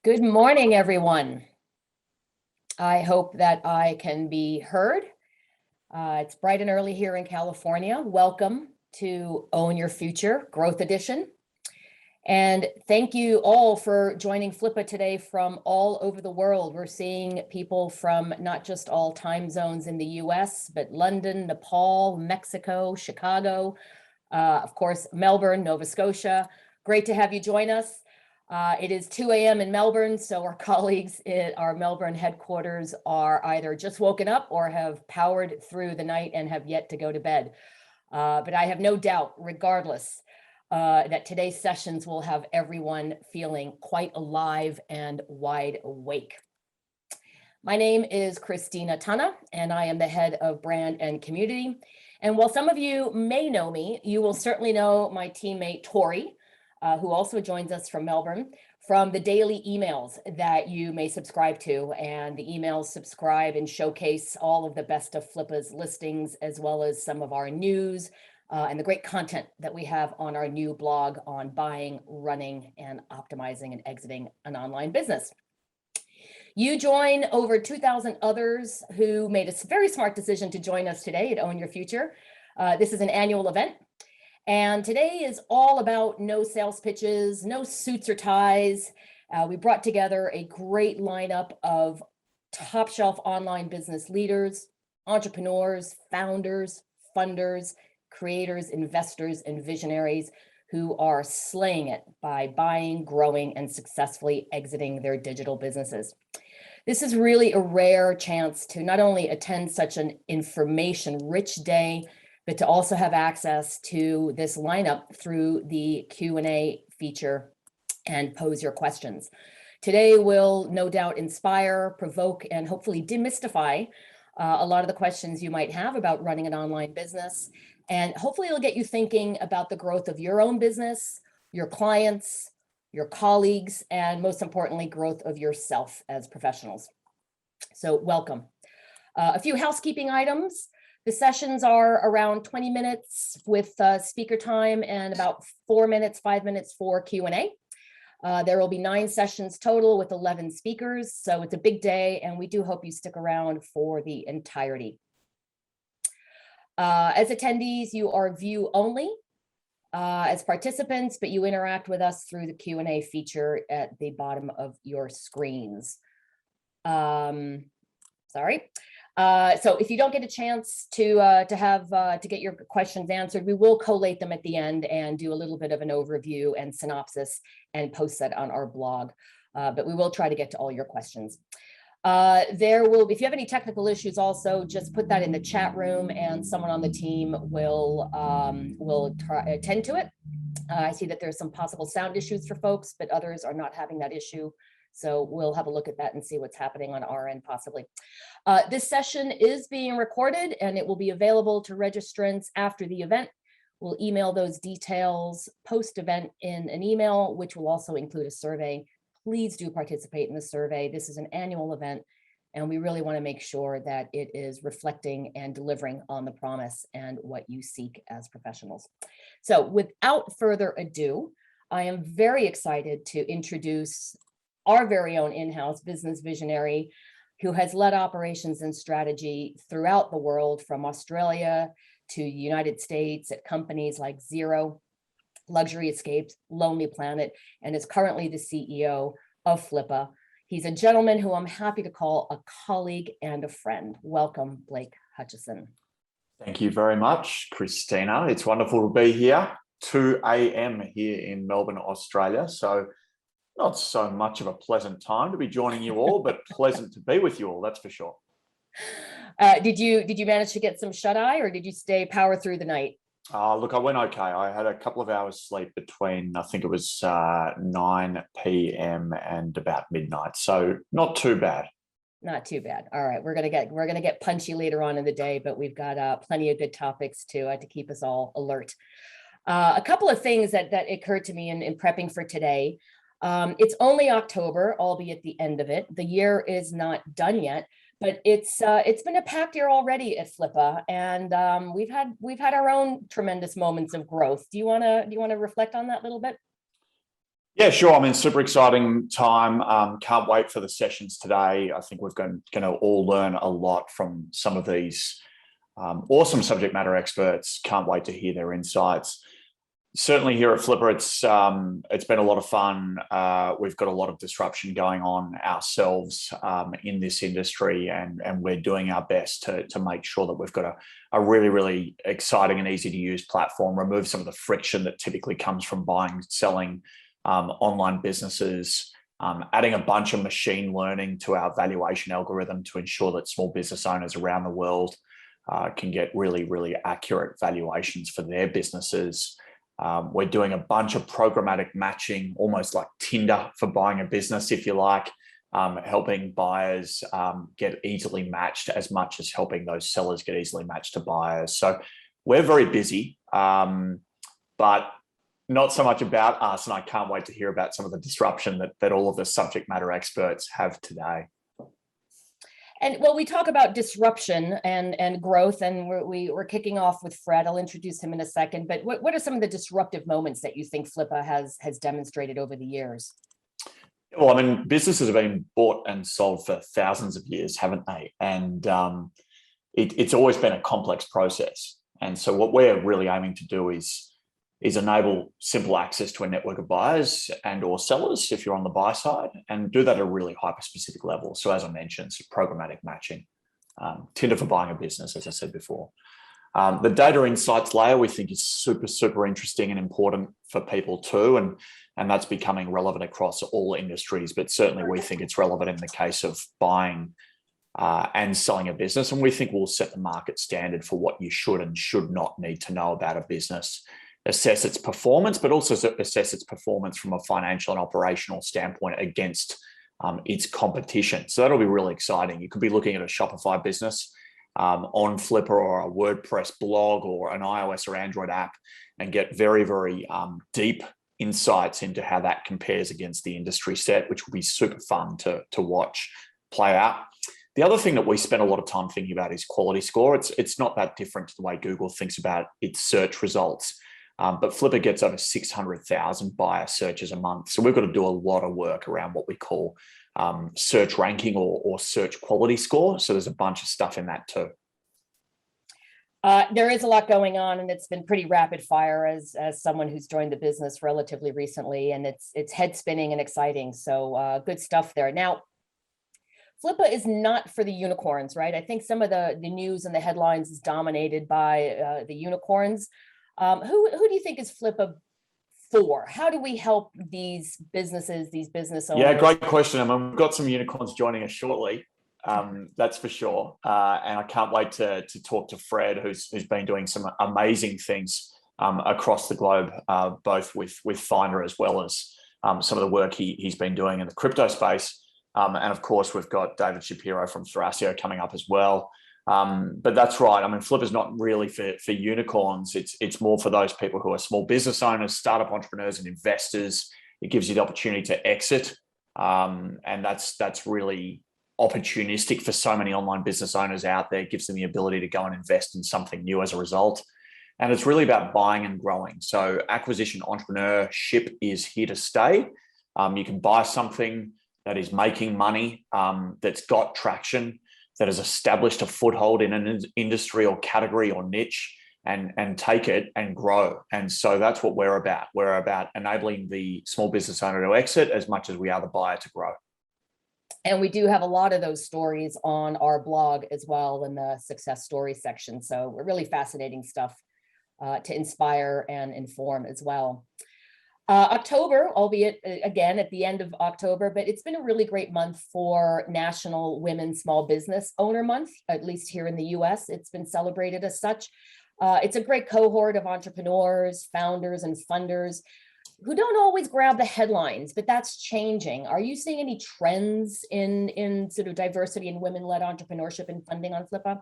Good morning, everyone. I hope that I can be heard. It's bright and early here in California. Welcome to Own Your Future Growth Edition. And thank you all for joining Flippa today from all over the world. We're seeing people from not just all time zones in the US, but London, Nepal, Mexico, Chicago, of course, Melbourne, Nova Scotia. Great to have you join us. It is 2 a.m. in Melbourne, so our colleagues at our Melbourne headquarters are either just woken up or have powered through the night and have yet to go to bed. But I have no doubt, regardless, that today's sessions will have everyone feeling quite alive and wide awake. My name is Christina Tanna, and I am the head of brand and community. And while some of you may know me, you will certainly know my teammate, Tori, who also joins us from Melbourne, from the daily emails that you may subscribe to. And the emails subscribe and showcase all of the best of Flippa's listings, as well as some of our news and the great content that we have on our new blog on buying, running, and optimizing and exiting an online business. You join over 2,000 others who made a very smart decision to join us today at Own Your Future. This is an annual event. And today is all about no sales pitches, no suits or ties. We brought together a great lineup of top shelf online business leaders, entrepreneurs, founders, funders, creators, investors, and visionaries who are slaying it by buying, growing, and successfully exiting their digital businesses. This is really a rare chance to not only attend such an information-rich day, but to also have access to this lineup through the Q&A feature and pose your questions. Today will no doubt inspire, provoke, and hopefully demystify a lot of the questions you might have about running an online business. And hopefully it'll get you thinking about the growth of your own business, your clients, your colleagues, and most importantly, growth of yourself as professionals. So welcome. A few housekeeping items. The sessions are around 20 minutes with speaker time and about 5 minutes for Q&A. There will be 9 sessions total with 11 speakers. So it's a big day, and we do hope you stick around for the entirety. As attendees, you are view only as participants, but you interact with us through the Q&A feature at the bottom of your screens. So if you don't get a chance to get your questions answered, we will collate them at the end and do a little bit of an overview and synopsis and post that on our blog. But we will try to get to all your questions. There will be, if you have any technical issues also, just put that in the chat room and someone on the team will attend to it. I see that there's some possible sound issues for folks, but others are not having that issue. So we'll have a look at that and see what's happening on our end possibly. This session is being recorded and it will be available to registrants after the event. We'll email those details post-event in an email, which will also include a survey. Please do participate in the survey. This is an annual event, and we really want to make sure that it is reflecting and delivering on the promise and what you seek as professionals. So without further ado, I am very excited to introduce our very own in-house business visionary who has led operations and strategy throughout the world, from Australia to the United States at companies like Xero, Luxury Escapes, Lonely Planet, and is currently the CEO of Flippa. He's a gentleman who I'm happy to call a colleague and a friend. Welcome, Blake Hutchison. Thank you very much, Christina. It's wonderful to be here. 2 a.m. here in Melbourne, Australia. So not so much of a pleasant time to be joining you all, but pleasant to be with you all, that's for sure. Did you manage to get some shut-eye, or did you power through the night? Look, I went okay. I had a couple of hours sleep between, I think it was 9 p.m. and about midnight. So not too bad. Not too bad. All right, we're gonna get punchy later on in the day, but we've got plenty of good topics to keep us all alert. A couple of things that occurred to me in prepping for today. It's only October, albeit the end of it. The year is not done yet, but it's been a packed year already at Flippa, and we've had our own tremendous moments of growth. Do you wanna reflect on that a little bit? Yeah, sure. I mean, super exciting time. Can't wait for the sessions today. I think we're going to all learn a lot from some of these awesome subject matter experts. Can't wait to hear their insights. Certainly here at Flipper, it's been a lot of fun. We've got a lot of disruption going on ourselves in this industry, and we're doing our best to make sure that we've got a really, really exciting and easy to use platform, remove some of the friction that typically comes from buying, selling online businesses, adding a bunch of machine learning to our valuation algorithm to ensure that small business owners around the world can get really, really accurate valuations for their businesses. We're doing a bunch of programmatic matching, almost like Tinder for buying a business, if you like, helping buyers get easily matched as much as helping those sellers get easily matched to buyers. So we're very busy, but not so much about us. And I can't wait to hear about some of the disruption that all of the subject matter experts have today. And well, we talk about disruption and growth, and we're kicking off with Fred. I'll introduce him in a second. But what are some of the disruptive moments that you think Flipper has demonstrated over the years? Well, I mean, businesses have been bought and sold for thousands of years, haven't they? And it's always been a complex process. And so what we're really aiming to do is enable simple access to a network of buyers and or sellers if you're on the buy side, and do that at a really hyper-specific level. So as I mentioned, programmatic matching, Tinder for buying a business, as I said before. The data insights layer we think is super, super interesting and important for people too, and that's becoming relevant across all industries, but certainly we think it's relevant in the case of buying and selling a business, and we think we'll set the market standard for what you should and should not need to know about a business, assess its performance, but also assess its performance from a financial and operational standpoint against its competition. So that'll be really exciting. You could be looking at a Shopify business on Flipper or a WordPress blog or an iOS or Android app and get very, very deep insights into how that compares against the industry set, which will be super fun to watch play out. The other thing that we spend a lot of time thinking about is quality score. It's not that different to the way Google thinks about its search results. But Flipper gets over 600,000 buyer searches a month. So we've got to do a lot of work around what we call search ranking or search quality score. So there's a bunch of stuff in that too. There is a lot going on, and it's been pretty rapid fire as someone who's joined the business relatively recently, and it's head spinning and exciting. So good stuff there. Now, Flipper is not for the unicorns, right? I think some of the news and the headlines is dominated by the unicorns. Who do you think is Flipper for? How do we help these businesses, these business owners? Yeah, great question. I mean, we've got some unicorns joining us shortly, that's for sure. And I can't wait to talk to Fred, who's been doing some amazing things across the globe, both with Finder as well as some of the work he's been doing in the crypto space. And of course, we've got David Shapiro from Thrasio coming up as well. But that's right. I mean, Flipper's not really for unicorns. It's more for those people who are small business owners, startup entrepreneurs, and investors. It gives you the opportunity to exit, and that's really opportunistic for so many online business owners out there. It gives them the ability to go and invest in something new as a result. And it's really about buying and growing. So acquisition entrepreneurship is here to stay. You can buy something that is making money, that's got traction, that has established a foothold in an industry or category or niche, and take it and grow. And so that's what we're about. We're about enabling the small business owner to exit as much as we are the buyer to grow. And we do have a lot of those stories on our blog as well in the success stories section. So we're really fascinating stuff to inspire and inform as well. October, albeit again at the end of October, but it's been a really great month for National Women Small Business Owner Month, at least here in the US. It's been celebrated as such. It's a great cohort of entrepreneurs, founders, and funders who don't always grab the headlines, but that's changing. Are you seeing any trends in sort of diversity and women-led entrepreneurship and funding on Flipper?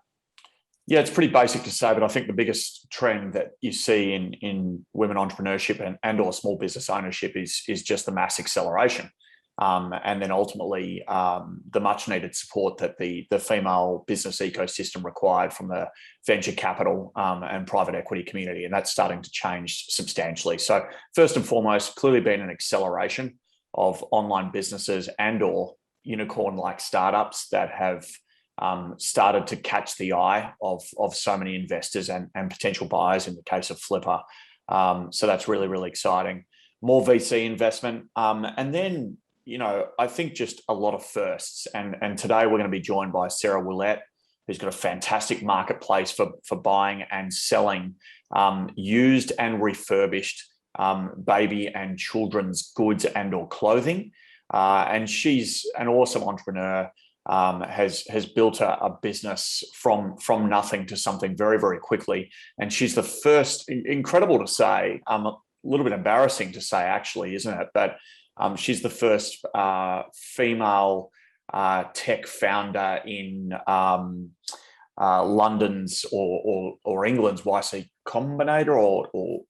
Yeah, it's pretty basic to say, but I think the biggest trend that you see in women entrepreneurship and or small business ownership is just the mass acceleration. and then ultimately the much needed support that the female business ecosystem required from the venture capital and private equity community. And that's starting to change substantially. So first and foremost, clearly been an acceleration of online businesses and or unicorn-like startups that have started to catch the eye of so many investors and potential buyers in the case of Flippa. So that's really, really exciting. More VC investment. And then, I think just a lot of firsts. And today we're going to be joined by Sarah Ouellette, who's got a fantastic marketplace for buying and selling used and refurbished baby and children's goods and or clothing. And she's an awesome entrepreneur, has built a business from nothing to something very, very quickly. And she's the first, incredible to say, a little bit embarrassing to say actually, isn't it? But she's the first female tech founder in London's or England's YC Combinator or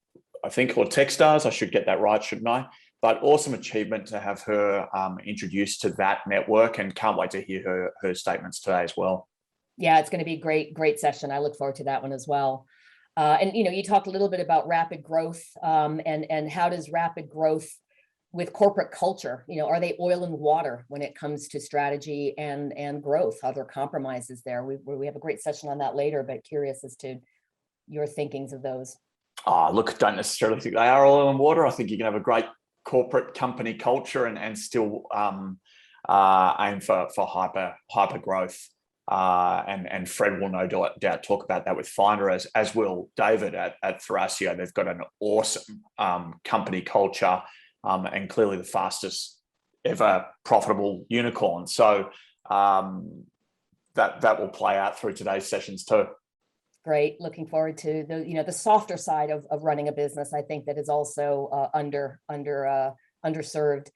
I think, or Techstars. I should get that right, shouldn't I? But awesome achievement to have her introduced to that network, and can't wait to hear her statements today as well. Yeah, it's going to be a great session. I look forward to that one as well. And you talked a little bit about rapid growth, and how does rapid growth with corporate culture, are they oil and water when it comes to strategy and growth? Are there compromises there? We have a great session on that later, but curious as to your thinkings of those. Look, don't necessarily think they are oil and water. I think you can have a great corporate company culture and still aim for hyper growth. And Fred will no doubt talk about that with Finder, as will David at Thrasio. They've got an awesome company culture and clearly the fastest ever profitable unicorn. So that will play out through today's sessions too. Great. Looking forward to the softer side of running a business. I think that is also underserved.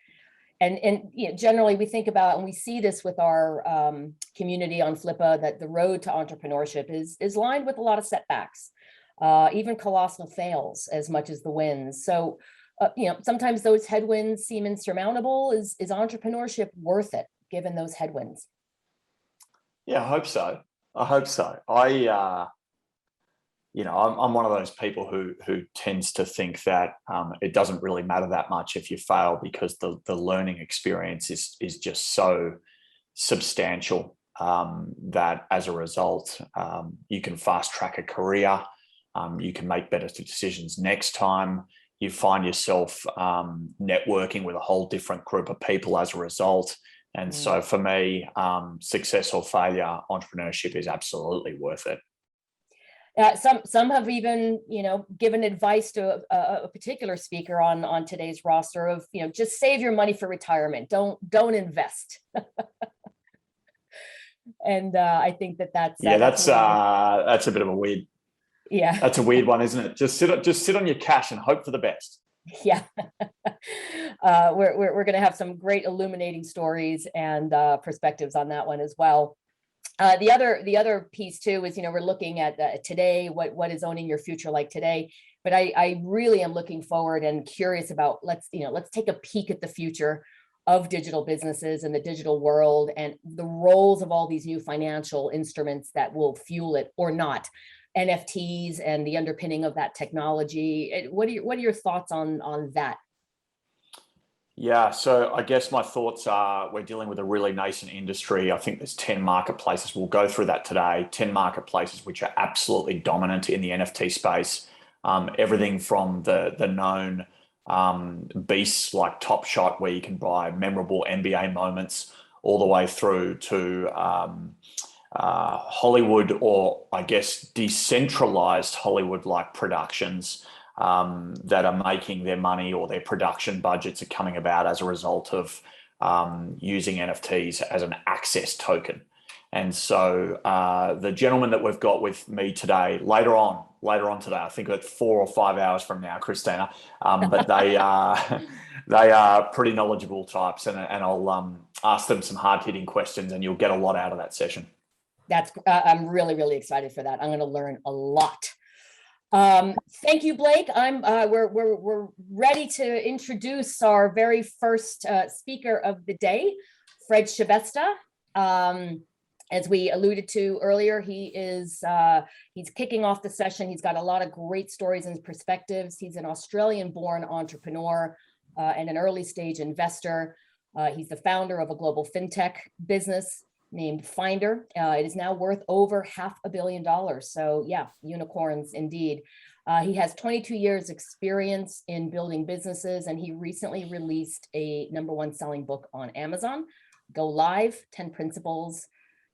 And generally we think about, and we see this with our community on Flippa, that the road to entrepreneurship is lined with a lot of setbacks, even colossal fails as much as the wins. So, sometimes those headwinds seem insurmountable. Is entrepreneurship worth it given those headwinds? Yeah, I hope so. I'm one of those people who tends to think that it doesn't really matter that much if you fail, because the learning experience is just so substantial that as a result, you can fast track a career, you can make better decisions next time, you find yourself networking with a whole different group of people as a result. And so for me, success or failure, entrepreneurship is absolutely worth it. Some have even, given advice to a particular speaker on today's roster of, just save your money for retirement. Don't invest. And I think that's a bit of a weird. Yeah, that's a weird one, isn't it? Just sit on your cash and hope for the best. Yeah. We're going to have some great illuminating stories and perspectives on that one as well. The other piece too is, we're looking at today, what is owning your future like today, but I really am looking forward and curious about, let's take a peek at the future of digital businesses and the digital world and the roles of all these new financial instruments that will fuel it or not. NFTs and the underpinning of that technology. What are your thoughts on that? Yeah, so I guess my thoughts are we're dealing with a really nascent industry. I think there's 10 marketplaces. We'll go through that today. 10 marketplaces which are absolutely dominant in the NFT space. Everything from the known beasts like Top Shot, where you can buy memorable NBA moments, all the way through to Hollywood, or I guess decentralized Hollywood-like productions that are making their money, or their production budgets are coming about as a result of using NFTs as an access token. And so the gentleman that we've got with me today, later on today, I think it's 4 or 5 hours from now, Christina, but they are pretty knowledgeable types, and I'll ask them some hard-hitting questions, and you'll get a lot out of that session. I'm really, really excited for that. I'm going to learn a lot. Thank you, Blake. We're ready to introduce our very first speaker of the day, Fred Shebesta. As we alluded to earlier, he's kicking off the session. He's got a lot of great stories and perspectives. He's an Australian-born entrepreneur and an early-stage investor. He's the founder of a global fintech business named Finder. It is now worth over $500 million. So yeah, unicorns indeed. He has 22 years experience in building businesses, and he recently released a #1 selling book on Amazon, Go Live, 10 Principles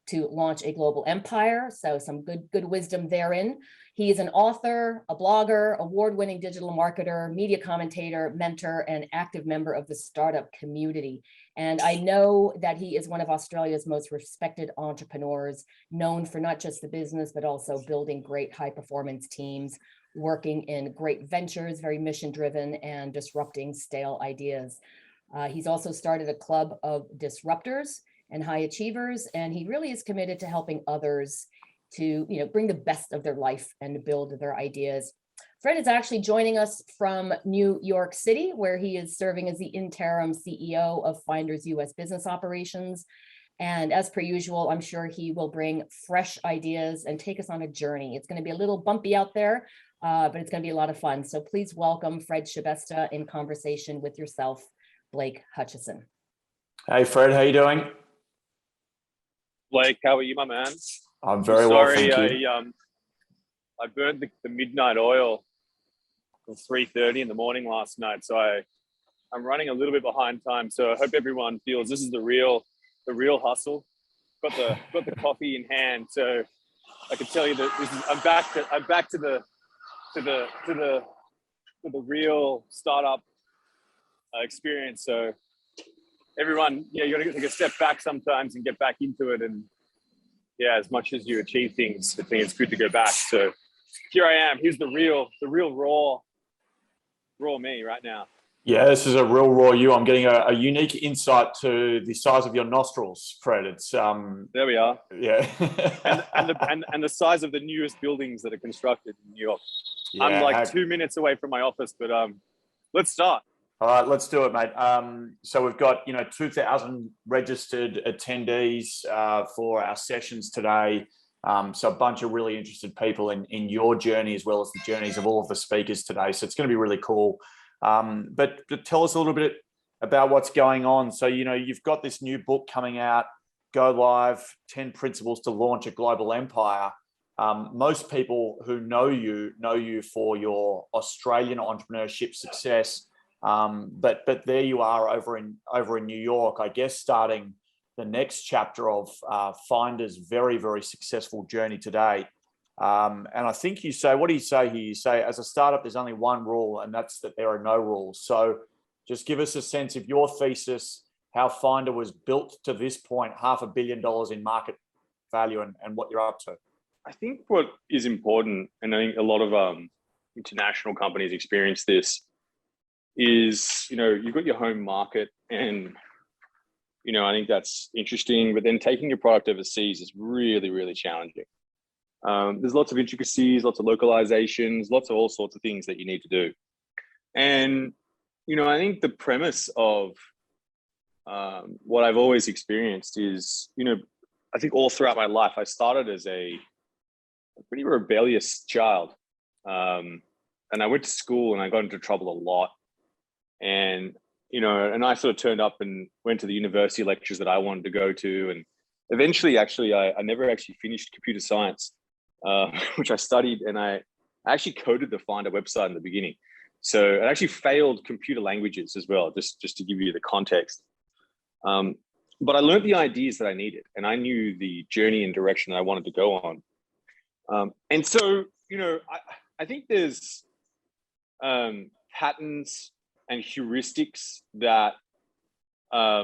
to Launch a Global Empire. So some good wisdom therein. He is an author, a blogger, award-winning digital marketer, media commentator, mentor, and active member of the startup community. And I know that he is one of Australia's most respected entrepreneurs, known for not just the business, but also building great high-performance teams, working in great ventures, very mission-driven, and disrupting stale ideas. He's also started a club of disruptors and high achievers, and he really is committed to helping others to bring the best of their life and build their ideas. Fred is actually joining us from New York City, where he is serving as the interim CEO of Finder's US business operations. And as per usual, I'm sure he will bring fresh ideas and take us on a journey. It's going to be a little bumpy out there, but it's going to be a lot of fun. So please welcome Fred Shebesta in conversation with yourself, Blake Hutchison. Hey, Fred, how you doing? Blake, how are you, my man? I'm very well, thank you. I burned the midnight oil till 3:30 in the morning last night, so I'm running a little bit behind time. So I hope everyone feels this is the real hustle. Got the coffee in hand, so I can tell you that I'm back to the real startup experience. So everyone, you got to take a step back sometimes and get back into it. And yeah, as much as you achieve things, I think it's good to go back. So here I am. Here's the real raw me right now. Yeah, this is a real raw you. I'm getting a unique insight to the size of your nostrils, Fred. It's there we are. Yeah. and the size of the newest buildings that are constructed in New York. Yeah, I'm like 2 minutes away from my office, but let's start. All right, let's do it, mate. So we've got 2,000 registered attendees for our sessions today. So a bunch of really interested people in your journey, as well as the journeys of all of the speakers today. So it's going to be really cool. But tell us a little bit about what's going on. So you've got this new book coming out, Go Live: 10 Principles to Launch a Global Empire. Most people who know you for your Australian entrepreneurship success. But there you are over in New York, I guess, starting the next chapter of Finder's very, very successful journey today. And I think you say, what do you say here? You say, as a startup, there's only one rule, and that's that there are no rules. So just give us a sense of your thesis, how Finder was built to this point, $500 million in market value, and what you're up to. I think what is important, and I think a lot of international companies experience this, is you've got your home market, and I think that's interesting, but then taking your product overseas is really, really challenging. There's lots of intricacies, lots of localizations, lots of all sorts of things that you need to do. And I think the premise of what I've always experienced is I think all throughout my life I started as a pretty rebellious child, and I went to school and I got into trouble a lot. And, and I sort of turned up and went to the university lectures that I wanted to go to. And eventually, actually, I never actually finished computer science, which I studied. And I actually coded the Finder website in the beginning. So I actually failed computer languages as well, just to give you the context. But I learned the ideas that I needed, and I knew the journey and direction that I wanted to go on. And so, I think there's patterns and heuristics that, I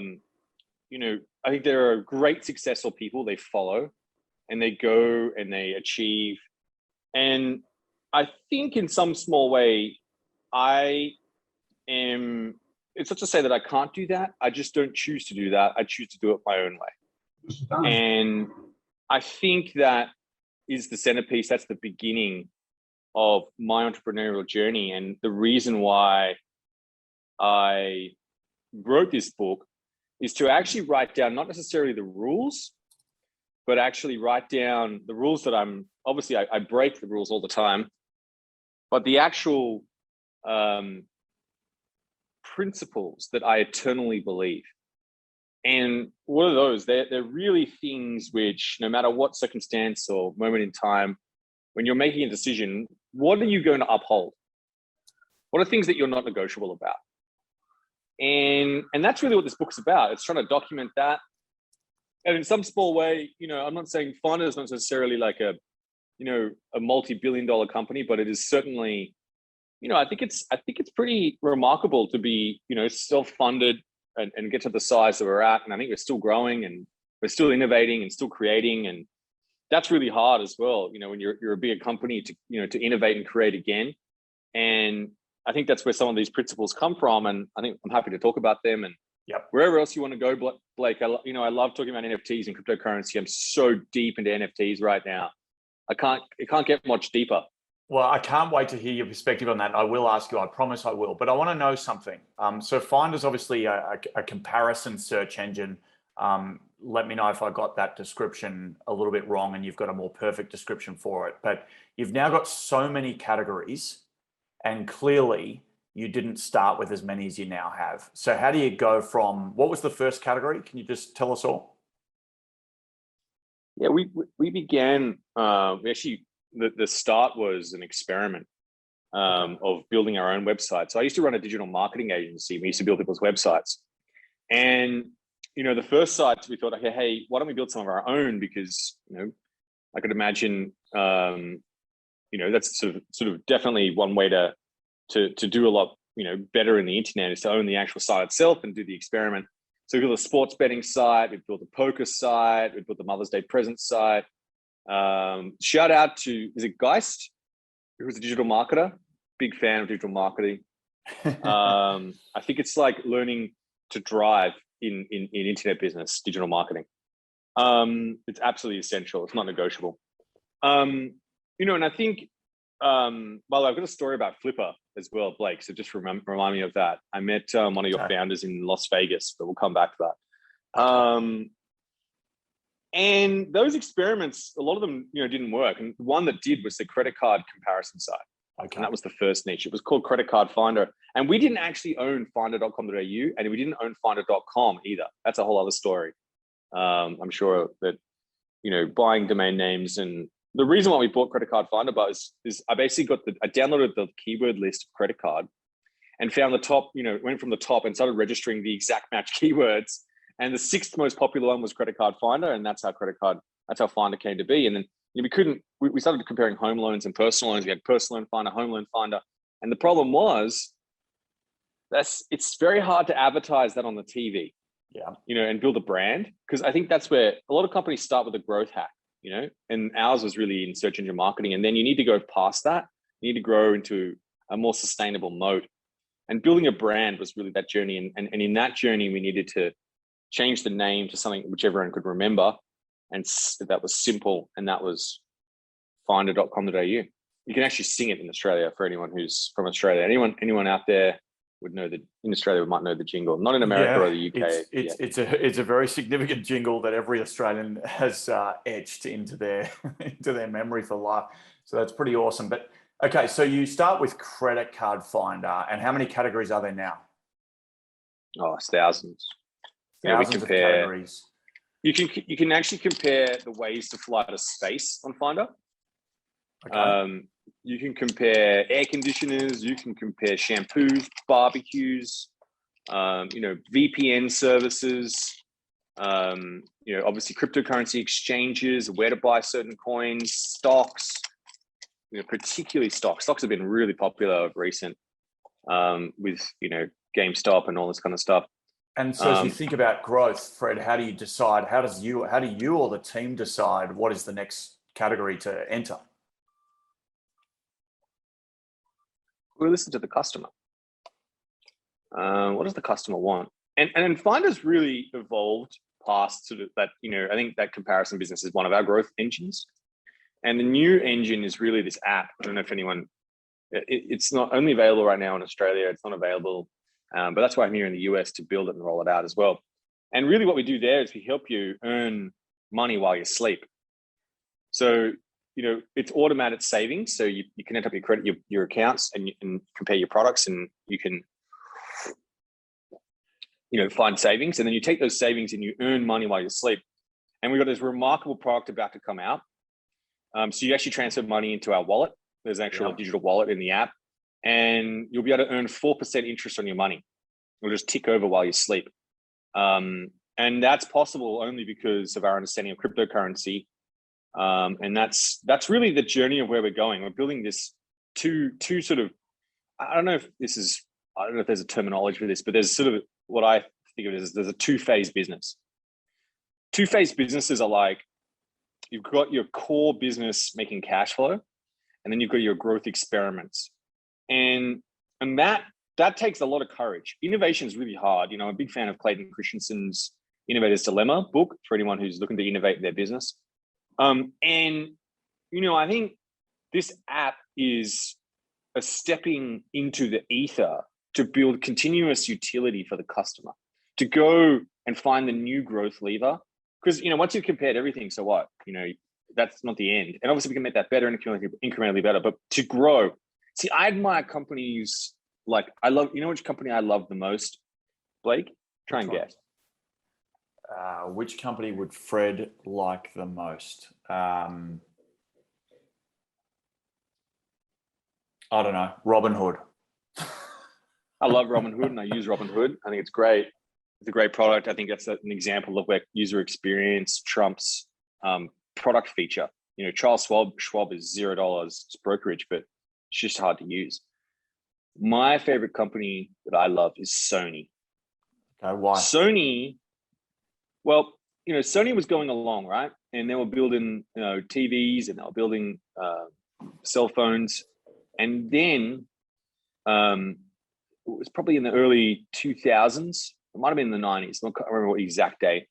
think there are great successful people, they follow and they go and they achieve. And I think in some small way, it's not to say that I can't do that. I just don't choose to do that. I choose to do it my own way. And I think that is the centerpiece. That's the beginning of my entrepreneurial journey. And the reason why I wrote this book is to actually write down not necessarily the rules, but actually write down the rules that I break the rules all the time, but the actual principles that I eternally believe. And what are those? They're really things which, no matter what circumstance or moment in time, when you're making a decision, what are you going to uphold? What are things that you're not negotiable about? And that's really what this book's about. It's trying to document that. And in some small way, I'm not saying Finder is not necessarily like a multi-billion-dollar company, but it is certainly, I think it's pretty remarkable to be, self-funded and get to the size that we're at. And I think we're still growing and we're still innovating and still creating. And that's really hard as well. When you're a bigger company to innovate and create again. And I think that's where some of these principles come from. And I think I'm happy to talk about them. And wherever else you want to go, Blake, I love talking about NFTs and cryptocurrency. I'm so deep into NFTs right now. It can't get much deeper. Well, I can't wait to hear your perspective on that. I will ask you, I promise I will, but I want to know something. So Finder's obviously a comparison search engine. Let me know if I got that description a little bit wrong and you've got a more perfect description for it. But you've now got so many categories and clearly you didn't start with as many as you now have. So how do you go from, what was the first category? Can you just tell us all? Yeah, we began, the start was an experiment of building our own website. So I used to run a digital marketing agency. We used to build people's websites. And, the first sites we thought, okay, hey, why don't we build some of our own? Because, I could imagine, that's sort of definitely one way to do a lot, better in the internet is to own the actual site itself and do the experiment. So we built a sports betting site, we built a poker site, we built the Mother's Day present site. Shout out to, is it Geist, who's a digital marketer? Big fan of digital marketing. I think it's like learning to drive in internet business, digital marketing. It's absolutely essential. It's not negotiable. And I think, well, I've got a story about Flipper as well, Blake. So just remind me of that. I met one of your founders in Las Vegas, but we'll come back to that. And those experiments, a lot of them, didn't work. And the one that did was the credit card comparison site. Okay. And that was the first niche. It was called Credit Card Finder. And we didn't actually own finder.com.au and we didn't own finder.com either. That's a whole other story. I'm sure that, buying domain names, and the reason why we bought Credit Card Finder is I basically I downloaded the keyword list of credit card and found the top, went from the top and started registering the exact match keywords. And the 6th most popular one was Credit Card Finder. And that's how Finder came to be. And then we started comparing home loans and personal loans. We had personal loan finder, home loan finder. And the problem was it's very hard to advertise that on the TV, and build a brand. Because I think that's where a lot of companies start with a growth hack, and ours was really in search engine marketing. And then you need to go past that. You need to grow into a more sustainable mode. And building a brand was really that journey. And in that journey, we needed to change the name to something which everyone could remember. And that was simple. And that was finder.com.au. You can actually sing it in Australia for anyone who's from Australia. Anyone out there would know that in Australia might know the jingle, not in America or the UK. It's a very significant jingle that every Australian has etched into their memory for life. So that's pretty awesome. But okay, so you start with Credit Card Finder, and how many categories are there now? Oh, it's thousands. Thousands of categories. You can actually compare the ways to fly to space on Finder. Okay. You can compare air conditioners. You can compare shampoos, barbecues. VPN services. Obviously cryptocurrency exchanges, where to buy certain coins, stocks. Particularly stocks. Stocks have been really popular of recent, with GameStop and all this kind of stuff. And so as you think about growth, Fred, how do you decide, how do you or the team decide what is the next category to enter? We listen to the customer. What does the customer want? And Finder's really evolved past sort of that, I think that comparison business is one of our growth engines. And the new engine is really this app. I don't know if anyone, it's not only available right now in Australia, it's not available, but that's why I'm here in the US to build it and roll it out as well. And really what we do there is we help you earn money while you sleep. So, it's automated savings. So you connect up your credit, your accounts, and you can compare your products, and you can, find savings. And then you take those savings and you earn money while you sleep. And we've got this remarkable product about to come out. So you actually transfer money into our wallet. There's an actual digital wallet in the app, and you'll be able to earn 4% interest on your money. It'll just tick over while you sleep. And that's possible only because of our understanding of cryptocurrency. And that's really the journey of where we're going. We're building this two sort of, I don't know if there's a terminology for this, but there's sort of what I think of it as there's a two-phase business. Two-phase businesses are like, you've got your core business making cash flow, and then you've got your growth experiments. And that takes a lot of courage. Innovation is really hard. I'm a big fan of Clayton Christensen's Innovator's Dilemma book for anyone who's looking to innovate their business. And I think this app is a stepping into the ether to build continuous utility for the customer, to go and find the new growth lever. Because, once you've compared everything, so what? That's not the end. And obviously we can make that better and incrementally better, but to grow. See, I admire companies like, which company I love the most, Blake? Try and guess. Which company would Fred like the most? I don't know. Robinhood. I love Robinhood and I use Robinhood. I think it's great. It's a great product. I think that's an example of where user experience trumps product feature. Charles Schwab is $0. It's brokerage, but it's just hard to use. My favorite company that I love is Sony. Okay, why? Sony was going along, right? And they were building, TVs, and they were building cell phones. And then it was probably in the early 2000s. It might have been in the 90s. I can't remember what the exact date.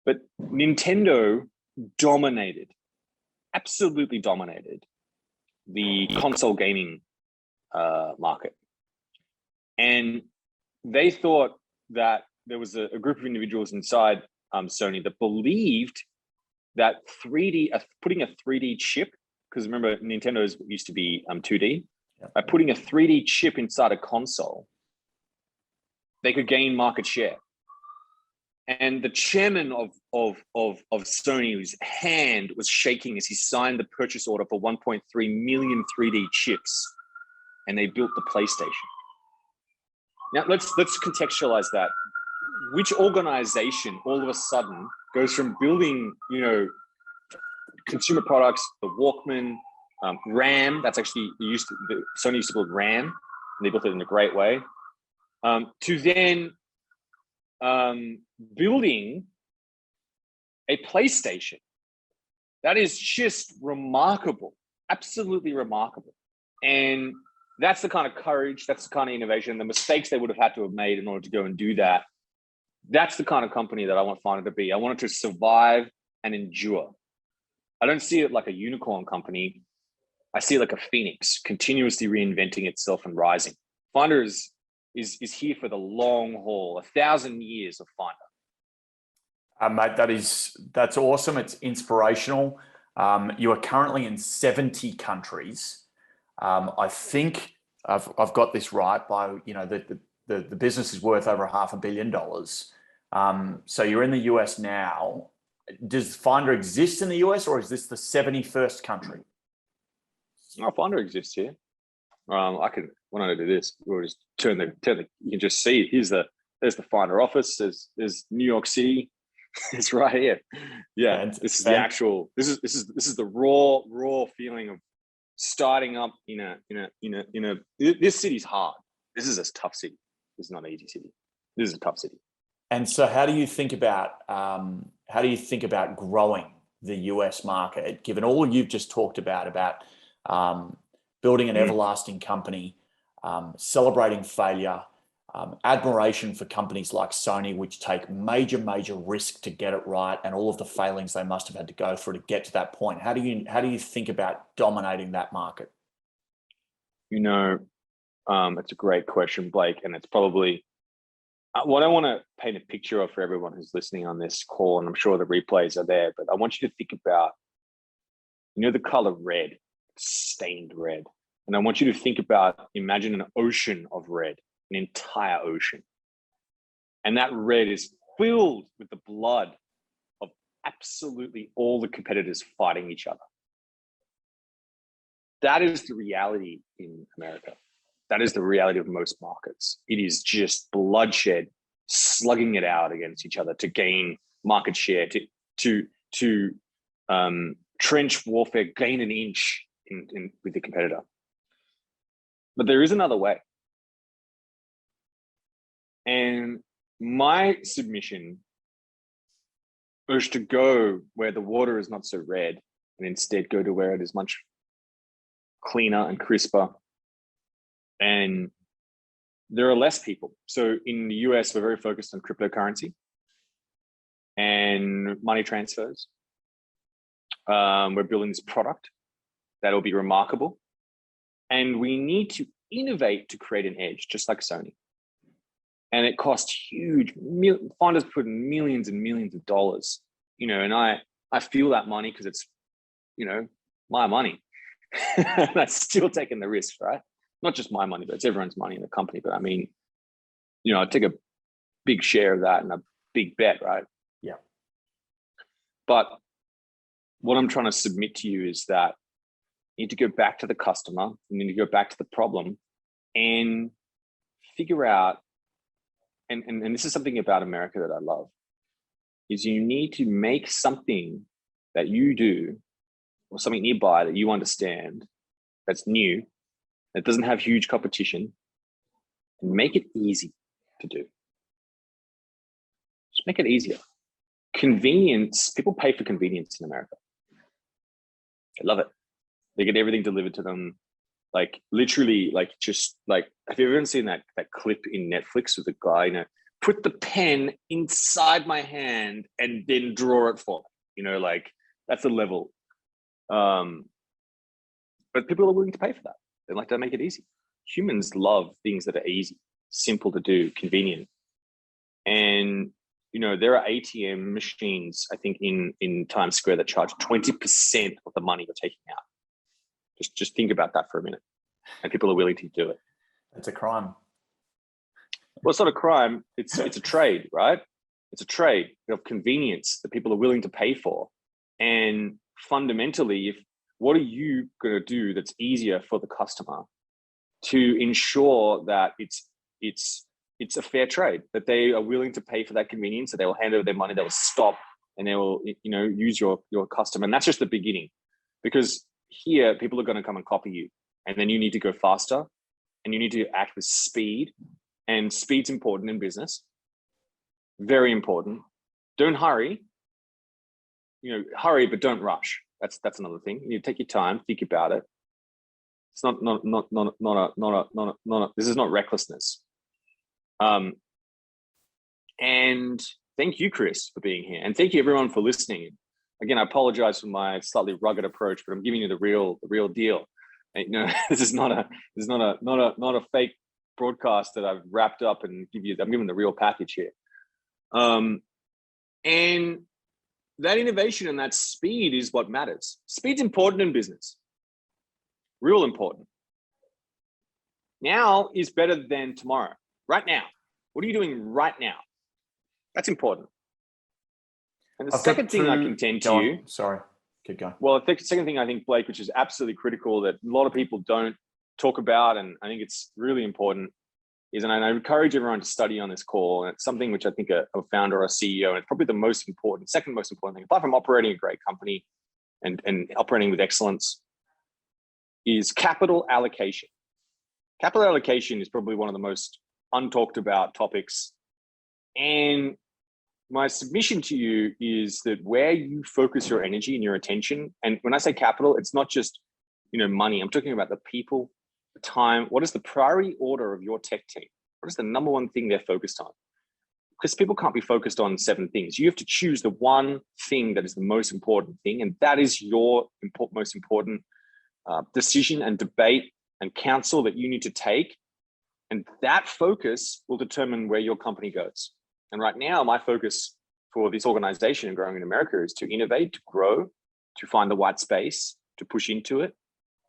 But Nintendo absolutely dominated the console gaming market. And they thought that there was a group of individuals inside Sony that believed that putting a 3D chip, because remember Nintendo's used to be 2D, by putting a 3D chip inside a console, they could gain market share. And the chairman of Sony, whose hand was shaking as he signed the purchase order for 1.3 million 3D chips, and they built the PlayStation. Now let's contextualize that. Which organization all of a sudden goes from building, consumer products, the Walkman, RAM, that's actually Sony used to build RAM, and they built it in a great way, to then building a PlayStation. That is just remarkable, absolutely remarkable. And that's the kind of courage, that's the kind of innovation, the mistakes they would have had to have made in order to go and do that. That's the kind of company that I want Finder to be. I want it to survive and endure. I don't see it like a unicorn company. I see it like a phoenix, continuously reinventing itself and rising. Finder is here for the long haul, 1,000 years of Finder. Mate, that's awesome. It's inspirational. You are currently in 70 countries. I think I've got this right. By the business is worth over $500 million. So you're in the US now. Does Finder exist in the US, or is this the 71st country? No, Finder exists here. When I do this, we'll just turn the. You can just see. There's the Finder office. There's New York City. It's right here. Yeah, and this is the actual. This is the raw feeling of starting up in a. This city's hard. This is a tough city. This is not an easy city. This is a tough city. And so, how do you think about growing the US market, given all you've just talked about building an everlasting company, celebrating failure, admiration for companies like Sony, which take major risk to get it right, and all of the failings they must have had to go through to get to that point. How do you think about dominating that market? It's a great question, Blake, and it's probably what I want to paint a picture of for everyone who's listening on this call, and I'm sure the replays are there, but I want you to think about, the color red, stained red. And I want you to think about, imagine an ocean of red, an entire ocean. And that red is filled with the blood of absolutely all the competitors fighting each other. That is the reality in America. That is the reality of most markets. It is just bloodshed, slugging it out against each other to gain market share, to trench warfare, gain an inch in with the competitor. But there is another way. And my submission is to go where the water is not so red, and instead go to where it is much cleaner and crisper. And there are less people. So in the US, we're very focused on cryptocurrency and money transfers. We're building this product that will be remarkable. And we need to innovate to create an edge, just like Sony. And it costs huge, founders put in millions and millions of dollars, and I feel that money because it's, my money. And I'm still taking the risk, right? Not just my money, but it's everyone's money in the company. But I mean, I take a big share of that and a big bet, right? Yeah. But what I'm trying to submit to you is that you need to go back to the customer, you need to go back to the problem and figure out, and this is something about America that I love, is you need to make something that you do or something nearby that you understand that's new, that doesn't have huge competition, and make it easy to do. Just make it easier. Convenience, people pay for convenience in America. They love it. They get everything delivered to them. Like literally, have you ever seen that clip in Netflix with the guy, put the pen inside my hand and then draw it for me, that's the level. But people are willing to pay for that. They like to make it easy. Humans love things that are easy, simple to do, convenient. And, there are ATM machines, I think in Times Square that charge 20% of the money you're taking out. Just think about that for a minute. And people are willing to do it. It's a crime. Well, it's not a crime. It's a trade, right? It's a trade of convenience that people are willing to pay for. And fundamentally, what are you going to do that's easier for the customer to ensure that it's a fair trade, that they are willing to pay for that convenience, that they will hand over their money, they will stop, and they will use your custom. And that's just the beginning, because here people are going to come and copy you, and then you need to go faster and you need to act with speed. And speed's important in business, very important. Don't hurry. Hurry, but don't rush. That's another thing. You take your time, think about it. It's not this is not recklessness. And thank you, Chris, for being here, and thank you everyone for listening. Again, I apologize for my slightly rugged approach, but I'm giving you the real deal. And, this is not a fake broadcast that I've wrapped up and I'm giving the real package here. And that innovation and that speed is what matters. Speed's important in business, real important. Now is better than tomorrow. Right now, what are you doing right now? That's important. And the second thing I contend to you. Sorry, keep going. Well, the second thing I think, Blake, which is absolutely critical that a lot of people don't talk about, and I think it's really important, is, and I encourage everyone to study on this call, and it's something which I think a founder or a CEO, and it's probably the second most important thing, apart from operating a great company and operating with excellence, is capital allocation. Capital allocation is probably one of the most untalked about topics. And my submission to you is that where you focus your energy and your attention, and when I say capital, it's not just money. I'm talking about the people, the time. What is the priority order of your tech team? What is the number one thing they're focused on? Because people can't be focused on 7 things. You have to choose the one thing that is the most important thing, and that is your most important decision and debate and counsel that you need to take. And that focus will determine where your company goes. And right now, my focus for this organization and growing in America is to innovate, to grow, to find the white space, to push into it.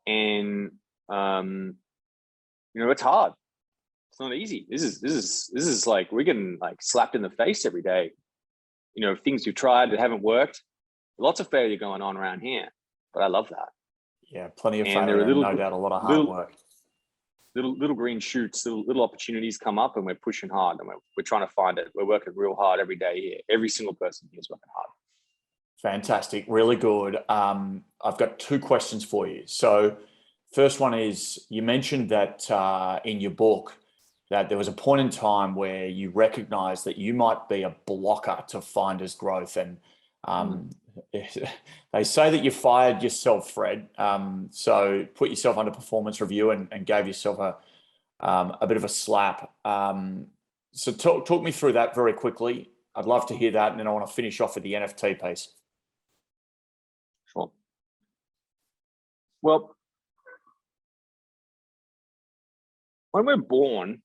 And it's hard. It's not easy. This is like we're getting like slapped in the face every day. Things we've tried that haven't worked. Lots of failure going on around here, but I love that. Yeah, plenty of And failure, there are and no doubt a lot of hard work. Little green shoots, little opportunities come up, and we're pushing hard, and we're trying to find it. We're working real hard every day here. Every single person here is working hard. Fantastic, really good. I've got 2 questions for you. So, first one is, you mentioned that in your book that there was a point in time where you recognized that you might be a blocker to Finder's growth, and they say that you fired yourself, Fred. So put yourself under performance review and gave yourself a bit of a slap. So talk me through that very quickly. I'd love to hear that, and then I want to finish off with the NFT piece. Sure. Well, when we're born,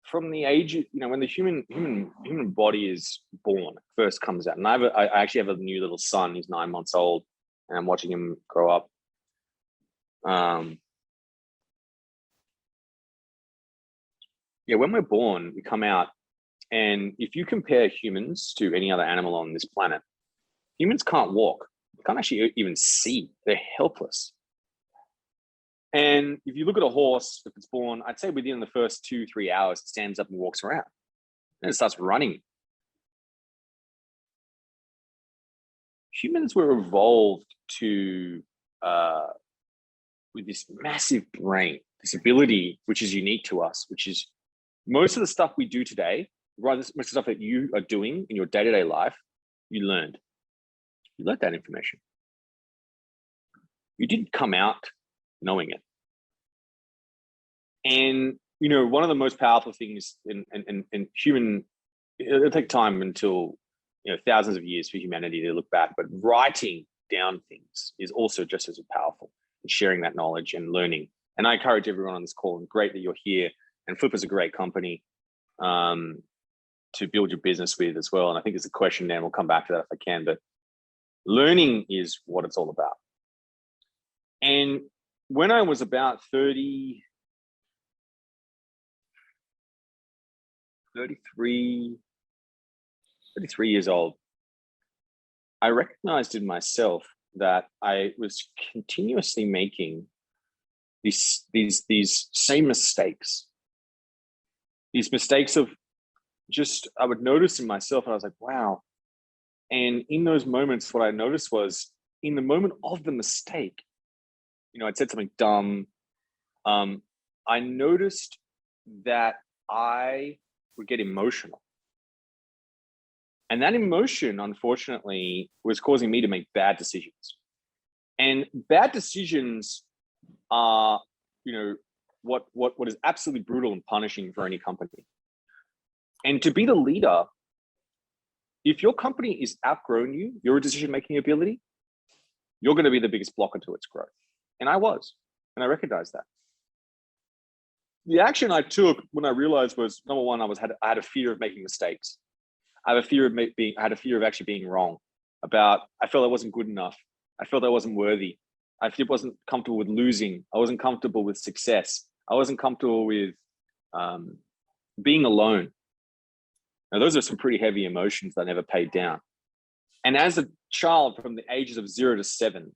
from the age, when the human body is born, first comes out, and I actually have a new little son. He's 9 months old, and I'm watching him grow up. When we're born, we come out, and if you compare humans to any other animal on this planet, humans can't walk. They can't actually even see. They're helpless. And if you look at a horse, if it's born, I'd say within the first 2-3 hours, it stands up and walks around. And it starts running. Humans were evolved to, with this massive brain, this ability, which is unique to us, which is most of the stuff we do today, rather most of the stuff that you are doing in your day-to-day life, you learned. You learned that information. You didn't come out knowing it. And, one of the most powerful things in human, it'll take time until, thousands of years for humanity to look back, but writing down things is also just as powerful, and sharing that knowledge and learning. And I encourage everyone on this call, and great that you're here, and Flip is a great company to build your business with as well. And I think there's a question there, and we'll come back to that if I can, but learning is what it's all about. And when I was about 33 years old, I recognized in myself that I was continuously making these same mistakes. These mistakes of just, I would notice in myself, and I was like, wow. And in those moments, what I noticed was, in the moment of the mistake, I'd said something dumb. I noticed that I would get emotional. And that emotion, unfortunately, was causing me to make bad decisions. And bad decisions are, what is absolutely brutal and punishing for any company. And to be the leader, if your company is outgrown you, your decision-making ability, you're going to be the biggest blocker to its growth. And I was, and I recognized that. The action I took when I realized was, number one, I had a fear of making mistakes. I had a fear of actually being wrong. I felt I wasn't good enough. I felt I wasn't worthy. I wasn't comfortable with losing. I wasn't comfortable with success. I wasn't comfortable with being alone. Now, those are some pretty heavy emotions that I never paid down. And as a child, from the ages of 0 to 7,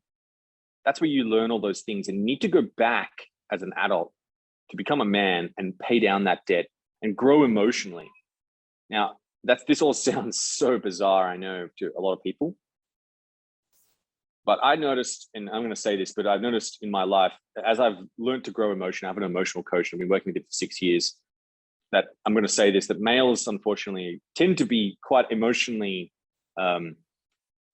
that's where you learn all those things, and you need to go back as an adult to become a man and pay down that debt and grow emotionally. Now, this all sounds so bizarre, I know, to a lot of people. But I noticed, and I'm going to say this, but I've noticed in my life, as I've learned to grow emotion, I have an emotional coach, and I've been working with him for 6 years, that I'm going to say this, that males, unfortunately, tend to be quite emotionally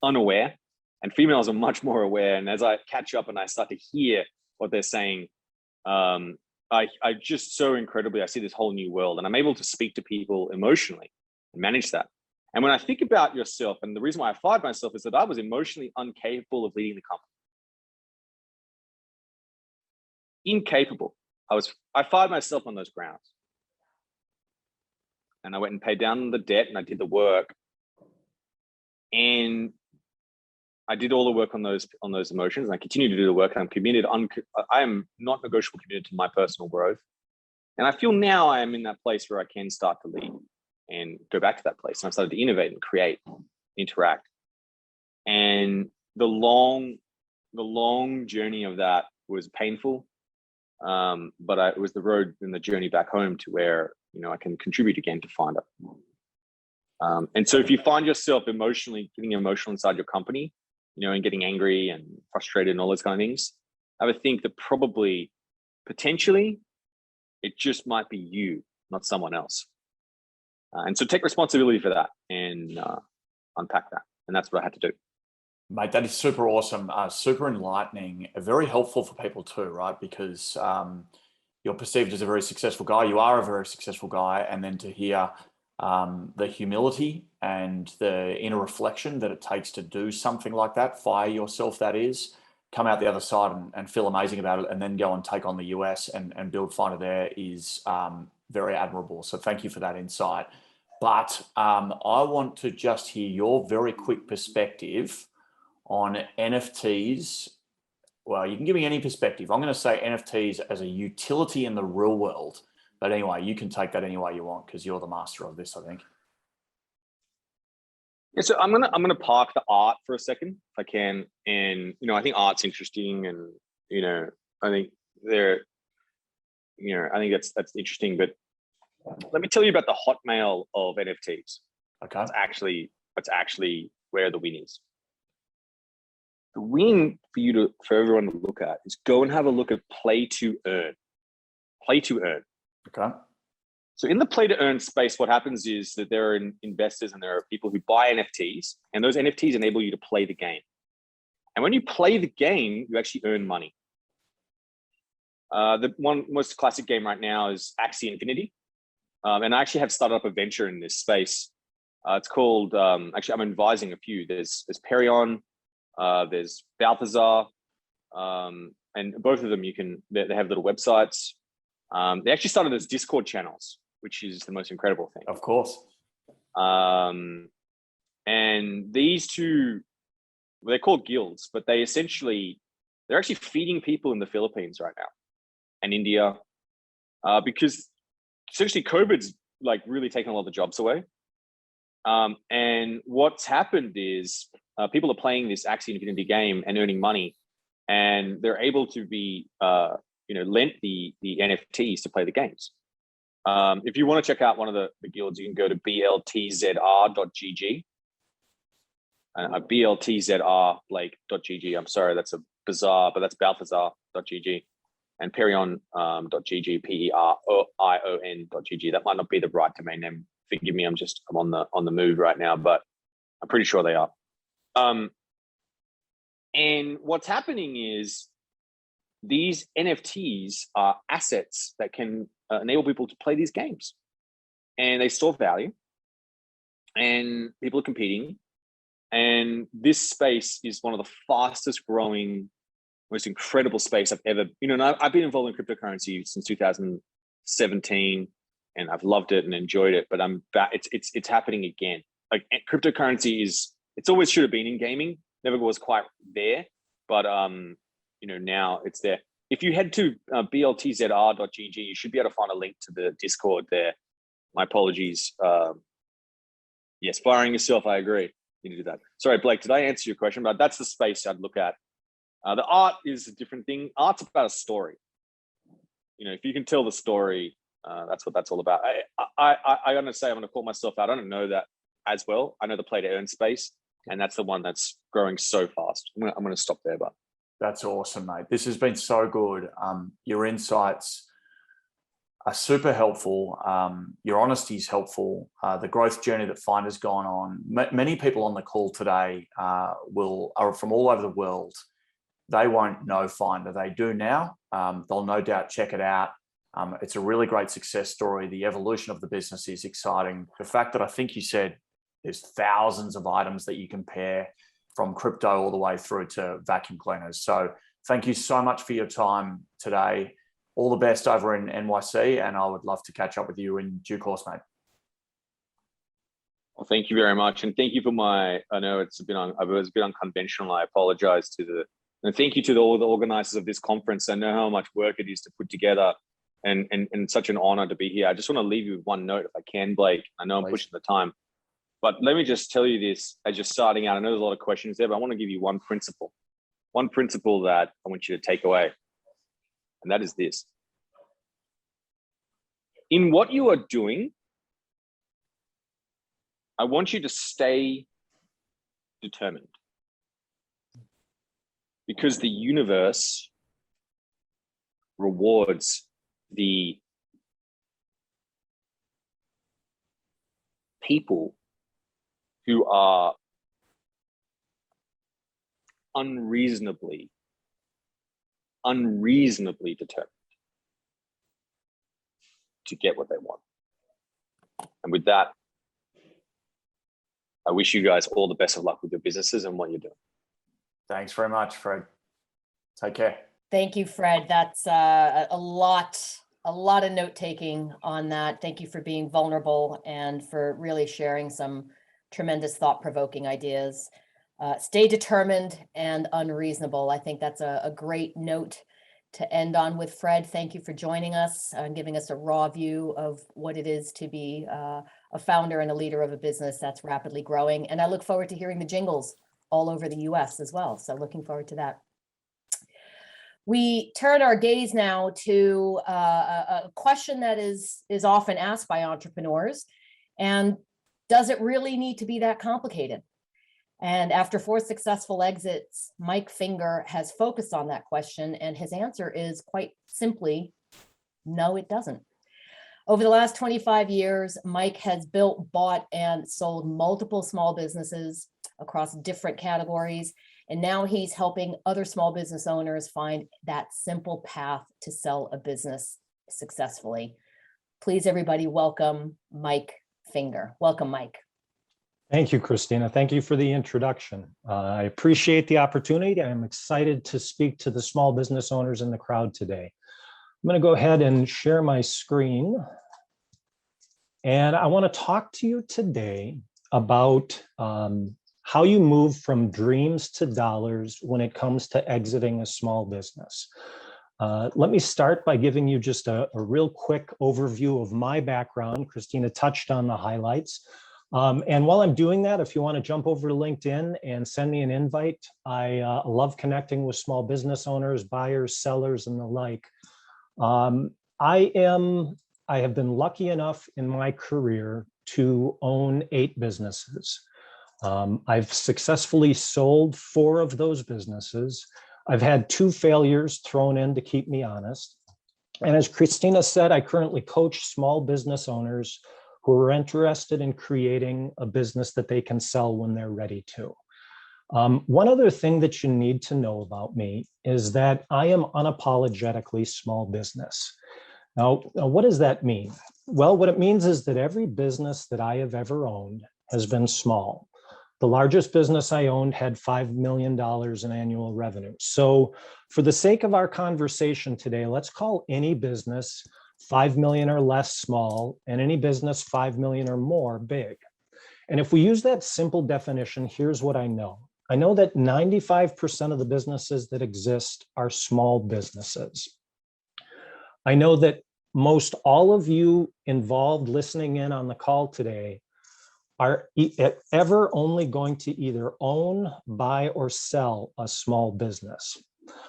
unaware, and females are much more aware. And as I catch up and I start to hear what they're saying, I just so incredibly, I see this whole new world, and I'm able to speak to people emotionally and manage that. And when I think about yourself, and the reason why I fired myself is that I was emotionally incapable of leading the company. Incapable. I fired myself on those grounds. And I went and paid down the debt, and I did the work. And I did all the work on those emotions, and I continue to do the work. And I'm committed. I am not negotiable committed to my personal growth. And I feel now I am in that place where I can start to lead and go back to that place. And I started to innovate and create, interact. And the long journey of that was painful. But it was the road and the journey back home to where, I can contribute again to find it. And so if you find yourself getting emotional inside your company, and getting angry and frustrated and all those kind of things, I would think that probably, potentially, it just might be you, not someone else. And so take responsibility for that and unpack that. And that's what I had to do. Mate, that is super awesome, super enlightening, very helpful for people too, right? Because you're perceived as a very successful guy. You are a very successful guy. And then to hear the humility and the inner reflection that it takes to do something like that, fire yourself, that is, come out the other side and feel amazing about it, and then go and take on the US and build Finder there is very admirable. So thank you for that insight. But I want to just hear your very quick perspective on NFTs. Well, you can give me any perspective. I'm going to say NFTs as a utility in the real world. But anyway, you can take that any way you want because you're the master of this, I think. Yeah, so I'm gonna park the art for a second, if I can. And I think art's interesting, and I think I think that's interesting. But let me tell you about the hotmail of NFTs. Okay. That's actually where the win is. The win for everyone to look at is go and have a look at play to earn. Play to earn. Okay. So in the play to earn space, what happens is that there are investors and there are people who buy NFTs, and those NFTs enable you to play the game. And when you play the game, you actually earn money. The one most classic game right now is Axie Infinity. And I actually have started up a venture in this space. It's called, actually I'm advising a few. There's Perion, there's Balthazar, and both of them they have little websites. They actually started as Discord channels, which is the most incredible thing. Of course. And these two, they're called guilds, but they're actually feeding people in the Philippines right now and India, because essentially COVID's like really taken a lot of the jobs away. And what's happened is people are playing this Axie Infinity game and earning money, and they're able to be lent the NFTs to play the games. If you want to check out one of the guilds, you can go to bltzr.gg. bltzr.gg. I'm sorry, that's a bizarre, but that's balthazar.gg, and perion.gg, perion.gg. That might not be the right domain name. Forgive me, I'm on the move right now, but I'm pretty sure they are. And what's happening is these NFTs are assets that can enable people to play these games, and they store value, and people are competing. And this space is one of the fastest growing, most incredible space I've ever, and I've been involved in cryptocurrency since 2017, and I've loved it and enjoyed it, but it's happening again. Like cryptocurrency it's always should have been in gaming, never was quite there, but now it's there. If you head to bltzr.gg, you should be able to find a link to the Discord there. My apologies. Yes, firing yourself, I agree. You need to do that. Sorry, Blake, did I answer your question? But that's the space I'd look at. The art is a different thing. Art's about a story. If you can tell the story, that's what that's all about. I'm going to say, I'm going to call myself out. I don't know that as well. I know the play to earn space, and that's the one that's growing so fast. I'm going to stop there, but. That's awesome, mate. This has been so good. Your insights are super helpful. Your honesty is helpful. The growth journey that Finder's gone on. Many people on the call today are from all over the world. They won't know Finder. They do now. They'll no doubt check it out. It's a really great success story. The evolution of the business is exciting. The fact that I think you said there's thousands of items that you compare from crypto all the way through to vacuum cleaners. So thank you so much for your time today. All the best over in NYC, and I would love to catch up with you in due course, mate. Well, thank you very much. And thank you for I know it's a bit unconventional. I apologize and thank you to all the organizers of this conference. I know how much work it is to put together, and such an honor to be here. I just want to leave you with one note if I can, Blake. I know I'm pushing the time, but let me just tell you this as you're starting out. I know there's a lot of questions there, but I want to give you one principle that I want you to take away. And that is this. In what you are doing, I want you to stay determined, because the universe rewards the people who are unreasonably determined to get what they want. And with that, I wish you guys all the best of luck with your businesses and what you're doing. Thanks very much, Fred. Take care. Thank you, Fred. That's a lot of note taking on that. Thank you for being vulnerable and for really sharing some tremendous thought-provoking ideas. Stay determined and unreasonable. I think that's a great note to end on with, Fred. Thank you for joining us and giving us a raw view of what it is to be a founder and a leader of a business that's rapidly growing. And I look forward to hearing the jingles all over the US as well. So looking forward to that. We turn our gaze now to a question that is often asked by entrepreneurs. And does it really need to be that complicated? And after 4 successful exits, Mike Finger has focused on that question, and his answer is quite simply, no, it doesn't. Over the last 25 years, Mike has built, bought, and sold multiple small businesses across different categories, and now he's helping other small business owners find that simple path to sell a business successfully. Please, everybody, welcome Mike Finger. Welcome, Mike. Thank you, Christina. Thank you for the introduction. I appreciate the opportunity. I'm excited to speak to the small business owners in the crowd today. I'm going to go ahead and share my screen. And I want to talk to you today about how you move from dreams to dollars when it comes to exiting a small business. Let me start by giving you just a real quick overview of my background. Christina touched on the highlights. And while I'm doing that, if you want to jump over to LinkedIn and send me an invite, I love connecting with small business owners, buyers, sellers, and the like. I have been lucky enough in my career to own 8 businesses. I've successfully sold 4 of those businesses. I've had 2 failures thrown in to keep me honest. And as Christina said, I currently coach small business owners who are interested in creating a business that they can sell when they're ready to. One other thing that you need to know about me is that I am unapologetically small business. Now, what does that mean? Well, what it means is that every business that I have ever owned has been small. The largest business I owned had $5 million in annual revenue. So for the sake of our conversation today, let's call any business 5 million or less small, and any business 5 million or more big. And if we use that simple definition, here's what I know. I know that 95% of the businesses that exist are small businesses. I know that most all of you involved listening in on the call today are ever only going to either own, buy, or sell a small business.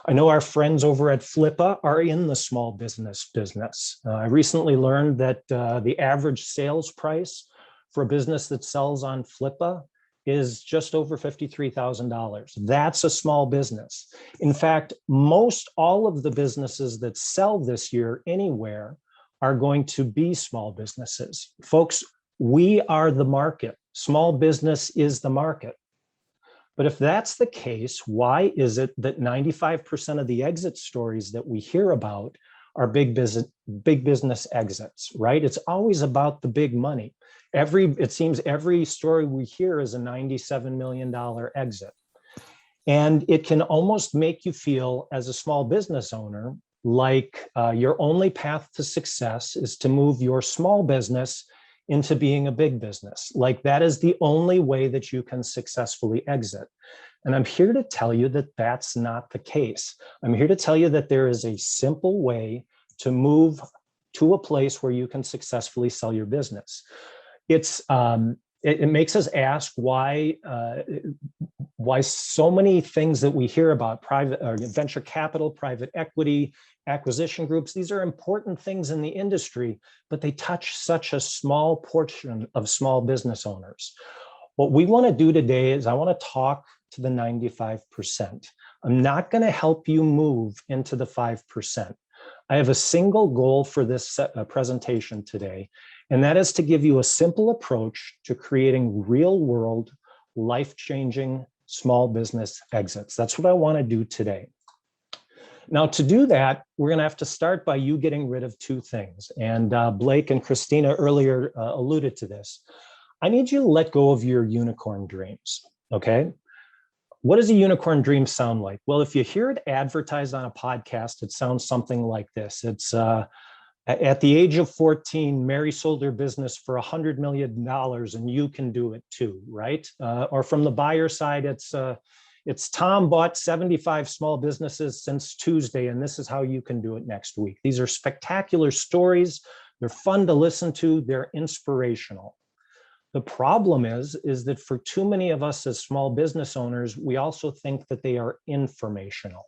I know our friends over at Flippa are in the small business. I recently learned that the average sales price for a business that sells on Flippa is just over $53,000. That's a small business. In fact, most all of the businesses that sell this year anywhere are going to be small businesses. Folks, we are the market. Small business is the market. But if that's the case, why is it that 95% of the exit stories that we hear about are big business exits, right? It's always about the big money. It seems every story we hear is a $97 million exit. And it can almost make you feel as a small business owner like your only path to success is to move your small business into being a big business. Like that is the only way that you can successfully exit. And I'm here to tell you that that's not the case. I'm here to tell you that there is a simple way to move to a place where you can successfully sell your business. It makes us ask why so many things that we hear about private or venture capital, private equity, acquisition groups, these are important things in the industry, but they touch such a small portion of small business owners. What we want to do today is I want to talk to the 95%. I'm not going to help you move into the 5%. I have a single goal for this presentation today, and that is to give you a simple approach to creating real-world, life-changing small business exits. That's what I want to do today. Now, to do that, we're going to have to start by you getting rid of two things. And Blake and Christina earlier alluded to this. I need you to let go of your unicorn dreams, okay? What does a unicorn dream sound like? Well, if you hear it advertised on a podcast, it sounds something like this. It's at the age of 14, Mary sold her business for $100 million and you can do it too, right? Or from the buyer side, it's Tom bought 75 small businesses since Tuesday, and this is how you can do it next week. These are spectacular stories. They're fun to listen to. They're inspirational. The problem is that for too many of us as small business owners, we also think that they are informational,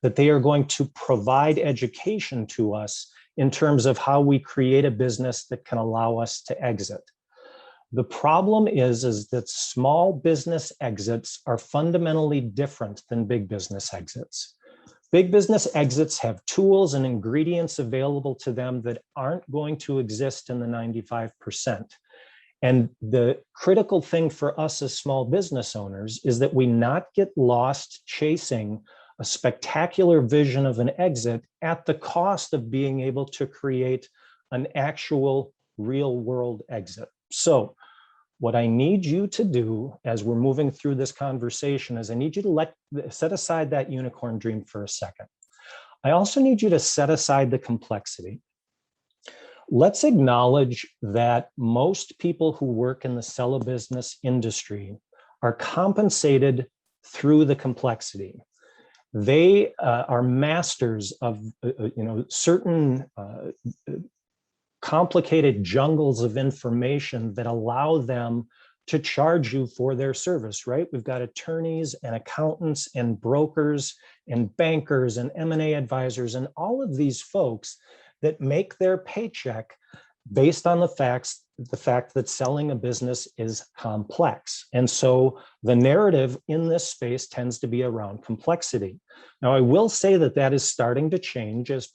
that they are going to provide education to us in terms of how we create a business that can allow us to exit. The problem is that small business exits are fundamentally different than big business exits. Big business exits have tools and ingredients available to them that aren't going to exist in the 95%. And the critical thing for us as small business owners is that we not get lost chasing a spectacular vision of an exit at the cost of being able to create an actual real world exit. So what I need you to do as we're moving through this conversation is I need you to set aside that unicorn dream for a second. I also need you to set aside the complexity. Let's acknowledge that most people who work in the sell a business industry are compensated through the complexity. They are masters of certain complicated jungles of information that allow them to charge you for their service, right? We've got attorneys and accountants and brokers and bankers and M&A advisors and all of these folks that make their paycheck based on the fact that selling a business is complex. And so the narrative in this space tends to be around complexity. Now, I will say that is starting to change as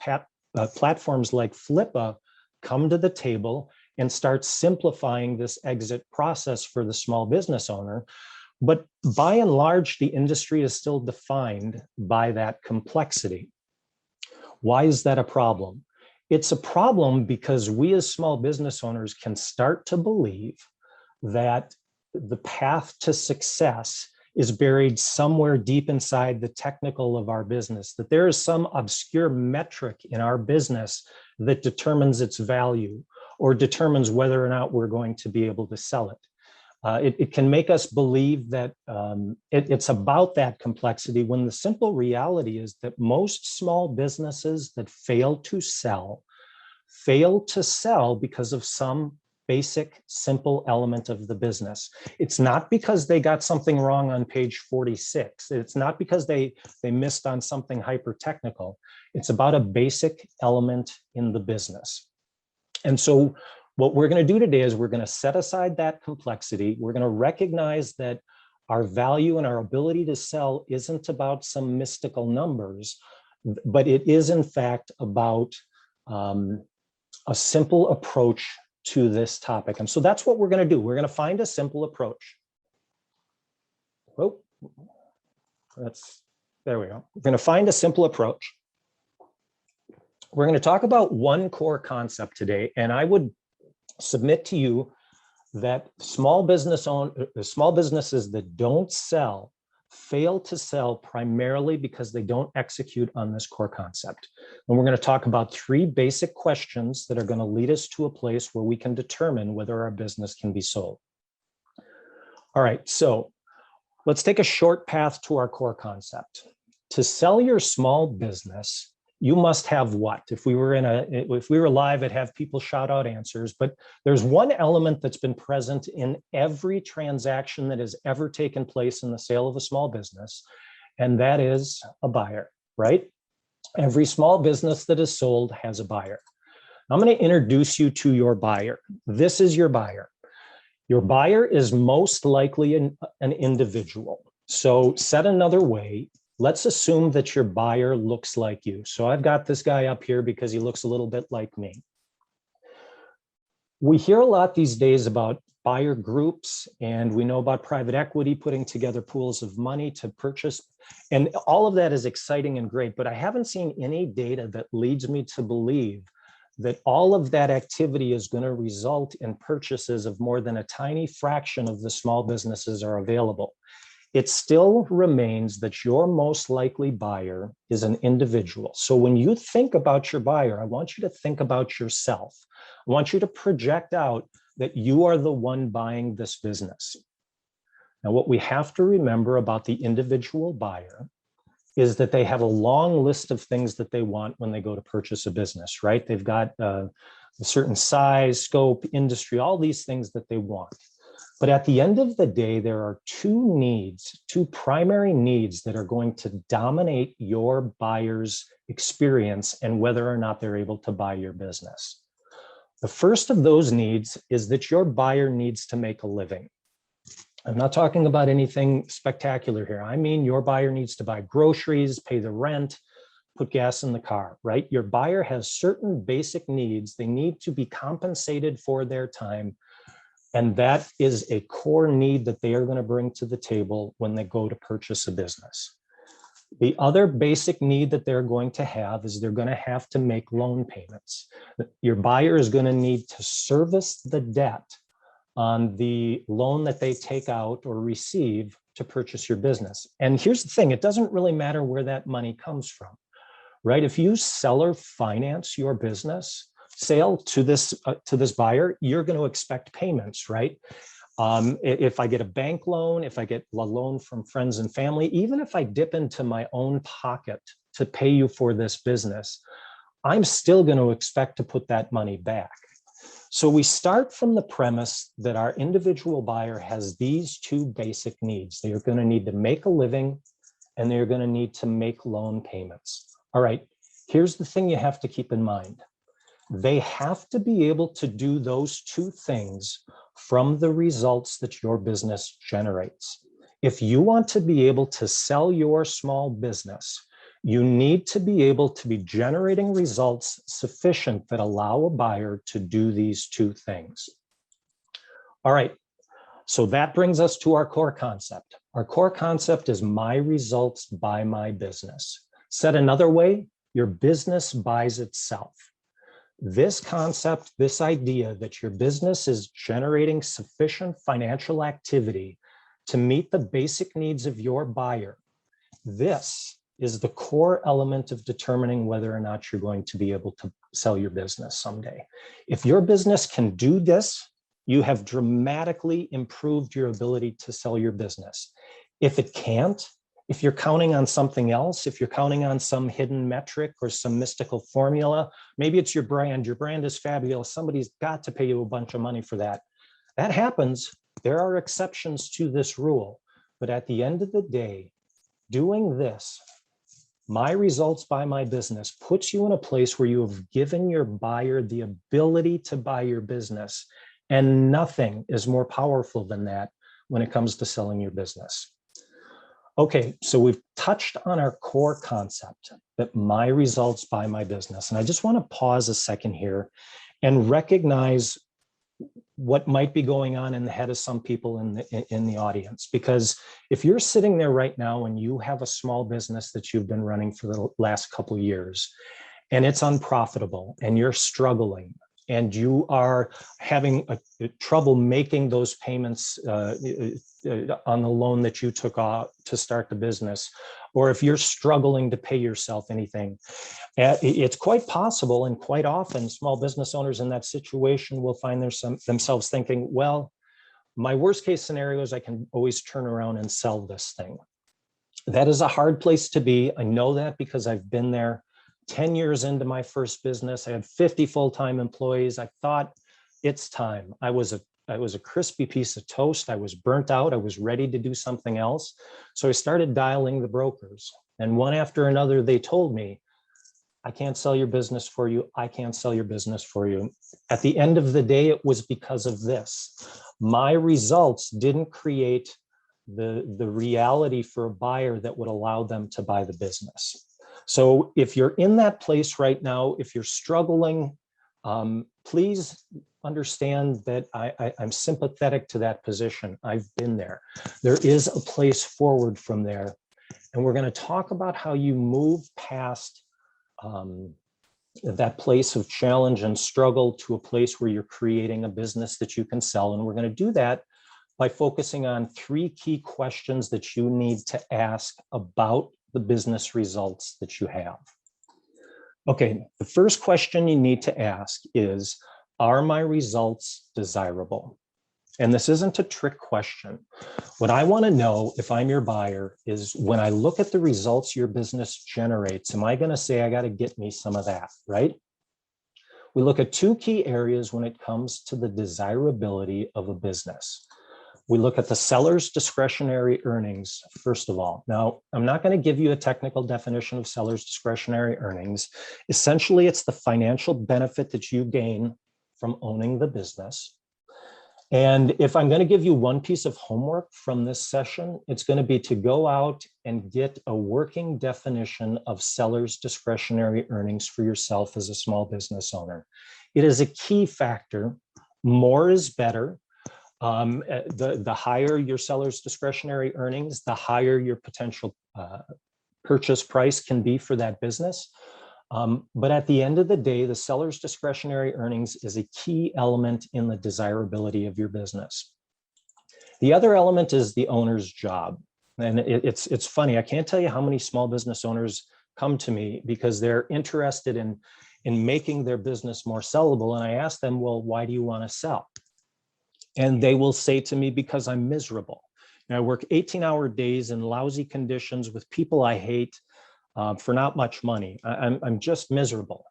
platforms like Flippa come to the table and start simplifying this exit process for the small business owner. But by and large, the industry is still defined by that complexity. Why is that a problem? It's a problem because we as small business owners can start to believe that the path to success is buried somewhere deep inside the technical of our business, that there is some obscure metric in our business that determines its value or determines whether or not we're going to be able to sell it. It can make us believe that it's about that complexity when the simple reality is that most small businesses that fail to sell because of some basic, simple element of the business. It's not because they got something wrong on page 46. It's not because they missed on something hyper technical. It's about a basic element in the business. And so what we're going to do today is we're going to set aside that complexity. We're going to recognize that our value and our ability to sell isn't about some mystical numbers, but it is in fact about a simple approach to this topic. And so that's what we're going to do. We're going to find a simple approach. Oh, there we go. We're going to find a simple approach. We're going to talk about one core concept today, and I would submit to you that small businesses that don't sell fail to sell primarily because they don't execute on this core concept. And we're going to talk about 3 basic questions that are going to lead us to a place where we can determine whether our business can be sold. All right, so let's take a short path to our core concept. To sell your small business, you must have what? If we were live, I'd have people shout out answers, but there's one element that's been present in every transaction that has ever taken place in the sale of a small business, and that is a buyer, right? Every small business that is sold has a buyer. I'm going to introduce you to your buyer. This is your buyer. Your buyer is most likely an individual. So said another way, let's assume that your buyer looks like you. So I've got this guy up here because he looks a little bit like me. We hear a lot these days about buyer groups, and we know about private equity putting together pools of money to purchase. And all of that is exciting and great, but I haven't seen any data that leads me to believe that all of that activity is going to result in purchases of more than a tiny fraction of the small businesses are available. It still remains that your most likely buyer is an individual. So when you think about your buyer, I want you to think about yourself. I want you to project out that you are the one buying this business. Now, what we have to remember about the individual buyer is that they have a long list of things that they want when they go to purchase a business, right? They've got a certain size, scope, industry, all these things that they want. But at the end of the day, there are 2 primary needs that are going to dominate your buyer's experience and whether or not they're able to buy your business. The first of those needs is that your buyer needs to make a living. I'm not talking about anything spectacular here. I mean, your buyer needs to buy groceries, pay the rent, put gas in the car, right? Your buyer has certain basic needs. They need to be compensated for their time. And that is a core need that they are going to bring to the table when they go to purchase a business. The other basic need that they're going to have is they're going to have to make loan payments. Your buyer is going to need to service the debt on the loan that they take out or receive to purchase your business. And here's the thing, it doesn't really matter where that money comes from, right? If you seller finance your business, sale to this buyer, you're going to expect payments, right? If I get a bank loan, if I get a loan from friends and family, even if I dip into my own pocket to pay you for this business, I'm still going to expect to put that money back. So we start from the premise that our individual buyer has these 2 basic needs. They are going to need to make a living and they're going to need to make loan payments. All right, here's the thing you have to keep in mind. They have to be able to do those 2 things from the results that your business generates. If you want to be able to sell your small business, you need to be able to be generating results sufficient that allow a buyer to do these 2 things. All right, so that brings us to our core concept. Our core concept is my results buy my business. Said another way, your business buys itself. This concept, this idea that your business is generating sufficient financial activity to meet the basic needs of your buyer, this is the core element of determining whether or not you're going to be able to sell your business someday. If your business can do this, you have dramatically improved your ability to sell your business. If it can't, if you're counting on something else, if you're counting on some hidden metric or some mystical formula, maybe it's your brand is fabulous, somebody's got to pay you a bunch of money for that. That happens. There are exceptions to this rule, but at the end of the day, doing this, my results buy my business, puts you in a place where you have given your buyer the ability to buy your business, and nothing is more powerful than that when it comes to selling your business. Okay, so we've touched on our core concept that my results buy my business. And I just want to pause a second here and recognize what might be going on in the head of some people in the audience. Because if you're sitting there right now and you have a small business that you've been running for the last couple of years, and it's unprofitable and you're struggling and you are having trouble making those payments on the loan that you took out to start the business, or if you're struggling to pay yourself anything, it's quite possible, and quite often small business owners in that situation will find themselves thinking, well, my worst case scenario is I can always turn around and sell this thing. That is a hard place to be. I know that because I've been there. 10 years into my first business, I had 50 full-time employees. I thought it's time. I was a crispy piece of toast. I was burnt out. I was ready to do something else. So I started dialing the brokers, and one after another, they told me, I can't sell your business for you. I can't sell your business for you. At the end of the day, it was because of this. My results didn't create the reality for a buyer that would allow them to buy the business. So if you're in that place right now, if you're struggling, please understand that I'm sympathetic to that position. I've been there. There is a place forward from there. And we're going to talk about how you move past that place of challenge and struggle to a place where you're creating a business that you can sell. And we're going to do that by focusing on 3 key questions that you need to ask about the business results that you have. Okay, the first question you need to ask is, are my results desirable? And this isn't a trick question. What I want to know, if I'm your buyer, is when I look at the results your business generates, am I going to say, I got to get me some of that, right? We look at 2 key areas when it comes to the desirability of a business. We look at the seller's discretionary earnings, first of all. Now, I'm not going to give you a technical definition of seller's discretionary earnings. Essentially, it's the financial benefit that you gain from owning the business. And if I'm going to give you one piece of homework from this session, it's going to be to go out and get a working definition of seller's discretionary earnings for yourself as a small business owner. It is a key factor. More is better. The higher your seller's discretionary earnings, the higher your potential purchase price can be for that business. But at the end of the day, the seller's discretionary earnings is a key element in the desirability of your business. The other element is the owner's job. And it's funny, I can't tell you how many small business owners come to me because they're interested in making their business more sellable. And I ask them, well, why do you want to sell? And they will say to me, because I'm miserable. And I work 18-hour days in lousy conditions with people I hate for not much money. I'm just miserable.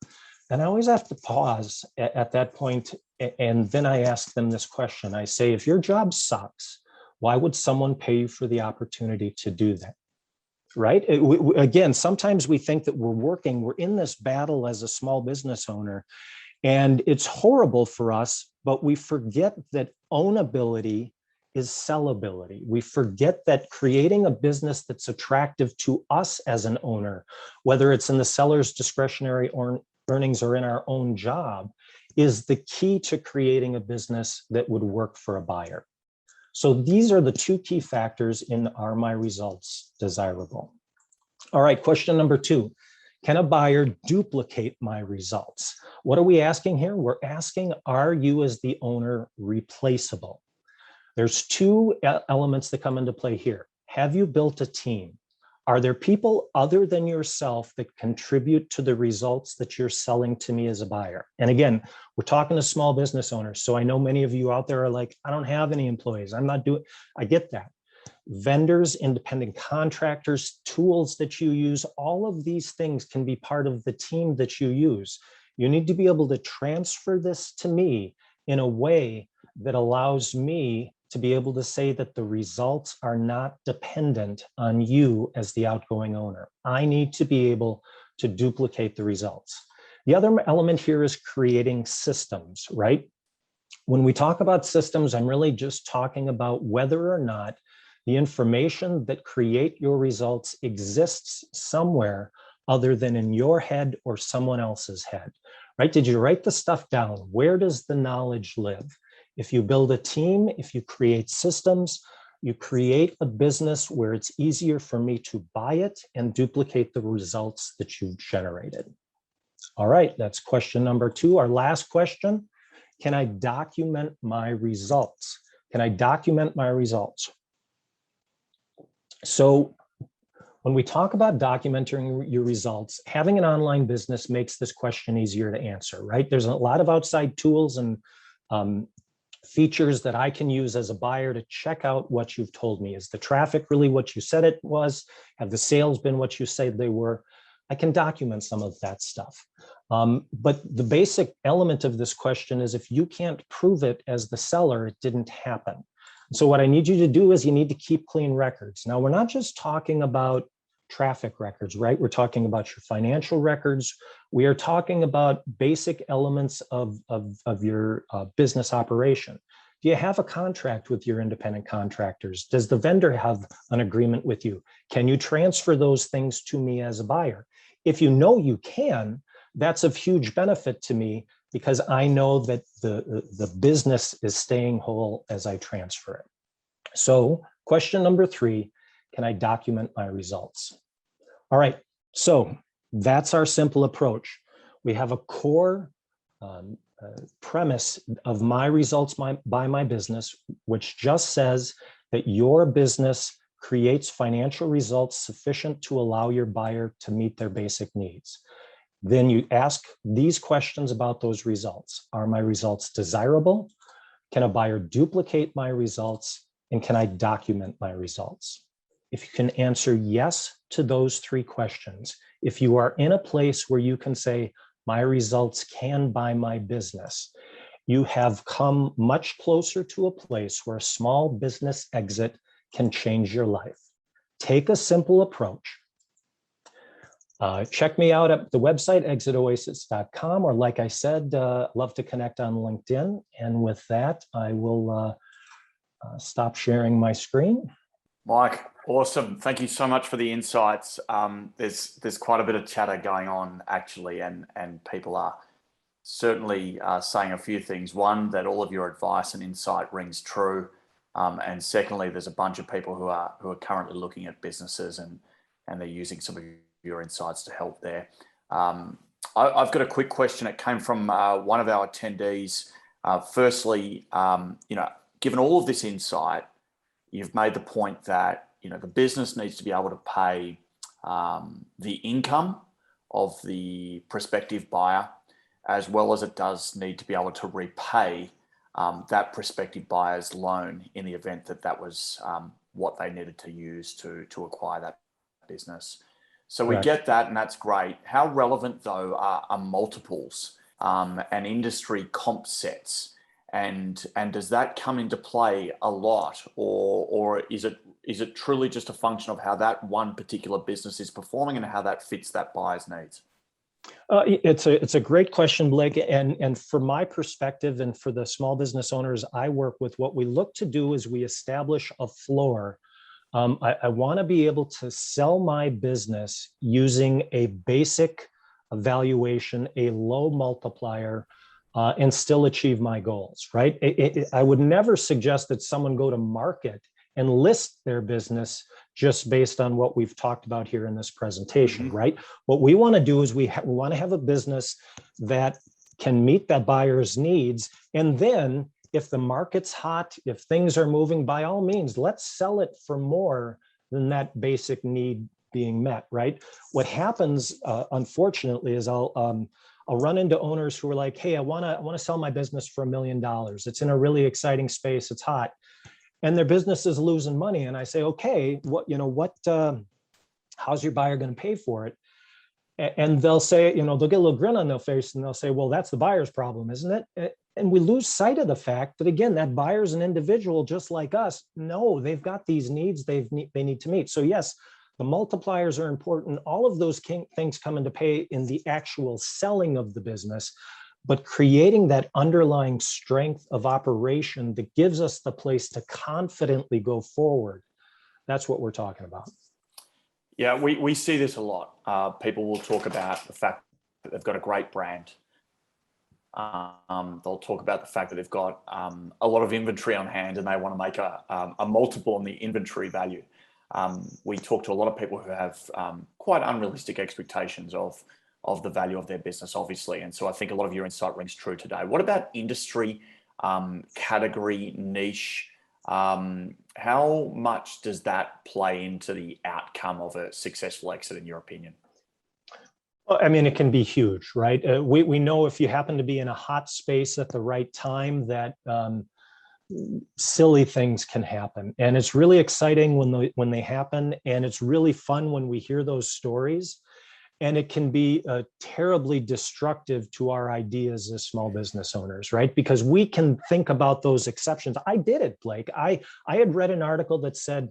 And I always have to pause at that point. And then I ask them this question. I say, if your job sucks, why would someone pay you for the opportunity to do that? Right? Again, sometimes we think that we're in this battle as a small business owner, and it's horrible for us, but we forget that ownability is sellability. We forget that creating a business that's attractive to us as an owner, whether it's in the seller's discretionary earnings or in our own job, is the key to creating a business that would work for a buyer. So these are the 2 key factors in Are My Results Desirable? All right, question number 2. Can a buyer duplicate my results? What are we asking here? We're asking, are you as the owner replaceable? There's 2 elements that come into play here. Have you built a team? Are there people other than yourself that contribute to the results that you're selling to me as a buyer? And again, we're talking to small business owners. So I know many of you out there are like, I don't have any employees. I get that. Vendors, independent contractors, tools that you use, all of these things can be part of the team that you use. You need to be able to transfer this to me in a way that allows me to be able to say that the results are not dependent on you as the outgoing owner. I need to be able to duplicate the results. The other element here is creating systems, right? When we talk about systems, I'm really just talking about whether or not the information that create your results exists somewhere other than in your head or someone else's head, right? Did you write the stuff down? Where does the knowledge live? If you build a team, if you create systems, you create a business where it's easier for me to buy it and duplicate the results that you've generated. All right, that's question number 2. Our last question, can I document my results? Can I document my results? So when we talk about documenting your results, having an online business makes this question easier to answer, right? There's a lot of outside tools and features that I can use as a buyer to check out what you've told me. Is the traffic really what you said it was? Have the sales been what you said they were? I can document some of that stuff. But the basic element of this question is if you can't prove it as the seller, it didn't happen. So what I need you to do is you need to keep clean records. Now, we're not just talking about traffic records, right? We're talking about your financial records. We are talking about basic elements of your business operation. Do you have a contract with your independent contractors? Does the vendor have an agreement with you? Can you transfer those things to me as a buyer? If you know you can, that's of huge benefit to me because I know that the business is staying whole as I transfer it. So question number 3, can I document my results? All right, so that's our simple approach. We have a core premise of my results by my business, which just says that your business creates financial results sufficient to allow your buyer to meet their basic needs. Then you ask these questions about those results. Are my results desirable? Can a buyer duplicate my results? And can I document my results? If you can answer yes to those 3 questions, if you are in a place where you can say, my results can buy my business, you have come much closer to a place where a small business exit can change your life. Take a simple approach. Check me out at the website, exitoasis.com, or like I said, love to connect on LinkedIn. And with that, I will stop sharing my screen. Mike, awesome. Thank you so much for the insights. There's quite a bit of chatter going on actually, and people are certainly saying a few things. One, that all of your advice and insight rings true. And secondly, there's a bunch of people who are currently looking at businesses and they're using some of your insights to help there. I've got a quick question. It came from one of our attendees. Firstly, given all of this insight, you've made the point that the business needs to be able to pay the income of the prospective buyer, as well as it does need to be able to repay that prospective buyer's loan in the event that was what they needed to use to acquire that business. So we get that, and that's great. How relevant, though, are multiples and industry comp sets? And does that come into play a lot, or is it truly just a function of how that one particular business is performing and how that fits that buyer's needs? It's a great question, Blake. And from my perspective and for the small business owners I work with, what we look to do is we establish a floor. I want to be able to sell my business using a basic valuation, a low multiplier, and still achieve my goals, right? I would never suggest that someone go to market and list their business just based on what we've talked about here in this presentation, right? What we want to do is we want to have a business that can meet that buyer's needs. And then if the market's hot, if things are moving, by all means, let's sell it for more than that basic need being met, right? What happens, unfortunately, is I'll run into owners who are like, hey, I want to sell my business for $1 million. It's in a really exciting space. It's hot. And their business is losing money. And I say, okay, how's your buyer going to pay for it? And they'll say, they'll get a little grin on their face and they'll say, well, that's the buyer's problem, isn't it? And we lose sight of the fact that, again, that buyer's an individual just like us. No, they've got these needs they need to meet. So yes, the multipliers are important. All of those things come into play in the actual selling of the business, but creating that underlying strength of operation that gives us the place to confidently go forward. That's what we're talking about. Yeah, we see this a lot. People will talk about the fact that they've got a great brand. They'll talk about the fact that they've got a lot of inventory on hand and they want to make a multiple on the inventory value. We talk to a lot of people who have quite unrealistic expectations of of the value of their business, obviously. And so I think a lot of your insight rings true today. What about industry, category, niche? How much does that play into the outcome of a successful exit, in your opinion? Well, I mean, it can be huge, right? We know if you happen to be in a hot space at the right time that silly things can happen. And it's really exciting when they happen. And it's really fun when we hear those stories. And it can be terribly destructive to our ideas as small business owners, right? Because we can think about those exceptions. I did it, Blake. I had read an article that said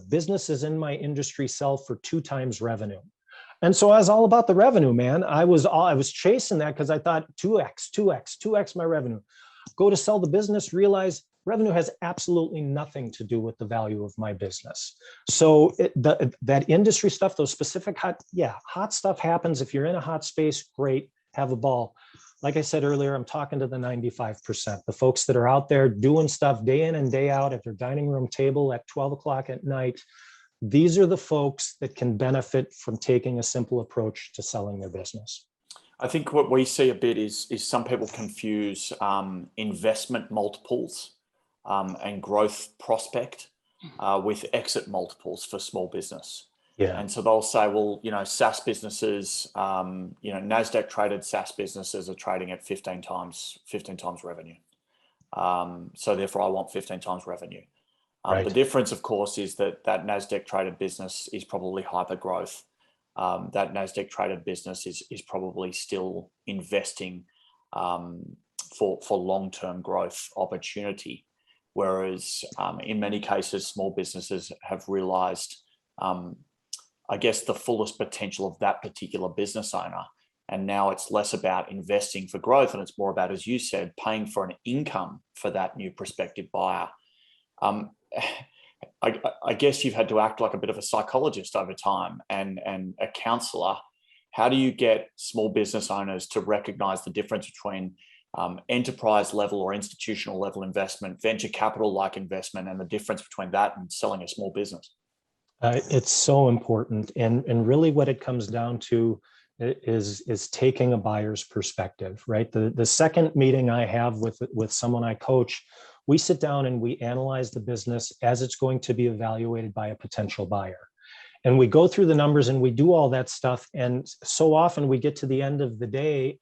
businesses in my industry sell for 2 times revenue. And so I was all about the revenue, man. I was chasing that because I thought 2x my revenue. Go to sell the business, realize revenue has absolutely nothing to do with the value of my business. So that industry stuff, those specific hot stuff happens. If you're in a hot space, great, have a ball. Like I said earlier, I'm talking to the 95%, the folks that are out there doing stuff day in and day out at their dining room table at 12 o'clock at night. These are the folks that can benefit from taking a simple approach to selling their business. I think what we see a bit is some people confuse investment multiples and growth prospect with exit multiples for small business. Yeah. And so they'll say, well, SaaS businesses, NASDAQ traded SaaS businesses are trading at 15 times revenue. So therefore I want 15 times revenue. Right. The difference, of course, is that NASDAQ traded business is probably hyper growth. That NASDAQ traded business is probably still investing for long-term growth opportunity. Whereas in many cases, small businesses have realized, I guess, the fullest potential of that particular business owner. And now it's less about investing for growth, and it's more about, as you said, paying for an income for that new prospective buyer. I guess you've had to act like a bit of a psychologist over time and a counselor. How do you get small business owners to recognize the difference between enterprise level or institutional level investment, venture capital like investment, and the difference between that and selling a small business? It's so important. And really what it comes down to is taking a buyer's perspective, right? The second meeting I have with someone I coach, we sit down and we analyze the business as it's going to be evaluated by a potential buyer. And we go through the numbers and we do all that stuff. And so often we get to the end of the day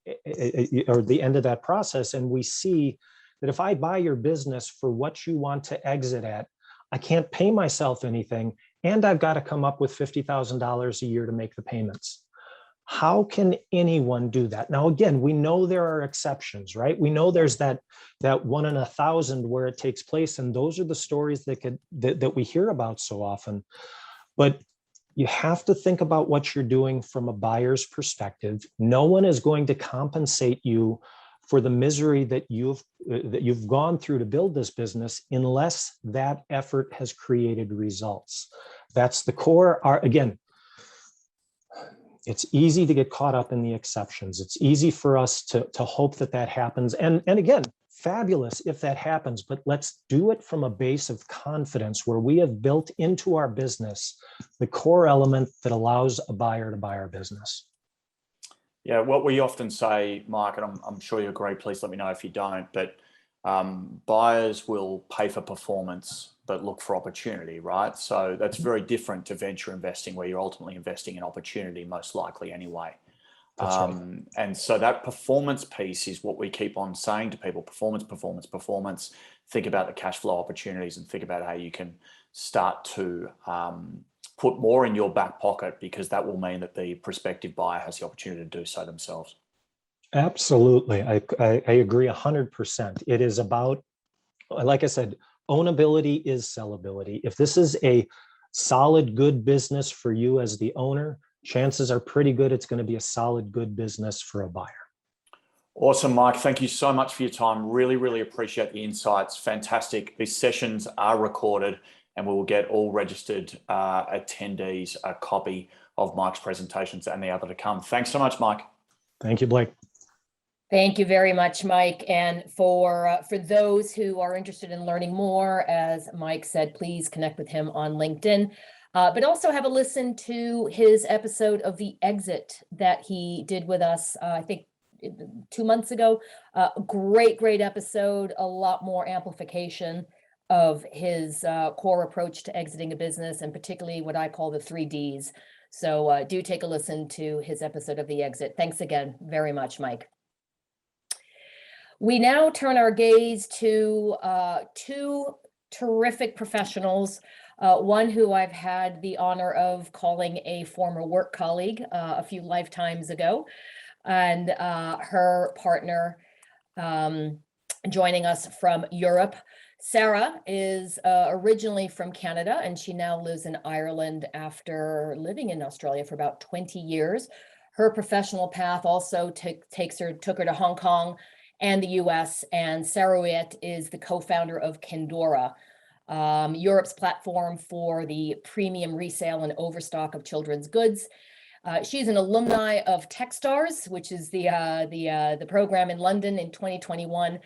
or the end of that process, and we see that if I buy your business for what you want to exit at, I can't pay myself anything, and I've got to come up with $50,000 a year to make the payments. How can anyone do that? Now, again, we know there are exceptions, right? We know there's that 1 in 1,000 where it takes place, and those are the stories that we hear about so often. But you have to think about what you're doing from a buyer's perspective. No one is going to compensate you for the misery that you've gone through to build this business unless that effort has created results. That's the core. Again, it's easy to get caught up in the exceptions. It's easy for us to hope that happens. And again, fabulous if that happens, but let's do it from a base of confidence where we have built into our business the core element that allows a buyer to buy our business. Yeah, what we often say, Mike, and I'm sure you agree, please let me know if you don't, but buyers will pay for performance, but look for opportunity, right? So that's very different to venture investing, where you're ultimately investing in opportunity, most likely anyway. That's right. And so that performance piece is what we keep on saying to people: performance. Think about the cash flow opportunities and think about how you can start to put more in your back pocket, because that will mean that the prospective buyer has the opportunity to do so themselves. Absolutely. I agree 100%. It is about, like I said, ownability is sellability. If this is a solid, good business for you as the owner, chances are pretty good it's going to be a solid, good business for a buyer. Awesome, Mike. Thank you so much for your time. Really, really appreciate the insights. Fantastic. These sessions are recorded, and we will get all registered attendees a copy of Mike's presentations and the other to come. Thanks so much, Mike. Thank you, Blake. Thank you very much, Mike. And for those who are interested in learning more, as Mike said, please connect with him on LinkedIn. but also have a listen to his episode of The Exit that he did with us, I think 2 months ago. Great episode, a lot more amplification of his core approach to exiting a business, and particularly what I call the 3Ds. So do take a listen to his episode of The Exit. Thanks again very much, Mike. We now turn our gaze to two terrific professionals, one who I've had the honor of calling a former work colleague a few lifetimes ago, and her partner joining us from Europe. Sarah is originally from Canada, and she now lives in Ireland after living in Australia for about 20 years. Her professional path also took her to Hong Kong and the US, and Sarah Ouellette is the co-founder of Kindora, Europe's platform for the premium resale and overstock of children's goods. She's an alumni of Techstars, which is the program in London in 2021.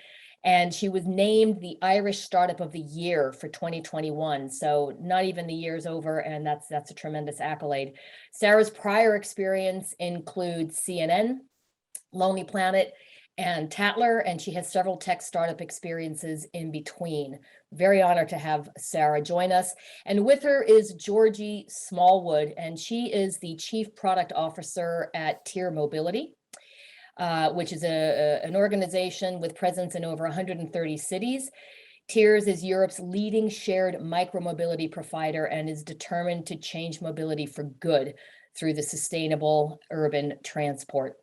And she was named the Irish Startup of the Year for 2021. So not even the year's over, and that's a tremendous accolade. Sarah's prior experience includes CNN, Lonely Planet, and Tatler, and she has several tech startup experiences in between. Very honored to have Sarah join us. And with her is Georgie Smallwood, and she is the Chief Product Officer at Tier Mobility, which is an organization with presence in over 130 cities. Tiers is Europe's leading shared micromobility provider and is determined to change mobility for good through the sustainable urban transport.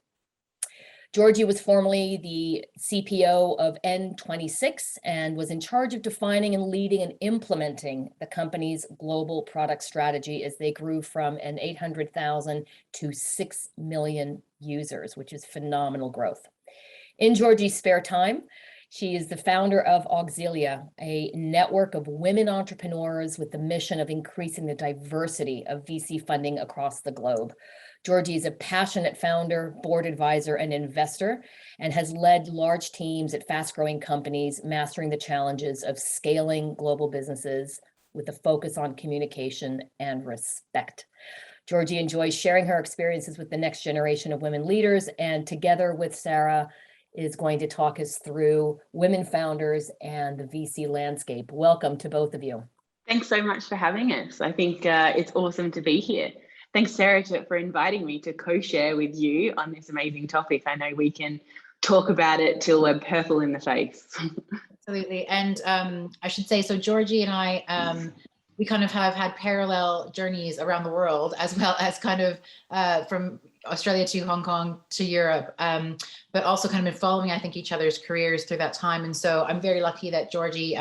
Georgie was formerly the CPO of N26 and was in charge of defining and leading and implementing the company's global product strategy as they grew from an 800,000 to 6 million users, which is phenomenal growth. In Georgie's spare time, she is the founder of Auxilia, a network of women entrepreneurs with the mission of increasing the diversity of VC funding across the globe. Georgie is a passionate founder, board advisor, and investor, and has led large teams at fast-growing companies, mastering the challenges of scaling global businesses with a focus on communication and respect. Georgie enjoys sharing her experiences with the next generation of women leaders, and together with Sarah, is going to talk us through women founders and the VC landscape. Welcome to both of you. Thanks so much for having us. I think it's awesome to be here. Thanks, Sarah, for inviting me to co-share with you on this amazing topic. I know we can talk about it till we're purple in the face. Absolutely. And I should say, so Georgie and I, we kind of have had parallel journeys around the world, as well as kind of from Australia to Hong Kong to Europe, but also kind of been following, I think, each other's careers through that time. And so I'm very lucky that Georgie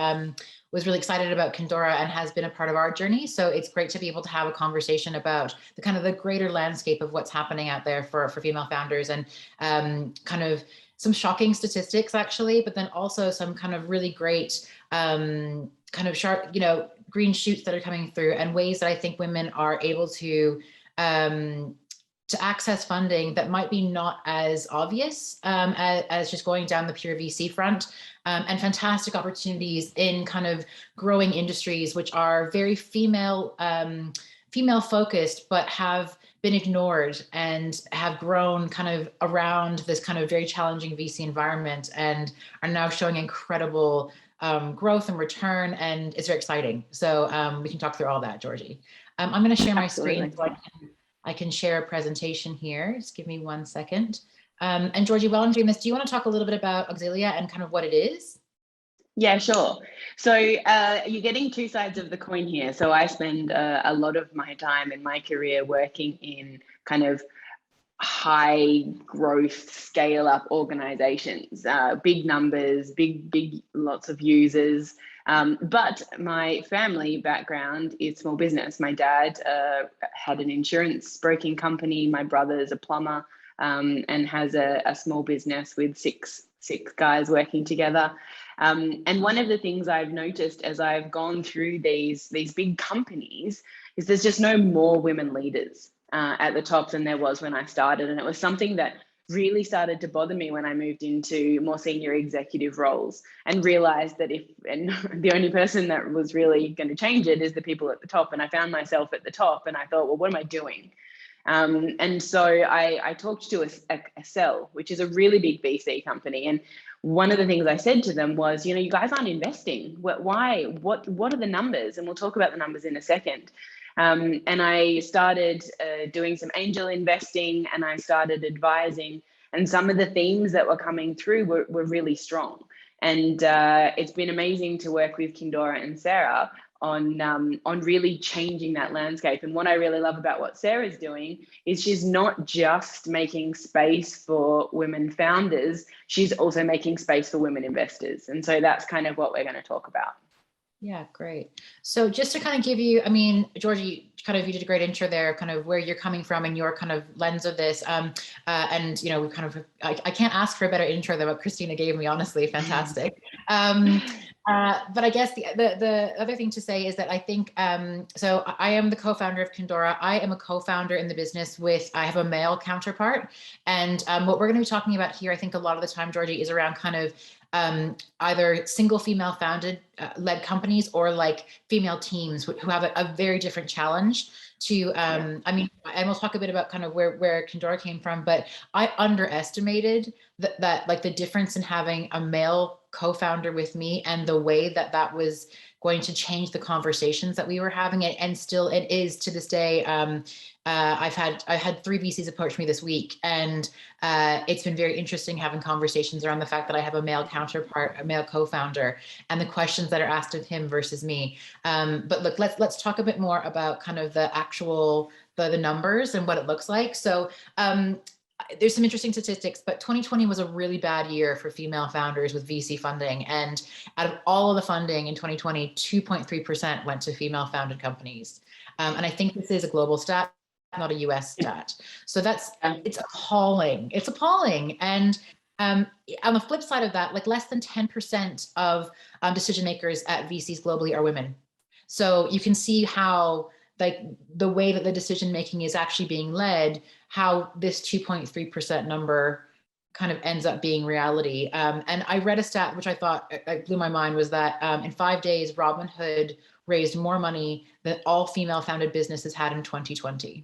was really excited about Kindora and has been a part of our journey. So it's great to be able to have a conversation about the kind of the greater landscape of what's happening out there for female founders, and kind of some shocking statistics actually, but then also some kind of really great kind of sharp, green shoots that are coming through, and ways that I think women are able to access funding that might be not as obvious as just going down the pure VC front, and fantastic opportunities in kind of growing industries which are very female focused, but have been ignored and have grown kind of around this kind of very challenging VC environment, and are now showing incredible growth and return, and it's very exciting. So we can talk through all that, Georgie. I'm going to share my screen so I can share a presentation here. Just give me 1 second. And Georgie, while I'm doing this, do you want to talk a little bit about Auxilia and kind of what it is? Yeah, sure. So you're getting two sides of the coin here. So I spend a lot of my time in my career working in kind of high growth scale up organizations, big numbers, big lots of users. But my family background is small business. My dad had an insurance broking company. My brother's a plumber and has a small business with six guys working together. And one of the things I've noticed as I've gone through these big companies is there's just no more women leaders at the top than there was when I started. And it was something that really started to bother me when I moved into more senior executive roles, and realized that the only person that was really going to change it is the people at the top. And I found myself at the top, and I thought, well, what am I doing? And so I talked to a Cell, which is a really big VC company. And one of the things I said to them was, you guys aren't investing. Why? What are the numbers? And we'll talk about the numbers in a second. And I started doing some angel investing, and I started advising. And some of the themes that were coming through were really strong. And it's been amazing to work with Kindora and Sarah on really changing that landscape. And what I really love about what Sarah's doing is she's not just making space for women founders, she's also making space for women investors. And so that's kind of what we're going to talk about. Yeah, great. So just to kind of give you, I mean, Georgie, you did a great intro there, kind of where you're coming from and your kind of lens of this. And, we kind of, I can't ask for a better intro than what Christina gave me, honestly, fantastic. But I guess the other thing to say is that I think, so I am the co-founder of Kindora. I am a co-founder in the business I have a male counterpart. And what we're going to be talking about here, I think a lot of the time, Georgie, is around kind of either single female founded led companies or like female teams who have a very different challenge to, I mean, and we'll talk a bit about kind of where Kindora came from, but I underestimated that like the difference in having a male co-founder with me and the way that was going to change the conversations that we were having, and still it is to this day. I had 3 VCs approach me this week, and it's been very interesting having conversations around the fact that I have a male counterpart, a male co-founder, and the questions that are asked of him versus me. But look, let's talk a bit more about kind of the actual the numbers and what it looks like. So there's some interesting statistics, but 2020 was a really bad year for female founders with VC funding. And out of all of the funding in 2020, 2.3% went to female founded companies. And I think this is a global stat, not a US stat. So it's appalling. It's appalling. And on the flip side of that, like less than 10% of decision makers at VCs globally are women. So you can see how like the way that the decision making is actually being led, how this 2.3% number kind of ends up being reality. And I read a stat which I thought blew my mind, was that in 5 days, Robinhood raised more money than all female founded businesses had in 2020.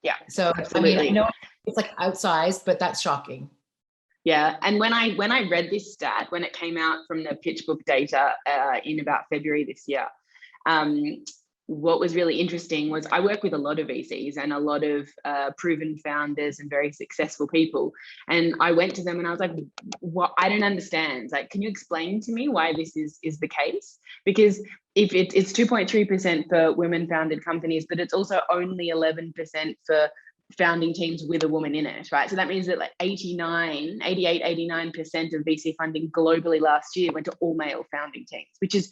Yeah, so absolutely. I mean, I know it's like outsized, but that's shocking. Yeah, and when I read this stat, when it came out from the PitchBook data in about February this year, what was really interesting was I work with a lot of VCs and a lot of proven founders and very successful people. And I went to them and I was like, "What? I don't understand. Like, can you explain to me why this is the case? Because if it's 2.3% for women founded companies, but it's also only 11% for founding teams with a woman in it, right? So that means that like 89% of VC funding globally last year went to all male founding teams, which is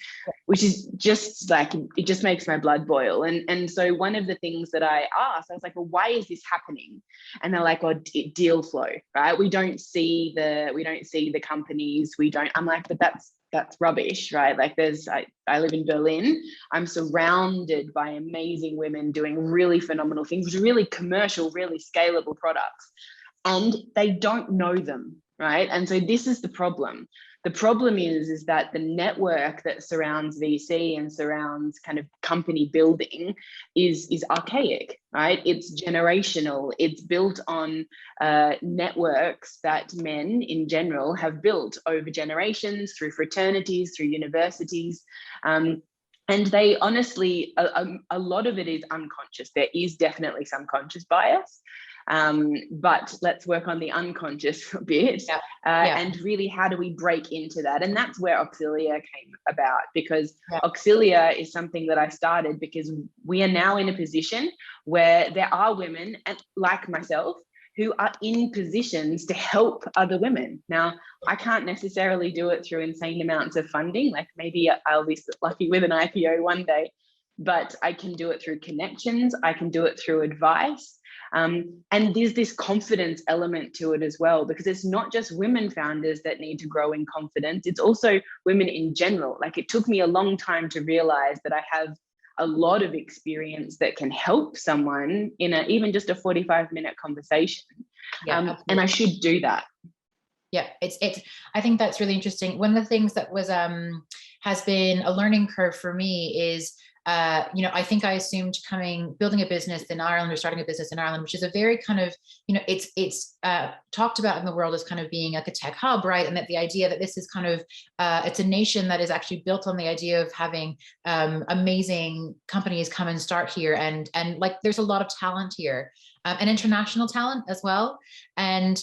just like, it just makes my blood boil. And so one of the things that I asked, I was like, well, why is this happening? And they're like, oh, deal flow, right? We don't see the companies. I'm like, but that's rubbish, right? Like I live in Berlin. I'm surrounded by amazing women doing really phenomenal things, really commercial, really scalable products, and they don't know them, right? And so this is the problem. The problem is that the network that surrounds VC and surrounds kind of company building is archaic, right? It's generational. It's built on networks that men in general have built over generations through fraternities, through universities. And they honestly, a lot of it is unconscious. There is definitely some conscious bias. But let's work on the unconscious bit. And really, how do we break into that? And that's where Auxilia came about, because Auxilia is something that I started because we are now in a position where there are women, and like myself, who are in positions to help other women. Now, I can't necessarily do it through insane amounts of funding. Like maybe I'll be lucky with an IPO one day, but I can do it through connections. I can do it through advice. And there's this confidence element to it as well, because it's not just women founders that need to grow in confidence. It's also women in general. Like, it took me a long time to realize that I have a lot of experience that can help someone in even just a 45-minute conversation. Yeah, and I should do that. Yeah, it's I think that's really interesting. One of the things that was has been a learning curve for me is I think I assumed building a business in Ireland or starting a business in Ireland, which is a very kind of, it's talked about in the world as kind of being like a tech hub, right? And that the idea that this is kind of, it's a nation that is actually built on the idea of having amazing companies come and start here. And like, there's a lot of talent here. And international talent as well. And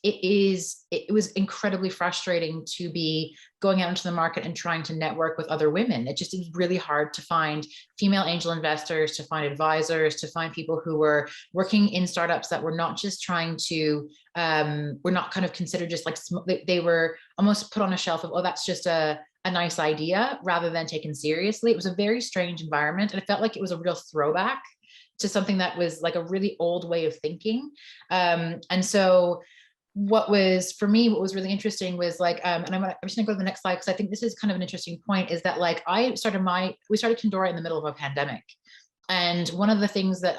it was incredibly frustrating to be going out into the market and trying to network with other women. It was really hard to find female angel investors, to find advisors, to find people who were working in startups that were not just trying to, were not kind of considered just like, they were almost put on a shelf of, oh, that's just a nice idea, rather than taken seriously. It was a very strange environment. And it felt like it was a real throwback to something that was like a really old way of thinking. And so what was really interesting was like, and I'm just gonna go to the next slide, because I think this is kind of an interesting point, is that like we started Kindora in the middle of a pandemic. And one of the things that,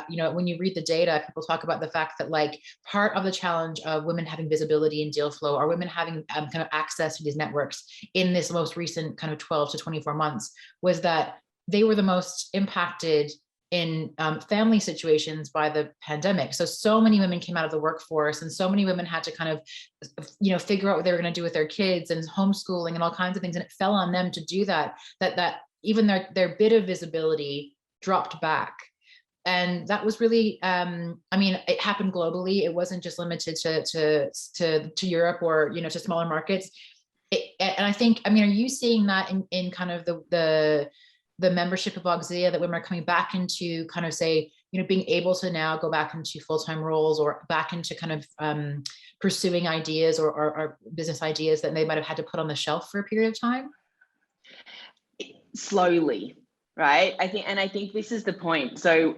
when you read the data, people talk about the fact that like part of the challenge of women having visibility in deal flow, or women having kind of access to these networks in this most recent kind of 12 to 24 months, was that they were the most impacted in family situations by the pandemic. So many women came out of the workforce, and so many women had to kind of, figure out what they were going to do with their kids, and homeschooling and all kinds of things. And it fell on them to do that even their bit of visibility dropped back. And that was really, it happened globally. It wasn't just limited to Europe or, to smaller markets. And I think, are you seeing that in kind of the membership of Auxia, that women are coming back into kind of say, being able to now go back into full-time roles, or back into kind of pursuing ideas or business ideas that they might have had to put on the shelf for a period of time? Slowly, right? I think this is the point. So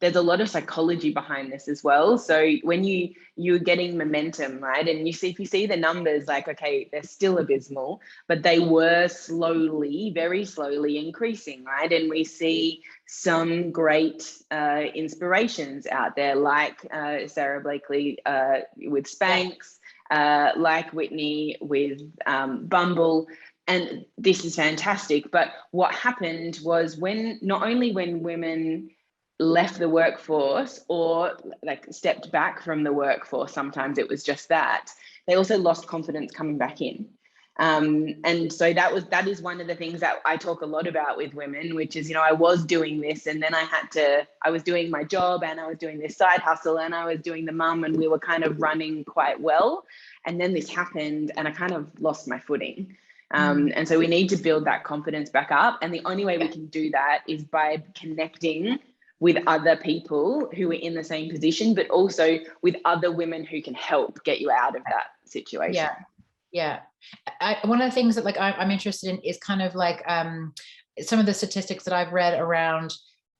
there's a lot of psychology behind this as well. So when you're getting momentum, right, and if you see the numbers, like, okay, they're still abysmal, but they were very slowly increasing, right? And we see some great inspirations out there, like Sarah Blakely with Spanx, like Whitney with Bumble. And this is fantastic. But what happened was, not only when women left the workforce or like stepped back from the workforce, sometimes it was just that, they also lost confidence coming back in. And so that is one of the things that I talk a lot about with women, which is, I was doing this, and then I was doing my job, and I was doing this side hustle, and I was doing the mum, and we were kind of running quite well. And then this happened, and I kind of lost my footing. And so we need to build that confidence back up. And the only way we can do that is by connecting with other people who are in the same position, but also with other women who can help get you out of that situation. Yeah. One of the things that I'm interested in is kind of like some of the statistics that I've read around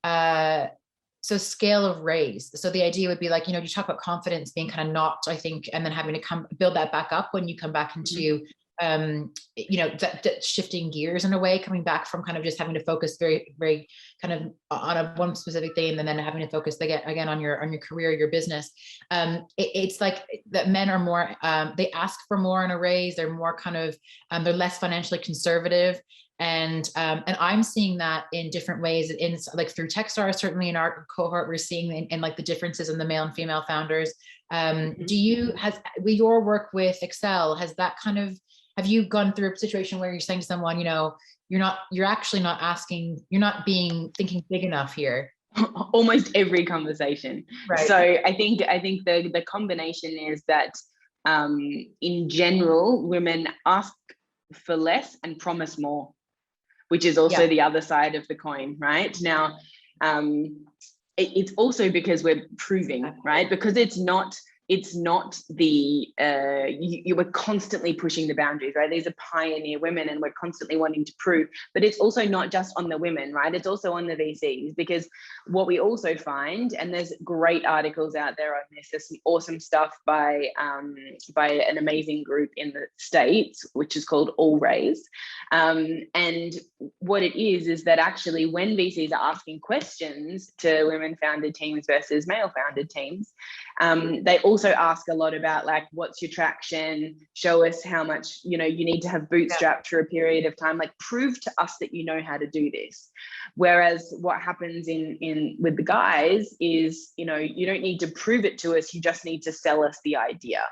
so scale of raise. So the idea would be like, you talk about confidence being kind of knocked, I think, and then having to build that back up when you come back into that shifting gears in a way, coming back from kind of just having to focus very, very kind of on one specific thing, and then having to focus again on your career, your business. It's like that men are more, they ask for more in a raise. They're more kind of, they're less financially conservative. And I'm seeing that in different ways, in like through Techstar, certainly in our cohort, we're seeing in like the differences in the male and female founders. With your work with Excel, has that kind of, have you gone through a situation where you're saying to someone, you're actually not asking, you're not thinking big enough here? Almost every conversation. Right. So I think the combination is that in general, women ask for less and promise more, which is also the other side of the coin, right? Now, it's also because we're proving, right? Because it's not it's not the you were constantly pushing the boundaries, right? These are pioneer women, and we're constantly wanting to prove. But it's also not just on the women, right? It's also on the VCs, because what we also find, and there's great articles out there on this, there's some awesome stuff by an amazing group in the States, which is called All Raise. And what it is that actually when VCs are asking questions to women-founded teams versus male-founded teams, they also ask a lot about, like, what's your traction? Show us how much, you need to have bootstrapped for a period of time. Like, prove to us that you know how to do this. Whereas what happens in with the guys is, you don't need to prove it to us. You just need to sell us the idea.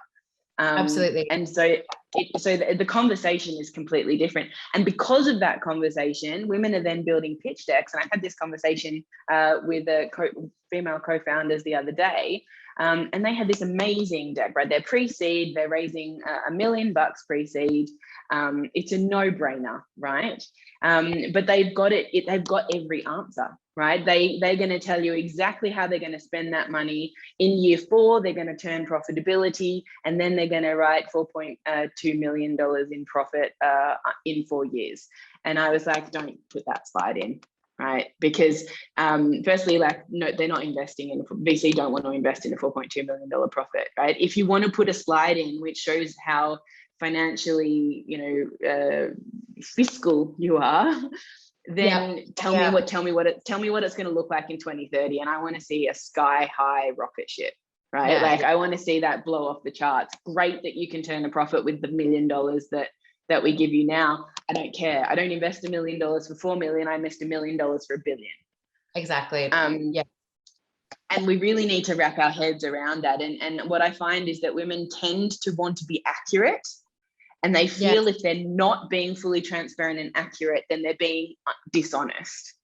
Absolutely. And so the conversation is completely different. And because of that conversation, women are then building pitch decks. And I had this conversation with female co-founders the other day. And they had this amazing deck, right? They're pre-seed, they're raising $1 million pre-seed. It's a no-brainer, right? But they've got they've got every answer, right? They're going to tell you exactly how they're going to spend that money. In year 4, they're going to turn profitability, and then they're going to write $4.2 million in profit in 4 years. And I was like, don't put that slide in. Right, because firstly, like, no, they're not investing in VC. Don't want to invest in a $4.2 million profit, right? If you want to put a slide in which shows how financially, fiscal you are, then tell me what it's going to look like in 2030, and I want to see a sky high rocket ship, right? I want to see that blow off the charts. Great that you can turn a profit with the $1 million that we give you now. I don't care. I don't invest $1 million for 4 million. I invest $1 million for $1 billion. Exactly. And we really need to wrap our heads around that. And what I find is that women tend to want to be accurate, and they feel if they're not being fully transparent and accurate, then they're being dishonest.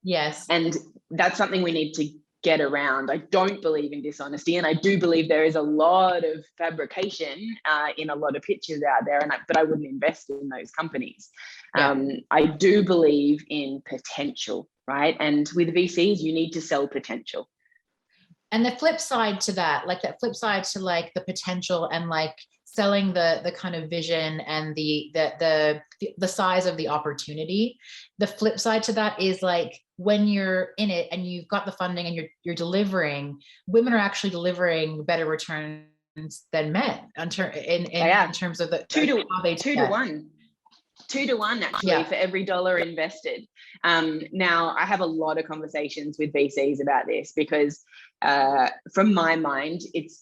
Yes. And that's something we need to get around. I don't believe in dishonesty, and I do believe there is a lot of fabrication in a lot of pitches out there, but I wouldn't invest in those companies. I do believe in potential, right? And with VCs, you need to sell potential. And the flip side to that, like that flip side to like the potential and like selling the kind of vision and the size of the opportunity. The flip side to that is like when you're in it and you've got the funding and you're delivering, women are actually delivering better returns than men in terms of the 2 to 1. 2 to 1 actually for every dollar invested. Now I have a lot of conversations with VCs about this because from my mind, it's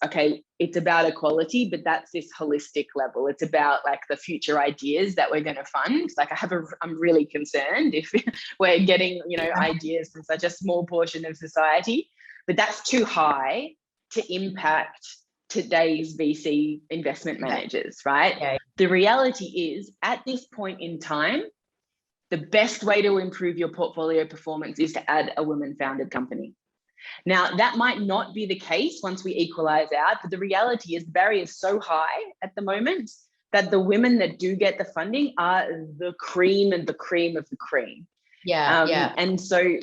about equality, but that's this holistic level. It's about like the future ideas that we're going to fund. Like I'm really concerned if we're getting, ideas from such a small portion of society, but that's too high to impact today's VC investment managers, right? Okay. The reality is at this point in time, the best way to improve your portfolio performance is to add a women-founded company. Now, that might not be the case once we equalize out, but the reality is the barrier is so high at the moment that the women that do get the funding are the cream and the cream of the cream. And so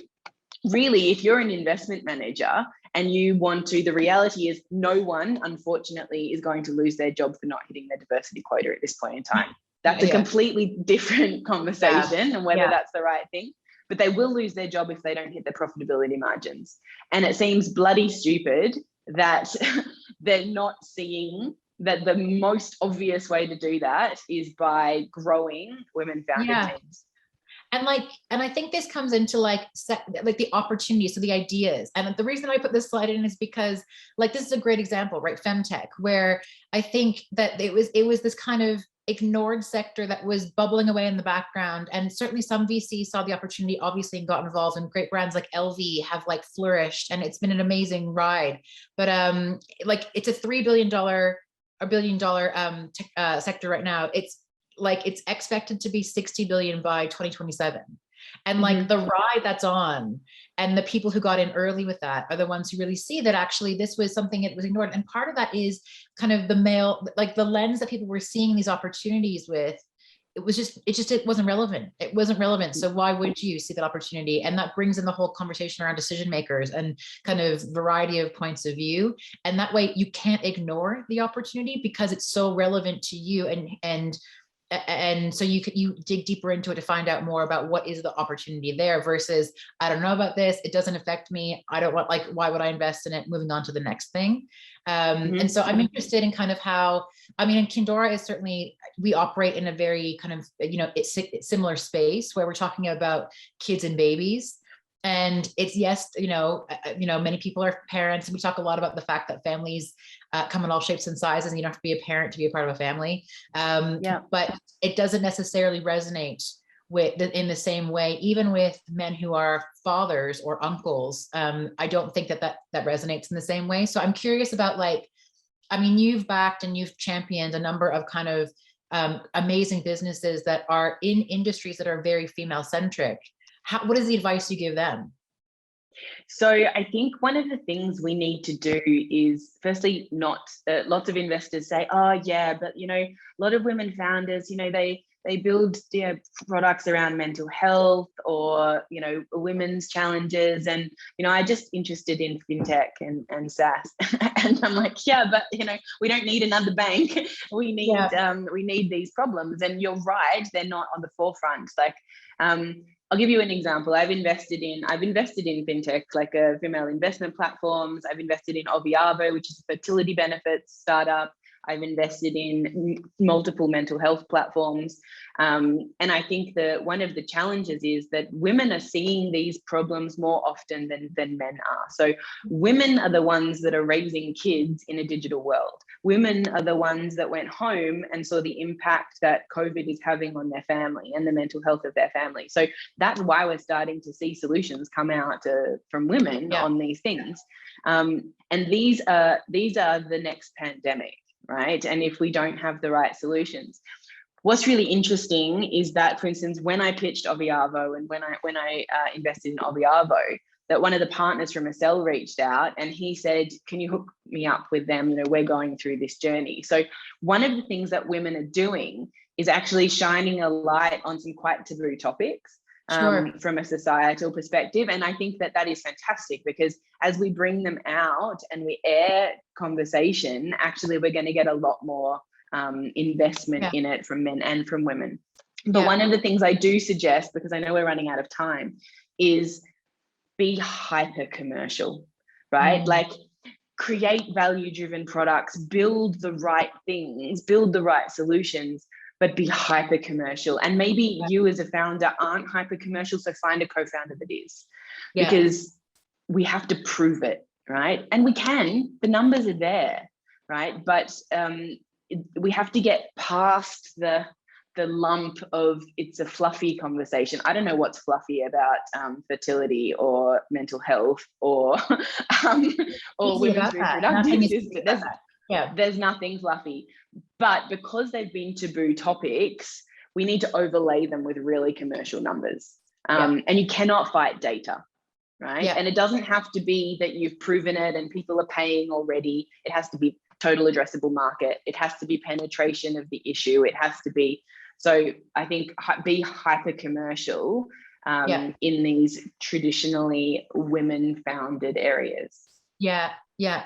really, if you're an investment manager and you want to, the reality is no one, unfortunately, is going to lose their job for not hitting their diversity quota at this point in time. That's a completely different conversation and whether that's the right thing. But they will lose their job if they don't hit their profitability margins. And it seems bloody stupid that they're not seeing that the most obvious way to do that is by growing women-founded teams. And I think this comes into like the opportunities, so the ideas. And the reason I put this slide in is because like this is a great example, right? Femtech, where I think that it was this kind of ignored sector that was bubbling away in the background, and certainly some VCs saw the opportunity, obviously, and got involved, and great brands like LV have like flourished, and it's been an amazing ride. But like it's a $3 billion sector right now. It's expected to be 60 billion by 2027. And like the ride that's on, and the people who got in early with that are the ones who really see that actually this was something that was ignored. And part of that is kind of the male, like the lens that people were seeing these opportunities with it wasn't relevant. It wasn't relevant. So why would you see that opportunity? And that brings in the whole conversation around decision makers and kind of variety of points of view. And that way you can't ignore the opportunity because it's so relevant to you. And so you dig deeper into it to find out more about what is the opportunity there versus, I don't know about this. It doesn't affect me. I don't want, like, why would I invest in it? Moving on to the next thing. And so I'm interested in kind of how, I mean, in Kindora is certainly, we operate in a very kind of, it's similar space where we're talking about kids and babies. And it's, yes, many people are parents. We talk a lot about the fact that families come in all shapes and sizes, and you don't have to be a parent to be a part of a family. But it doesn't necessarily resonate in the same way, even with men who are fathers or uncles. I don't think that resonates in the same way. So I'm curious about, like, I mean, you've backed and you've championed a number of kind of amazing businesses that are in industries that are very female centric. What is the advice you give them? So I think one of the things we need to do is, firstly, not lots of investors say, oh yeah, but a lot of women founders, they build products around mental health or women's challenges, and I'm just interested in fintech and SaaS. And I'm like, yeah, but we don't need another bank. We need these problems. And you're right, they're not on the forefront. Like, I'll give you an example. I've invested in fintech, like female investment platforms. I've invested in Oviavo, which is a fertility benefits startup. I've invested in multiple mental health platforms. And I think that one of the challenges is that women are seeing these problems more often than men are. So women are the ones that are raising kids in a digital world. Women are the ones that went home and saw the impact that COVID is having on their family and the mental health of their family. So that's why we're starting to see solutions come out from women on these things. And these are the next pandemic, right? And if we don't have the right solutions. What's really interesting is that, for instance, when I pitched Oviavo and when I invested in Oviavo, that one of the partners from Acel reached out and he said, can you hook me up with them? We're going through this journey. So one of the things that women are doing is actually shining a light on some quite taboo topics from a societal perspective. And I think that is fantastic, because as we bring them out and we air conversation, actually we're going to get a lot more investment in it from men and from women. But one of the things I do suggest, because I know we're running out of time, is be hyper commercial, right? Like, create value-driven products, build the right things, build the right solutions, but be hyper commercial. And maybe you as a founder aren't hyper commercial, so find a co-founder that is, because we have to prove it, right? And we can, the numbers are there, right? But we have to get past the lump of it's a fluffy conversation. I don't know what's fluffy about fertility or mental health or women's reproductive system. There's nothing fluffy. But because they've been taboo topics, we need to overlay them with really commercial numbers. And you cannot fight data, right? And it doesn't have to be that you've proven it and people are paying already. It has to be total addressable market. It has to be penetration of the issue. It has to be. So I think be hyper commercial in these traditionally women founded areas. Yeah.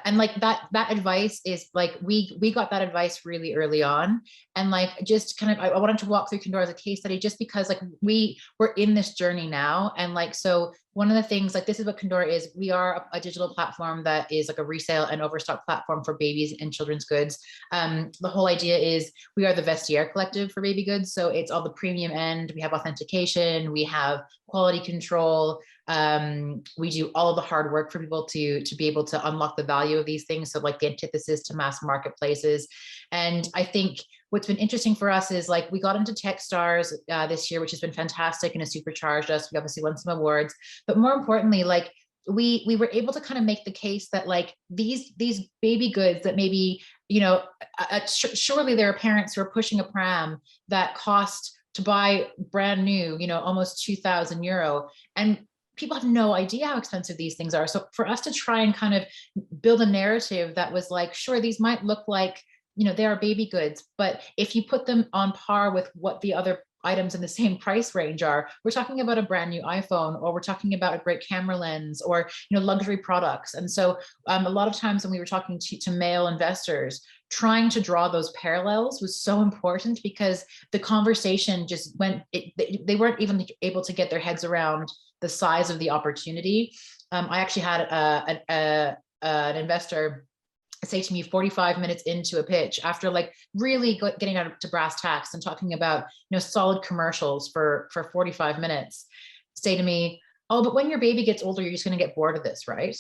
And like that advice is like, we got that advice really early on. And like, just kind of, I wanted to walk through Kindora as a case study, just because like we're in this journey now. And like, so one of the things, like, this is what Kindora is. We are a digital platform that is like a resale and overstock platform for babies and children's goods. The whole idea is we are the Vestiaire collective for baby goods. So it's all the premium end. We have authentication, we have quality control. We do all of the hard work for people to be able to unlock the value of these things. So like the antithesis to mass marketplaces. And I think what's been interesting for us is like, we got into Techstars this year, which has been fantastic and has supercharged us. We obviously won some awards, but more importantly, like we were able to kind of make the case that like these baby goods that maybe, surely there are parents who are pushing a pram that cost to buy brand new, almost 2,000 euro. And people have no idea how expensive these things are. So for us to try and kind of build a narrative that was like, sure, these might look like they are baby goods, but if you put them on par with what the other items in the same price range are, we're talking about a brand new iPhone, or we're talking about a great camera lens, or luxury products. And so a lot of times when we were talking to male investors, trying to draw those parallels was so important, because the conversation just went, they weren't even able to get their heads around the size of the opportunity. I actually had an investor say to me 45 minutes into a pitch, after like really getting out to brass tacks and talking about solid commercials for 45 minutes, say to me, "Oh, but when your baby gets older, you're just going to get bored of this, right?"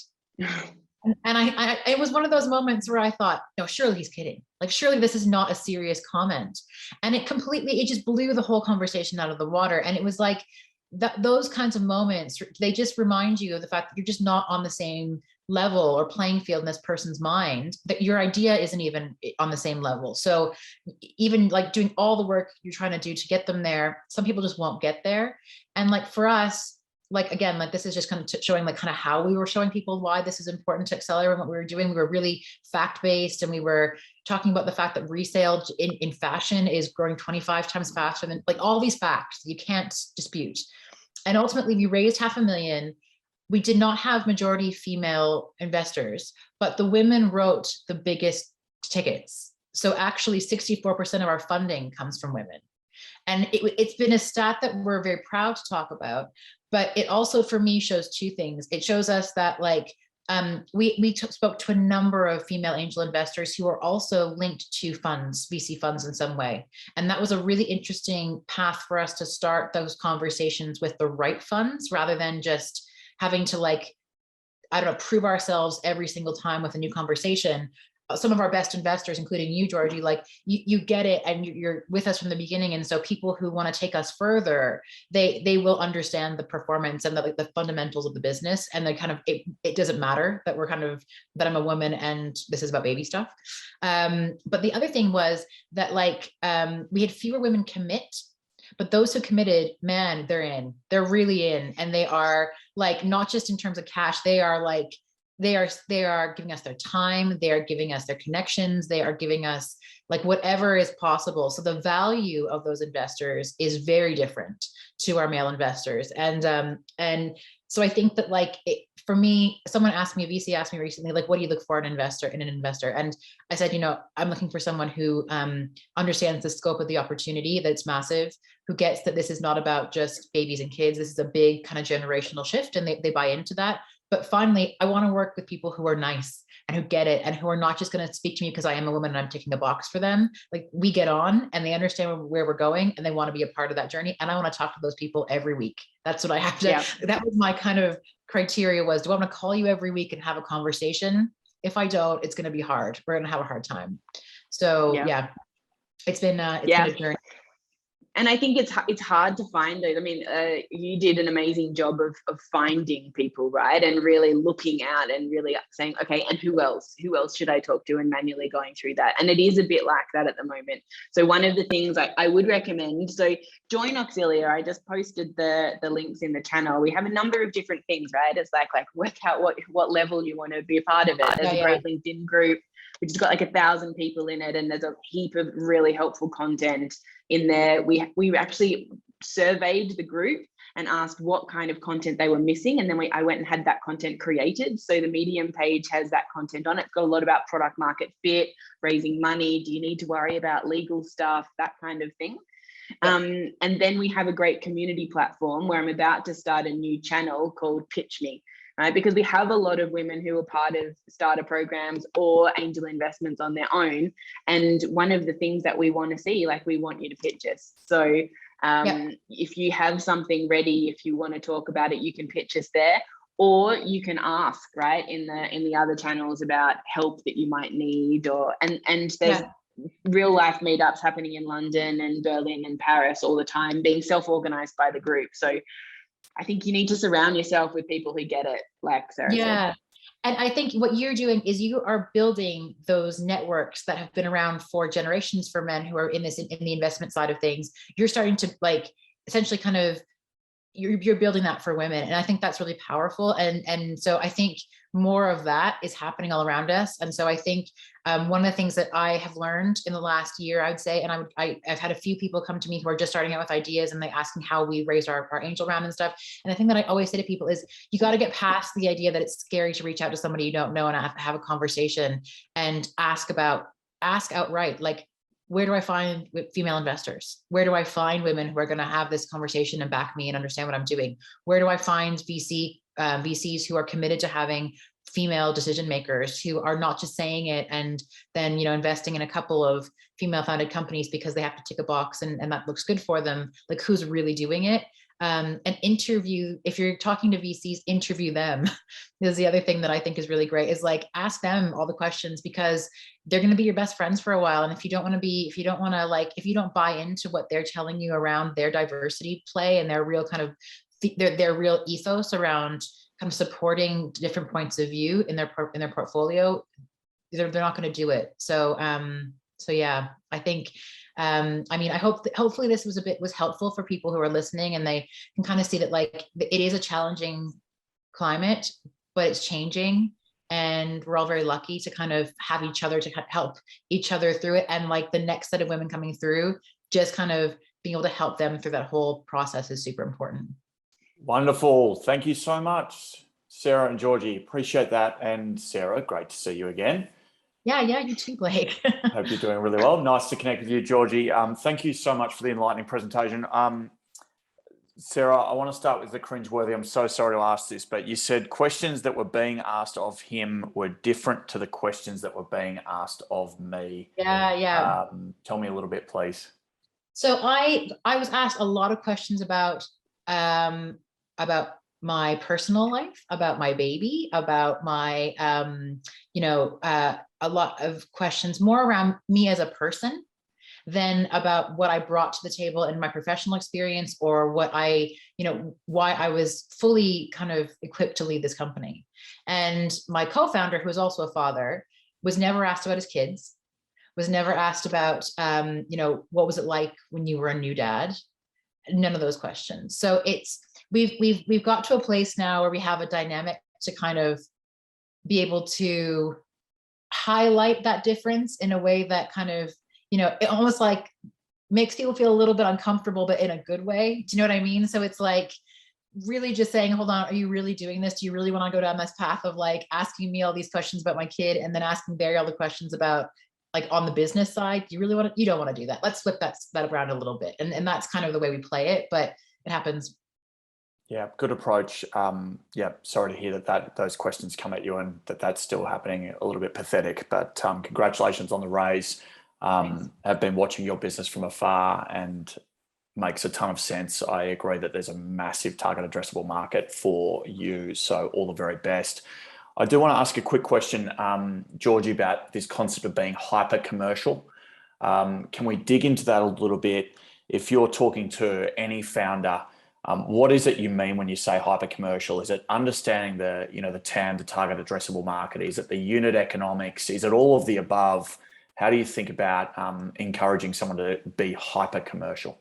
And I it was one of those moments where I thought, no, surely he's kidding. Like, surely this is not a serious comment. And it just blew the whole conversation out of the water. And it was like those kinds of moments, they just remind you of the fact that you're just not on the same level or playing field in this person's mind, that your idea isn't even on the same level. So even like doing all the work you're trying to do to get them there, some people just won't get there. And like for us, like, again, like this is just kind of showing like kind of how we were showing people why this is important to accelerate what we were doing. We were really fact-based, and we were talking about the fact that resale in fashion is growing 25 times faster than, like, all these facts you can't dispute. And ultimately we raised $500,000. We did not have majority female investors, but the women wrote the biggest tickets. So actually 64% of our funding comes from women. And it's been a stat that we're very proud to talk about, but it also, for me, shows two things. It shows us that, like, we spoke to a number of female angel investors who are also linked to funds, VC funds in some way. And that was a really interesting path for us to start those conversations with the right funds, rather than just having to, like, I don't know, prove ourselves every single time with a new conversation. Some of our best investors, including you, Georgie, like you get it, and you're with us from the beginning. And so people who want to take us further, they will understand the performance and the fundamentals of the business. And they kind of, it doesn't matter that that I'm a woman and this is about baby stuff. But the other thing was that, like, we had fewer women commit, but those who committed, man, they're really in. And they are, like, not just in terms of cash, they are like, they are giving us their time, they are giving us their connections, they are giving us, like, whatever is possible. So the value of those investors is very different to our male investors. And so I think that, like, for me, a VC asked me recently, like, what do you look for in an investor? And I said, I'm looking for someone who understands the scope of the opportunity, that it's massive, who gets that this is not about just babies and kids. This is a big kind of generational shift, and they buy into that. But finally, I want to work with people who are nice and who get it, and who are not just going to speak to me because I am a woman and I'm ticking a box for them. Like, we get on and they understand where we're going, and they want to be a part of that journey. And I want to talk to those people every week. That's what I have to, that was my kind of criteria, was, do I want to call you every week and have a conversation? If I don't, it's going to be hard. We're going to have a hard time. So it's been a journey. And I think it's hard to find those. I mean, you did an amazing job of finding people, right? And really looking out and really saying, okay, and who else should I talk to, and manually going through that. And it is a bit like that at the moment. So one of the things I would recommend, so join Auxilia. I just posted the links in the channel. We have a number of different things, right? It's like work out what level you want to be a part of it. There's a great LinkedIn group, which has got like 1,000 people in it, and there's a heap of really helpful content in there. We actually surveyed the group and asked what kind of content they were missing, and then I went and had that content created. So the Medium page has that content on it. It's got a lot about product market fit, raising money, do you need to worry about legal stuff, that kind of thing. And then we have a great community platform where I'm about to start a new channel called Pitch Me. Right? Because we have a lot of women who are part of starter programs or angel investments on their own. And one of the things that we want to see, like, we want you to pitch us. So if you have something ready, if you want to talk about it, you can pitch us there, or you can ask, right, in the other channels about help that you might need, and there's real life meetups happening in London and Berlin and Paris all the time, being self-organized by the group. So I think you need to surround yourself with people who get it, like Sarah said. And I think what you're doing is you are building those networks that have been around for generations for men who are in the investment side of things. You're starting to, like, essentially kind of you're building that for women. And I think that's really powerful. And so I think more of that is happening all around us. And so I think one of the things that I have learned in the last year, I would say, and I've had a few people come to me who are just starting out with ideas, and they asking how we raise our angel round and stuff. And the thing that I always say to people is, you got to get past the idea that it's scary to reach out to somebody you don't know and have a conversation and ask outright, like, where do I find female investors? Where do I find women who are going to have this conversation and back me and understand what I'm doing? Where do I find VCs who are committed to having female decision makers, who are not just saying it and then, investing in a couple of female founded companies because they have to tick a box and that looks good for them? Like, who's really doing it? And interview, if you're talking to VCs, interview them. Is the other thing that I think is really great, is like, ask them all the questions, because they're going to be your best friends for a while. And if you don't buy into what they're telling you around their diversity play and their real kind of their real ethos around kind of supporting different points of view in their portfolio, they're not going to do it. So yeah, I think, I hope that hopefully this was helpful for people who are listening, and they can kind of see that, like, it is a challenging climate, but it's changing, and we're all very lucky to kind of have each other to help each other through it. And like, the next set of women coming through, just kind of being able to help them through that whole process is super important. Wonderful. Thank you so much, Sarah and Georgie. Appreciate that. And Sarah, great to see you again. Yeah, you too, Blake. Hope you're doing really well. Nice to connect with you, Georgie. Thank you so much for the enlightening presentation. Sarah, I want to start with the cringeworthy. I'm so sorry to ask this, but you said questions that were being asked of him were different to the questions that were being asked of me. Yeah. Tell me a little bit, please. So I was asked a lot of questions about my personal life, about my baby, about my, a lot of questions more around me as a person than about what I brought to the table in my professional experience, or what why I was fully kind of equipped to lead this company. And my co-founder, who is also a father, was never asked about his kids, was never asked about, what was it like when you were a new dad? None of those questions. So we've got to a place now where we have a dynamic to kind of be able to highlight that difference in a way that kind of, it almost like makes people feel a little bit uncomfortable, but in a good way. Do you know what I mean? So it's like really just saying, hold on, are you really doing this? Do you really want to go down this path of like asking me all these questions about my kid and then asking Barry all the questions about, like, on the business side? You don't want to do that. Let's flip that around a little bit. And that's kind of the way we play it, but it happens. Yeah, good approach. Sorry to hear that those questions come at you and that's still happening. A little bit pathetic, but congratulations on the raise. Have been watching your business from afar and makes a ton of sense. I agree that there's a massive target addressable market for you. So all the very best. I do want to ask a quick question, Georgie, about this concept of being hyper commercial. Can we dig into that a little bit? If you're talking to any founder, what is it you mean when you say hyper commercial? Is it understanding the TAM, the target addressable market? Is it the unit economics? Is it all of the above? How do you think about encouraging someone to be hyper commercial?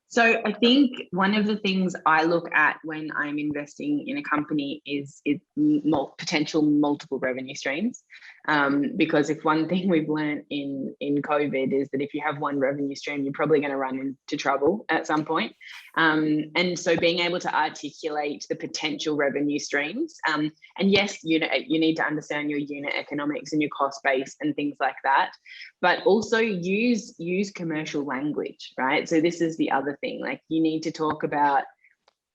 So I think one of the things I look at when I'm investing in a company is potential multiple revenue streams. Because if one thing we've learned in COVID is that if you have one revenue stream, you're probably going to run into trouble at some point. And so being able to articulate the potential revenue streams, and yes, you need to understand your unit economics and your cost base and things like that, but also use commercial language, right? So this is the other thing, like, you need to talk about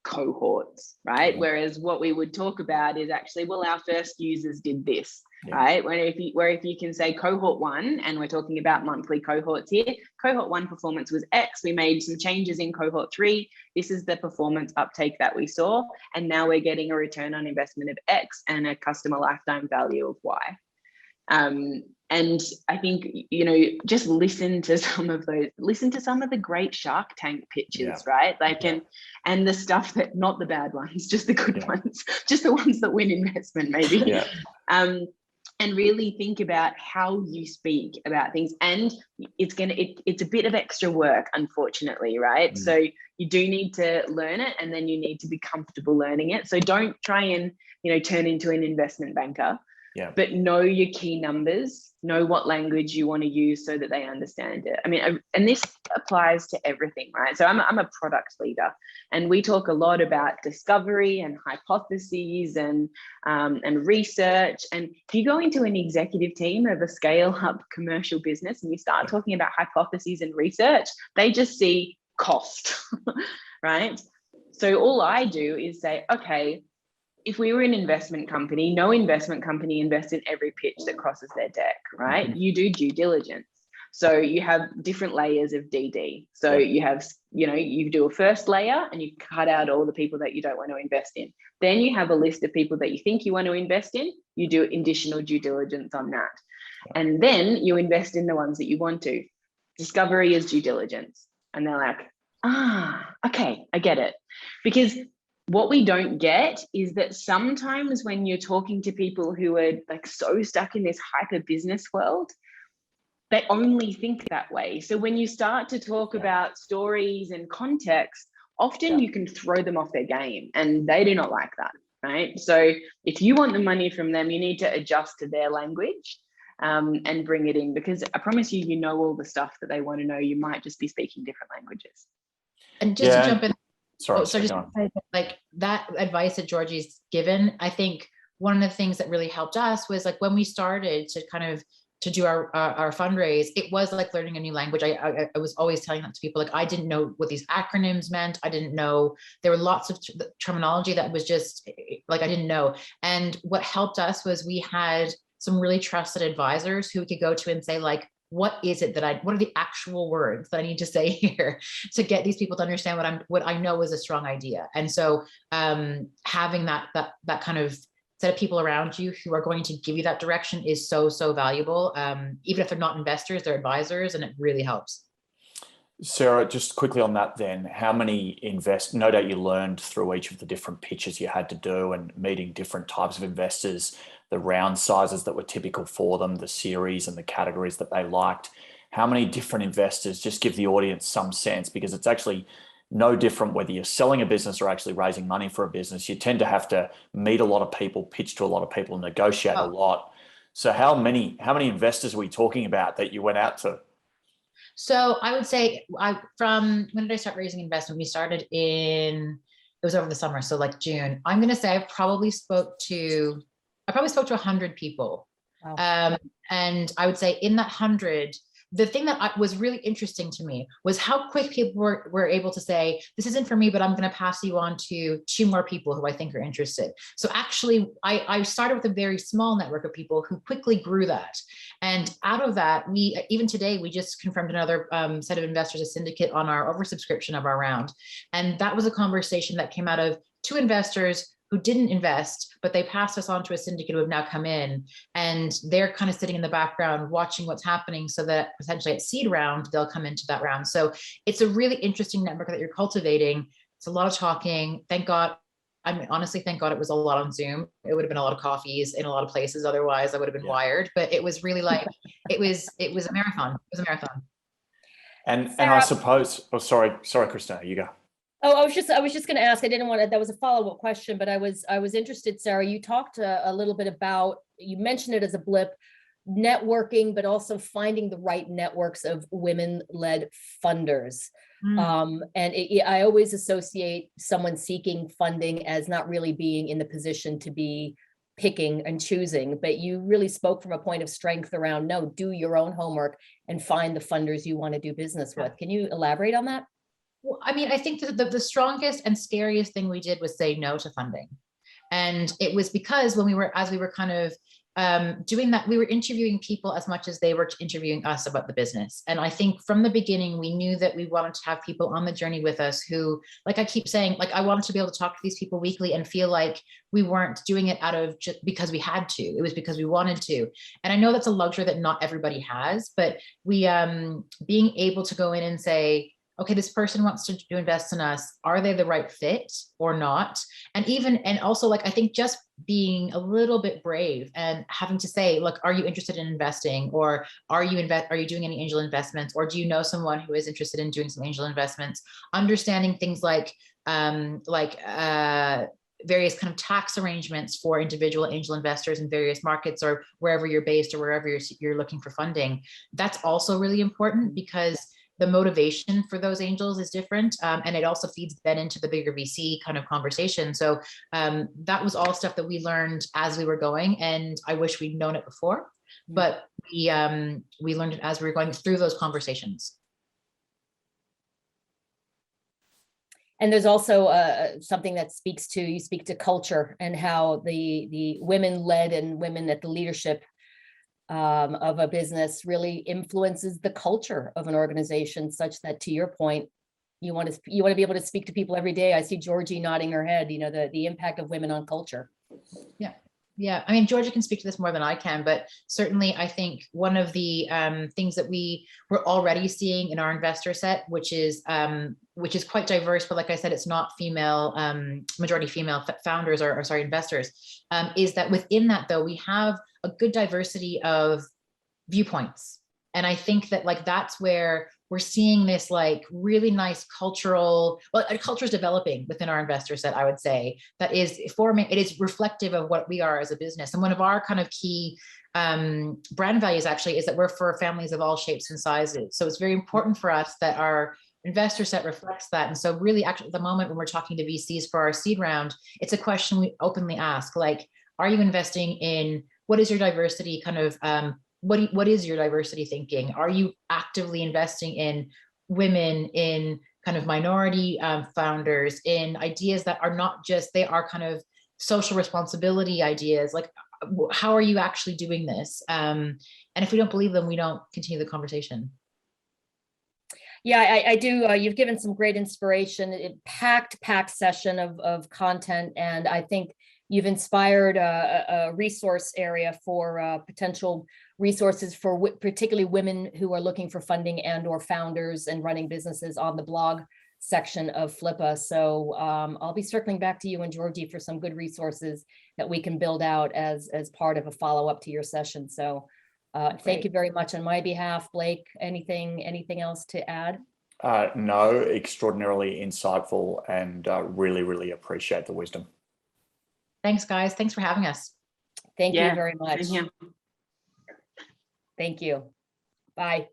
cohorts, right? Whereas what we would talk about is actually, well, our first users did this, right? Where if you can say cohort 1, and we're talking about monthly cohorts here, cohort 1 performance was X, we made some changes in cohort 3, this is the performance uptake that we saw, and now we're getting a return on investment of X and a customer lifetime value of Y. And I think, just listen to some of the great Shark Tank pitches, right? Like, and the stuff that, not the bad ones, just the good ones, just the ones that win investment, maybe. and really think about how you speak about things. And it's a bit of extra work, unfortunately, right? So you do need to learn it, and then you need to be comfortable learning it. So don't try and, turn into an investment banker. Yeah. But know your key numbers, know what language you want to use so that they understand it. I mean, and this applies to everything, right? So I'm a product leader, and we talk a lot about discovery and hypotheses and research. And if you go into an executive team of a scale-up commercial business and you start talking about hypotheses and research, they just see cost, right? So all I do is say, okay, if we were an investment company, no investment company invests in every pitch that crosses their deck, right? You do due diligence. So you have different layers of DD. So you have, you do a first layer and you cut out all the people that you don't want to invest in. Then you have a list of people that you think you want to invest in. You do additional due diligence on that. And then you invest in the ones that you want to. Discovery is due diligence. And they're like, okay, I get it. Because what we don't get is that sometimes when you're talking to people who are like so stuck in this hyper business world, they only think that way. So when you start to talk about stories and context, often you can throw them off their game, and they do not like that, right? So if you want the money from them, you need to adjust to their language and bring it in, because I promise you, all the stuff that they want to know. You might just be speaking different languages. And just to jump in, Sorry, just to say that, like, that advice that Georgie's given, I think one of the things that really helped us was, like, when we started to kind of to do our fundraise, it was like learning a new language. I was always telling that to people, like, I didn't know what these acronyms meant. I didn't know, there were lots of terminology that was just like, I didn't know. And what helped us was we had some really trusted advisors who we could go to and say, like, what is it that what are the actual words that I need to say here to get these people to understand what I know is a strong idea. And so having that kind of set of people around you who are going to give you that direction is so valuable. Even if they're not investors, they're advisors, and it really helps. Sarah, just quickly on that then, how many no doubt you learned through each of the different pitches you had to do and meeting different types of investors, the round sizes that were typical for them, the series and the categories that they liked. How many different investors, just give the audience some sense, because it's actually no different whether you're selling a business or actually raising money for a business. You tend to have to meet a lot of people, pitch to a lot of people, negotiate a lot. So how many investors are we talking about that you went out to? So I would say from when did I start raising investment? We started it was over the summer. So like June. I'm going to say I probably spoke to 100 people. Wow. And I would say in that 100, the thing that was really interesting to me was how quick people were able to say, this isn't for me, but I'm going to pass you on to 2 more people who I think are interested. So actually, I started with a very small network of people who quickly grew that. And out of that, even today, we just confirmed another set of investors, a syndicate, on our oversubscription of our round. And that was a conversation that came out of 2 investors who didn't invest, but they passed us on to a syndicate who have now come in, and they're kind of sitting in the background watching what's happening so that potentially at seed round, they'll come into that round. So it's a really interesting network that you're cultivating. It's a lot of talking. Thank God. I mean, honestly, thank God it was a lot on Zoom. It would have been a lot of coffees in a lot of places. Otherwise I would have been wired, but it was really like, it was a marathon. It was a marathon. And Sarah, I suppose, sorry, Christina, you go. Oh, I was just going to ask, I didn't want to, that was a follow-up question, but I was interested, Sarah, you talked a little bit about, you mentioned it as a blip, networking, but also finding the right networks of women-led funders. I always associate someone seeking funding as not really being in the position to be picking and choosing, but you really spoke from a point of strength around, no, do your own homework and find the funders you want to do business with. Can you elaborate on that? Well, I mean, I think that the strongest and scariest thing we did was say no to funding. And it was because as we were kind of doing that, we were interviewing people as much as they were interviewing us about the business. And I think from the beginning, we knew that we wanted to have people on the journey with us who, like I keep saying, like, I wanted to be able to talk to these people weekly and feel like we weren't doing it out of just because we had to. It was because we wanted to. And I know that's a luxury that not everybody has, but we being able to go in and say, okay, this person wants to invest in us. Are they the right fit or not? And also, like, I think just being a little bit brave and having to say, look, are you interested in investing, or are you doing any angel investments, or do you know someone who is interested in doing some angel investments? Understanding things like various kind of tax arrangements for individual angel investors in various markets, or wherever you're based, or wherever you're looking for funding. That's also really important, because the motivation for those angels is different. And it also feeds then into the bigger VC kind of conversation. So that was all stuff that we learned as we were going. And I wish we'd known it before, but we learned it as we were going through those conversations. And there's also something that you speak to culture, and how the women led and women at the leadership of a business really influences the culture of an organization, such that, to your point, you want to be able to speak to people every day. I see Georgie nodding her head, the impact of women on culture. Yeah. I mean, Georgia can speak to this more than I can, but certainly I think one of the things that we were already seeing in our investor set, which is quite diverse, but like I said, it's not majority female founders or investors, is that within that, though, we have a good diversity of viewpoints. And I think that that's where we're seeing this really nice culture is developing within our investor set, I would say, that is forming, it is reflective of what we are as a business. And one of our kind of key brand values actually is that we're for families of all shapes and sizes. So it's very important for us that our investor set reflects that. And so really, actually, at the moment when we're talking to VCs for our seed round, it's a question we openly ask, are you investing in, what is your diversity kind of, what is your diversity thinking? Are you actively investing in women, in kind of minority founders, in ideas that are not just, they are kind of social responsibility ideas? How are you actually doing this? And if we don't believe them, we don't continue the conversation. Yeah, I do. You've given some great inspiration. Packed session of content, and I think you've inspired a resource area for potential resources for particularly women who are looking for funding and/or founders and running businesses on the blog section of Flippa. So I'll be circling back to you and Georgie for some good resources that we can build out as part of a follow-up to your session. So thank you very much on my behalf. Blake, anything else to add? No, extraordinarily insightful, and really, really appreciate the wisdom. Thanks, guys. Thanks for having us. Thank you very much. Thank you. Thank you. Bye.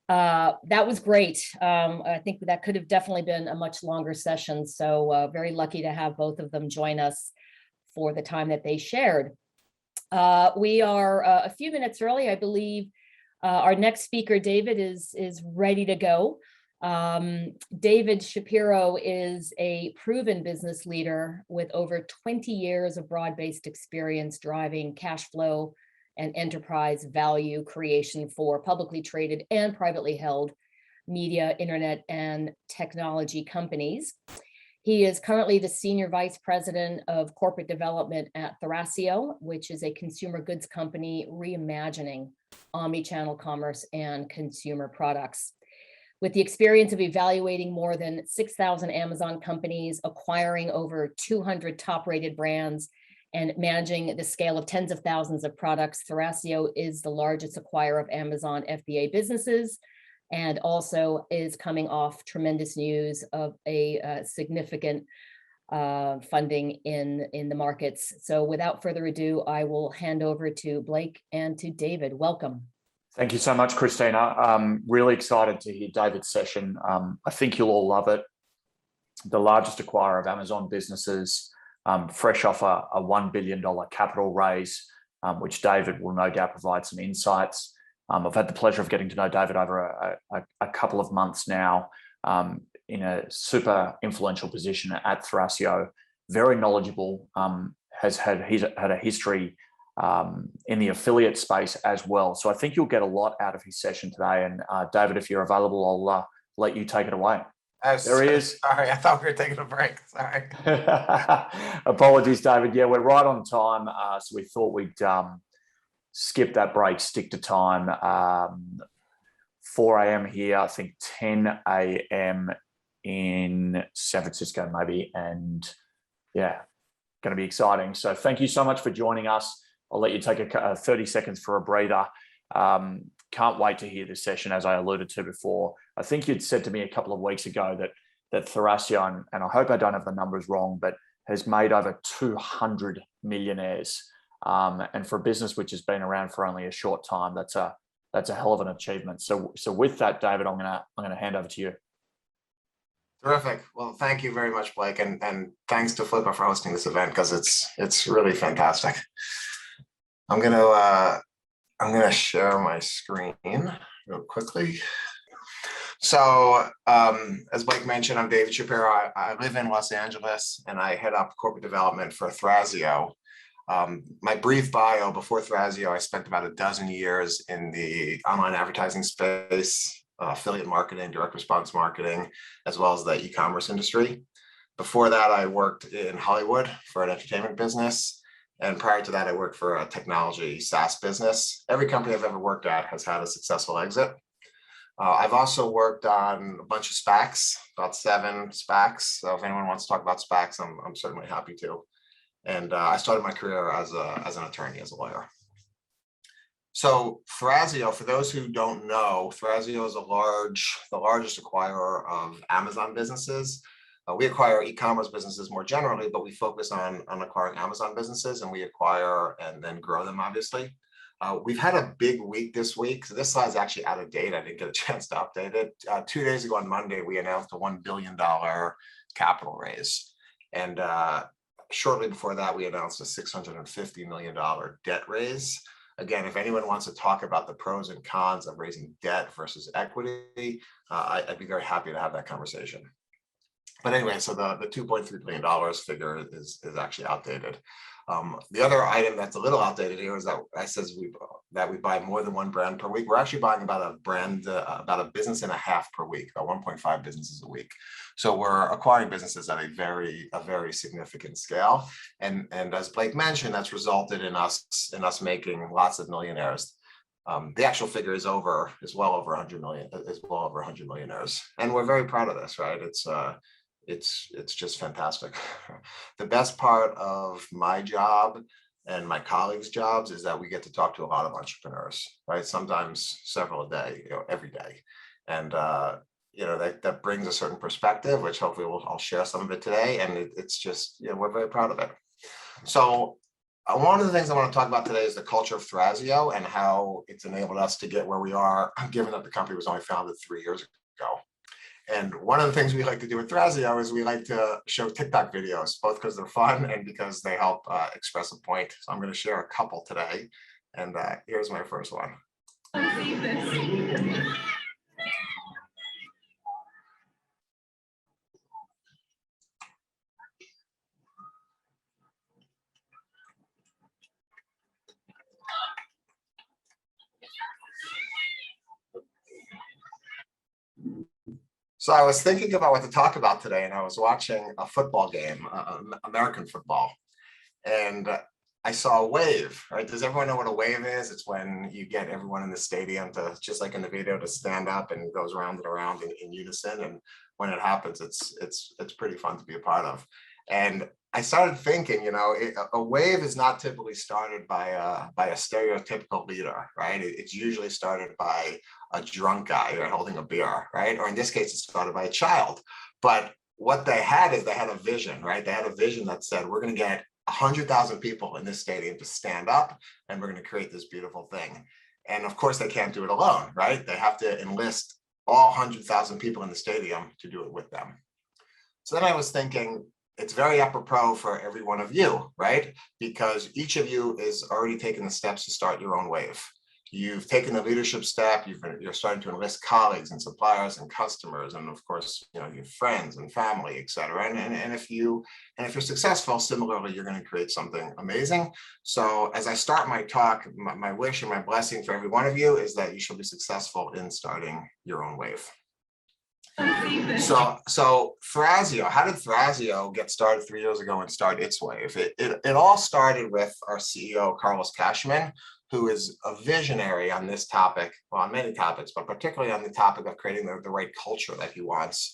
That was great. I think that could have definitely been a much longer session. So very lucky to have both of them join us for the time that they shared. We are a few minutes early, I believe. Our next speaker, David, is ready to go. David Shapiro is a proven business leader with over 20 years of broad-based experience driving cash flow and enterprise value creation for publicly traded and privately held media, internet, and technology companies. He is currently the Senior Vice President of Corporate Development at Thrasio, which is a consumer goods company reimagining omnichannel commerce and consumer products. With the experience of evaluating more than 6,000 Amazon companies, acquiring over 200 top-rated brands, and managing the scale of tens of thousands of products, Thrasio is the largest acquirer of Amazon FBA businesses, and also is coming off tremendous news of a significant funding in the markets. So without further ado, I will hand over to Blake and to David. Welcome. Thank you so much, Christina. I'm really excited to hear David's session. I think you'll all love it. The largest acquirer of Amazon businesses, fresh off a $1 billion capital raise, which David will no doubt provide some insights. I've had the pleasure of getting to know David over a couple of months now, in a super influential position at Thrasio, very knowledgeable, he's had a history in the affiliate space as well. So I think you'll get a lot out of his session today. And David, if you're available, I'll let you take it away. There he is. Sorry, I thought we were taking a break. Sorry. Apologies, David. Yeah, we're right on time. So we thought we'd skip that break, stick to time. 4 a.m. here, I think 10 a.m. in San Francisco, maybe. And yeah, going to be exciting. So thank you so much for joining us. I'll let you take 30 seconds for a breather. Can't wait to hear this session, as I alluded to before. I think you'd said to me a couple of weeks ago that Thrasio, and I hope I don't have the numbers wrong, but has made over 200 millionaires. And for a business which has been around for only a short time, that's a hell of an achievement. So with that, David, I'm gonna hand over to you. Terrific. Well, thank you very much, Blake, and thanks to Flippa for hosting this event, because it's really fantastic. I'm gonna share my screen real quickly. So as Blake mentioned, I'm David Shapiro. I live in Los Angeles and I head up corporate development for Thrasio. My brief bio: before Thrasio, I spent about a dozen years in the online advertising space, affiliate marketing, direct response marketing, as well as the e-commerce industry. Before that, I worked in Hollywood for an entertainment business. And prior to that, I worked for a technology SaaS business. Every company I've ever worked at has had a successful exit. I've also worked on a bunch of SPACs, about 7 SPACs. So if anyone wants to talk about SPACs, I'm certainly happy to. And I started my career as an attorney, as a lawyer. So Thrasio, for those who don't know, Thrasio is the largest acquirer of Amazon businesses. We acquire e-commerce businesses more generally, but we focus on acquiring Amazon businesses, and we acquire and then grow them, obviously. We've had a big week this week. So this slide's actually out of date. I didn't get a chance to update it. 2 days ago on Monday, we announced a $1 billion capital raise. And shortly before that, we announced a $650 million debt raise. Again, if anyone wants to talk about the pros and cons of raising debt versus equity, I'd be very happy to have that conversation. But anyway, so the $2.3 billion figure is actually outdated. The other item that's a little outdated here is that I says that we buy more than one brand per week. We're actually buying about a business and a half per week, about 1.5 businesses a week. So we're acquiring businesses at a very significant scale. And as Blake mentioned, that's resulted in us making lots of millionaires. The actual figure is well over 100 millionaires, and we're very proud of this, right? It's just fantastic. The best part of my job and my colleagues' jobs is that we get to talk to a lot of entrepreneurs, right? Sometimes several a day, every day. And that brings a certain perspective, which hopefully I'll share some of it today. And it's just, we're very proud of it. So one of the things I want to talk about today is the culture of Thrasio and how it's enabled us to get where we are, given that the company was only founded 3 years ago. And one of the things we like to do with Thrasio is we like to show TikTok videos, both because they're fun and because they help express a point. So I'm going to share a couple today. And here's my first one. Let's see this. So I was thinking about what to talk about today, and I was watching a football game, American football, and I saw a wave, right? Does everyone know what a wave is? It's when you get everyone in the stadium to, just like in the video, to stand up, and it goes round and around in unison. And when it happens, it's pretty fun to be a part of. And I started thinking, a wave is not typically started by a stereotypical leader, right? It's usually started by a drunk guy holding a beer, right? Or in this case, it's started by a child. But what they had is they had a vision, right? They had a vision that said, we're going to get 100,000 people in this stadium to stand up, and we're going to create this beautiful thing. And of course, they can't do it alone, right? They have to enlist all 100,000 people in the stadium to do it with them. So then I was thinking, it's very apropos for every one of you, right? Because each of you is already taking the steps to start your own wave. You've taken the leadership step. You're starting to enlist colleagues and suppliers and customers, and of course, your friends and family, et cetera. And if you're successful, similarly, you're going to create something amazing. So as I start my talk, my wish and my blessing for every one of you is that you shall be successful in starting your own wave. So Thrasio, how did Thrasio get started 3 years ago and start its wave? It all started with our CEO, Carlos Cashman, who is a visionary on this topic, well, on many topics, but particularly on the topic of creating the right culture that he wants.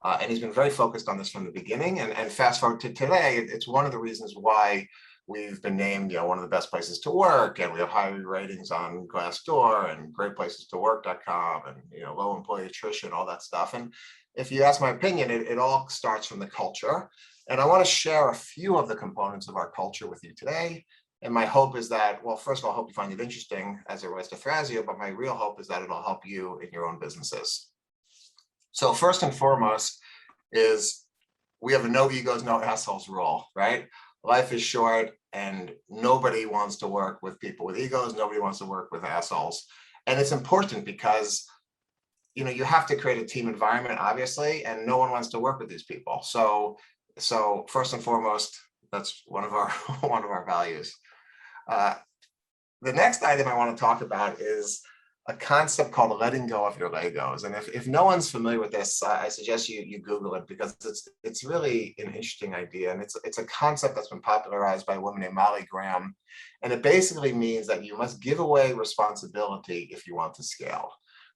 And he's been very focused on this from the beginning. And fast forward to today, it's one of the reasons why we've been named, one of the best places to work, and we have high ratings on Glassdoor and greatplacesToWork.com, and low employee attrition, all that stuff. And if you ask my opinion, it all starts from the culture. And I want to share a few of the components of our culture with you today. And my hope is that, well, first of all, I hope you find it interesting as it relates to Thrasio, but my real hope is that it'll help you in your own businesses. So first and foremost is we have a no egos, no assholes rule, right? Life is short and nobody wants to work with people with egos. Nobody wants to work with assholes. And it's important because, you have to create a team environment, obviously, and no one wants to work with these people. So first and foremost, that's one of our values. The next item I want to talk about is a concept called letting go of your Legos. And if no one's familiar with this, I suggest you Google it, because it's really an interesting idea. And it's a concept that's been popularized by a woman named Molly Graham. And it basically means that you must give away responsibility if you want to scale,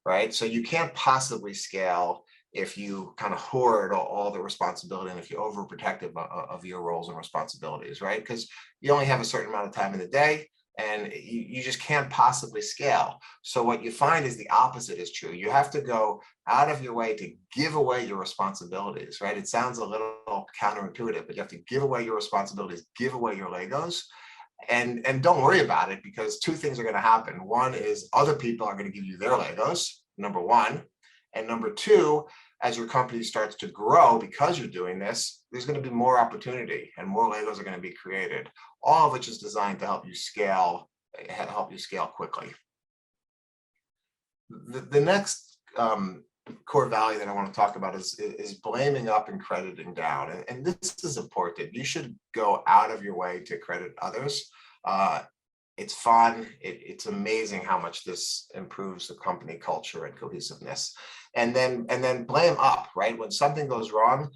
right? So you can't possibly scale if you kind of hoard all the responsibility and if you're overprotective of your roles and responsibilities, right? Because you only have a certain amount of time in the day, and you just can't possibly scale. So what you find is the opposite is true. You have to go out of your way to give away your responsibilities, right? It sounds a little counterintuitive, but you have to give away your responsibilities, give away your Legos, and don't worry about it, because two things are going to happen. One is other people are going to give you their Legos, number one. And number two, as your company starts to grow because you're doing this, there's going to be more opportunity and more Legos are going to be created, all of which is designed to help you scale quickly. The next core value that I want to talk about is blaming up and crediting down. And this is important. You should go out of your way to credit others. It's fun. It's amazing how much this improves the company culture and cohesiveness. And then blame up, right? When something goes wrong,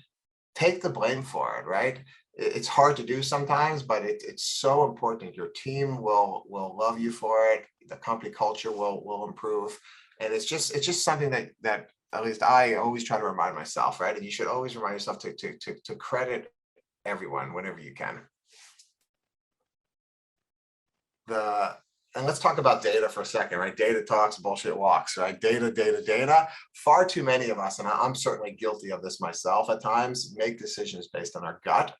take the blame for it, right? It's hard to do sometimes, but it's so important. Your team will love you for it. The company culture will improve. And it's just something that at least I always try to remind myself, right? And you should always remind yourself to credit everyone whenever you can. And let's talk about data for a second, right? Data talks, bullshit walks, right? Data. Far too many of us, and I'm certainly guilty of this myself at times, make decisions based on our gut.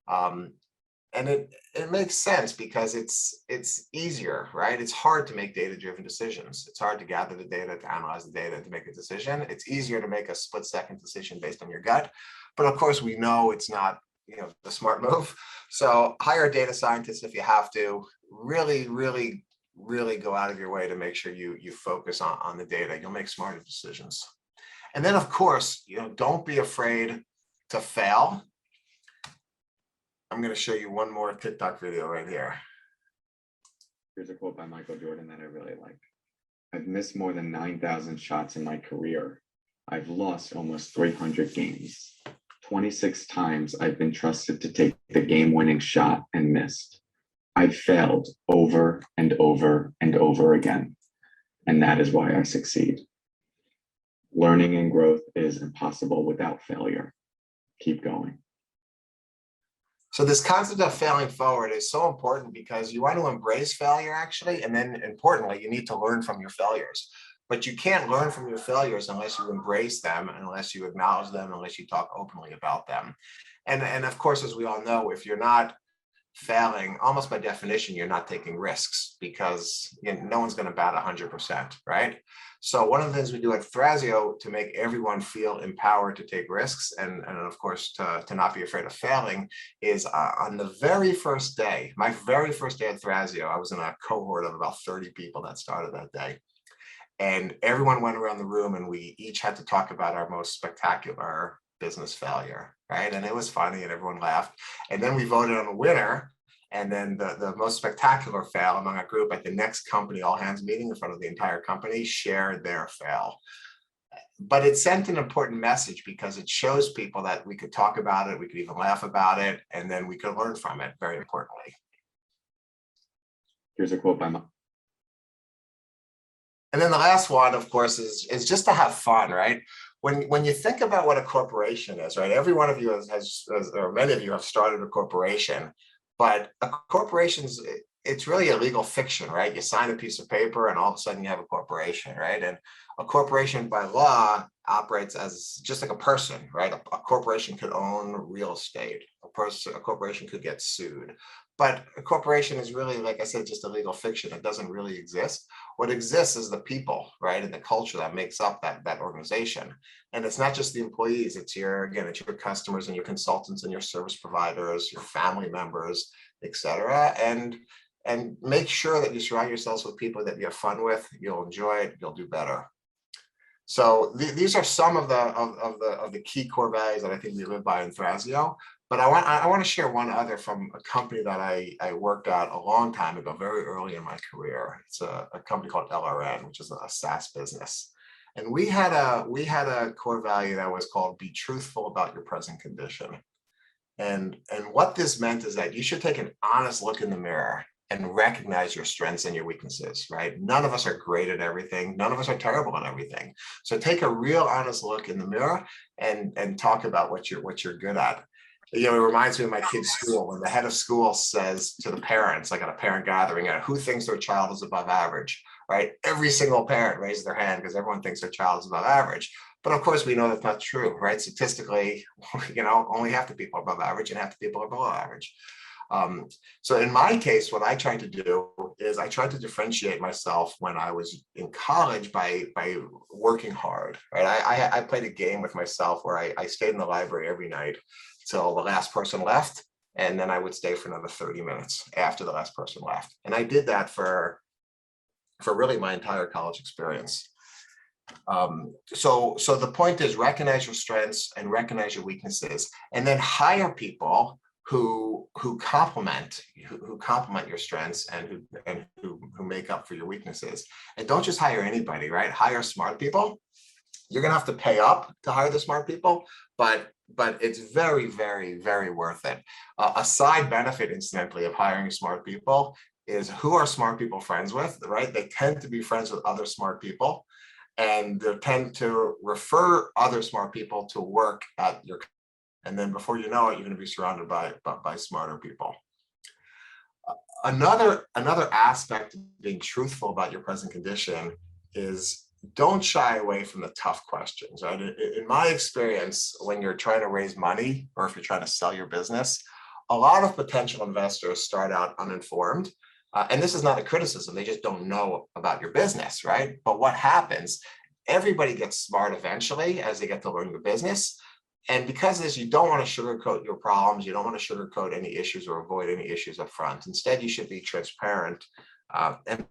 And it makes sense because it's easier, right? It's hard to make data-driven decisions. It's hard to gather the data, to analyze the data, to make a decision. It's easier to make a split-second decision based on your gut. But of course, we know it's not the smart move. So hire a data scientist if you have to. Really go out of your way to make sure you focus on the data. You'll make smarter decisions. And then, of course, don't be afraid to fail. I'm going to show you one more TikTok video right here. Here's a quote by Michael Jordan that I really like. I've missed more than 9,000 shots in my career. I've lost almost 300 games. 26 times I've been trusted to take the game-winning shot and missed. I've failed over and over and over again, and that is why I succeed. Learning and growth is impossible without failure. Keep going. So this concept of failing forward is so important because you want to embrace failure, actually, and then importantly, you need to learn from your failures. But you can't learn from your failures unless you embrace them, unless you acknowledge them, unless you talk openly about them. And of course, as we all know, if you're not failing, almost by definition, you're not taking risks, because no one's going to bat 100%, right? So one of the things we do at Thrasio to make everyone feel empowered to take risks and of course to not be afraid of failing is on the very first day, my very first day at Thrasio, I was in a cohort of about 30 people that started that day. And everyone went around the room and we each had to talk about our most spectacular business failure, right? And it was funny and everyone laughed. And then we voted on a winner. And then the most spectacular fail among our group at the next company all hands meeting in front of the entire company shared their fail. But it sent an important message because it shows people that we could talk about it, we could even laugh about it, and then we could learn from it, very importantly. Here's a quote by And then the last one, of course, is just to have fun, right? when you think about what a corporation is, right? Every one of you has or many of you have started a corporation, but a corporation's, it's really a legal fiction, right? You sign a piece of paper and all of a sudden you have a corporation, right? And a corporation by law operates as just like a person, right? A corporation could own real estate. A corporation could get sued. But a corporation is really, like I said, just a legal fiction. It doesn't really exist. What exists is the people, right? And the culture that makes up that organization. And it's not just the employees, it's your customers and your consultants and your service providers, your family members, et cetera. And make sure that you surround yourselves with people that you have fun with, you'll enjoy it, you'll do better. So these are some of the key core values that I think we live by in Thrasio. But I want to share one other from a company that I worked at a long time ago, very early in my career. It's a company called LRN, which is a SaaS business. And we had a core value that was called be truthful about your present condition. And what this meant is that you should take an honest look in the mirror and recognize your strengths and your weaknesses, right? None of us are great at everything. None of us are terrible at everything. So take a real honest look in the mirror and talk about what you're good at. You know, it reminds me of my kid's school when the head of school says to the parents, like at a parent gathering, who thinks their child is above average, right? Every single parent raises their hand because everyone thinks their child is above average. But of course, we know that's not true, right? Statistically, only half the people are above average and half the people are below average. So in my case, what I tried to do is I tried to differentiate myself when I was in college by working hard, right? I played a game with myself where I stayed in the library every night till the last person left. And then I would stay for another 30 minutes after the last person left. And I did that for really my entire college experience. So the point is recognize your strengths and recognize your weaknesses, and then hire people who complement your strengths and who make up for your weaknesses. And don't just hire anybody, right? Hire smart people. You're gonna have to pay up to hire the smart people, but it's very, very, very worth it. A side benefit, incidentally, of hiring smart people is who are smart people friends with, right? They tend to be friends with other smart people, and they tend to refer other smart people to work at your. And then before you know it, you're going to be surrounded by smarter people. Another aspect of being truthful about your present condition is don't shy away from the tough questions, right? In my experience, when you're trying to raise money or if you're trying to sell your business, a lot of potential investors start out uninformed. And this is not a criticism, they just don't know about your business, right? But what happens, everybody gets smart eventually as they get to learn your business. And because of this, you don't want to sugarcoat your problems. You don't want to sugarcoat any issues or avoid any issues up front. Instead, you should be transparent. And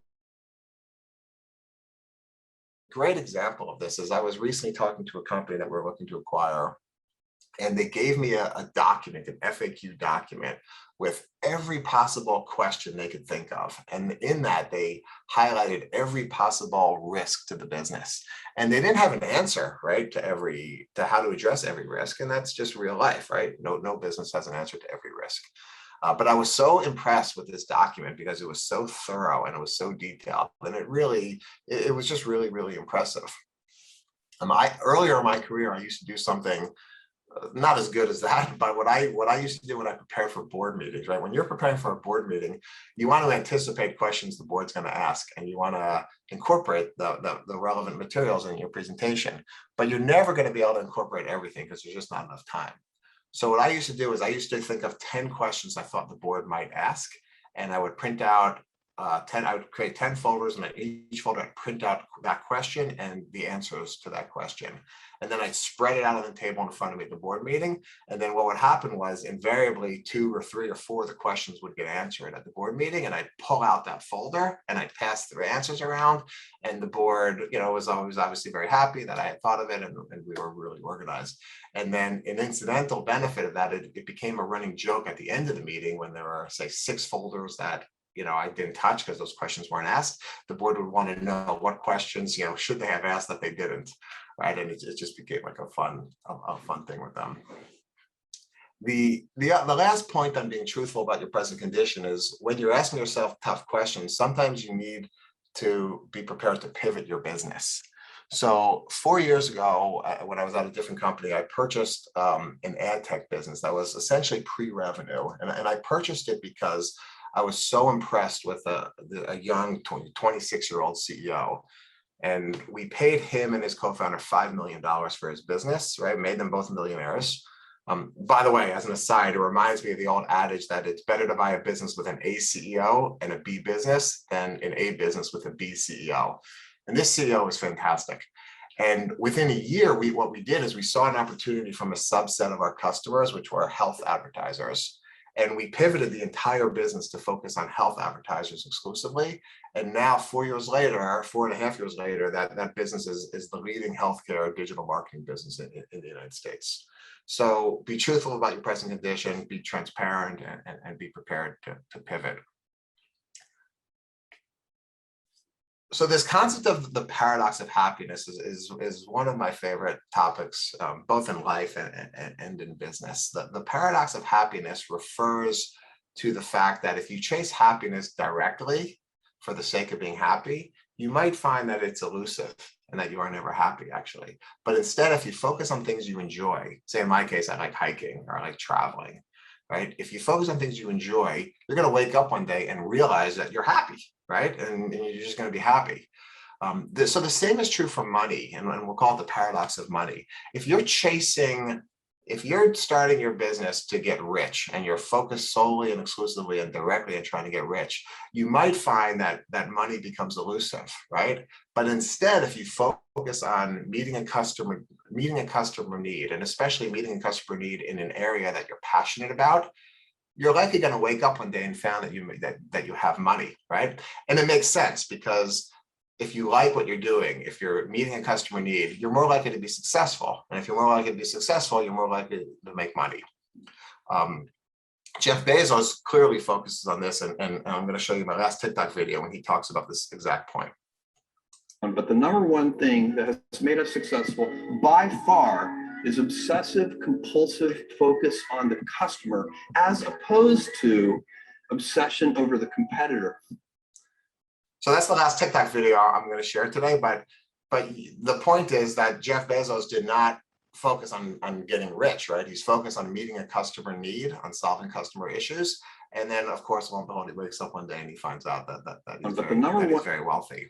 great example of this is I was recently talking to a company that we're looking to acquire, and they gave me a document, an FAQ document with every possible question they could think of. And in that, they highlighted every possible risk to the business. And they didn't have an answer, right, to how to address every risk. And that's just real life, right? No business has an answer to every risk. But I was so impressed with this document because it was so thorough and it was so detailed. And it was just really, really impressive. Earlier in my career, I used to do something not as good as that, but what I used to do when I prepared for board meetings, right? When you're preparing for a board meeting, you want to anticipate questions the board's going to ask, and you want to incorporate the relevant materials in your presentation, but you're never going to be able to incorporate everything because there's just not enough time. So what I used to do is I used to think of 10 questions I thought the board might ask, and I would print out I would create 10 folders, and in each folder I'd print out that question and the answers to that question. And then I'd spread it out on the table in front of me at the board meeting. And then what would happen was invariably 2 or 3 or 4 of the questions would get answered at the board meeting, and I'd pull out that folder and I'd pass the answers around. And the board, was always obviously very happy that I had thought of it, and we were really organized. And then an incidental benefit of that, it became a running joke at the end of the meeting when there were, say, 6 folders that I didn't touch because those questions weren't asked. The board would want to know what questions, should they have asked that they didn't, right? And it just became like a fun thing with them. The last point on being truthful about your present condition is when you're asking yourself tough questions, sometimes you need to be prepared to pivot your business. So 4 years ago, when I was at a different company, I purchased an ad tech business that was essentially pre-revenue. And I purchased it because I was so impressed with a young 26-year-old CEO. And we paid him and his co-founder $5 million for his business, right? Made them both millionaires. By the way, as an aside, it reminds me of the old adage that it's better to buy a business with an A CEO and a B business than an A business with a B CEO. And this CEO is fantastic. And within a year, what we did is we saw an opportunity from a subset of our customers, which were health advertisers. And we pivoted the entire business to focus on health advertisers exclusively. And now 4.5 years later, that business is the leading healthcare digital marketing business in the United States. So be truthful about your present condition, be transparent, and be prepared to pivot. So this concept of the paradox of happiness is one of my favorite topics, both in life and in business. The paradox of happiness refers to the fact that if you chase happiness directly for the sake of being happy, you might find that it's elusive and that you are never happy, actually. But instead, if you focus on things you enjoy, say in my case, I like hiking or I like traveling, right? If you focus on things you enjoy, you're going to wake up one day and realize that you're happy, right? And you're just going to be happy. So the same is true for money, and we'll call it the paradox of money. If you're starting your business to get rich and you're focused solely and exclusively and directly on trying to get rich, you might find that money becomes elusive, right? But instead, if you focus on meeting a customer need, and especially meeting a customer need in an area that you're passionate about, you're likely going to wake up one day and find that you have money, right? And it makes sense, because if you like what you're doing, if you're meeting a customer need, you're more likely to be successful. And if you're more likely to be successful, you're more likely to make money. Jeff Bezos clearly focuses on this, and I'm going to show you my last TikTok video when he talks about this exact point. But the number one thing that has made us successful by far is obsessive compulsive focus on the customer, as opposed to obsession over the competitor. So that's the last TikTok video I'm going to share today. But the point is that Jeff Bezos did not focus on getting rich, right? He's focused on meeting a customer need, on solving customer issues. And then, of course, lo and behold, he wakes up one day and he finds out that he's very wealthy.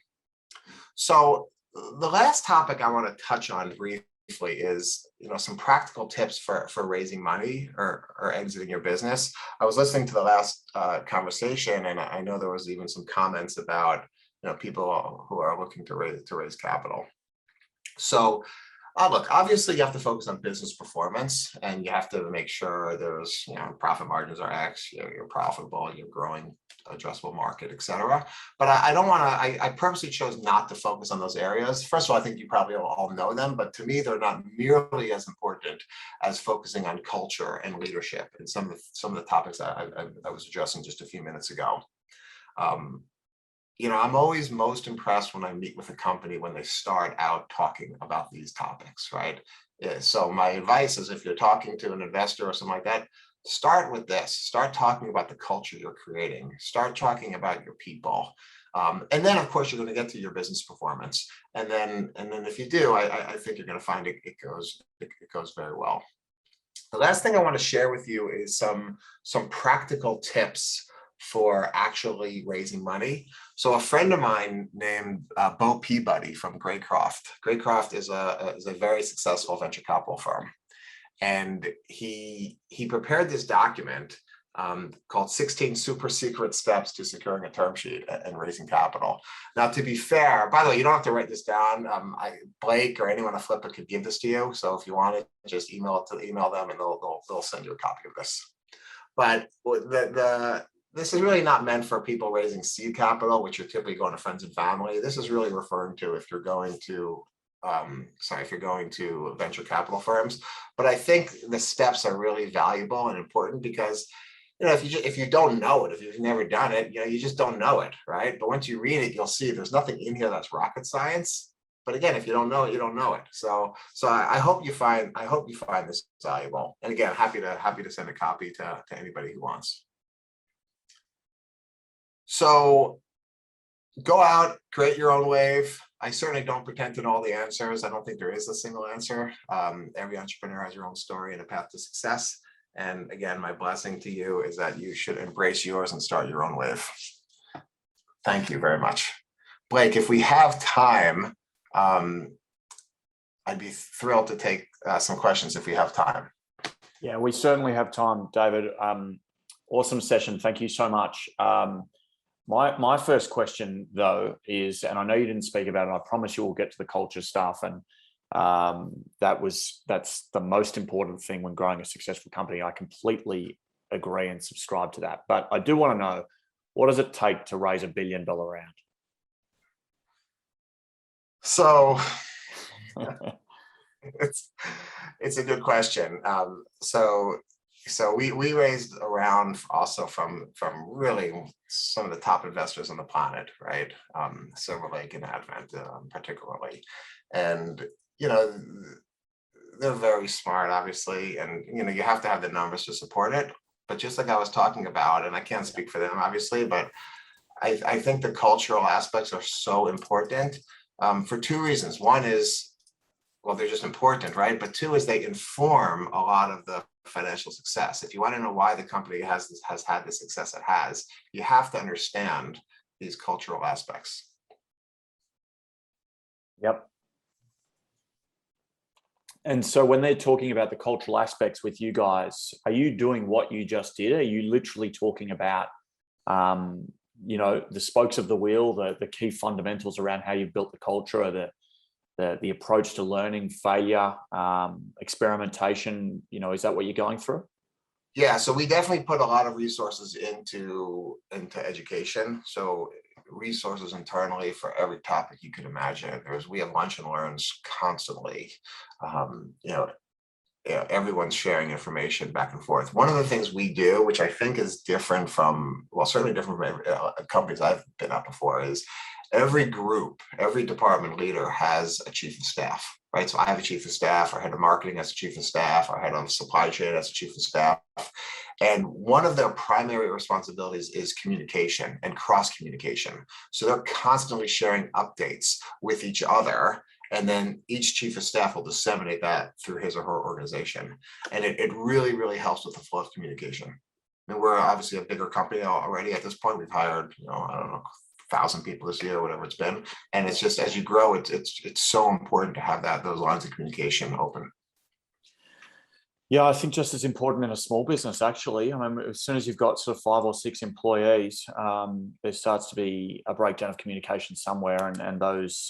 So the last topic I want to touch on briefly is, some practical tips for raising money or exiting your business. I was listening to the last conversation, and I know there was even some comments about people who are looking to raise capital. So look, obviously you have to focus on business performance, and you have to make sure there's profit margins are X, you're profitable, you're growing addressable market, etc. But I purposely chose not to focus on those areas. First of all, I think you probably all know them, but to me, they're not nearly as important as focusing on culture and leadership and some of the topics I was addressing just a few minutes ago. I'm always most impressed when I meet with a company when they start out talking about these topics, right? So my advice is, if you're talking to an investor or something like that, start with this. Start talking about the culture you're creating. Start talking about your people. And then, of course, you're going to get to your business performance. And then if you do, I think you're going to find it goes very well. The last thing I want to share with you is some practical tips for actually raising money. So a friend of mine named Bo Peabody from Greycroft. Greycroft is a very successful venture capital firm. And he prepared this document called 16 Super Secret Steps to Securing a Term Sheet and Raising Capital. Now, to be fair, by the way, you don't have to write this down. Blake or anyone at Flipper could give this to you. So if you want it, just email them and they'll send you a copy of this. But this is really not meant for people raising seed capital, which are typically going to friends and family. This is really referring to if you're going to venture capital firms. But I think the steps are really valuable and important, because if you don't know it, if you've never done it, you just don't know it, right? But once you read it, you'll see there's nothing in here that's rocket science. But again, if you don't know it, you don't know it. So I hope you find this valuable. And again, happy to send a copy to anybody who wants. So go out, create your own wave. I certainly don't pretend to know all the answers. I don't think there is a single answer. Every entrepreneur has your own story and a path to success. And again, my blessing to you is that you should embrace yours and start your own wave. Thank you very much. Blake, if we have time, I'd be thrilled to take some questions if we have time. Yeah, we certainly have time, David. Awesome session. Thank you so much. My first question, though, is, and I know you didn't speak about it, I promise you we'll get to the culture stuff, and that's the most important thing when growing a successful company. I completely agree and subscribe to that. But I do want to know, what does it take to raise $1 billion round? So it's a good question. So we raised around also from really some of the top investors on the planet, right? Silver Lake and Advent particularly. And, you know, they're very smart, obviously. And, you know, you have to have the numbers to support it. But just like I was talking about, and I can't speak for them, obviously, but I think the cultural aspects are so important for two reasons. One is, well, they're just important, right? But two is they inform a lot of the financial success. If you want to know why the company has had the success it has, you have to understand these cultural aspects. Yep. And so when they're talking about the cultural aspects with you guys, are you doing what you just did? Are you literally talking about, you know, the spokes of the wheel, the key fundamentals around how you built the culture, or the approach to learning, failure, experimentation? You know, is that what you're going through? Yeah, so we definitely put a lot of resources into education. So resources internally for every topic you could imagine. We have lunch and learns constantly. You know, everyone's sharing information back and forth. One of the things we do, which I think is different from, well, certainly different from companies I've been at before, is every group, every department leader has a chief of staff, right? So I have a chief of staff, our head of marketing has a chief of staff, our head of supply chain has a chief of staff. And one of their primary responsibilities is communication and cross communication. So they're constantly sharing updates with each other. And then each chief of staff will disseminate that through his or her organization. And it really, really helps with the flow of communication. And we're obviously a bigger company already at this point. We've hired, you know, I don't know, 1,000 people this year, whatever it's been. And it's just, as you grow, it's so important to have those lines of communication open. Yeah, I think just as important in a small business, actually. I mean, as soon as you've got sort of 5 or 6 employees, there starts to be a breakdown of communication somewhere, and those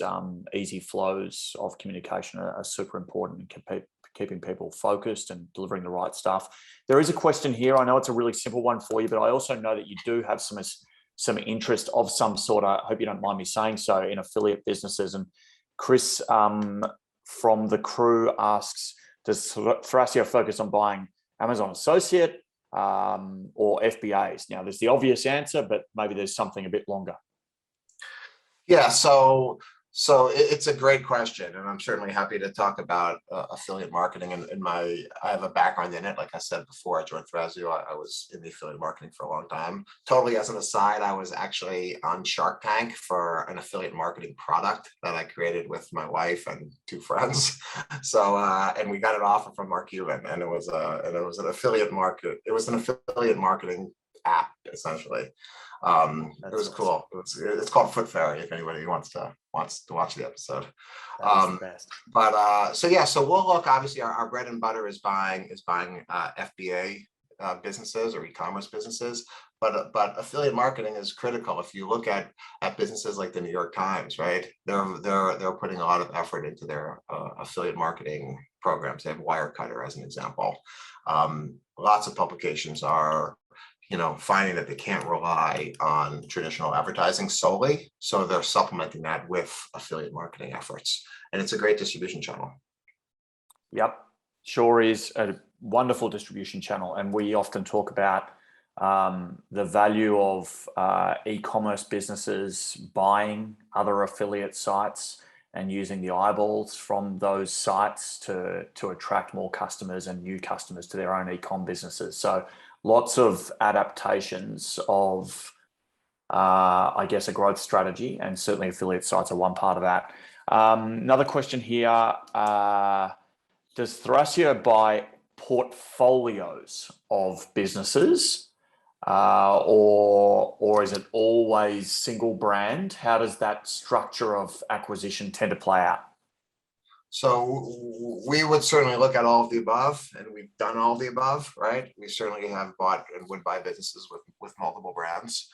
easy flows of communication are super important in keeping people focused and delivering the right stuff. There is a question here. I know it's a really simple one for you, but I also know that you do have some interest of some sort. I hope you don't mind me saying so, in affiliate businesses. And Chris from the crew asks, does Thrasio focus on buying Amazon Associate or FBAs? Now, there's the obvious answer, but maybe there's something a bit longer. Yeah, so it's a great question, and I'm certainly happy to talk about affiliate marketing. And I have a background in it. Like I said before, I joined Thrasio. I was in the affiliate marketing for a long time. Totally as an aside, I was actually on Shark Tank for an affiliate marketing product that I created with my wife and 2 friends. So and we got an offer from Mark Cuban, and it was an affiliate market. It was an affiliate marketing app, essentially. It was cool. It's called Foot Fairy, if anybody wants to watch the episode. But so yeah, so we'll look. Obviously, our bread and butter is buying FBA businesses or e-commerce businesses, but affiliate marketing is critical. If you look at businesses like the New York Times, right? They're putting a lot of effort into their affiliate marketing programs. They have Wirecutter as an example. Lots of publications are, you know, finding that they can't rely on traditional advertising solely. So they're supplementing that with affiliate marketing efforts. And it's a great distribution channel. Yep, sure is a wonderful distribution channel. And we often talk about the value of e-commerce businesses buying other affiliate sites and using the eyeballs from those sites to attract more customers and new customers to their own e-com businesses. So lots of adaptations of I guess, a growth strategy, and certainly affiliate sites are one part of that. Another question here. Does Thrasio buy portfolios of businesses, or is it always single brand? How does that structure of acquisition tend to play out? So we would certainly look at all of the above, and we've done all of the above, right? We certainly have bought and would buy businesses with multiple brands.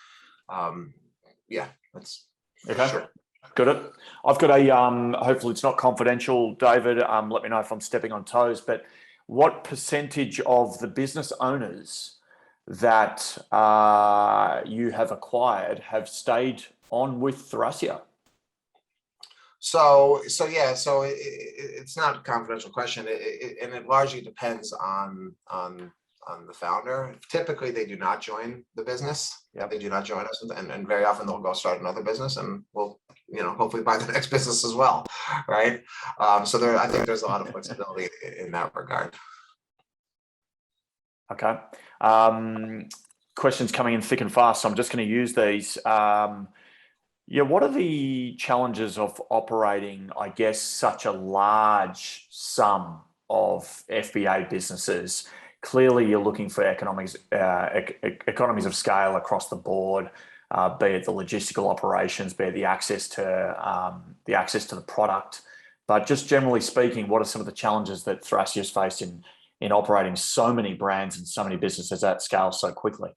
Yeah, that's okay. Sure. Got it. I've got a, hopefully it's not confidential, David. Let me know if I'm stepping on toes, but what percentage of the business owners that you have acquired have stayed on with Thrasio? So it's not a confidential question, and it largely depends on the founder. Typically, they do not join the business. Yeah, they do not join us, and very often they'll go start another business, and we'll hopefully buy the next business as well, right? So I think there's a lot of flexibility in that regard. Okay. Questions coming in thick and fast, so I'm just going to use these. Yeah, what are the challenges of operating, I guess, such a large sum of FBA businesses? Clearly, you're looking for economies of scale across the board, be it the logistical operations, be it the access to the product. But just generally speaking, what are some of the challenges that Thrasio's faced in operating so many brands and so many businesses at scale so quickly?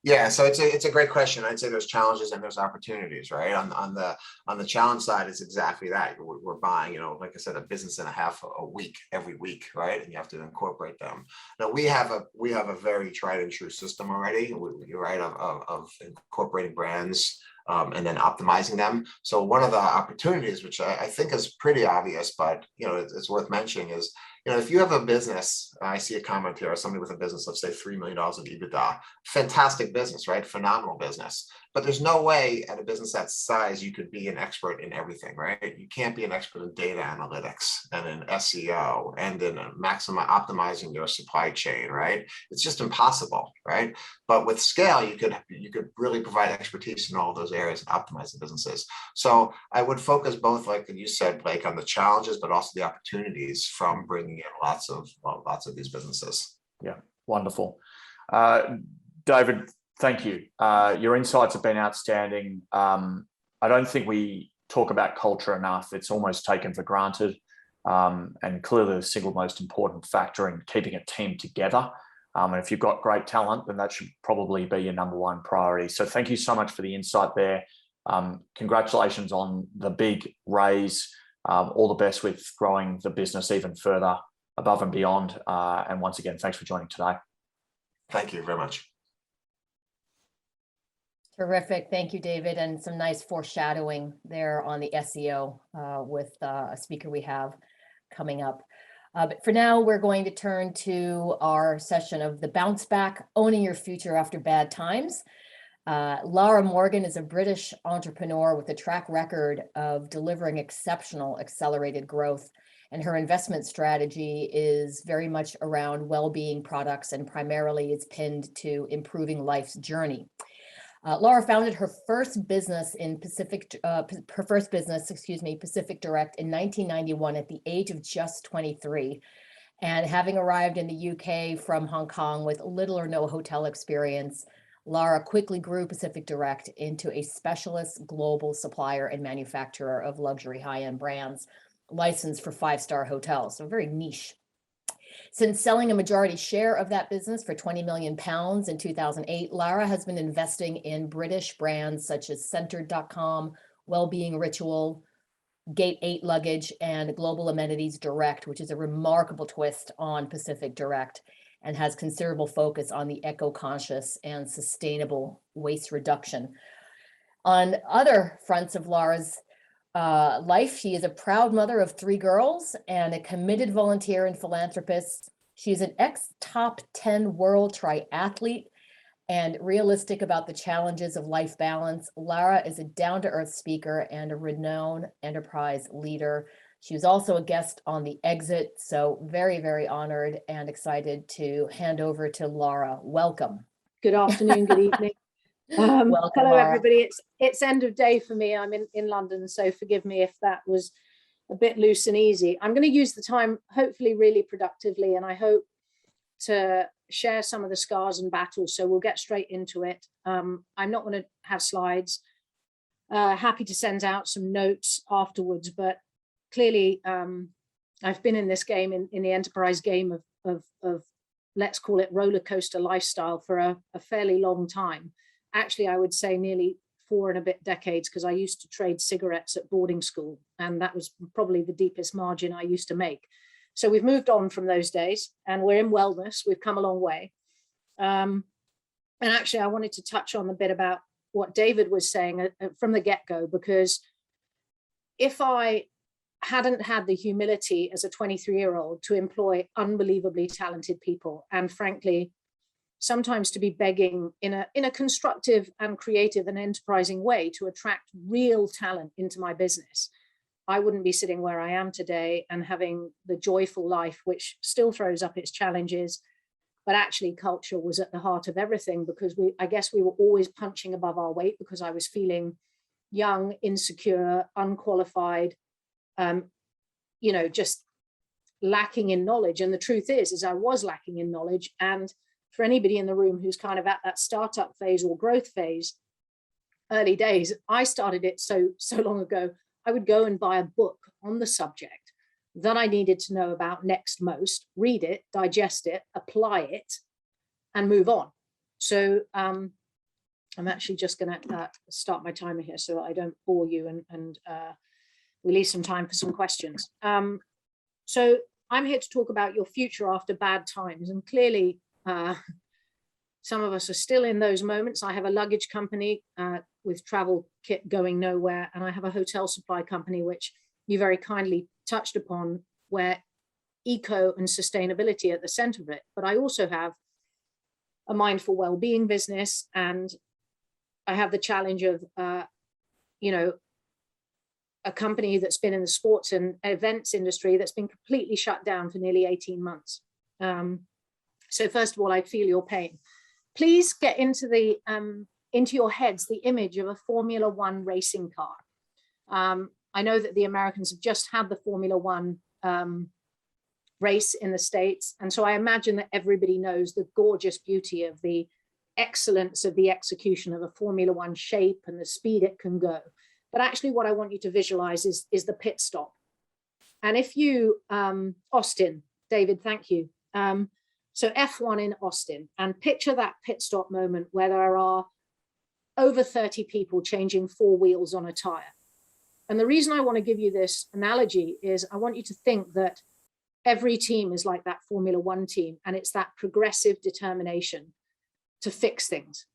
Yeah, so it's a great question. I'd say there's challenges and there's opportunities, right? On the challenge side, it's exactly that. We're buying, like I said, a business and a half a week, every week, right? And you have to incorporate them. Now we have a very tried and true system already, you're right, of incorporating brands and then optimizing them. So one of the opportunities, which I think is pretty obvious, but it's worth mentioning, is if you have a business, I see a comment here, somebody with a business, let's say $3 million of EBITDA, fantastic business, right? Phenomenal business. But there's no way at a business that size you could be an expert in everything, right? You can't be an expert in data analytics and in SEO and in optimizing your supply chain, right? It's just impossible, right? But with scale, you could really provide expertise in all those areas and optimize the businesses. So I would focus both, like you said, Blake, on the challenges, but also the opportunities from bringing in lots of these businesses. Yeah, wonderful. David, thank you. Your insights have been outstanding. I don't think we talk about culture enough. It's almost taken for granted. And clearly the single most important factor in keeping a team together. And if you've got great talent, then that should probably be your number one priority. So thank you so much for the insight there. Congratulations on the big raise. All the best with growing the business even further above and beyond. And once again, thanks for joining today. Thank you very much. Terrific. Thank you, David. And some nice foreshadowing there on the SEO with a speaker we have coming up. But for now, we're going to turn to our session of the Bounce Back, Owning Your Future After Bad Times. Lara Morgan is a British entrepreneur with a track record of delivering exceptional accelerated growth, and her investment strategy is very much around well-being products, and primarily is pinned to improving life's journey. Lara founded her first business Pacific Direct in 1991 at the age of just 23. And having arrived in the UK from Hong Kong with little or no hotel experience, Lara quickly grew Pacific Direct into a specialist global supplier and manufacturer of luxury high-end brands, licensed for 5-star hotels, so very niche. Since selling a majority share of that business for £20 million in 2008, Lara has been investing in British brands such as Centred.com, Wellbeing Ritual, Gate 8 Luggage, and Global Amenities Direct, which is a remarkable twist on Pacific Direct and has considerable focus on the eco-conscious and sustainable waste reduction. On other fronts of Lara's life, she is a proud mother of 3 girls and a committed volunteer and philanthropist. She's an ex-top 10 world triathlete and realistic about the challenges of life balance. Lara is a down-to-earth speaker and a renowned enterprise leader. She was also a guest on The Exit, so very, very honored and excited to hand over to Lara. Welcome. Good afternoon, good evening. Welcome, Hello, Laura. everybody. It's end of day for me. I'm in London, so forgive me if that was a bit loose and easy. I'm going to use the time hopefully really productively, and I hope to share some of the scars and battles. So we'll get straight into it. I'm not going to have slides. Happy to send out some notes afterwards, but clearly I've been in this game, in the enterprise game of let's call it roller coaster lifestyle for a fairly long time. Actually, I would say nearly 4 and a bit decades, because I used to trade cigarettes at boarding school, and that was probably the deepest margin I used to make. So we've moved on from those days, and we're in wellness. We've come a long way. And actually, I wanted to touch on a bit about what David was saying from the get-go, because if I hadn't had the humility as a 23-year-old to employ unbelievably talented people, and frankly, sometimes to be begging in a constructive and creative and enterprising way to attract real talent into my business, I wouldn't be sitting where I am today and having the joyful life, which still throws up its challenges. But actually culture was at the heart of everything, because I guess we were always punching above our weight, because I was feeling young, insecure, unqualified, just lacking in knowledge. And the truth is I was lacking in knowledge. And for anybody in the room who's kind of at that startup phase or growth phase, early days, I started it so long ago. I would go and buy a book on the subject that I needed to know about next most, read it, digest it, apply it, and move on. So I'm actually just going to start my timer here so that I don't bore you, and we leave some time for some questions. So I'm here to talk about your future after bad times, and clearly some of us are still in those moments. I have a luggage company with travel kit going nowhere, and I have a hotel supply company, which you very kindly touched upon, where eco and sustainability are at the center of it. But I also have a mindful well-being business, and I have the challenge of, a company that's been in the sports and events industry that's been completely shut down for nearly 18 months. So first of all, I feel your pain. Please get into your heads the image of a Formula One racing car. I know that the Americans have just had the Formula One race in the States. And so I imagine that everybody knows the gorgeous beauty of the excellence of the execution of a Formula One shape and the speed it can go. But actually what I want you to visualize is the pit stop. And if you, Austin, David, thank you. So F1 in Austin, and picture that pit stop moment where there are over 30 people changing 4 wheels on a tire. And the reason I want to give you this analogy is I want you to think that every team is like that Formula One team, and it's that progressive determination to fix things.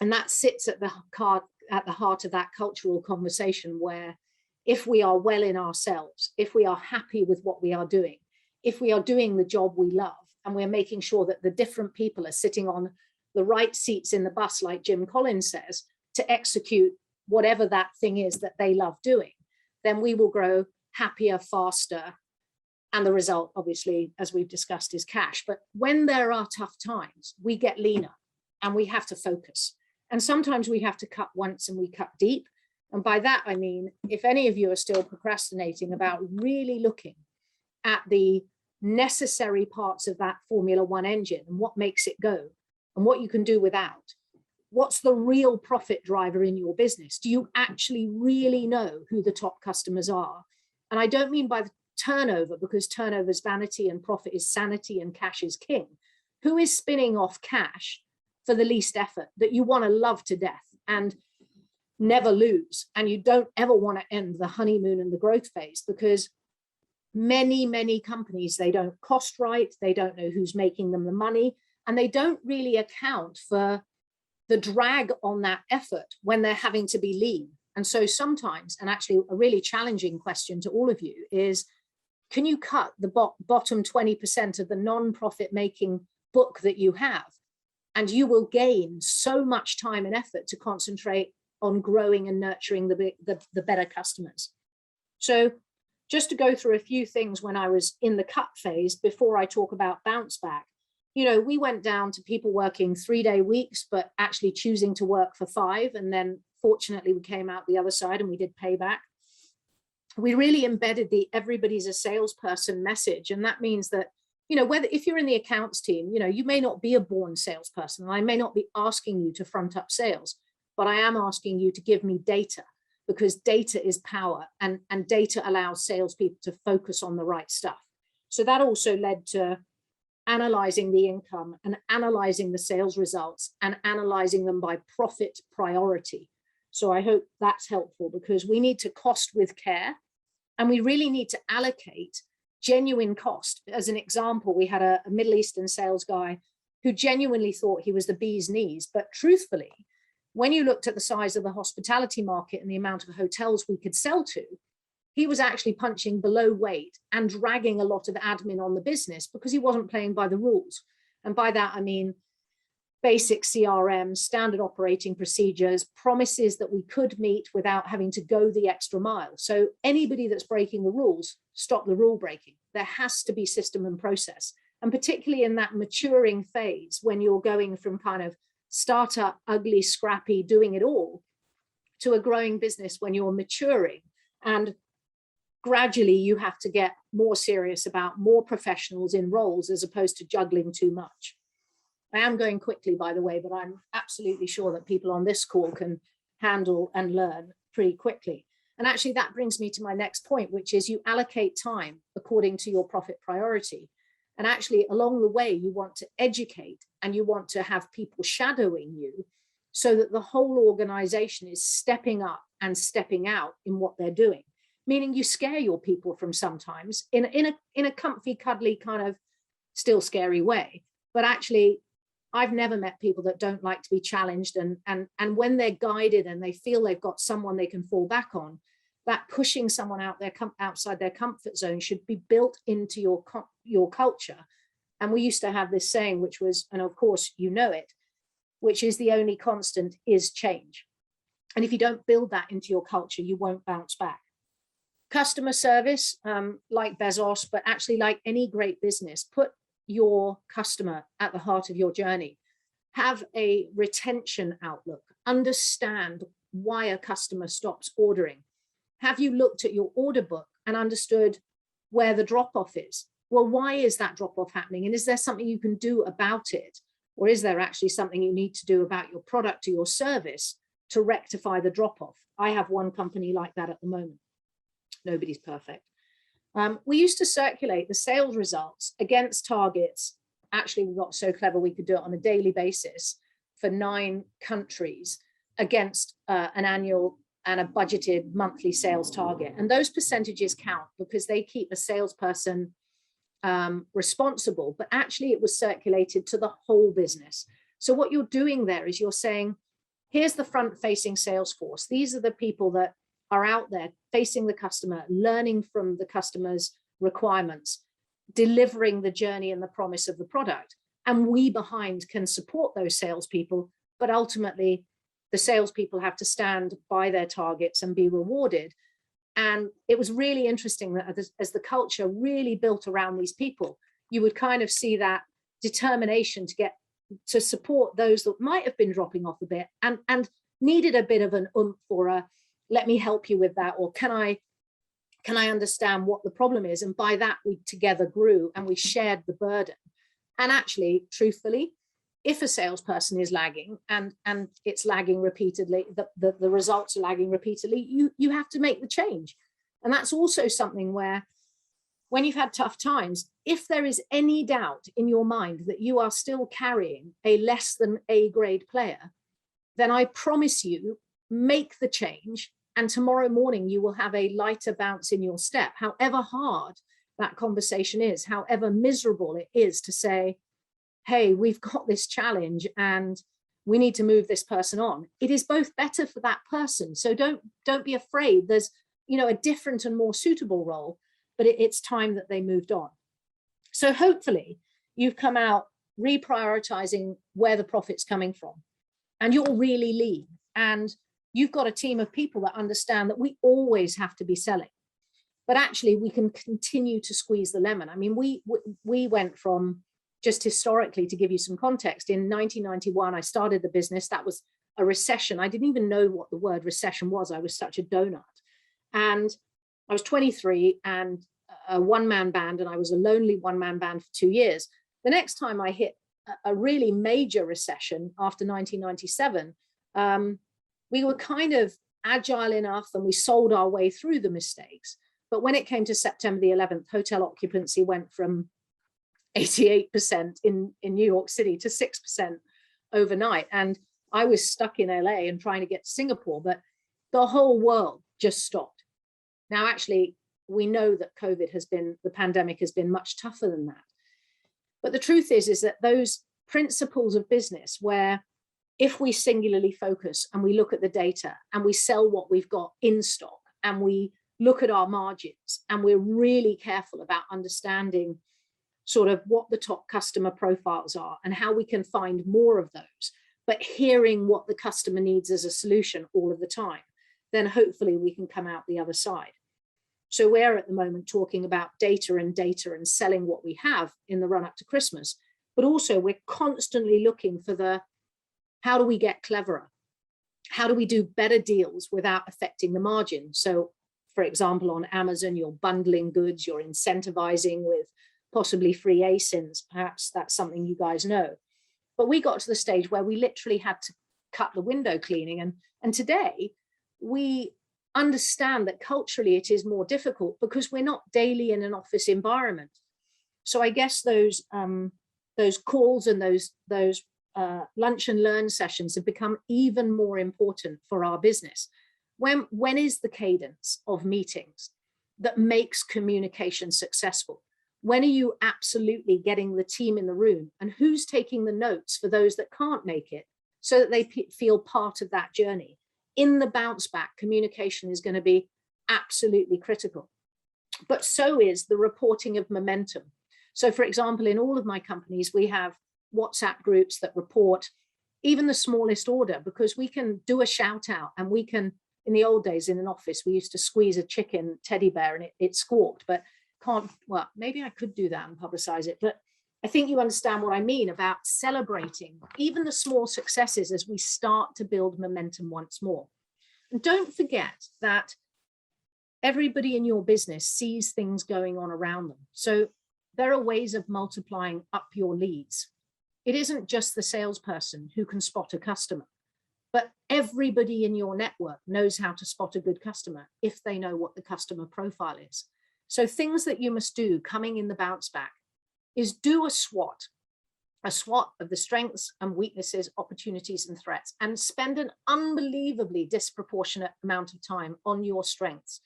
And that sits at the heart of that cultural conversation, where if we are well in ourselves, if we are happy with what we are doing, if we are doing the job we love, and we're making sure that the different people are sitting on the right seats in the bus, like Jim Collins says, to execute whatever that thing is that they love doing, then we will grow happier, faster. And the result, obviously, as we've discussed, is cash. But when there are tough times, we get leaner and we have to focus. And sometimes we have to cut once and we cut deep. And by that, I mean, if any of you are still procrastinating about really looking at the necessary parts of that Formula One engine and what makes it go and what you can do without, what's the real profit driver in your business? Do you actually really know who the top customers are? And I don't mean by the turnover, because turnover is vanity and profit is sanity and cash is king. Who is spinning off cash for the least effort that you want to love to death and never lose? And you don't ever want to end the honeymoon and the growth phase, because many companies, they don't cost right, they don't know who's making them the money, and they don't really account for the drag on that effort when they're having to be lean. And so sometimes, and actually a really challenging question to all of you is, can you cut the bottom 20% of the non-profit making book that you have? And you will gain so much time and effort to concentrate on growing and nurturing the better customers. So just to go through a few things when I was in the cut phase before I talk about bounce back, you know, we went down to people working 3-day weeks, but actually choosing to work for 5. And then fortunately we came out the other side and we did payback. We really embedded the everybody's a salesperson message. And that means that, you know, whether if you're in the accounts team, you know, you may not be a born salesperson, and I may not be asking you to front up sales, but I am asking you to give me data, because data is power, and data allows salespeople to focus on the right stuff. So that also led to analyzing the income and analyzing the sales results and analyzing them by profit priority. So I hope that's helpful, because we need to cost with care, and we really need to allocate genuine cost. As an example, we had a Middle Eastern sales guy who genuinely thought he was the bee's knees, but truthfully, when you looked at the size of the hospitality market and the amount of hotels we could sell to, he was actually punching below weight and dragging a lot of admin on the business because he wasn't playing by the rules. And by that, I mean basic CRM, standard operating procedures, promises that we could meet without having to go the extra mile. So anybody that's breaking the rules, stop the rule breaking. There has to be system and process. And particularly in that maturing phase, when you're going from kind of startup, ugly, scrappy, doing it all, to a growing business when you're maturing, and gradually you have to get more serious about more professionals in roles as opposed to juggling too much. I am going quickly, by the way, but I'm absolutely sure that people on this call can handle and learn pretty quickly. And actually that brings me to my next point, which is you allocate time according to your profit priority. And actually along the way, you want to educate and you want to have people shadowing you so that the whole organization is stepping up and stepping out in what they're doing. Meaning you scare your people from sometimes in a comfy, cuddly kind of still scary way. But actually, I've never met people that don't like to be challenged, and when they're guided and they feel they've got someone they can fall back on, that pushing someone outside their comfort zone should be built into your culture. And we used to have this saying, which was, and of course you know it, which is the only constant is change. And if you don't build that into your culture, you won't bounce back. Customer service, like Bezos, but actually like any great business, put your customer at the heart of your journey. Have a retention outlook. Understand why a customer stops ordering. Have you looked at your order book and understood where the drop-off is? Well, why is that drop-off happening? And is there something you can do about it? Or is there actually something you need to do about your product or your service to rectify the drop-off? I have one company like that at the moment. Nobody's perfect. We used to circulate the sales results against targets. Actually, we got so clever we could do it on a daily basis for 9 countries against an annual and a budgeted monthly sales target. And those percentages count because they keep a salesperson responsible, but actually it was circulated to the whole business. So what you're doing there is you're saying, here's the front-facing sales force. These are the people that are out there facing the customer, learning from the customer's requirements, delivering the journey and the promise of the product. And we behind can support those salespeople, but ultimately the salespeople have to stand by their targets and be rewarded. And it was really interesting that as the culture really built around these people, you would kind of see that determination to support those that might have been dropping off a bit and needed a bit of an oomph or a, let me help you with that, or can I understand what the problem is? And by that, we together grew and we shared the burden. And actually, truthfully, if a salesperson is lagging and it's lagging repeatedly, the results are lagging repeatedly, you have to make the change. And that's also something where when you've had tough times, if there is any doubt in your mind that you are still carrying a less than A grade player, then I promise you, make the change. And tomorrow morning, you will have a lighter bounce in your step, however hard that conversation is, however miserable it is to say, hey, we've got this challenge and we need to move this person on. It is both better for that person. So don't be afraid. There's, a different and more suitable role, but it's time that they moved on. So hopefully you've come out reprioritizing where the profit's coming from, and you're really lean. And you've got a team of people that understand that we always have to be selling, but actually we can continue to squeeze the lemon. I mean, we went from just historically, to give you some context, in 1991, I started the business. That was a recession. I didn't even know what the word recession was. I was such a donut. And I was 23 and a one-man band, and I was a lonely one-man band for 2 years. The next time I hit a really major recession after 1997, we were kind of agile enough and we sold our way through the mistakes. But when it came to September the 11th, hotel occupancy went from 88% in New York City to 6% overnight. And I was stuck in LA and trying to get to Singapore, but the whole world just stopped. Now, actually, we know that the pandemic has been much tougher than that. But the truth is that those principles of business, where if we singularly focus and we look at the data and we sell what we've got in stock and we look at our margins and we're really careful about understanding sort of what the top customer profiles are and how we can find more of those, but hearing what the customer needs as a solution all of the time, then hopefully we can come out the other side. So we're at the moment talking about data and selling what we have in the run up to Christmas, but also we're constantly looking for how do we get cleverer? How do we do better deals without affecting the margin? So for example, on Amazon, you're bundling goods, you're incentivizing with possibly free ASINs. Perhaps that's something you guys know. But we got to the stage where we literally had to cut the window cleaning. And today we understand that culturally it is more difficult because we're not daily in an office environment. So I guess those calls and those lunch and learn sessions have become even more important for our business. When is the cadence of meetings that makes communication successful? When are you absolutely getting the team in the room, and who's taking the notes for those that can't make it so that they feel part of that journey? In the bounce back, communication is going to be absolutely critical, but so is the reporting of momentum. So for example, in all of my companies, we have WhatsApp groups that report even the smallest order, because we can do a shout out and we can, in the old days in an office, we used to squeeze a chicken teddy bear and it squawked, but can't, well, maybe I could do that and publicize it, but I think you understand what I mean about celebrating even the small successes as we start to build momentum once more. And don't forget that everybody in your business sees things going on around them. So there are ways of multiplying up your leads. It isn't just the salesperson who can spot a customer, but everybody in your network knows how to spot a good customer if they know what the customer profile is. So things that you must do coming in the bounce back is do a SWOT of the strengths and weaknesses, opportunities and threats, and spend an unbelievably disproportionate amount of time on your strengths.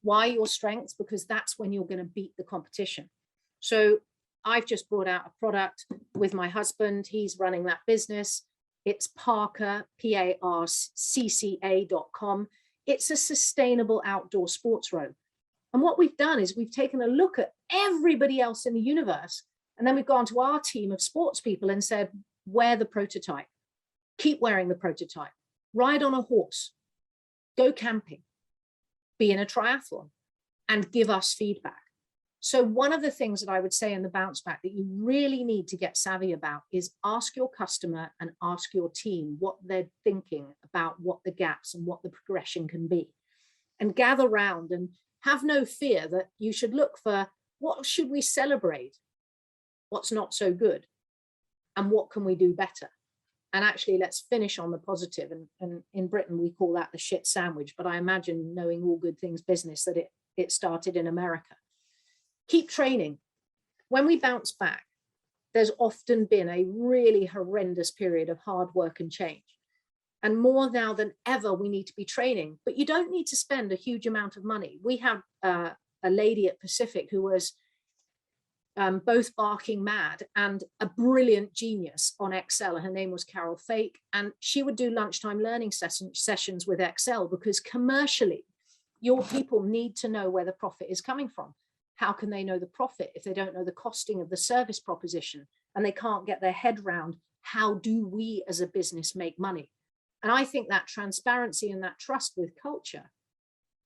Why your strengths? Because that's when you're going to beat the competition. So I've just brought out a product with my husband. He's running that business. It's Parker, PARCCA.com. It's a sustainable outdoor sports robe. And what we've done is we've taken a look at everybody else in the universe, and then we've gone to our team of sports people and said, wear the prototype, keep wearing the prototype, ride on a horse, go camping, be in a triathlon, and give us feedback. So one of the things that I would say in the bounce back that you really need to get savvy about is ask your customer and ask your team what they're thinking about what the gaps and what the progression can be, and gather round and have no fear that you should look for what should we celebrate, what's not so good, and what can we do better. And actually, let's finish on the positive. And in Britain, we call that the shit sandwich, but I imagine, knowing all good things business, that it started in America. Keep training. When we bounce back, there's often been a really horrendous period of hard work and change. And more now than ever, we need to be training, but you don't need to spend a huge amount of money. We have a lady at Pacific who was both barking mad and a brilliant genius on Excel. Her name was Carol Fake, and she would do lunchtime learning sessions with Excel, because commercially, your people need to know where the profit is coming from. How can they know the profit if they don't know the costing of the service proposition and they can't get their head around how do we as a business make money? And I think that transparency and that trust with culture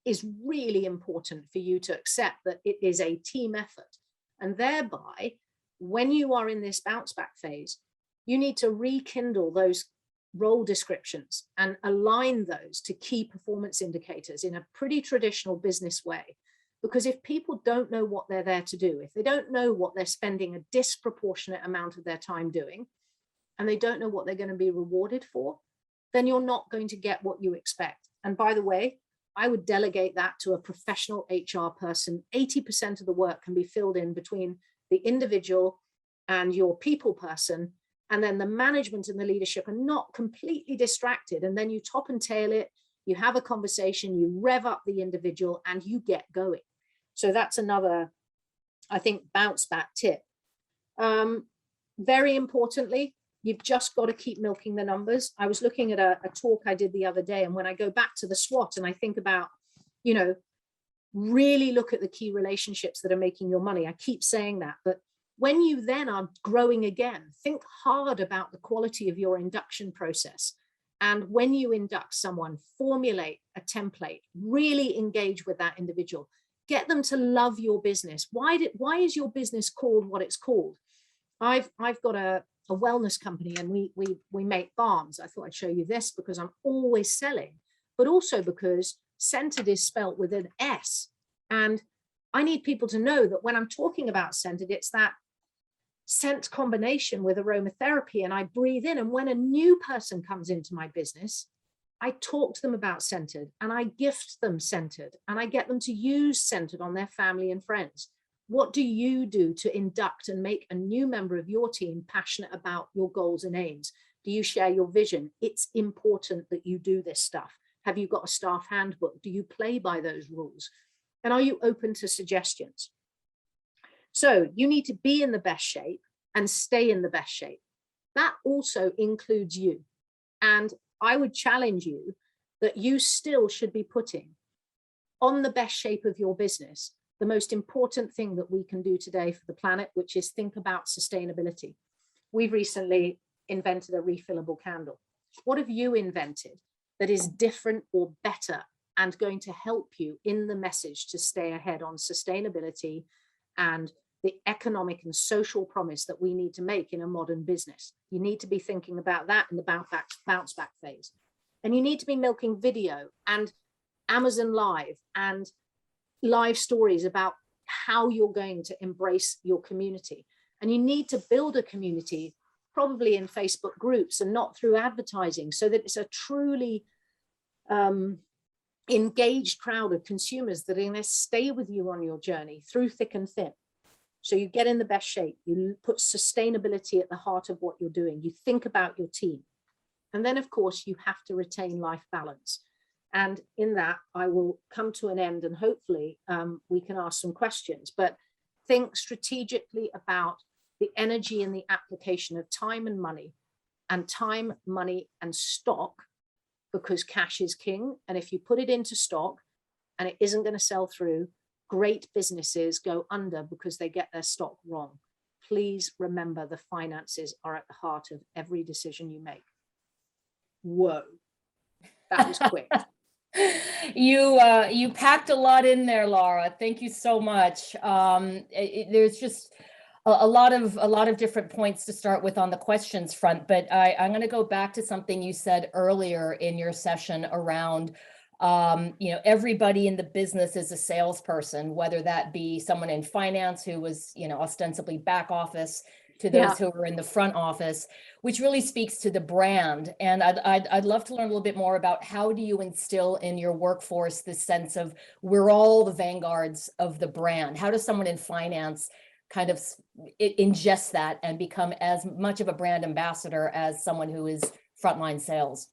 is really important for you to accept that it is a team effort, and thereby when you are in this bounce back phase, you need to rekindle those role descriptions and align those to key performance indicators in a pretty traditional business way. Because if people don't know what they're there to do, if they don't know what they're spending a disproportionate amount of their time doing, and they don't know what they're going to be rewarded for, then you're not going to get what you expect. And by the way, I would delegate that to a professional HR person. 80% of the work can be filled in between the individual and your people person. And then the management and the leadership are not completely distracted. And then you top and tail it, you have a conversation, you rev up the individual, and you get going. So that's another, I think, bounce back tip. Very importantly, you've just got to keep milking the numbers. I was looking at a talk I did the other day, and when I go back to the SWOT and I think about, you know, really look at the key relationships that are making your money. I keep saying that, but when you then are growing again, think hard about the quality of your induction process. And when you induct someone, formulate a template, really engage with that individual, get them to love your business. Why is your business called what it's called? I've got a wellness company, and we make balms. I thought I'd show you this because I'm always selling, but also because scented is spelt with an S. And I need people to know that when I'm talking about scented, it's that scent combination with aromatherapy, and I breathe in. And when a new person comes into my business, I talk to them about scented, and I gift them scented, and I get them to use scented on their family and friends. What do you do to induct and make a new member of your team passionate about your goals and aims? Do you share your vision? It's important that you do this stuff. Have you got a staff handbook? Do you play by those rules? And are you open to suggestions? So you need to be in the best shape and stay in the best shape. That also includes you. And I would challenge you that you still should be putting on the best shape of your business the most important thing that we can do today for the planet, which is think about sustainability. We've recently invented a refillable candle. What have you invented that is different or better and going to help you in the message to stay ahead on sustainability and the economic and social promise that we need to make in a modern business? You need to be thinking about that in the bounce back phase. And you need to be milking video and Amazon Live and live stories about how you're going to embrace your community. And you need to build a community, probably in Facebook groups and not through advertising, so that it's a truly engaged crowd of consumers that are going to stay with you on your journey through thick and thin. So you get in the best shape, you put sustainability at the heart of what you're doing, you think about your team. And then, of course, you have to retain life balance. And in that, I will come to an end, and hopefully we can ask some questions, but think strategically about the energy and the application of time, money, and stock, because cash is king. And if you put it into stock and it isn't going to sell through, great businesses go under because they get their stock wrong. Please remember, the finances are at the heart of every decision you make. Whoa, that was quick. You packed a lot in there, Laura. Thank you so much. There's just a lot of different points to start with on the questions front, but I'm going to go back to something you said earlier in your session around, everybody in the business is a salesperson, whether that be someone in finance who was, ostensibly back office, to those who are in the front office, which really speaks to the brand. And I'd love to learn a little bit more about how do you instill in your workforce this sense of we're all the vanguards of the brand? How does someone in finance kind of ingest that and become as much of a brand ambassador as someone who is frontline sales?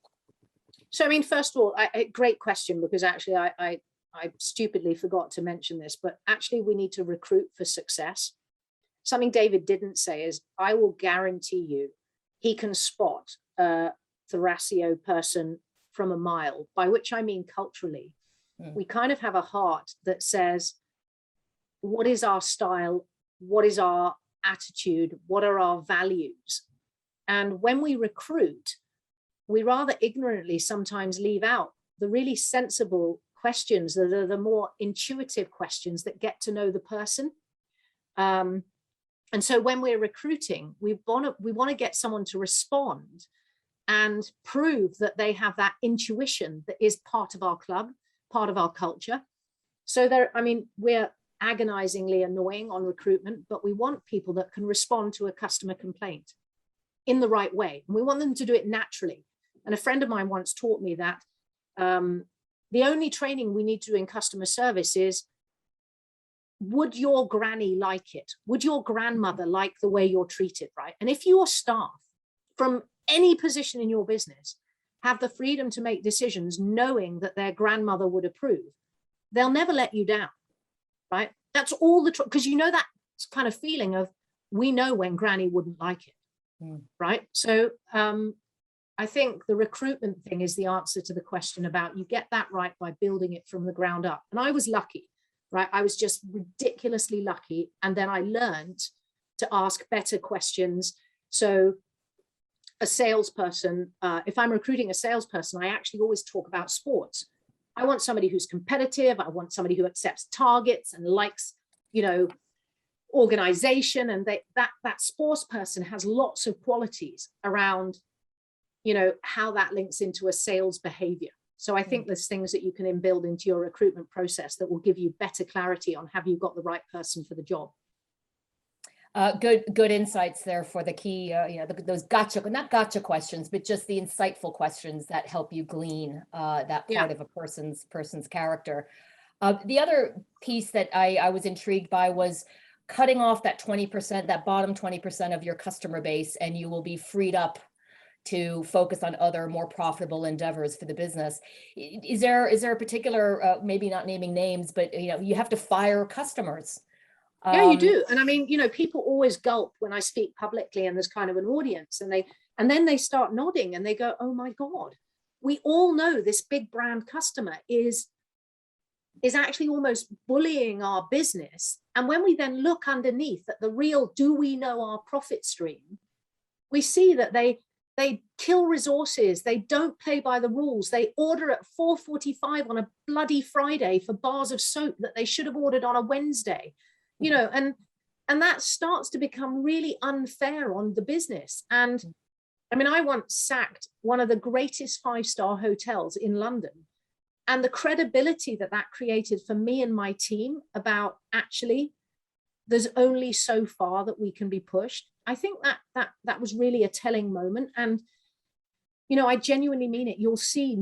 So, I mean, first of all, great question, because actually I stupidly forgot to mention this, but actually we need to recruit for success. Something David didn't say is, I will guarantee you he can spot a Thrasio person from a mile, by which I mean culturally. We kind of have a heart that says, what is our style? What is our attitude? What are our values? And when we recruit, we rather ignorantly sometimes leave out the really sensible questions that are the more intuitive questions that get to know the person. And so when we're recruiting, we want to get someone to respond and prove that they have that intuition that is part of our club, part of our culture. So we're agonizingly annoying on recruitment, but we want people that can respond to a customer complaint in the right way. And we want them to do it naturally. And a friend of mine once taught me that the only training we need to do in customer service is, would your granny like it? Would your grandmother like the way you're treated, right? And if your staff from any position in your business have the freedom to make decisions knowing that their grandmother would approve, they'll never let you down, right? That's all because that kind of feeling of, we know when granny wouldn't like it, right? So I think the recruitment thing is the answer to the question about, you get that right by building it from the ground up. And I was lucky, right? I was just ridiculously lucky. And then I learned to ask better questions. So a salesperson, if I'm recruiting a salesperson, I actually always talk about sports. I want somebody who's competitive. I want somebody who accepts targets and likes, organization. And that sports person has lots of qualities around, how that links into a sales behavior. So I think there's things that you can build into your recruitment process that will give you better clarity on, have you got the right person for the job? Good insights there for the key, those not gotcha questions, but just the insightful questions that help you glean that part of a person's character. The other piece that I was intrigued by was cutting off that 20%, that bottom 20% of your customer base, and you will be freed up to focus on other more profitable endeavors for the business. Is there a particular, maybe not naming names, but you have to fire customers? Yeah, you do. And people always gulp when I speak publicly and there's kind of an audience, and then they start nodding and they go, oh my God, we all know this big brand customer is actually almost bullying our business. And when we then look underneath at the real, do we know our profit stream, we see that they kill resources. They don't play by the rules. They order at 4:45 on a bloody Friday for bars of soap that they should have ordered on a Wednesday. And that starts to become really unfair on the business. And I once sacked one of the greatest 5-star hotels in London, and the credibility that created for me and my team about, actually, there's only so far that we can be pushed. I think that was really a telling moment. And, I genuinely mean it. You'll see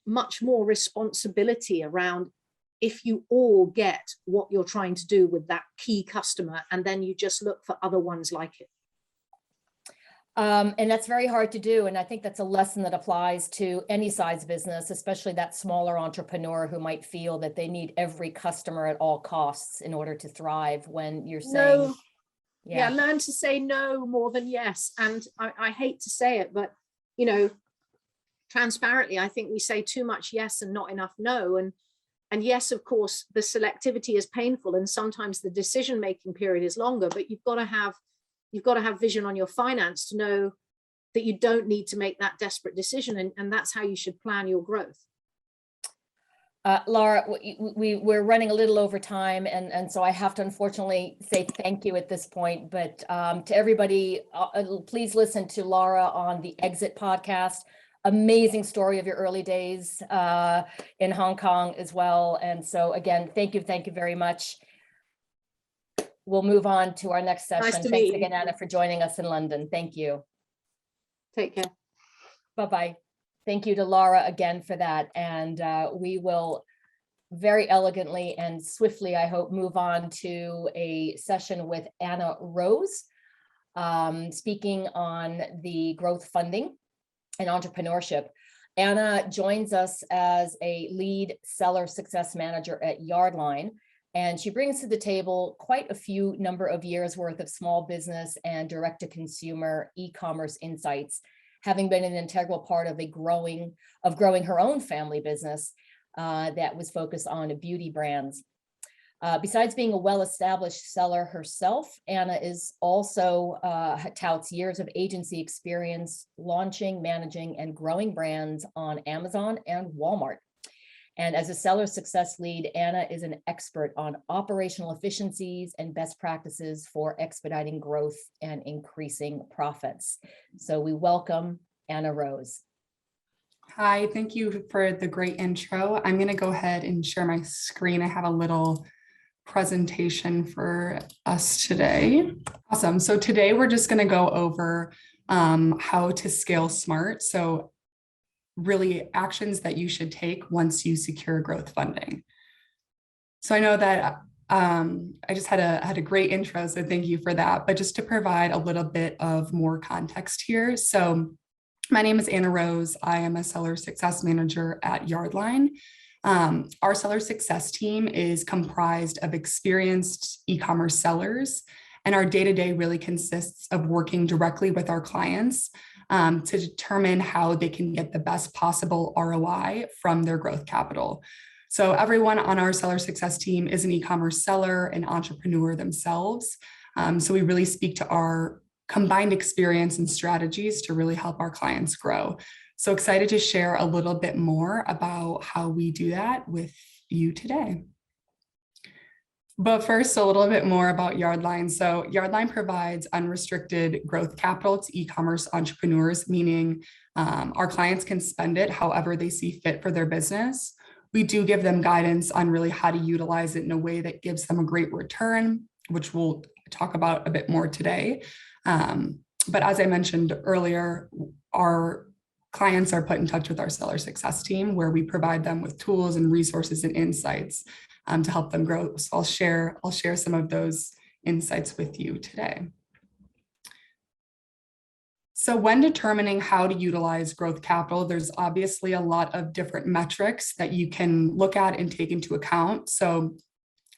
much more responsibility around, if you all get what you're trying to do with that key customer, and then you just look for other ones like it. And that's very hard to do. And I think that's a lesson that applies to any size business, especially that smaller entrepreneur who might feel that they need every customer at all costs in order to thrive, when you're saying, learn to say no more than yes. And I hate to say it, but, transparently, I think we say too much yes and not enough no. And yes, of course, the selectivity is painful, and sometimes the decision-making period is longer, but you've got to have vision on your finance to know that you don't need to make that desperate decision. And that's how you should plan your growth. Laura, we're running a little over time, and so I have to unfortunately say thank you at this point. But to everybody, please listen to Laura on the Exit podcast. Amazing story of your early days in Hong Kong as well. And so again, thank you very much. We'll move on to our next session. Nice to Thanks meet you. again, Anna, for joining us in London. Thank you. Take care. Bye-bye. Thank you to Laura again for that. And we will very elegantly and swiftly, I hope, move on to a session with Anna Rose, speaking on the growth funding and entrepreneurship. Anna joins us as a lead seller success manager at Yardline, and she brings to the table quite a few number of years worth of small business and direct-to-consumer e-commerce insights, having been an integral part of growing her own family business that was focused on beauty brands. Besides being a well-established seller herself, Anna is also touts years of agency experience launching, managing, and growing brands on Amazon and Walmart. And as a seller success lead, Anna is an expert on operational efficiencies and best practices for expediting growth and increasing profits. So we welcome Anna Rose. Hi, thank you for the great intro. I'm going to go ahead and share my screen. I have a little presentation for us today. Awesome. So today we're just going to go over how to scale smart. So really actions that you should take once you secure growth funding. So I know that I just had a great intro, so thank you for that. But just to provide a little bit of more context here. So my name is Anna Rose. I am a seller success manager at Yardline. Our seller success team is comprised of experienced e-commerce sellers, and our day-to-day really consists of working directly with our clients to determine how they can get the best possible ROI from their growth capital. So everyone on our seller success team is an e-commerce seller and entrepreneur themselves. So we really speak to our combined experience and strategies to really help our clients grow. So excited to share a little bit more about how we do that with you today. But first, a little bit more about Yardline. So Yardline provides unrestricted growth capital to e-commerce entrepreneurs, meaning our clients can spend it however they see fit for their business. We do give them guidance on really how to utilize it in a way that gives them a great return, which we'll talk about a bit more today. But as I mentioned earlier, our clients are put in touch with our seller success team, where we provide them with tools and resources and insights to help them grow. So I'll share some of those insights with you today. So when determining how to utilize growth capital, there's obviously a lot of different metrics that you can look at and take into account. So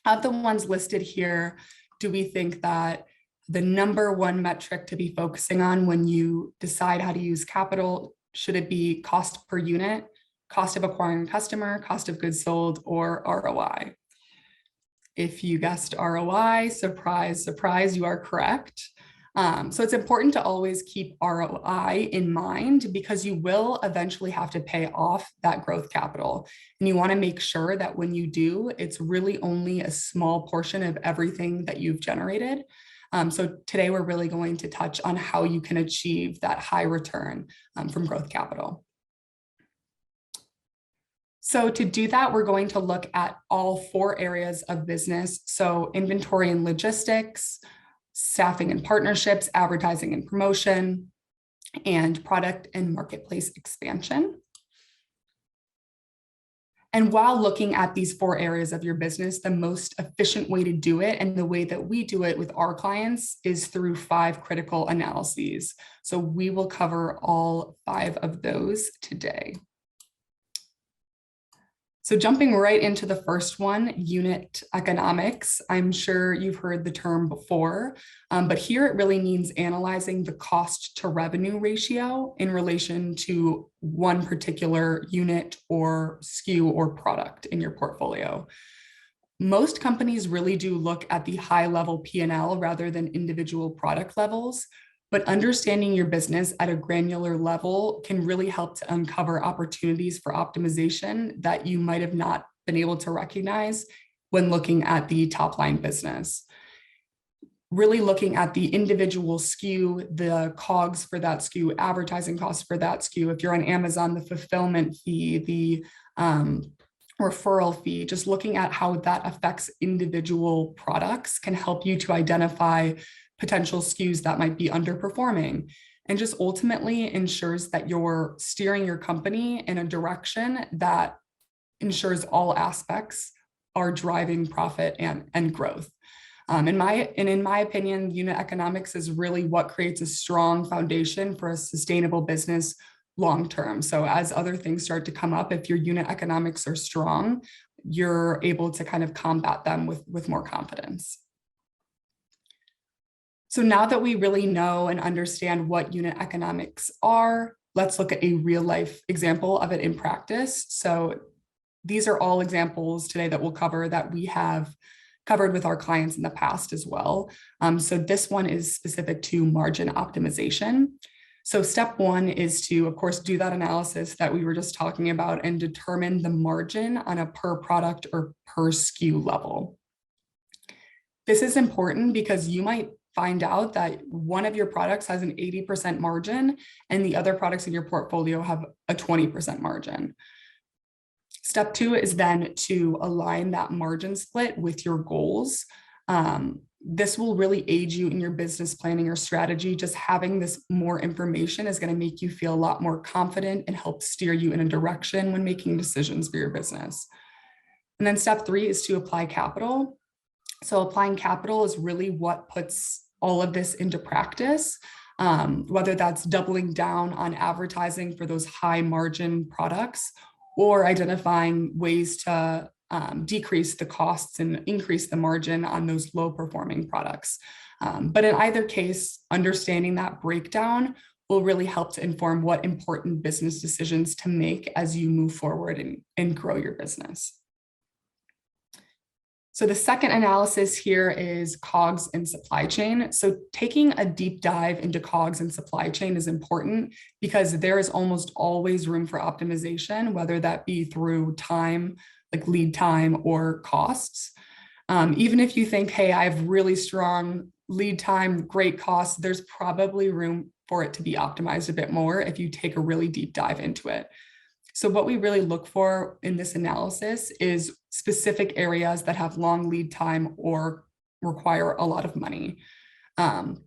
of the ones listed here, do we think that the number one metric to be focusing on when you decide how to use capital, should it be cost per unit, cost of acquiring a customer, cost of goods sold, or ROI? If you guessed ROI, surprise, surprise, you are correct. So it's important to always keep ROI in mind, because you will eventually have to pay off that growth capital. And you want to make sure that when you do, it's really only a small portion of everything that you've generated. So today we're really going to touch on how you can achieve that high return from growth capital. So to do that, we're going to look at all 4 areas of business. So inventory and logistics, staffing and partnerships, advertising and promotion, and product and marketplace expansion. And while looking at these 4 areas of your business, the most efficient way to do it, and the way that we do it with our clients, is through 5 critical analyses. So we will cover all 5 of those today. So jumping right into the first one, unit economics. I'm sure you've heard the term before, but here it really means analyzing the cost to revenue ratio in relation to one particular unit or SKU or product in your portfolio. Most companies really do look at the high level P&L rather than individual product levels. But understanding your business at a granular level can really help to uncover opportunities for optimization that you might have not been able to recognize when looking at the top line business. Really looking at the individual SKU, the COGS for that SKU, advertising costs for that SKU. If you're on Amazon, the fulfillment fee, the referral fee, just looking at how that affects individual products can help you to identify potential SKUs that might be underperforming, and just ultimately ensures that you're steering your company in a direction that ensures all aspects are driving profit and growth. In my opinion, unit economics is really what creates a strong foundation for a sustainable business long term. So as other things start to come up, if your unit economics are strong, you're able to kind of combat them with more confidence. So now that we really know and understand what unit economics are, let's look at a real life example of it in practice. So these are all examples today that we'll cover that we have covered with our clients in the past as well. So this one is specific to margin optimization. So step one is to, of course, do that analysis that we were just talking about and determine the margin on a per product or per SKU level. This is important because you might find out that one of your products has an 80% margin and the other products in your portfolio have a 20% margin. Step two is then to align that margin split with your goals. This will really aid you in your business planning or strategy. Just having this more information is going to make you feel a lot more confident and help steer you in a direction when making decisions for your business. And then step three is to apply capital. So applying capital is really what puts all of this into practice, whether that's doubling down on advertising for those high margin products or identifying ways to decrease the costs and increase the margin on those low performing products. But in either case, understanding that breakdown will really help to inform what important business decisions to make as you move forward and grow your business. So the second analysis here is COGS and supply chain. So taking a deep dive into COGS and supply chain is important because there is almost always room for optimization, whether that be through time, like lead time, or costs. Even if you think, hey, I have really strong lead time, great costs, there's probably room for it to be optimized a bit more if you take a really deep dive into it. So what we really look for in this analysis is specific areas that have long lead time or require a lot of money. And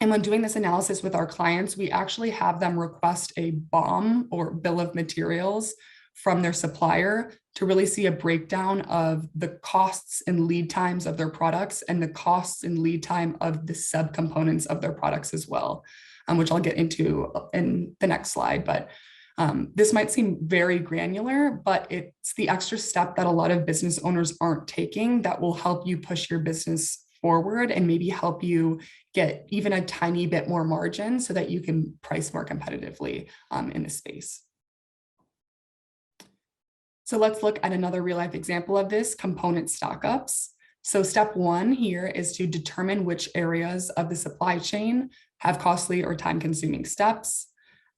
when doing this analysis with our clients, we actually have them request a BOM or bill of materials from their supplier to really see a breakdown of the costs and lead times of their products and the costs and lead time of the subcomponents of their products as well, which I'll get into in the next slide. But this might seem very granular, but it's the extra step that a lot of business owners aren't taking that will help you push your business forward and maybe help you get even a tiny bit more margin so that you can price more competitively in this space. So let's look at another real life example of this, component stock-ups. So step one here is to determine which areas of the supply chain have costly or time-consuming steps.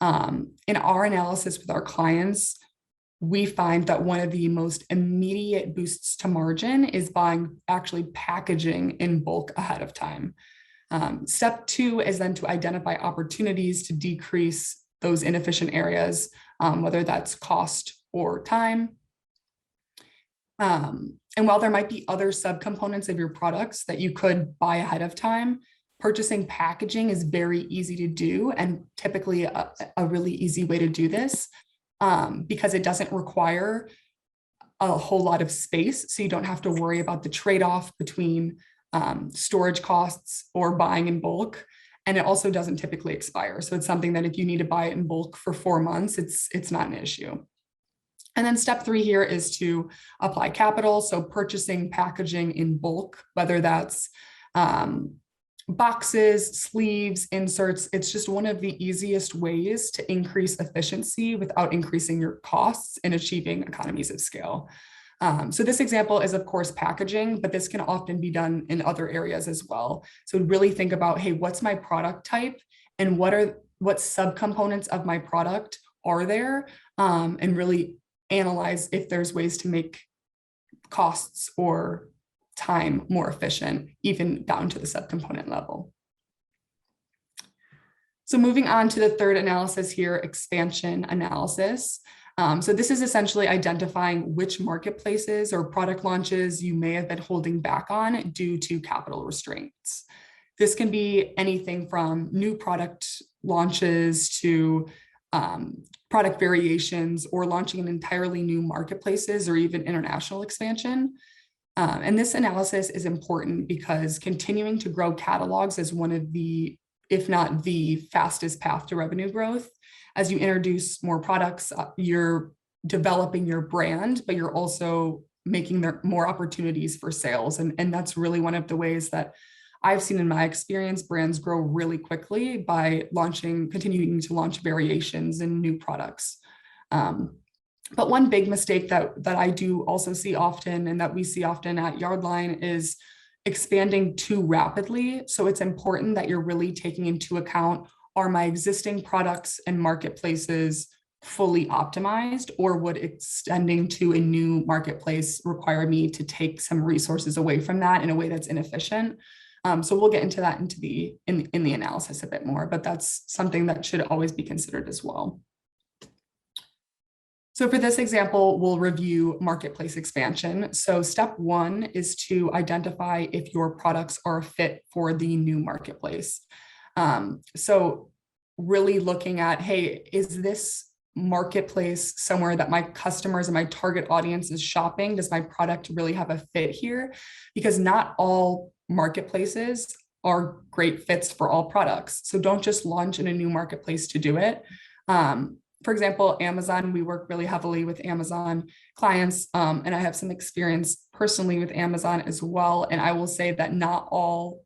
In our analysis with our clients, we find that one of the most immediate boosts to margin is buying actually packaging in bulk ahead of time. Step two is then to identify opportunities to decrease those inefficient areas, whether that's cost or time. And while there might be other subcomponents of your products that you could buy ahead of time, purchasing packaging is very easy to do and typically a really easy way to do this because it doesn't require a whole lot of space. So you don't have to worry about the trade-off between storage costs or buying in bulk. And it also doesn't typically expire. So it's something that if you need to buy it in bulk for 4 months, it's not an issue. And then step three here is to apply capital. So purchasing packaging in bulk, whether that's boxes, sleeves, inserts, it's just one of the easiest ways to increase efficiency without increasing your costs and achieving economies of scale. So this example is, of course, packaging, but this can often be done in other areas as well. So really think about, hey, what's my product type and what subcomponents of my product are there, and really analyze if there's ways to make costs or time more efficient, even down to the subcomponent level. So moving on to the third analysis here, expansion analysis. So this is essentially identifying which marketplaces or product launches you may have been holding back on due to capital restraints. This can be anything from new product launches to product variations or launching an entirely new marketplaces or even international expansion. And this analysis is important because continuing to grow catalogs is one of the, if not the fastest path to revenue growth. As you introduce more products, you're developing your brand, but you're also making there more opportunities for sales. And that's really one of the ways that I've seen in my experience, brands grow really quickly by continuing to launch variations and new products. But one big mistake that I do also see often and that we see often at Yardline is expanding too rapidly. So it's important that you're really taking into account are my existing products and marketplaces fully optimized, or would extending to a new marketplace require me to take some resources away from that in a way that's inefficient? So we'll get into that in the analysis a bit more, but that's something that should always be considered as well. So for this example, we'll review marketplace expansion. So step one is to identify if your products are a fit for the new marketplace. So really looking at, hey, is this marketplace somewhere that my customers and my target audience is shopping? Does my product really have a fit here? Because not all marketplaces are great fits for all products. So don't just launch in a new marketplace to do it. For example, Amazon, we work really heavily with Amazon clients, and I have some experience personally with Amazon as well. And I will say that not all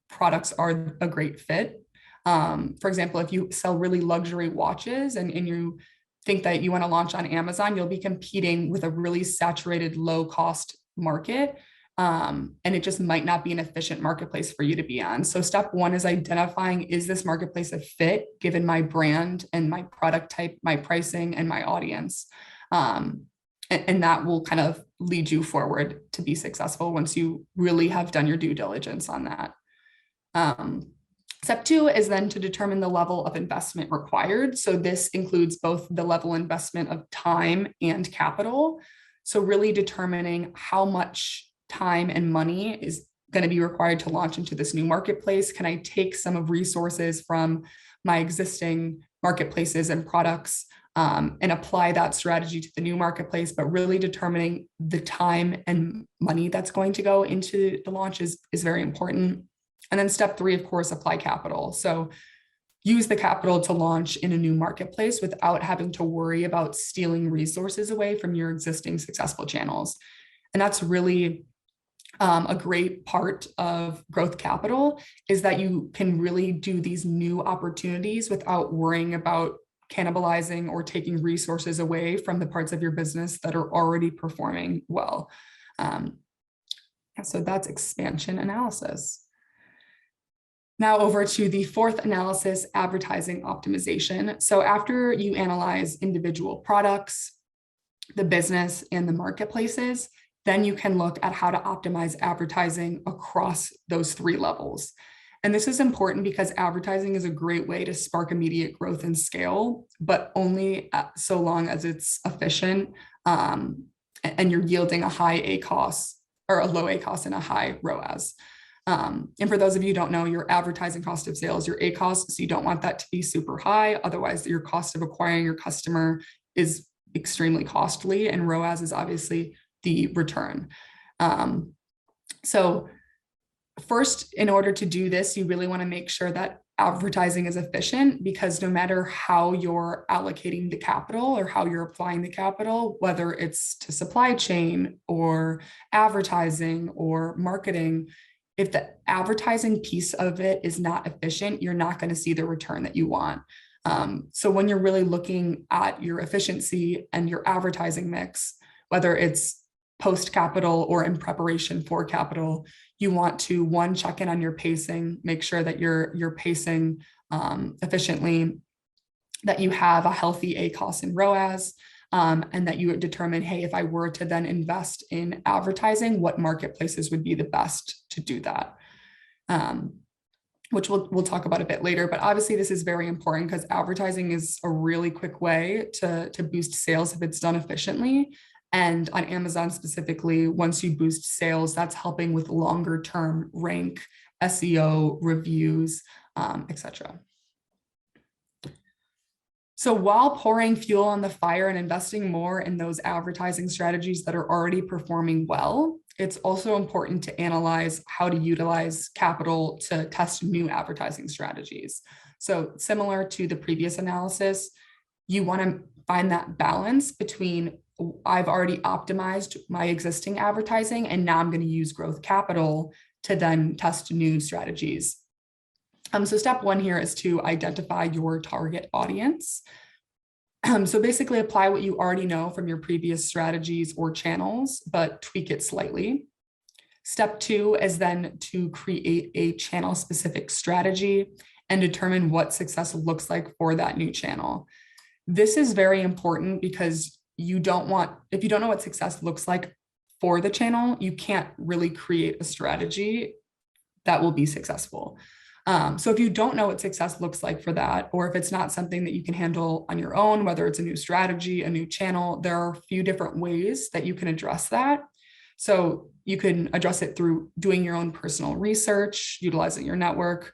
products are a great fit. For example, if you sell really luxury watches and you think that you want to launch on Amazon, you'll be competing with a really saturated, low cost market. And it just might not be an efficient marketplace for you to be on. So step one is identifying, is this marketplace a fit given my brand and my product type, my pricing and my audience? And that will kind of lead you forward to be successful once you really have done your due diligence on that. Step two is then to determine the level of investment required. So this includes both the level investment of time and capital. So really determining how much time and money is going to be required to launch into this new marketplace. Can I take some of resources from my existing marketplaces and products and apply that strategy to the new marketplace, but really determining the time and money that's going to go into the launch is very important. And then step three, of course, apply capital. So use the capital to launch in a new marketplace without having to worry about stealing resources away from your existing successful channels. And that's really a great part of growth capital, is that you can really do these new opportunities without worrying about cannibalizing or taking resources away from the parts of your business that are already performing well. So that's expansion analysis. Now over to the fourth analysis, advertising optimization. So after you analyze individual products, the business, and the marketplaces, then you can look at how to optimize advertising across those three levels. And this is important because advertising is a great way to spark immediate growth and scale, but only so long as it's efficient and you're yielding a high ACoS or a low ACoS and a high ROAS. And for those of you who don't know, your advertising cost of sales, your ACoS, so you don't want that to be super high. Otherwise, your cost of acquiring your customer is extremely costly, and ROAS is obviously the return. So first, in order to do this, you really want to make sure that advertising is efficient, because no matter how you're allocating the capital or how you're applying the capital, whether it's to supply chain or advertising or marketing, if the advertising piece of it is not efficient, you're not going to see the return that you want. So when you're really looking at your efficiency and your advertising mix, whether it's post capital or in preparation for capital, you want to, one, check in on your pacing, make sure that you're pacing efficiently, that you have a healthy ACoS and ROAS, and that you would determine, hey, if I were to then invest in advertising, what marketplaces would be the best to do that, which we'll talk about a bit later. But obviously this is very important because advertising is a really quick way to boost sales if it's done efficiently. And on Amazon specifically, once you boost sales, that's helping with longer term rank, SEO, reviews, etc. So while pouring fuel on the fire and investing more in those advertising strategies that are already performing well, it's also important to analyze how to utilize capital to test new advertising strategies. So similar to the previous analysis, you want to find that balance between, I've already optimized my existing advertising and now I'm going to use growth capital to then test new strategies. So step one here is to identify your target audience. So basically apply what you already know from your previous strategies or channels, but tweak it slightly. Step two is then to create a channel specific strategy. and determine what success looks like for that new channel. This is very important because if you don't know what success looks like for the channel, you can't really create a strategy that will be successful. So if you don't know what success looks like for that, or if it's not something that you can handle on your own, whether it's a new strategy, a new channel, there are a few different ways that you can address that. So you can address it through doing your own personal research, utilizing your network,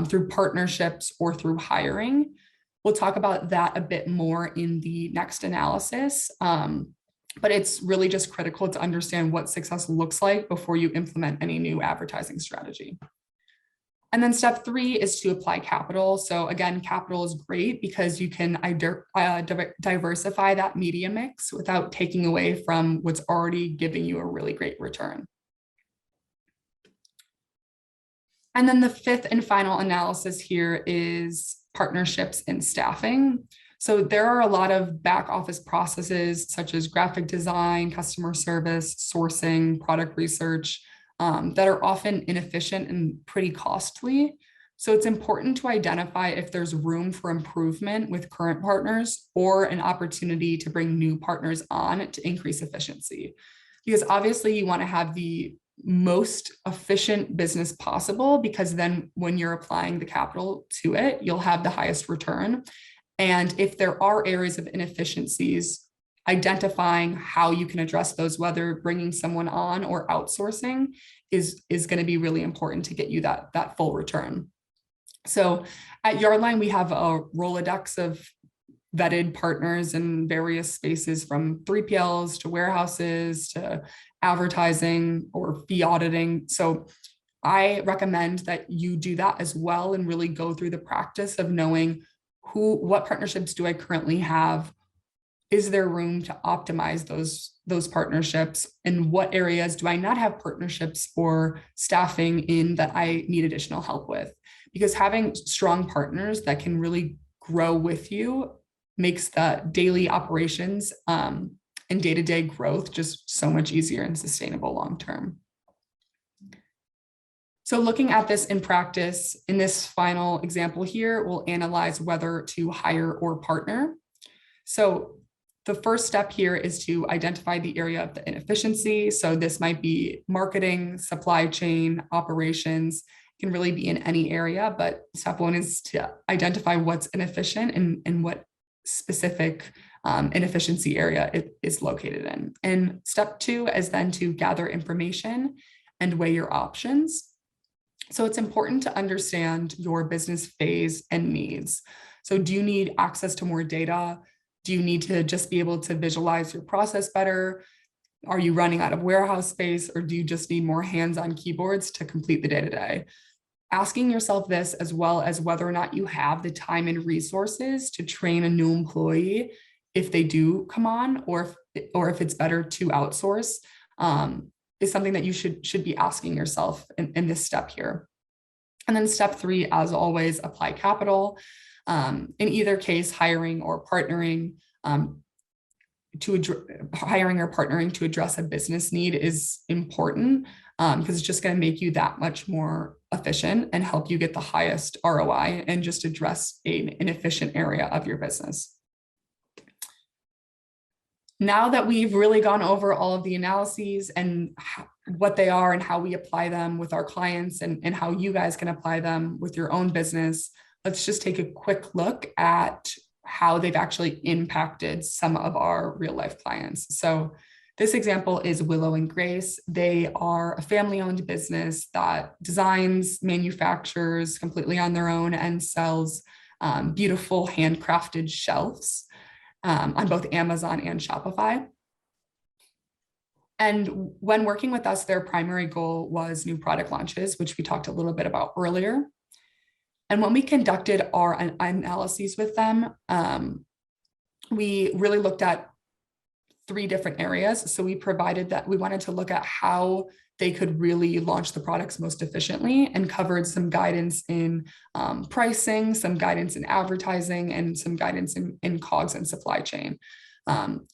through partnerships, or through hiring. We'll talk about that a bit more in the next analysis. But it's really just critical to understand what success looks like before you implement any new advertising strategy. And then step 3 is to apply capital. So again, capital is great because you can diversify that media mix without taking away from what's already giving you a really great return. And then the 5th and final analysis here is partnerships and staffing. So there are a lot of back office processes such as graphic design, customer service, sourcing, product research, that are often inefficient and pretty costly. So it's important to identify if there's room for improvement with current partners or an opportunity to bring new partners on to increase efficiency. Because obviously you want to have the most efficient business possible, because then when you're applying the capital to it, you'll have the highest return. And if there are areas of inefficiencies, identifying how you can address those, whether bringing someone on or outsourcing, is going to be really important to get you that full return. So at Yardline, we have a Rolodex of vetted partners in various spaces, from 3PLs to warehouses to advertising or fee auditing. So I recommend that you do that as well and really go through the practice of knowing what partnerships do I currently have? Is there room to optimize those partnerships? And what areas do I not have partnerships or staffing in that I need additional help with? Because having strong partners that can really grow with you makes the daily operations and day-to-day growth just so much easier and sustainable long-term. So looking at this in practice, in this final example here, we'll analyze whether to hire or partner. So the first step here is to identify the area of the inefficiency. So this might be marketing, supply chain, operations, can really be in any area, but step 1 is to identify what's inefficient and what specific inefficiency area it is located in. And step 2 is then to gather information and weigh your options. So it's important to understand your business phase and needs. So do you need access to more data? Do you need to just be able to visualize your process better? Are you running out of warehouse space, or do you just need more hands-on keyboards to complete the day-to-day? Asking yourself this, as well as whether or not you have the time and resources to train a new employee if they do come on, or if it's better to outsource, is something that you should be asking yourself in this step here. And then step 3, as always, apply capital. In either case, hiring or partnering to address a business need is important, because it's just going to make you that much more efficient and help you get the highest ROI and just address an inefficient area of your business. Now that we've really gone over all of the analyses and what they are and how we apply them with our clients, and how you guys can apply them with your own business, let's just take a quick look at how they've actually impacted some of our real life clients. So this example is Willow and Grace. They are a family-owned business that designs, manufactures completely on their own, and sells beautiful handcrafted shelves on both Amazon and Shopify. And when working with us, their primary goal was new product launches, which we talked a little bit about earlier. And when we conducted our analyses with them, we really looked at 3 different areas. So we wanted to look at how they could really launch the products most efficiently, and covered some guidance in pricing, some guidance in advertising, and some guidance in COGS and supply chain.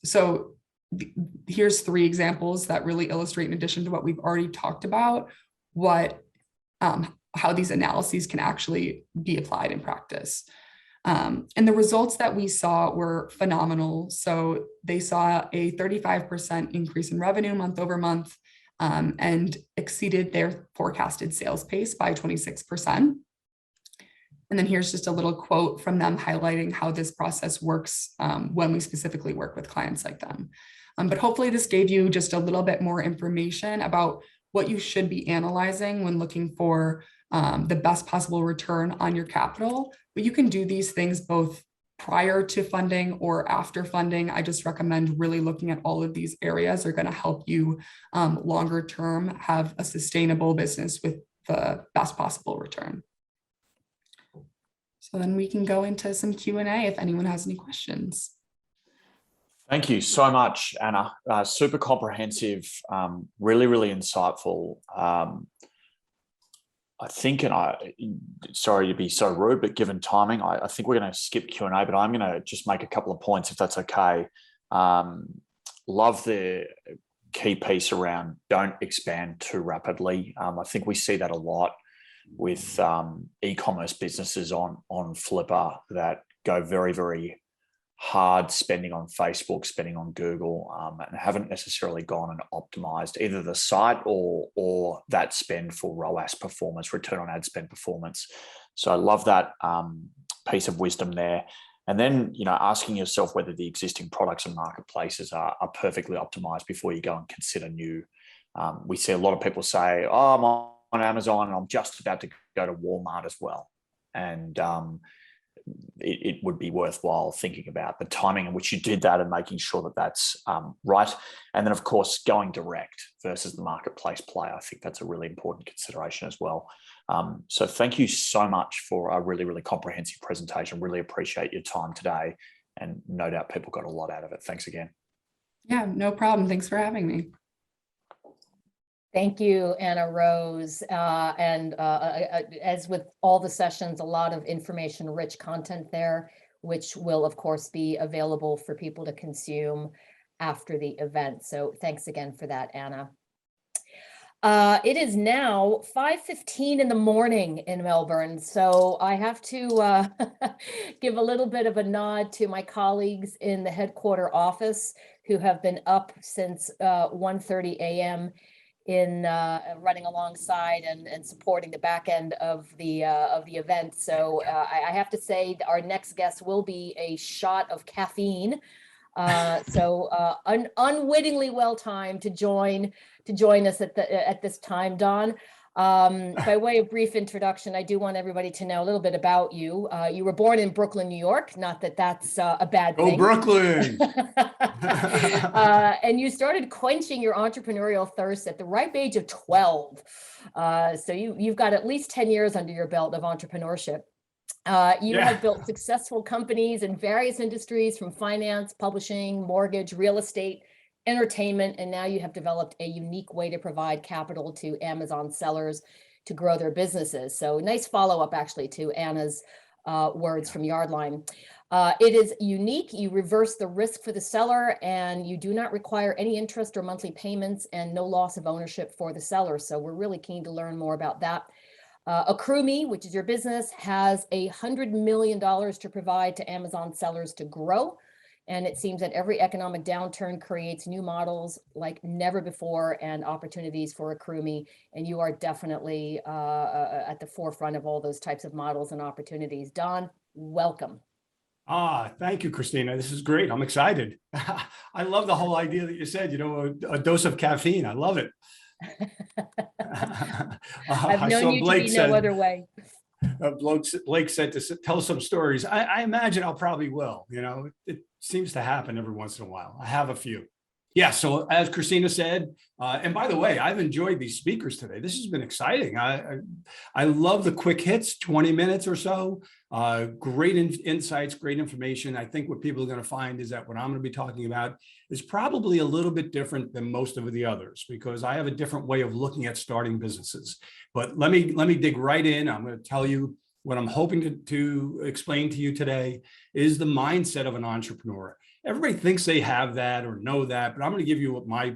So here's 3 examples that really illustrate, in addition to what we've already talked about, what how these analyses can actually be applied in practice. And the results that we saw were phenomenal. So they saw a 35% increase in revenue month over month, and exceeded their forecasted sales pace by 26%. And then here's just a little quote from them highlighting how this process works when we specifically work with clients like them. But hopefully this gave you just a little bit more information about what you should be analyzing when looking for the best possible return on your capital. But you can do these things both prior to funding or after funding. I just recommend really looking at all of these areas are going to help you longer term have a sustainable business with the best possible return. So then we can go into some Q&A if anyone has any questions. Thank you so much, Anna. Super comprehensive, really, really insightful. I think, sorry to be so rude, but given timing, I think we're going to skip Q&A, but I'm going to just make a couple of points if that's okay. Love the key piece around don't expand too rapidly. I think we see that a lot with e-commerce businesses on Flipper that go very, very hard spending on Facebook, spending on Google, and haven't necessarily gone and optimized either the site or that spend for ROAS performance, return on ad spend performance. So I love that piece of wisdom there. And then, asking yourself whether the existing products and marketplaces are perfectly optimized before you go and consider new. We see a lot of people say, oh, I'm on Amazon and I'm just about to go to Walmart as well. And it would be worthwhile thinking about the timing in which you did that and making sure that that's right. And then, of course, going direct versus the marketplace play. I think that's a really important consideration as well. So thank you so much for a really, really comprehensive presentation. Really appreciate your time today. And no doubt people got a lot out of it. Thanks again. Yeah, no problem. Thanks for having me. Thank you, Anna Rose. As with all the sessions, a lot of information-rich content there, which will, of course, be available for people to consume after the event. So thanks again for that, Anna. It is now 5:15 in the morning in Melbourne, so I have to give a little bit of a nod to my colleagues in the headquarter office who have been up since 1:30 a.m. in running alongside and supporting the back end of the event. So I have to say our next guest will be a shot of caffeine. Unwittingly well-timed to join us at this time, Don. By way of brief introduction, I do want everybody to know a little bit about you. You were born in Brooklyn, New York. Not that that's a bad thing. Go Brooklyn! And you started quenching your entrepreneurial thirst at the ripe age of 12. So you've got at least 10 years under your belt of entrepreneurship. You have built successful companies in various industries from finance, publishing, mortgage, real estate, entertainment, and now you have developed a unique way to provide capital to Amazon sellers to grow their businesses. So nice follow-up actually to Anna's words from Yardline. It is unique. You reverse the risk for the seller and you do not require any interest or monthly payments and no loss of ownership for the seller. So we're really keen to learn more about that. AccrueMe, which is your business, has $100 million to provide to Amazon sellers to grow. And it seems that every economic downturn creates new models like never before and opportunities for AccrueMe. And you are definitely at the forefront of all those types of models and opportunities. Don, welcome. Thank you, Christina. This is great. I'm excited. I love the whole idea that you said, a dose of caffeine. I love it. I've known you to be no other way. Blake said to tell some stories. I imagine I'll probably will. It seems to happen every once in a while. I have a few. Yeah. So as Christina said, and by the way, I've enjoyed these speakers today. This has been exciting. I love the quick hits, 20 minutes or so. Great insights, great information. I think what people are going to find is that what I'm going to be talking about is probably a little bit different than most of the others because I have a different way of looking at starting businesses. But let me dig right in. I'm going to tell you what I'm hoping to explain to you today is the mindset of an entrepreneur. Everybody thinks they have that or know that, but I'm going to give you what my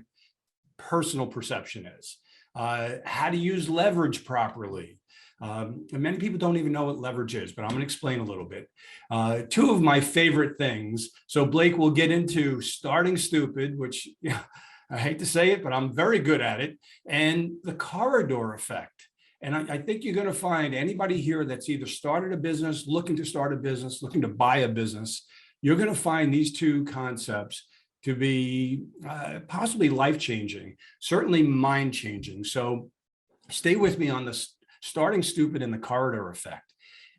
personal perception is. how to use leverage properly. And many people don't even know what leverage is, but I'm going to explain a little bit. Two of my favorite things. So Blake will get into starting stupid, which I hate to say it, but I'm very good at it, and the corridor effect. And I think you're going to find anybody here that's either started a business, looking to start a business, looking to buy a business, you're going to find these two concepts to be possibly life-changing, certainly mind-changing. So stay with me on this starting stupid and the corridor effect.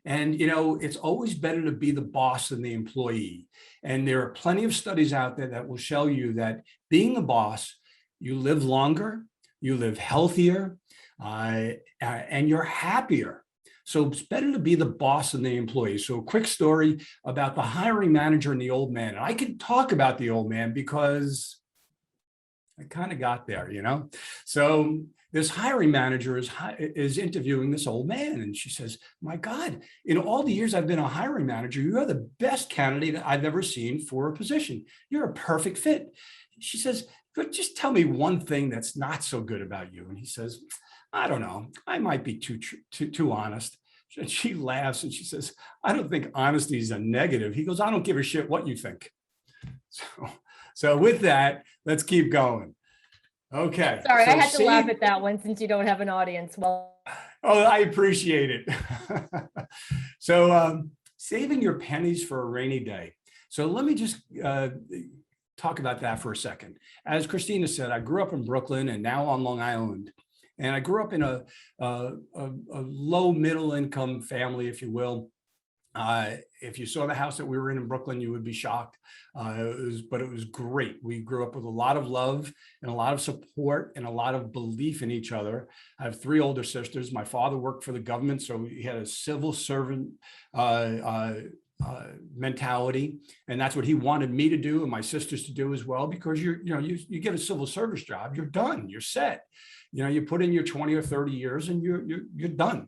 And, it's always better to be the boss than the employee. And there are plenty of studies out there that will show you that being the boss, you live longer, you live healthier, and you're happier. So it's better to be the boss than the employee. So a quick story about the hiring manager and the old man. And I can talk about the old man because I kind of got there, So this hiring manager is interviewing this old man. And she says, my God, in all the years I've been a hiring manager, you are the best candidate I've ever seen for a position. You're a perfect fit. She says, but just tell me one thing that's not so good about you. And he says, I don't know. I might be too honest. And she laughs and she says, I don't think honesty is a negative. He goes, I don't give a shit what you think. So with that, let's keep going. Okay. Sorry, so I had to laugh at that one since you don't have an audience. Well, oh, I appreciate it. So saving your pennies for a rainy day. So let me just talk about that for a second. As Christina said, I grew up in Brooklyn and now on Long Island. And I grew up in a low middle income family, if you will. If you saw the house that we were in Brooklyn, you would be shocked. But it was great. We grew up with a lot of love and a lot of support and a lot of belief in each other. I have three older sisters. My father worked for the government, so he had a civil servant mentality, and that's what he wanted me to do and my sisters to do as well. Because you get a civil service job, you're done, you're set. You put in your 20 or 30 years and you're done.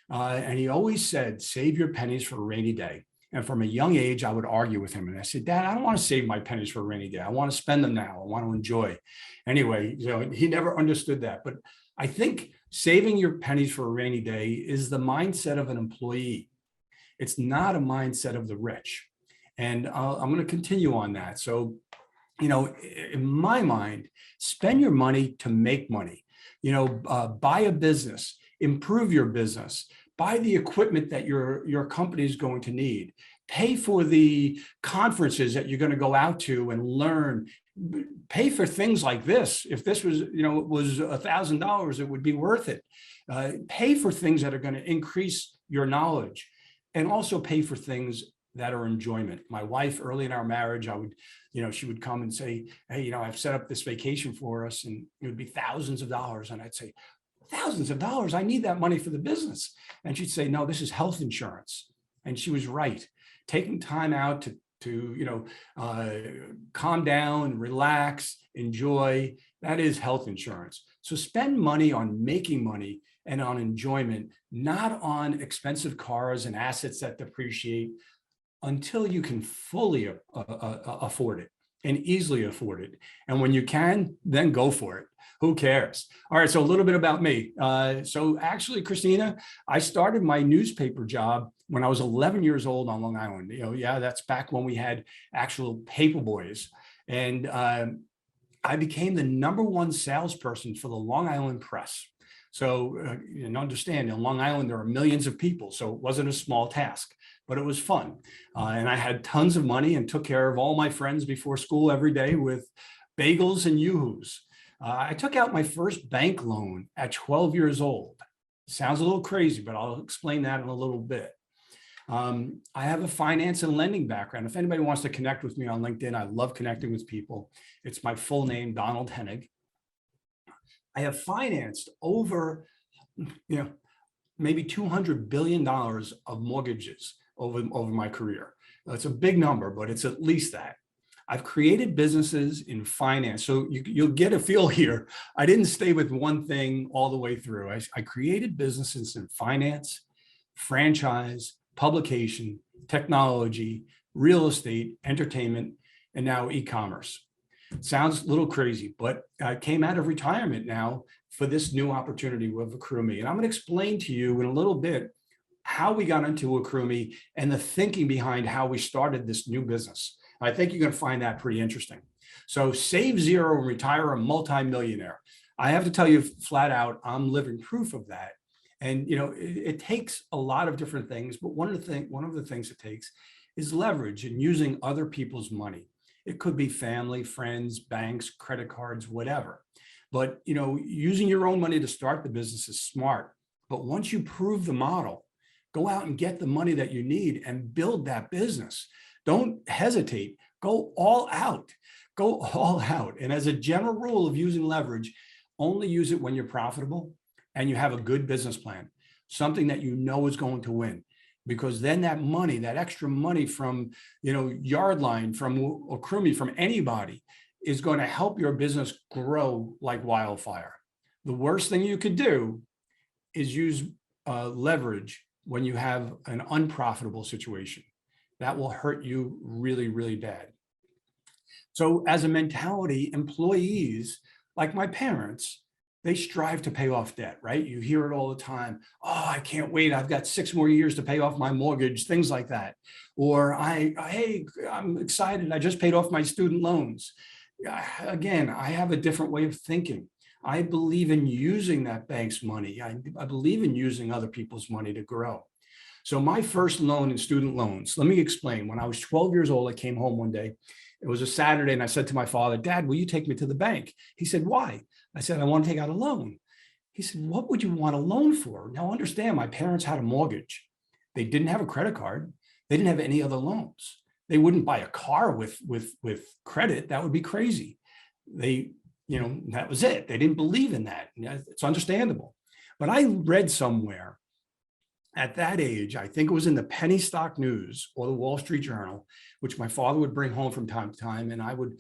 And he always said, save your pennies for a rainy day. And from a young age, I would argue with him. And I said, Dad, I don't want to save my pennies for a rainy day. I want to spend them now. I want to enjoy. Anyway, he never understood that. But I think saving your pennies for a rainy day is the mindset of an employee. It's not a mindset of the rich. And I'm going to continue on that. So, in my mind, spend your money to make money. Buy a business, improve your business, buy the equipment that your company is going to need, pay for the conferences that you're going to go out to and learn, pay for things like this. If this was, was $1,000, it would be worth it. Pay for things that are going to increase your knowledge, and also pay for things that are enjoyment. My wife, early in our marriage, she would come and say, hey, I've set up this vacation for us, and it would be thousands of dollars. And I'd say, thousands of dollars? I need that money for the business. And she'd say, no, this is health insurance. And she was right. Taking time out to calm down, relax, enjoy, that is health insurance. So spend money on making money and on enjoyment, not on expensive cars and assets that depreciate, until you can fully afford it and easily afford it. And when you can, then go for it. Who cares? All right, so a little bit about me. So actually, Christina, I started my newspaper job when I was 11 years old on Long Island. That's back when we had actual paper boys. And I became the #1 salesperson for the Long Island Press. So understand, in Long Island, there are millions of people, so it wasn't a small task, but it was fun. And I had tons of money and took care of all my friends before school every day with bagels and yoo-hoos. I took out my first bank loan at 12 years old. Sounds a little crazy, but I'll explain that in a little bit. I have a finance and lending background. If anybody wants to connect with me on LinkedIn, I love connecting with people. It's my full name, Donald Hennig. I have financed over, maybe $200 billion of mortgages over my career. That's a big number, but it's at least that. I've created businesses in finance. So you'll get a feel here. I didn't stay with one thing all the way through. I created businesses in finance, franchise, publication, technology, real estate, entertainment, and now e-commerce. Sounds a little crazy, but I came out of retirement now for this new opportunity with AccrueMe. And I'm going to explain to you in a little bit how we got into AccrueMe and the thinking behind how we started this new business. I think you're going to find that pretty interesting. So save zero and retire a multimillionaire. I have to tell you flat out, I'm living proof of that. And it takes a lot of different things, but one of the things it takes is leverage and using other people's money. It could be family, friends, banks, credit cards, whatever. But using your own money to start the business is smart. But once you prove the model, go out and get the money that you need and build that business. Don't hesitate. Go all out. Go all out. And as a general rule of using leverage, only use it when you're profitable and you have a good business plan, something that you know is going to win. Because then that money, that extra money from, Yardline, from AccrueMe, from anybody, is going to help your business grow like wildfire. The worst thing you could do is use leverage when you have an unprofitable situation. That will hurt you really, really bad. So as a mentality, employees, like my parents, they strive to pay off debt, right? You hear it all the time. Oh, I can't wait. I've got 6 more years to pay off my mortgage, things like that. Or hey, I'm excited. I just paid off my student loans. Again, I have a different way of thinking. I believe in using that bank's money. I believe in using other people's money to grow. So my first loan in student loans, let me explain. When I was 12 years old, I came home one day. It was a Saturday, and I said to my father, Dad, will you take me to the bank? He said, why? I said, I want to take out a loan. He said, what would you want a loan for? Now understand, my parents had a mortgage. They didn't have a credit card. They didn't have any other loans. They wouldn't buy a car with credit. That would be crazy. That was it. They didn't believe in that. It's understandable. But I read somewhere at that age, I think it was in the Penny Stock News or the Wall Street Journal, which my father would bring home from time to time. And I would,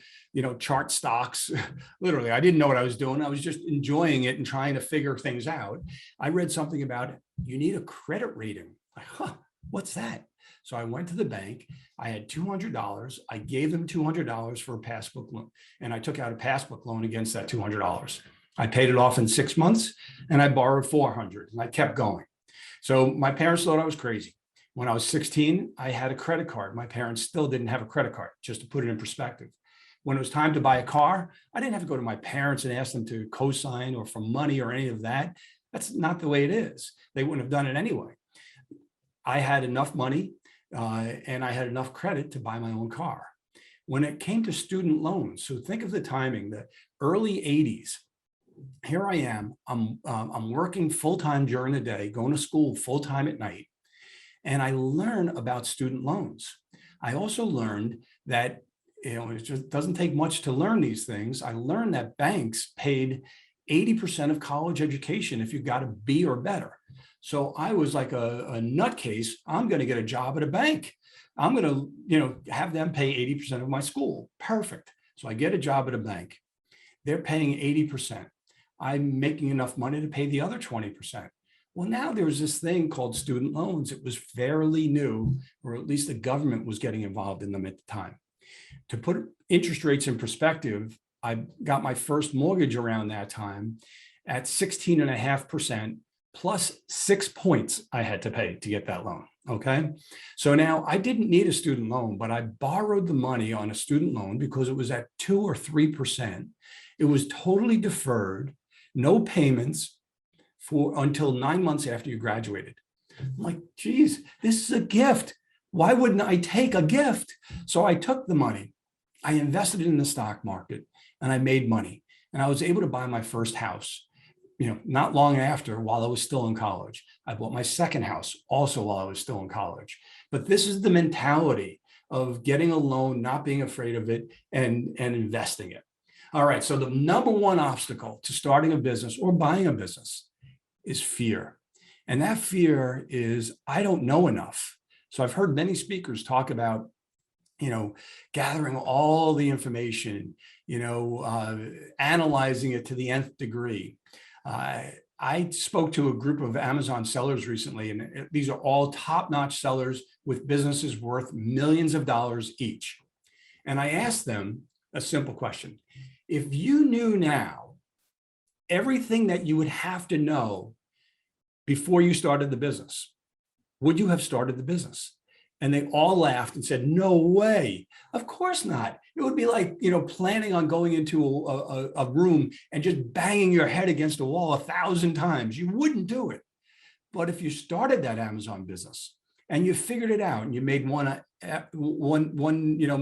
chart stocks. Literally, I didn't know what I was doing. I was just enjoying it and trying to figure things out. I read something about you need a credit rating. What's that? So I went to the bank. I had $200. I gave them $200 for a passbook loan. And I took out a passbook loan against that $200. I paid it off in 6 months and I borrowed $400 and I kept going. So my parents thought I was crazy. When I was 16, I had a credit card. My parents still didn't have a credit card, just to put it in perspective. When it was time to buy a car, I didn't have to go to my parents and ask them to co-sign or for money or any of that. That's not the way it is. They wouldn't have done it anyway. I had enough money and I had enough credit to buy my own car. When it came to student loans, so think of the timing, the early 80s. Here I am, I'm working full-time during the day, going to school full-time at night, and I learn about student loans. I also learned that, it just doesn't take much to learn these things. I learned that banks paid 80% of college education if you got a B or better. So I was like a nutcase. I'm going to get a job at a bank. I'm going to, have them pay 80% of my school. Perfect. So I get a job at a bank. They're paying 80%. I'm making enough money to pay the other 20%. Well, now there's this thing called student loans. It was fairly new, or at least the government was getting involved in them at the time. To put interest rates in perspective, I got my first mortgage around that time at 16.5% plus 6 points I had to pay to get that loan. Okay. So now I didn't need a student loan, but I borrowed the money on a student loan because it was at 2 or 3%. It was totally deferred, no payments until 9 months after you graduated. I'm like, geez, this is a gift. Why wouldn't I take a gift? So I took the money, I invested it in the stock market, and I made money. And I was able to buy my first house, not long after, while I was still in college. I bought my second house also while I was still in college. But this is the mentality of getting a loan, not being afraid of it, and investing it. All right, so the number one obstacle to starting a business or buying a business is fear. And that fear is, I don't know enough. So I've heard many speakers talk about, gathering all the information, analyzing it to the nth degree. I spoke to a group of Amazon sellers recently, and these are all top-notch sellers with businesses worth millions of dollars each. And I asked them, a simple question. If you knew now everything that you would have to know before you started the business, would you have started the business? And they all laughed and said, no way. Of course not. It would be like, planning on going into a room and just banging your head against a wall 1,000 times. You wouldn't do it. But if you started that Amazon business and you figured it out and you made one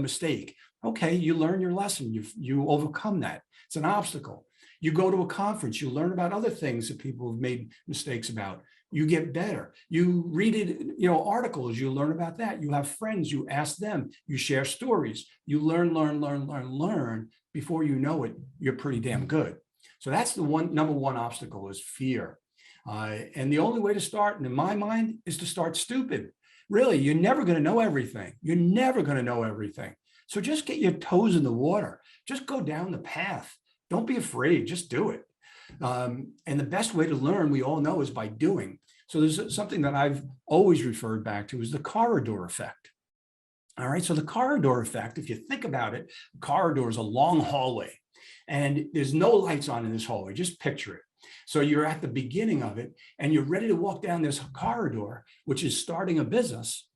mistake, okay, you learn your lesson. You overcome that. It's an obstacle. You go to a conference, you learn about other things that people have made mistakes about. You get better. You read it, articles, you learn about that. You have friends, you ask them, you share stories, you learn. Before you know it, you're pretty damn good. So that's the number one obstacle is fear. And the only way to start, in my mind, is to start stupid. Really, you're never going to know everything. You're never going to know everything. So just get your toes in the water. Just go down the path. Don't be afraid. Just do it. And the best way to learn, we all know, is by doing. So there's something that I've always referred back to is the corridor effect. All right. So the corridor effect, if you think about it, corridor is a long hallway and there's no lights on in this hallway. Just picture it. So you're at the beginning of it and you're ready to walk down this corridor, which is starting a business.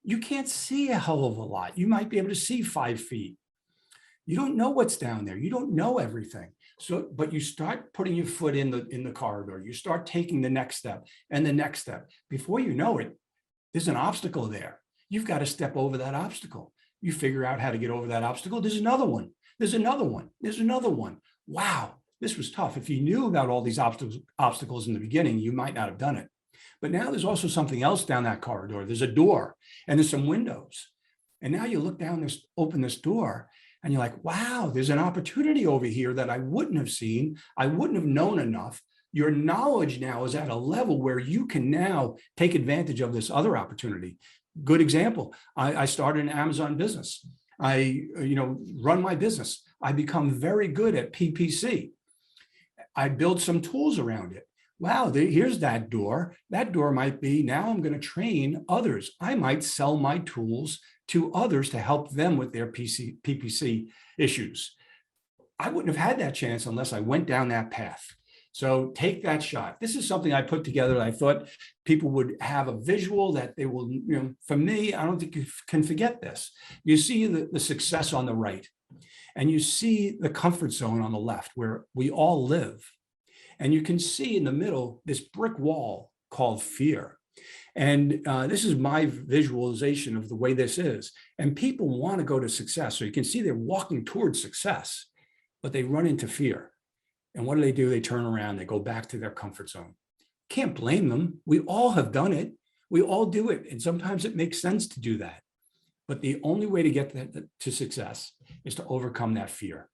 You can't see a hell of a lot. You might be able to see 5 feet. You don't know what's down there. You don't know everything. So, but you start putting your foot in the corridor. You start taking the next step and the next step. Before you know it, there's an obstacle there. You've got to step over that obstacle. You figure out how to get over that obstacle. There's another one. There's another one. There's another one. Wow, this was tough. If you knew about all these obstacles in the beginning, you might not have done it. But now there's also something else down that corridor. There's a door and there's some windows. And now you look down this, open this door, and you're like, wow, there's an opportunity over here that I wouldn't have seen. I wouldn't have known enough. Your knowledge now is at a level where you can now take advantage of this other opportunity. Good example. I started an Amazon business. I run my business. I become very good at PPC. I build some tools around it. Wow, here's that door. That door might be, now I'm going to train others. I might sell my tools to others to help them with their PPC issues. I wouldn't have had that chance unless I went down that path. So take that shot. This is something I put together that I thought people would have a visual that they will, for me, I don't think you can forget this. You see the success on the right, and you see the comfort zone on the left where we all live. And you can see in the middle, this brick wall called fear. And this is my visualization of the way this is. And people want to go to success. So you can see they're walking towards success, but they run into fear. And what do? They turn around, they go back to their comfort zone. Can't blame them. We all have done it. We all do it. And sometimes it makes sense to do that. But the only way to get to success is to overcome that fear.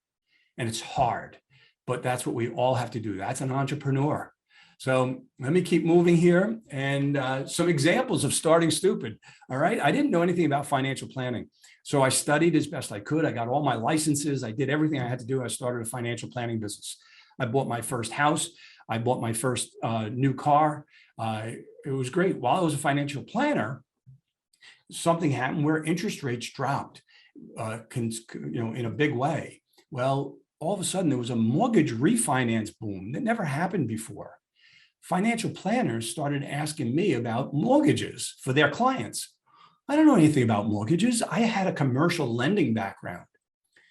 And it's hard, but that's what we all have to do. That's an entrepreneur. So let me keep moving here, and some examples of starting stupid. All right. I didn't know anything about financial planning. So I studied as best I could. I got all my licenses. I did everything I had to do. I started a financial planning business. I bought my first house. I bought my first new car. It was great. While I was a financial planner, something happened where interest rates dropped, in a big way. Well, all of a sudden there was a mortgage refinance boom that never happened before. Financial planners started asking me about mortgages for their clients. I don't know anything about mortgages. I had a commercial lending background.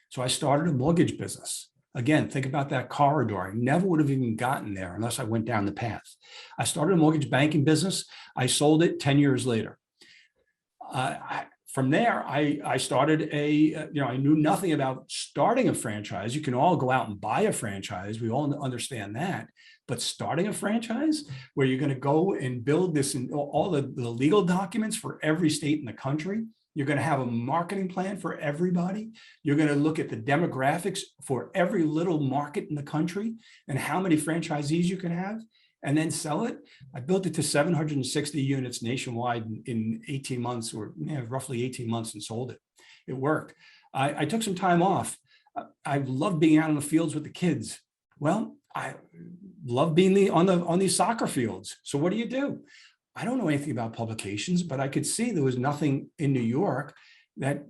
So I started a mortgage business. Again, think about that corridor. I never would have even gotten there unless I went down the path. I started a mortgage banking business. I sold it 10 years later. From there, I started I knew nothing about starting a franchise. You can all go out and buy a franchise. We all understand that. But starting a franchise where you're going to go and build this and all the legal documents for every state in the country, you're going to have a marketing plan for everybody. You're going to look at the demographics for every little market in the country and how many franchisees you can have, and then sell it. I built it to 760 units nationwide in 18 months, or roughly 18 months, and sold it. It worked. I took some time off. I love being out in the fields with the kids. Well, I love being on these soccer fields. So what do? I don't know anything about publications, but I could see there was nothing in New York that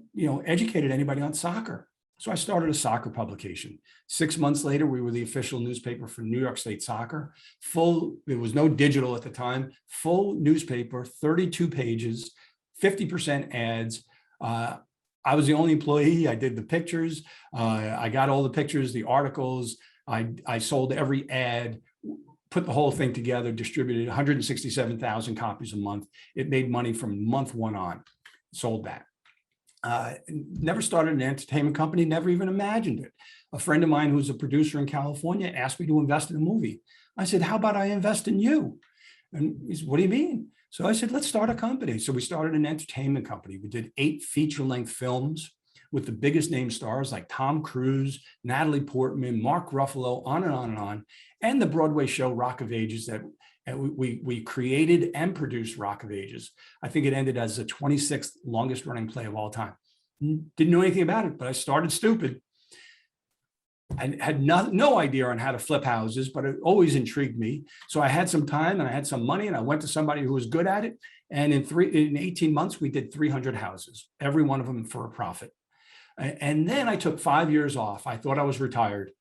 educated anybody on soccer. So I started a soccer publication. 6 months later, we were the official newspaper for New York State Soccer. There was no digital at the time, full newspaper, 32 pages, 50% ads. I was the only employee. I did the pictures. I got all the pictures, the articles. I sold every ad, put the whole thing together, distributed 167,000 copies a month. It made money from month one on, sold that. Never started an entertainment company, never even imagined it. A friend of mine who's a producer in California asked me to invest in a movie. I said, how about I invest in you? And he said, what do you mean? So I said, let's start a company. So we started an entertainment company. We did 8 feature-length films with the biggest name stars like Tom Cruise, Natalie Portman, Mark Ruffalo, on and on and on, and the Broadway show Rock of Ages that we created and produced Rock of Ages. I think it ended as the 26th longest running play of all time. Didn't know anything about it, but I started stupid. I had no idea on how to flip houses, but it always intrigued me. So I had some time and I had some money and I went to somebody who was good at it. And in 18 months, we did 300 houses, every one of them for a profit. And then I took 5 years off. I thought I was retired,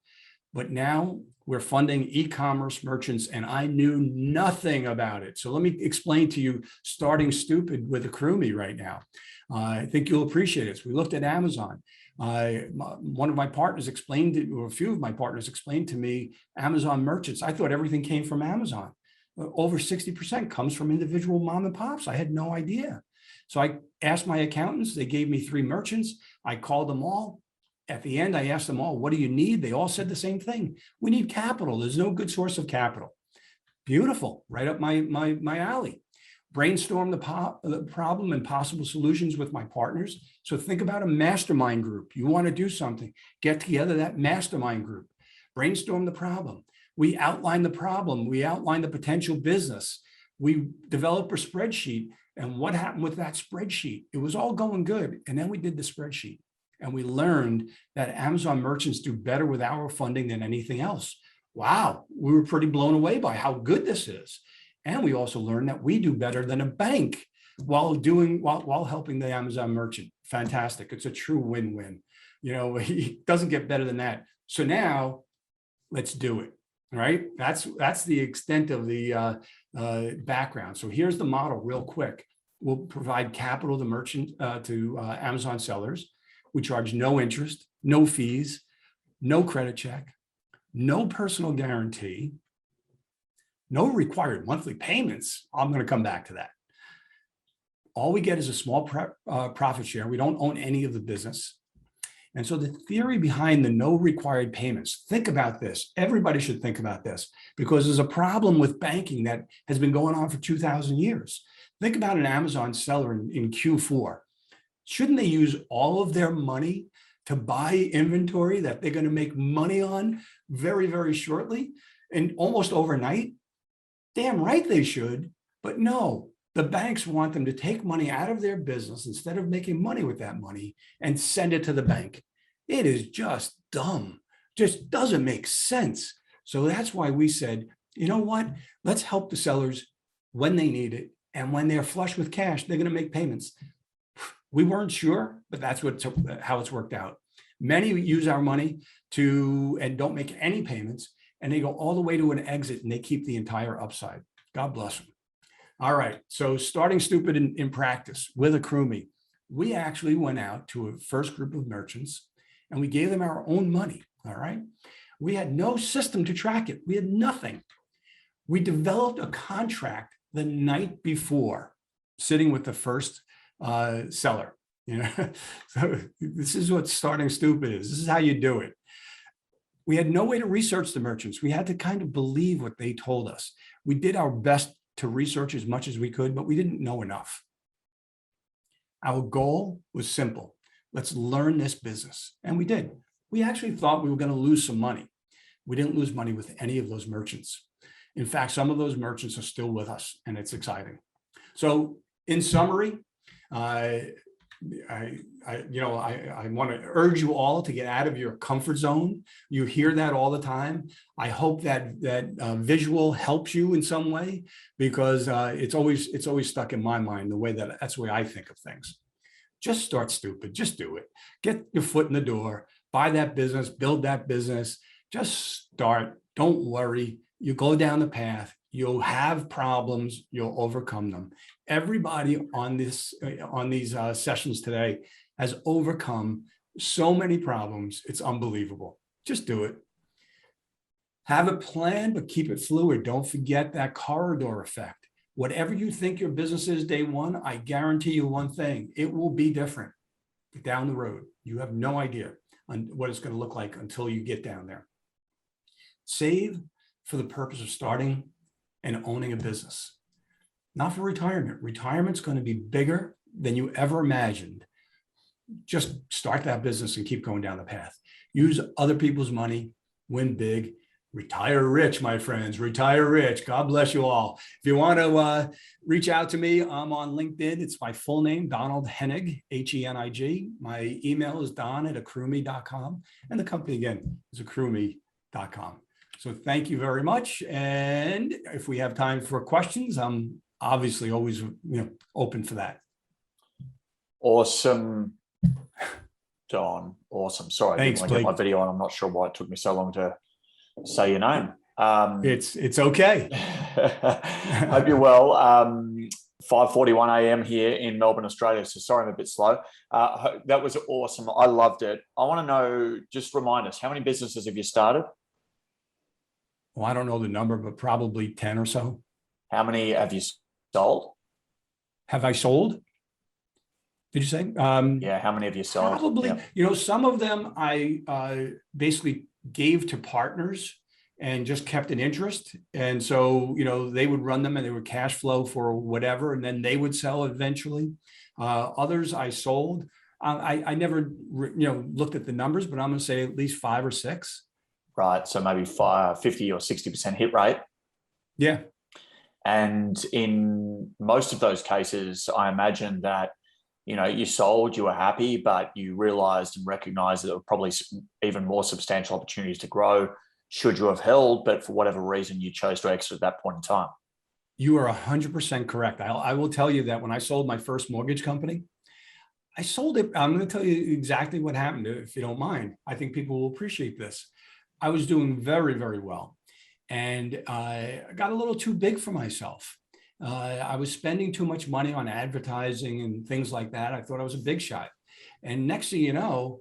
but now we're funding e-commerce merchants and I knew nothing about it. So let me explain to you, starting stupid with a crewmie right now. I think you'll appreciate it. So we looked at Amazon. One of my partners explained it, or a few of my partners explained to me Amazon merchants. I thought everything came from Amazon. Over 60% comes from individual mom and pops. I had no idea. So I asked my accountants, they gave me 3 merchants. I called them all. At the end, I asked them all, what do you need? They all said the same thing. We need capital. There's no good source of capital. Beautiful, right up my alley. Brainstorm the problem and possible solutions with my partners. So think about a mastermind group. You want to do something, get together that mastermind group, brainstorm the problem. We outline the problem. We outline the potential business. We develop a spreadsheet. And what happened with that spreadsheet? It was all going good. And then we did the spreadsheet and we learned that Amazon merchants do better with our funding than anything else. Wow, we were pretty blown away by how good this is. And we also learned that we do better than a bank while helping the Amazon merchant. Fantastic. It's a true win-win. You know, it doesn't get better than that. So now let's do it. Right? That's the extent of the background. So here's the model real quick. We'll provide capital to merchant to Amazon sellers. We charge no interest, no fees, no credit check, no personal guarantee, no required monthly payments. I'm going to come back to that. All we get is a small profit share. We don't own any of the business. And so the theory behind the no required payments, think about this. Everybody should think about this because there's a problem with banking that has been going on for 2,000 years. Think about an Amazon seller in Q4. Shouldn't they use all of their money to buy inventory that they're going to make money on very, very shortly and almost overnight? Damn right they should, but no, the banks want them to take money out of their business instead of making money with that money and send it to the bank. It is just dumb, just doesn't make sense. So that's why we said, you know what, let's help the sellers when they need it. And when they're flush with cash, they're going to make payments. We weren't sure, but that's how it's worked out. Many use our money and don't make any payments. And they go all the way to an exit and they keep the entire upside. God bless them. All right, so starting stupid in practice with a crewmie, we actually went out to a first group of merchants and we gave them our own money, all right? We had no system to track it. We had nothing. We developed a contract the night before, sitting with the first seller. You know, so this is what starting stupid is. This is how you do it. We had no way to research the merchants. We had to kind of believe what they told us. We did our best to research as much as we could, but we didn't know enough. Our goal was simple. Let's learn this business. And we did. We actually thought we were going to lose some money. We didn't lose money with any of those merchants. In fact, some of those merchants are still with us, and it's exciting. So in summary, I want to urge you all to get out of your comfort zone. You hear that all the time. I hope that visual helps you in some way because it's always stuck in my mind that's the way I think of things. Just start stupid. Just do it. Get your foot in the door. buy that business, build that business, just start. Don't worry. You go down the path. You'll have problems. You'll overcome them. Everybody on these sessions today has overcome so many problems. It's unbelievable. Just do it. Have a plan, but keep it fluid. Don't forget that corridor effect. Whatever you think your business is day one, I guarantee you one thing, it will be different down the road. You have no idea on what it's going to look like until you get down there. Save for the purpose of starting and owning a business, not for retirement. Retirement's going to be bigger than you ever imagined. Just start that business and keep going down the path. Use other people's money, win big, retire rich, my friends, retire rich. God bless you all. If you want to reach out to me, I'm on LinkedIn. It's my full name, Donald Henig, Henig. My email is don@accrueme.com. And the company again is accrueme.com. So thank you very much. And if we have time for questions, I'm obviously always open for that. Awesome, Don. Awesome. Sorry, Thanks, I didn't want to get my Blake. video on. I'm not sure why it took me so long to say your name. It's okay. Hope you're well. 5:41 a.m. here in Melbourne, Australia. So sorry I'm a bit slow. That was awesome. I loved it. I want to know, just remind us, how many businesses have you started? Well, I don't know the number, but probably 10 or so. How many have you sold? Have I sold? Did you say? Yeah, how many have you sold? Probably, Yeah. some of them I basically gave to partners and just kept an interest. And so, they would run them and they would cash flow for whatever, and then they would sell eventually. Others I sold. I never, looked at the numbers, but I'm going to say at least 5 or 6. Right. So maybe 50 or 60% hit rate. Yeah. And in most of those cases, I imagine that, you sold, you were happy, but you realized and recognized that there were probably even more substantial opportunities to grow should you have held, but for whatever reason, you chose to exit at that point in time. You are 100% correct. I will tell you that when I sold my first mortgage company, I sold it. I'm going to tell you exactly what happened, if you don't mind. I think people will appreciate this. I was doing very, very well. And I got a little too big for myself. I was spending too much money on advertising and things like that. I thought I was a big shot. And next thing you know,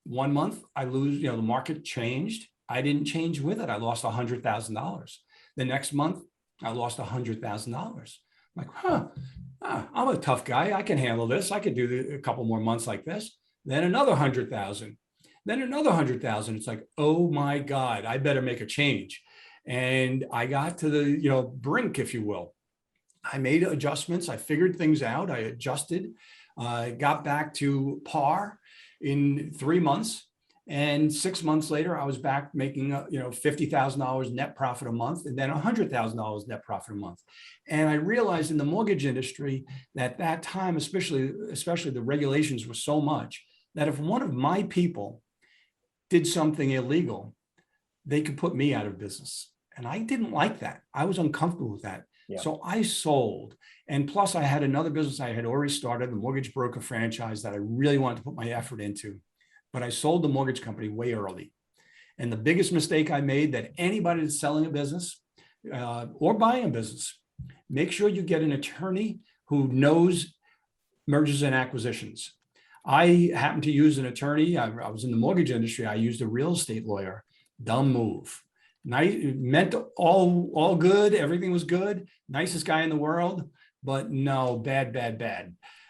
1 month I lose, the market changed. I didn't change with it. I lost $100,000. The next month I lost $100,000. I'm like, I'm a tough guy. I can handle this. I could do a couple more months like this. Then another 100,000. Then another 100,000. It's like, oh my God, I better make a change. And I got to the brink, if you will. I made adjustments. I figured things out. I adjusted. Got back to par in 3 months. And 6 months later, I was back making $50,000 net profit a month, and then $100,000 net profit a month. And I realized in the mortgage industry that that time, especially the regulations were so much that if one of my people did something illegal, they could put me out of business. And I didn't like that. I was uncomfortable with that. Yeah. So I sold. And plus I had another business I had already started, the mortgage broker franchise, that I really wanted to put my effort into. But I sold the mortgage company way early. And the biggest mistake I made, that anybody that's selling a business or buying a business, make sure you get an attorney who knows mergers and acquisitions. I happened to use an attorney. I was in the mortgage industry. I used a real estate lawyer. Dumb move. Meant all good. Everything was good. Nicest guy in the world. But no, bad.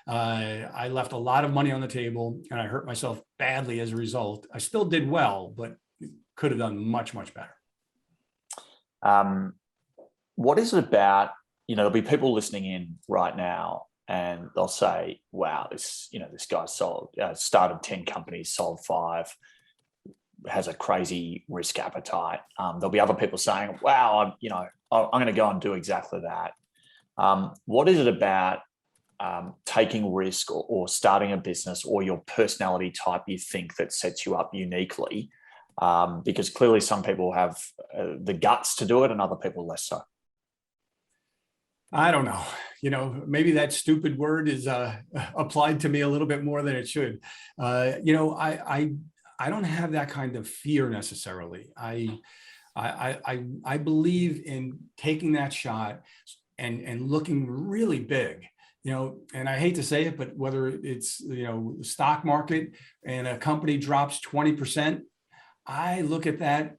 I left a lot of money on the table and I hurt myself badly as a result. I still did well, but could have done much, much better. What is it about, there'll be people listening in right now and they'll say, wow, this guy started 10 companies, sold 5, has a crazy risk appetite. There'll be other people saying, wow, I'm going to go and do exactly that. What is it about taking risk or starting a business or your personality type you think that sets you up uniquely? Because clearly some people have the guts to do it and other people less so. I don't know. Maybe that stupid word is applied to me a little bit more than it should. I don't have that kind of fear necessarily. I believe in taking that shot and looking really big, and I hate to say it, but whether it's, the stock market and a company drops 20%, I look at that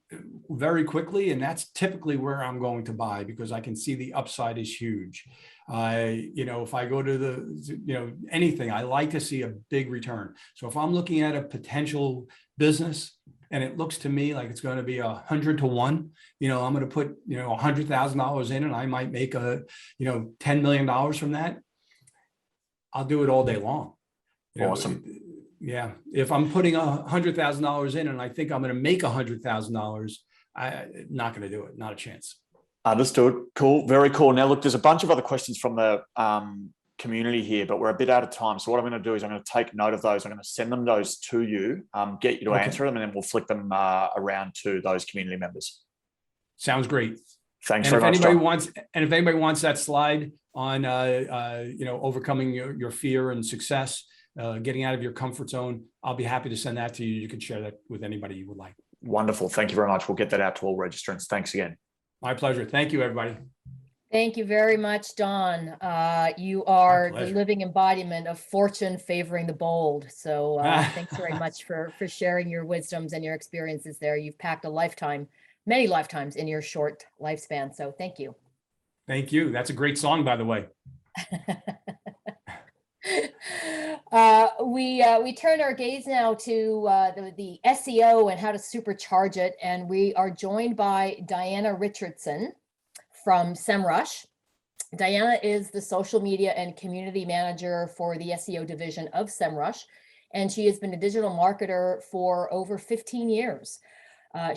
very quickly, and that's typically where I'm going to buy because I can see the upside is huge. If I go to anything, I like to see a big return. So if I'm looking at a potential business and it looks to me like it's going to be 100 to 1, I'm going to put, $100,000 in and I might make $10 million from that. I'll do it all day long. Awesome. Yeah. If I'm putting $100,000 in and I think I'm going to make $100,000, I'm not going to do it. Not a chance. Understood. Cool. Very cool. Now, look, there's a bunch of other questions from the community here, but we're a bit out of time. So what I'm going to do is I'm going to take note of those. I'm going to send them those to you, get you to answer them, and then we'll flick them around to those community members. Sounds great. Thanks and very if much. anybody wants that slide on, overcoming your fear and success, getting out of your comfort zone, I'll be happy to send that to you. You can share that with anybody you would like. Wonderful. Thank you very much. We'll get that out to all registrants. Thanks again. My pleasure. Thank you, everybody. Thank you very much, Don. You are the living embodiment of fortune favoring the bold. So thanks very much for sharing your wisdoms and your experiences there. You've packed a lifetime, many lifetimes in your short lifespan. So thank you. Thank you. That's a great song, by the way. We turn our gaze now to the SEO and how to supercharge it. And we are joined by Diana Richardson from SEMrush. Diana is the social media and community manager for the SEO division of SEMrush, and she has been a digital marketer for over 15 years.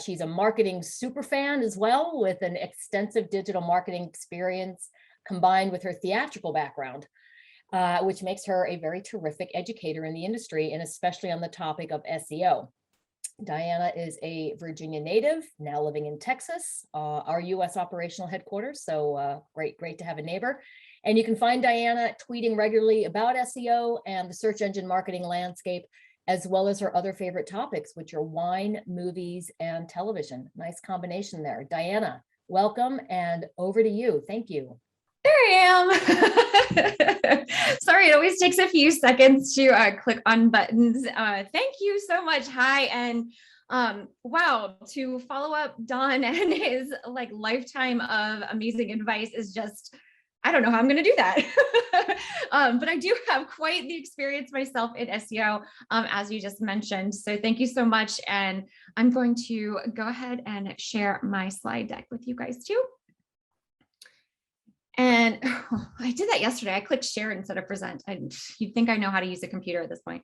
She's a marketing superfan as well, with an extensive digital marketing experience combined with her theatrical background, which makes her a very terrific educator in the industry, and especially on the topic of SEO. Diana is a Virginia native, now living in Texas, our U.S. operational headquarters. So great to have a neighbor. And you can find Diana tweeting regularly about SEO and the search engine marketing landscape, as well as her other favorite topics, which are wine, movies, and television. Nice combination there. Diana, welcome, and over to you. Thank you. There I am. Sorry, it always takes a few seconds to click on buttons. Thank you so much. Hi, and wow, to follow up Don and his lifetime of amazing advice is just, I don't know how I'm going to do that. But I do have quite the experience myself in SEO, as you just mentioned. So thank you so much. And I'm going to go ahead and share my slide deck with you guys too. And I did that yesterday. I clicked share instead of present. You'd think I know how to use a computer at this point.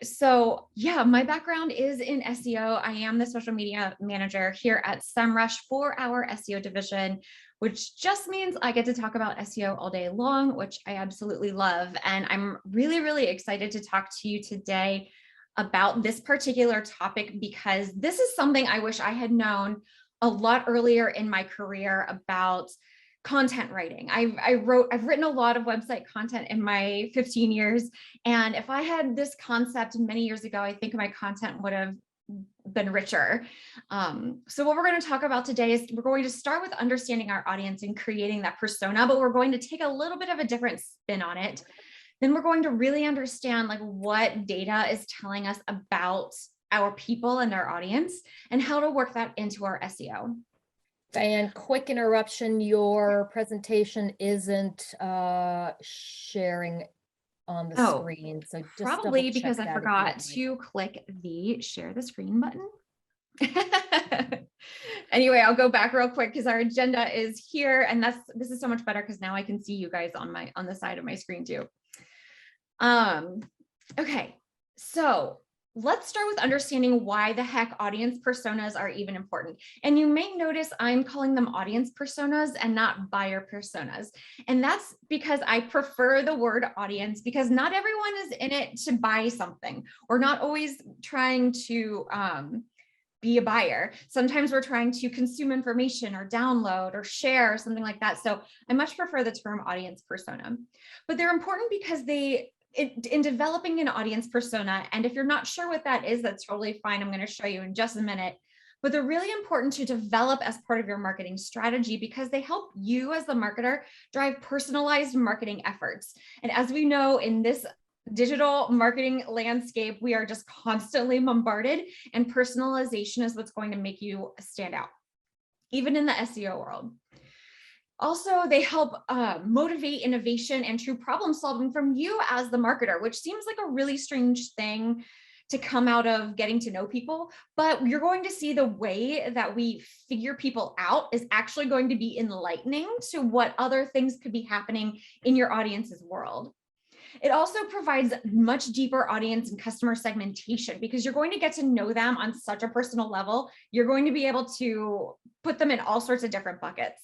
So yeah, my background is in SEO. I am the social media manager here at SEMrush for our SEO division, which just means I get to talk about SEO all day long, which I absolutely love. And I'm really excited to talk to you today about this particular topic, because this is something I wish I had known a lot earlier in my career about content writing. I've written a lot of website content in my 15 years. And if I had this concept many years ago, I think my content would have been richer. So what we're going to talk about today is we're going to start with understanding our audience and creating that persona, but we're going to take a little bit of a different spin on it. Then we're going to really understand what data is telling us about our people and our audience and how to work that into our SEO. Diane, quick interruption. Your presentation isn't sharing on the screen. So just probably because I forgot to click the share the screen button. Anyway, I'll go back real quick because our agenda is here, and this is so much better because now I can see you guys on the side of my screen too. Okay, so let's start with understanding why the heck audience personas are even important. And you may notice I'm calling them audience personas and not buyer personas. And that's because I prefer the word audience, because not everyone is in it to buy something. We're not always trying to be a buyer. Sometimes we're trying to consume information or download or share or something like that. So I much prefer the term audience persona. But they're important because they in developing an audience persona. And if you're not sure what that is, that's totally fine. I'm going to show you in just a minute. But they're really important to develop as part of your marketing strategy because they help you as the marketer drive personalized marketing efforts. And as we know in this digital marketing landscape, we are just constantly bombarded, and personalization is what's going to make you stand out, even in the SEO world. Also, they help motivate innovation and true problem solving from you as the marketer, which seems like a really strange thing to come out of getting to know people, but you're going to see the way that we figure people out is actually going to be enlightening to what other things could be happening in your audience's world. It also provides much deeper audience and customer segmentation because you're going to get to know them on such a personal level. You're going to be able to put them in all sorts of different buckets.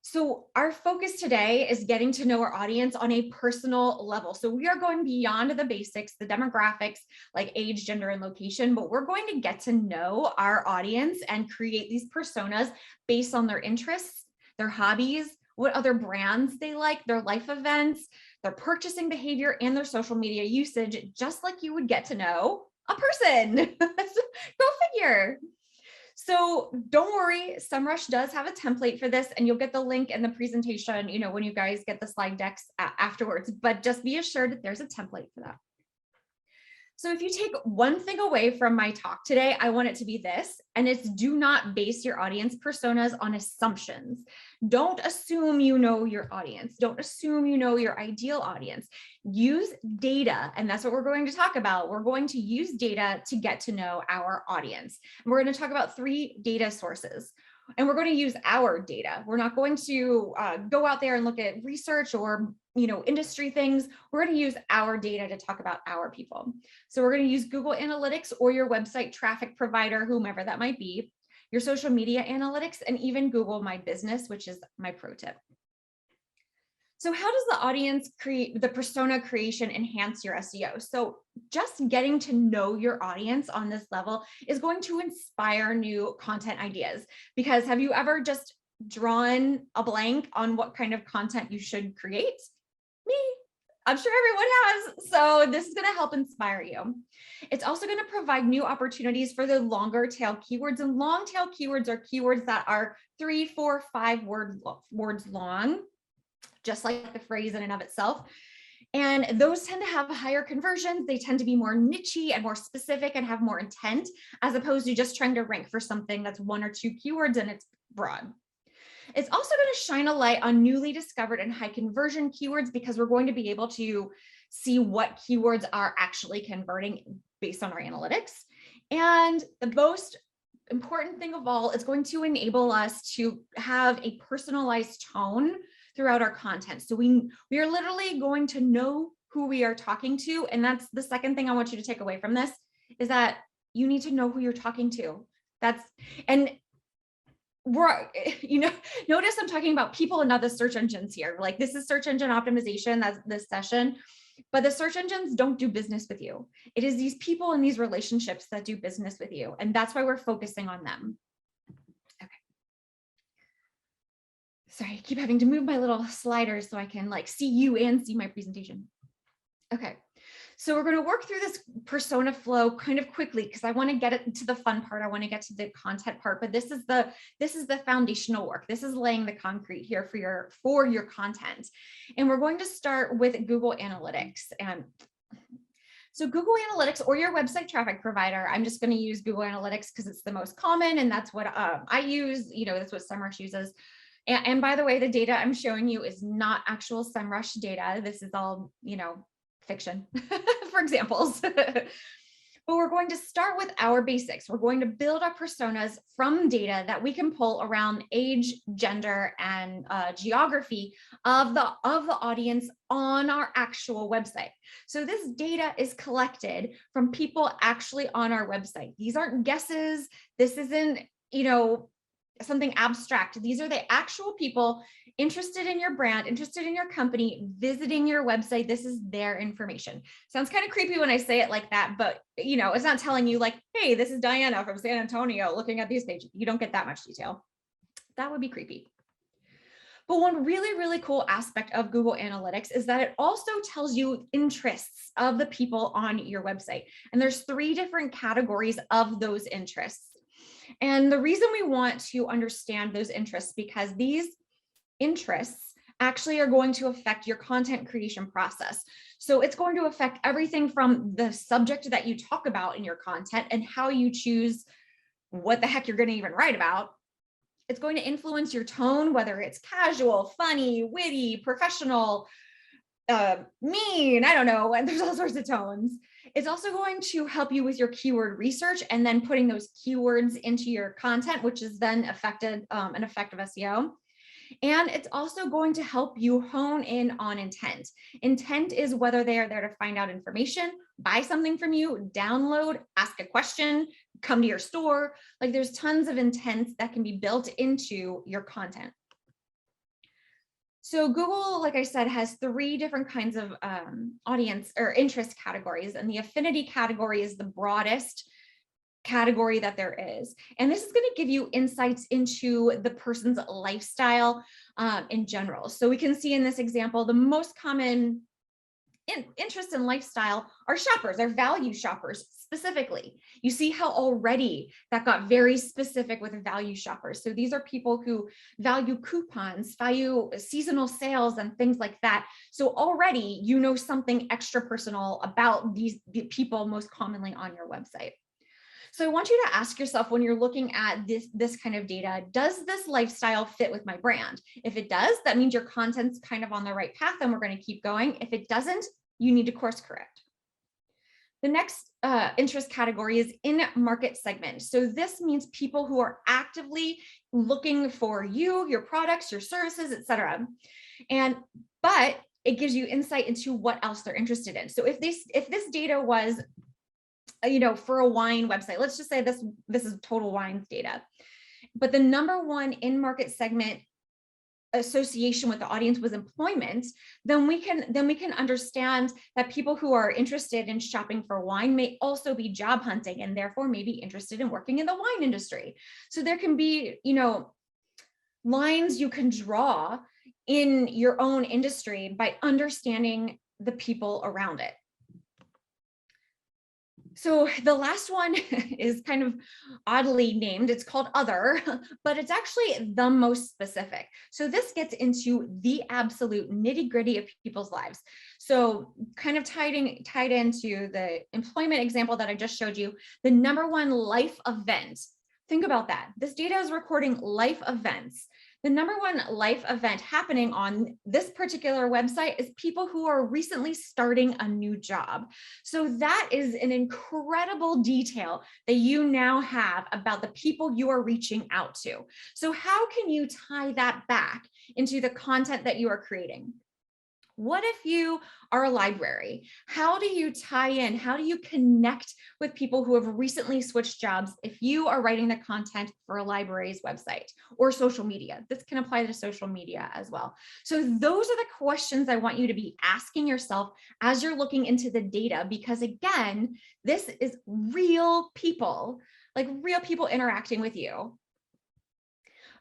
So our focus today is getting to know our audience on a personal level. So we are going beyond the basics, the demographics like age, gender, and location, but we're going to get to know our audience and create these personas based on their interests, their hobbies, what other brands they like, their life events, their purchasing behavior, and their social media usage, just like you would get to know a person. Go figure. So don't worry, SEMrush does have a template for this, and you'll get the link in the presentation, you know, when you guys get the slide decks afterwards, but just be assured that there's a template for that. So if you take one thing away from my talk today, I want it to be this, and it's do not base your audience personas on assumptions. Don't assume you know your audience. Don't assume you know your ideal audience. Use data, and that's what we're going to talk about. We're going to use data to get to know our audience. And we're going to talk about 3 data sources. And we're going to use our data. We're not going to go out there and look at research or industry things. We're going to use our data to talk about our people. So we're going to use Google Analytics or your website traffic provider, whomever that might be, your social media analytics, and even Google My Business, which is my pro tip. So how does the audience create, the persona creation enhance your SEO? So just getting to know your audience on this level is going to inspire new content ideas. Because have you ever just drawn a blank on what kind of content you should create? Me, I'm sure everyone has. So this is going to help inspire you. It's also going to provide new opportunities for the longer tail keywords, and long tail keywords are keywords that are 3, 4, 5 words long, just like the phrase in and of itself. And those tend to have higher conversions. They tend to be more niche-y and more specific and have more intent, as opposed to just trying to rank for something that's 1 or 2 keywords and it's broad. It's also going to shine a light on newly discovered and high conversion keywords, because we're going to be able to see what keywords are actually converting based on our analytics. And the most important thing of all, it's going to enable us to have a personalized tone throughout our content. So we are literally going to know who we are talking to. And that's the second thing I want you to take away from this, is that you need to know who you're talking to. Notice I'm talking about people and not the search engines here. Like, this is search engine optimization, that's this session, but the search engines don't do business with you. It is these people and these relationships that do business with you. And that's why we're focusing on them. Sorry, I keep having to move my little sliders so I can see you and see my presentation. Okay, so we're going to work through this persona flow kind of quickly, because I want to get it to the fun part. I want to get to the content part, but this is the foundational work. This is laying the concrete here for your content. And we're going to start with Google Analytics. And so Google Analytics or your website traffic provider, I'm just going to use Google Analytics because it's the most common, and that's what I use. That's what SEMrush uses. And by the way, the data I'm showing you is not actual SEMrush data. This is all, fiction for examples. But we're going to start with our basics. We're going to build our personas from data that we can pull around age, gender, and geography of the audience on our actual website. So this data is collected from people actually on our website. These aren't guesses. This isn't, something abstract. These are the actual people interested in your brand, interested in your company, visiting your website. This is their information. Sounds kind of creepy when I say it like that, but it's not telling you hey, this is Diana from San Antonio looking at these pages. You don't get that much detail. That would be creepy. But one really, really cool aspect of Google Analytics is that it also tells you interests of the people on your website. And there's 3 different categories of those interests. And the reason we want to understand those interests, because these interests actually are going to affect your content creation process. So it's going to affect everything from the subject that you talk about in your content and how you choose what the heck you're going to even write about. It's going to influence your tone, whether it's casual, funny, witty, professional, mean, I don't know, and there's all sorts of tones. It's also going to help you with your keyword research and then putting those keywords into your content, which is then an effective SEO. And it's also going to help you hone in on intent. Intent is whether they are there to find out information, buy something from you, download, ask a question, come to your store. Like there's tons of intents that can be built into your content. So Google, like I said, has 3 different kinds of audience or interest categories, and the affinity category is the broadest category that there is. And this is going to give you insights into the person's lifestyle in general. So we can see in this example, the most common interest in lifestyle are shoppers, are value shoppers specifically. You see how already that got very specific with value shoppers. So these are people who value coupons, value seasonal sales and things like that. So already you know something extra personal about the people most commonly on your website. So I want you to ask yourself when you're looking at this kind of data, does this lifestyle fit with my brand? If it does, that means your content's kind of on the right path and we're going to keep going. If it doesn't, you need to course correct. The next interest category is in market segment. So this means people who are actively looking for you, your products, your services, etc. But it gives you insight into what else they're interested in. So if this data was, for a wine website, let's just say this is total wines data, but the #1 in market segment association with the audience was employment, then we can understand that people who are interested in shopping for wine may also be job hunting and therefore may be interested in working in the wine industry. So there can be, lines you can draw in your own industry by understanding the people around it. So the last one is kind of oddly named. It's called other, but it's actually the most specific. So this gets into the absolute nitty-gritty of people's lives. So kind of tied into the employment example that I just showed you, the #1 life event. Think about that. This data is recording life events. The #1 life event happening on this particular website is people who are recently starting a new job. So that is an incredible detail that you now have about the people you are reaching out to. So how can you tie that back into the content that you are creating? What if you are a library? How do you tie in? How do you connect with people who have recently switched jobs if you are writing the content for a library's website or social media? This can apply to social media as well. So those are the questions I want you to be asking yourself as you're looking into the data, because again, this is real people, like real people interacting with you.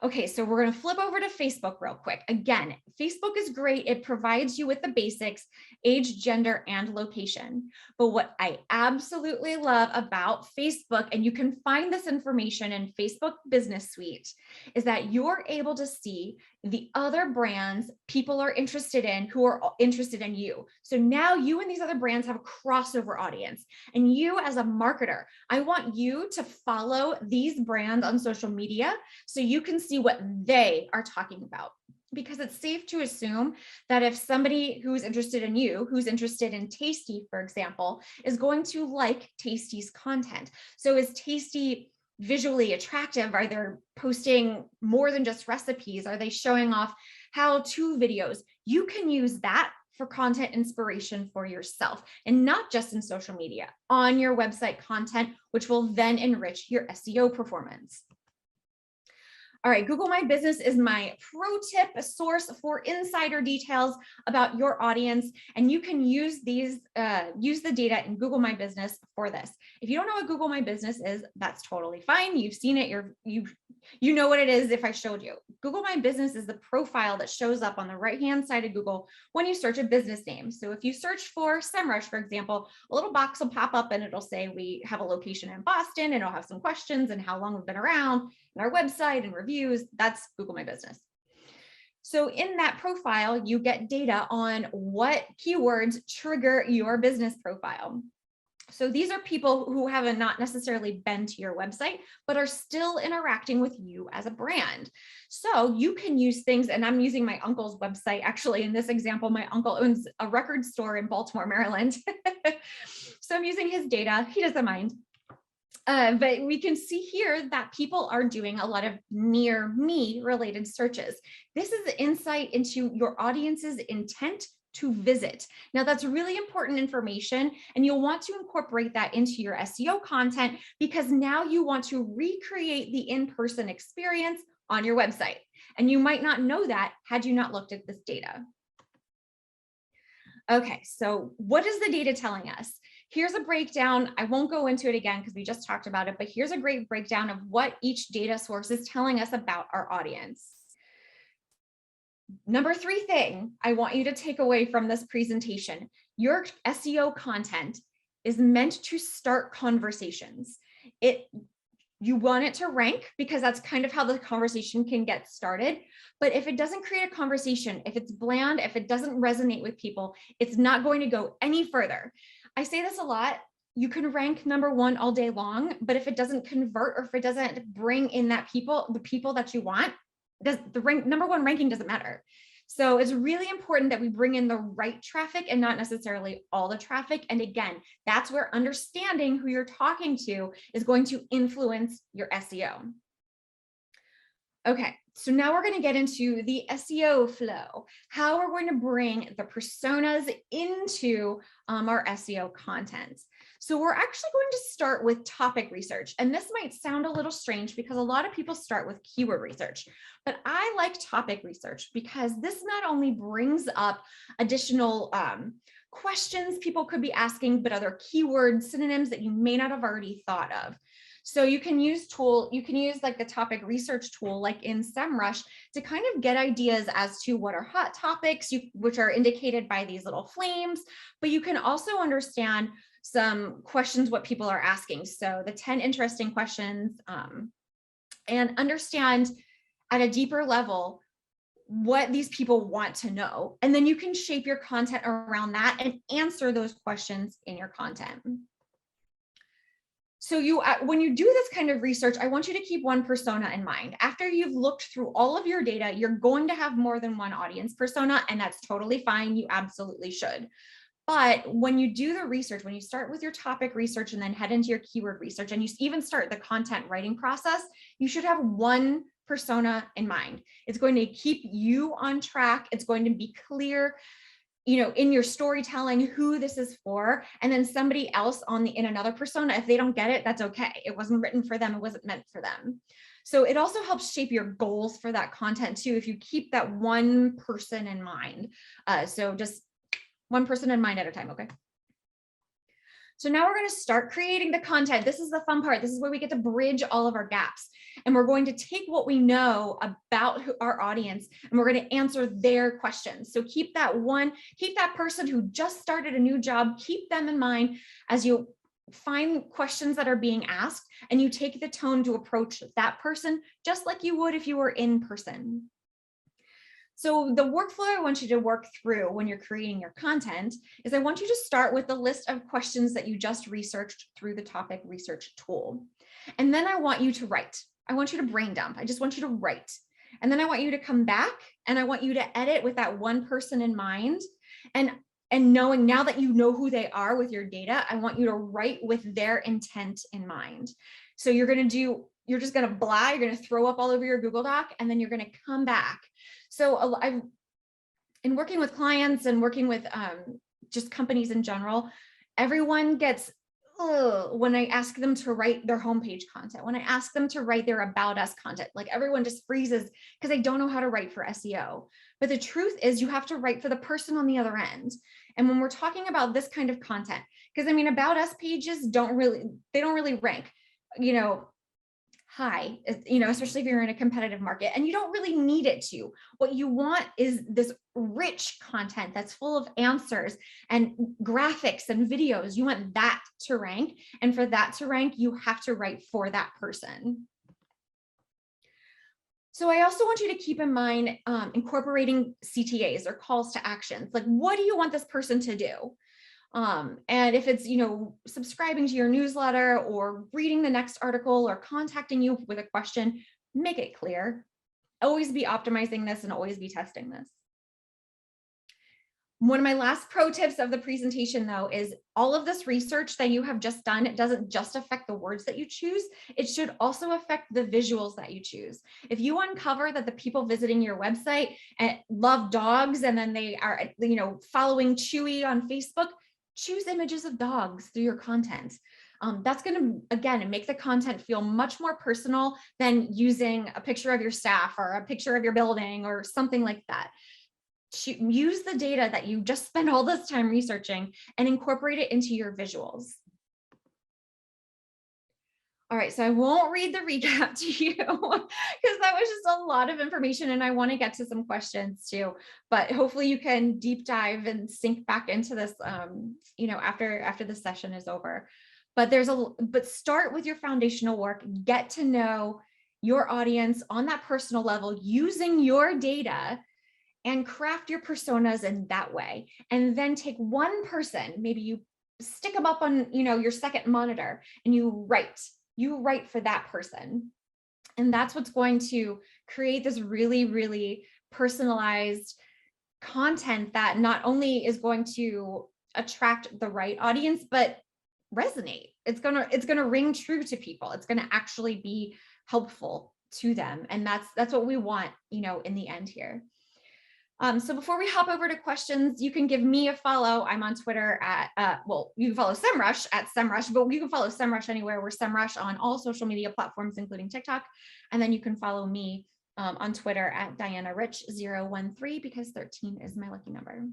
Okay, so we're going to flip over to Facebook real quick. Again, Facebook is great. It provides you with the basics, age, gender, and location. But what I absolutely love about Facebook, and you can find this information in Facebook Business Suite, is that you're able to see the other brands people are interested in who are interested in you. So now you and these other brands have a crossover audience. And you as a marketer, I want you to follow these brands on social media so you can see what they are talking about. Because it's safe to assume that if somebody who's interested in you, who's interested in Tasty, for example, is going to like Tasty's content. So is Tasty visually attractive? Are they posting more than just recipes? Are they showing off how-to videos? You can use that for content inspiration for yourself, and not just in social media, on your website content, which will then enrich your SEO performance. All right, Google My Business is my pro tip source for insider details about your audience, and you can use the data in Google My Business for this. If you don't know what Google My Business is, that's totally fine. You've seen it. You know what it is if I showed you. Google My Business is the profile that shows up on the right-hand side of Google when you search a business name. So if you search for SEMrush, for example, a little box will pop up and it'll say we have a location in Boston, and it'll have some questions and how long we've been around and our website and reviews. That's Google My Business. So in that profile, you get data on what keywords trigger your business profile. So these are people who haven't not necessarily been to your website, but are still interacting with you as a brand. So you can use things, and I'm using my uncle's website. Actually, in this example, my uncle owns a record store in Baltimore, Maryland. So I'm using his data. He doesn't mind. But we can see here that people are doing a lot of near me related searches. This is insight into your audience's intent to visit. Now that's really important information, and you'll want to incorporate that into your SEO content, because now you want to recreate the in-person experience on your website. And you might not know that had you not looked at this data. Okay, so what is the data telling us? Here's a breakdown. I won't go into it again because we just talked about it, but here's a great breakdown of what each data source is telling us about our audience. Number 3 thing I want you to take away from this presentation: your SEO content is meant to start conversations. You want it to rank because that's kind of how the conversation can get started. But if it doesn't create a conversation, if it's bland, if it doesn't resonate with people, it's not going to go any further. I say this a lot. You can rank number 1 all day long, but if it doesn't convert, or if it doesn't bring in the people that you want, number 1 ranking doesn't matter. So it's really important that we bring in the right traffic and not necessarily all the traffic. And again, that's where understanding who you're talking to is going to influence your SEO. Okay, so now we're going to get into the SEO flow, how we're going to bring the personas into our SEO content. So we're actually going to start with topic research. And this might sound a little strange because a lot of people start with keyword research, but I like topic research because this not only brings up additional questions people could be asking, but other keywords, synonyms that you may not have already thought of. So you can use like the topic research tool, like in SEMrush, to kind of get ideas as to what are hot topics, which are indicated by these little flames, but you can also understand some questions, what people are asking. So the 10 interesting questions, and understand at a deeper level what these people want to know. And then you can shape your content around that and answer those questions in your content. So when you do this kind of research, I want you to keep one persona in mind. After you've looked through all of your data, you're going to have more than one audience persona, and that's totally fine. You absolutely should. But when you do the research, when you start with your topic research and then head into your keyword research, and you even start the content writing process, you should have one persona in mind. It's going to keep you on track. It's going to be clear, in your storytelling who this is for, and then somebody else in another persona, if they don't get it, that's okay. It wasn't written for them. It wasn't meant for them. So it also helps shape your goals for that content too, if you keep that one person in mind. So just one person in mind at a time, okay? So now we're going to start creating the content. This is the fun part. This is where we get to bridge all of our gaps. And we're going to take what we know about our audience, and we're going to answer their questions. So keep that person who just started a new job, keep them in mind as you find questions that are being asked, and you take the tone to approach that person just like you would if you were in person. So the workflow I want you to work through when you're creating your content is I want you to start with the list of questions that you just researched through the topic research tool. And then I want you to write. I want you to brain dump. I just want you to write. And then I want you to come back and I want you to edit with that one person in mind. And knowing now that you know who they are with your data, I want you to write with their intent in mind. So you're just going to blah, you're going to throw up all over your Google Doc, and then you're going to come back. So in working with clients and working with just companies in general, everyone gets, when I ask them to write their homepage content, when I ask them to write their About Us content, like everyone just freezes because they don't know how to write for SEO. But the truth is you have to write for the person on the other end. And when we're talking about this kind of content, because About Us pages don't really rank, high, especially if you're in a competitive market, and you don't really need it to. What you want is this rich content that's full of answers and graphics and videos. You want that to rank. And for that to rank, you have to write for that person. So I also want you to keep in mind incorporating CTAs or calls to actions. Like, what do you want this person to do? And if it's, subscribing to your newsletter or reading the next article or contacting you with a question, make it clear. Always be optimizing this and always be testing this. One of my last pro tips of the presentation, though, is all of this research that you have just done, it doesn't just affect the words that you choose, it should also affect the visuals that you choose. If you uncover that the people visiting your website love dogs and then they are, following Chewy on Facebook, choose images of dogs through your content. That's going to, again, make the content feel much more personal than using a picture of your staff or a picture of your building or something like that. Use the data that you just spent all this time researching and incorporate it into your visuals. All right, so I won't read the recap to you because that was just a lot of information and I want to get to some questions too, but hopefully you can deep dive and sink back into this, after the session is over. But start with your foundational work, get to know your audience on that personal level using your data and craft your personas in that way. And then take one person, maybe you stick them up on, your second monitor and you write for that person. And that's what's going to create this really, really personalized content that not only is going to attract the right audience, but resonate. It's gonna ring true to people. It's gonna actually be helpful to them. And that's what we want, in the end here. So before we hop over to questions, you can give me a follow. I'm on Twitter at, you can follow SEMrush at SEMrush, but you can follow SEMrush anywhere. We're SEMrush on all social media platforms, including TikTok. And then you can follow me on Twitter at DianaRich013 because 13 is my lucky number.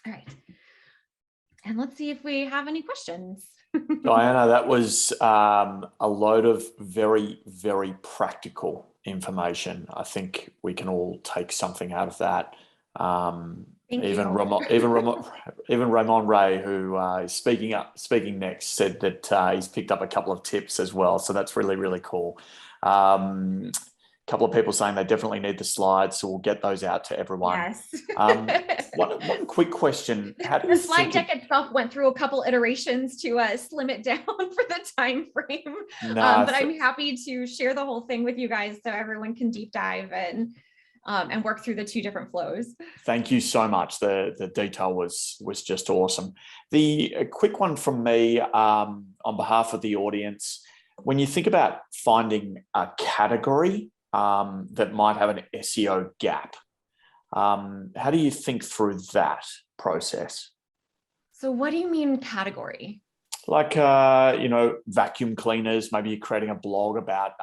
All right. And let's see if we have any questions. Diana, that was a load of very, very practical information. I think we can all take something out of that. Even Ramon Ray, who is speaking next, said that he's picked up a couple of tips as well. So that's really, really cool. Couple of people saying they definitely need the slides, so we'll get those out to everyone. Yes. One quick question. How do you the slide deck itself went through a couple iterations to slim it down for the time frame. But I'm happy to share the whole thing with you guys so everyone can deep dive and work through the two different flows. Thank you so much. The detail was just awesome. A quick one from me on behalf of the audience. When you think about finding a category that might have an SEO gap, how do you think through that process? So what do you mean category? Like, vacuum cleaners, maybe you're creating a blog about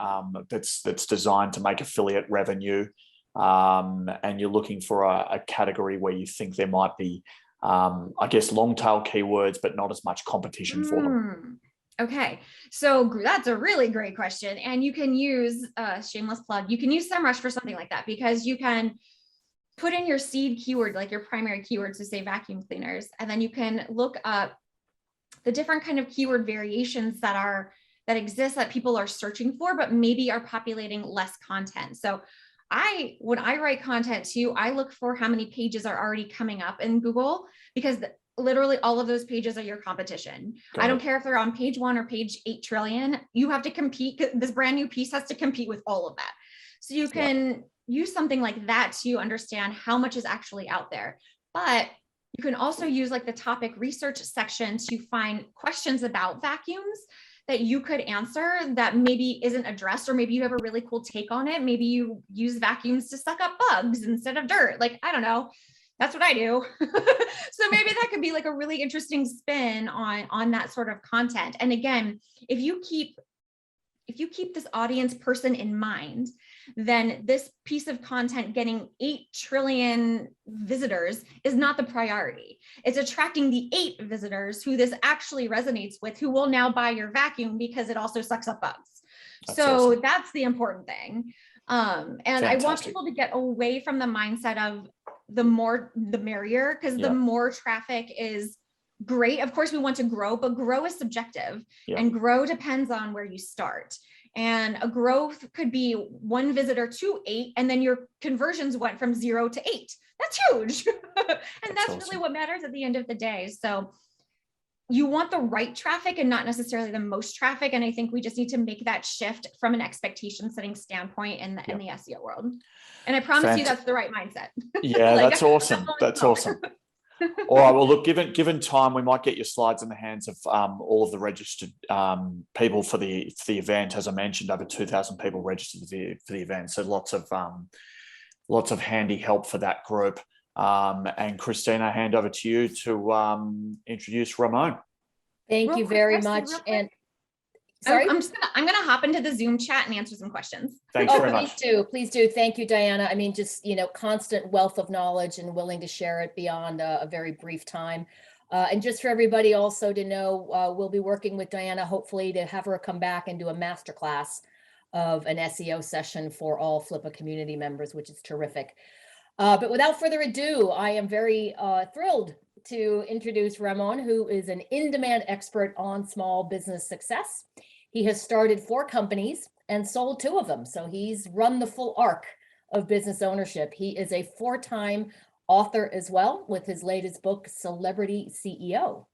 that's designed to make affiliate revenue, and you're looking for a category where you think there might be, long tail keywords, but not as much competition for them. Okay, so that's a really great question. And you can use, shameless plug, you can use SEMrush for something like that because you can put in your seed keyword, like your primary keywords, so say vacuum cleaners, and then you can look up the different kind of keyword variations that exist that people are searching for, but maybe are populating less content. So when I write content too, I look for how many pages are already coming up in Google because literally all of those pages are your competition. I don't care if they're on page 1 or page 8 trillion, you have to compete. This brand new piece has to compete with all of that. So you can use something like that to understand how much is actually out there. But you can also use like the topic research section to find questions about vacuums that you could answer that maybe isn't addressed, or maybe you have a really cool take on it. Maybe you use vacuums to suck up bugs instead of dirt. Like, I don't know. That's what I do. So maybe that could be like a really interesting spin on that sort of content. And again, if you keep this audience person in mind, then this piece of content getting 8 trillion visitors is not the priority. It's attracting the 8 visitors who this actually resonates with, who will now buy your vacuum because it also sucks up bugs. That's So awesome. that's the important thing. And I want Fantastic. people to get away from the mindset of the more the merrier, because Yeah. the more traffic is great. Of course, we want to grow, but grow is subjective, Yeah. and grow depends on where you start. And a growth could be 1 visitor to 8, and then your conversions went from 0 to 8. That's huge. And that's awesome. really what matters at the end of the day. So you want the right traffic and not necessarily the most traffic. And I think we just need to make that shift from an expectation setting standpoint in the SEO world. And I promise you that's the right mindset. Yeah, Like, that's awesome. That's awesome. All right. Well, look, given time, we might get your slides in the hands of all of the registered people for the event. As I mentioned, over 2,000 people registered for the event. So lots of handy help for that group. And Christina, hand over to you to introduce Ramon. Thank you very much. And sorry, I'm gonna hop into the Zoom chat and answer some questions. Thanks very please much. Please do. Thank you, Diana. I mean, just, constant wealth of knowledge and willing to share it beyond a very brief time. And just for everybody also to know, we'll be working with Diana, hopefully to have her come back and do a masterclass of an SEO session for all Flippa community members, which is terrific. But without further ado, I am very thrilled to introduce Ramon, who is an in-demand expert on small business success. He has started 4 companies and sold 2 of them. So he's run the full arc of business ownership. He is a 4-time author as well, with his latest book, Celebrity CEO.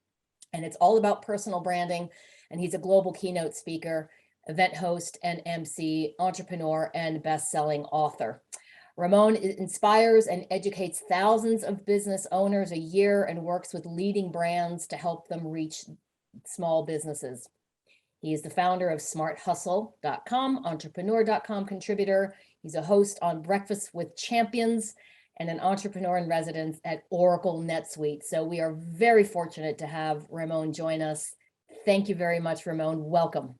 And it's all about personal branding. And he's a global keynote speaker, event host and MC, entrepreneur, and best-selling author. Ramon inspires and educates thousands of business owners a year and works with leading brands to help them reach small businesses. He is the founder of smarthustle.com, entrepreneur.com contributor. He's a host on Breakfast with Champions and an entrepreneur in residence at Oracle NetSuite. So we are very fortunate to have Ramon join us. Thank you very much, Ramon. Welcome.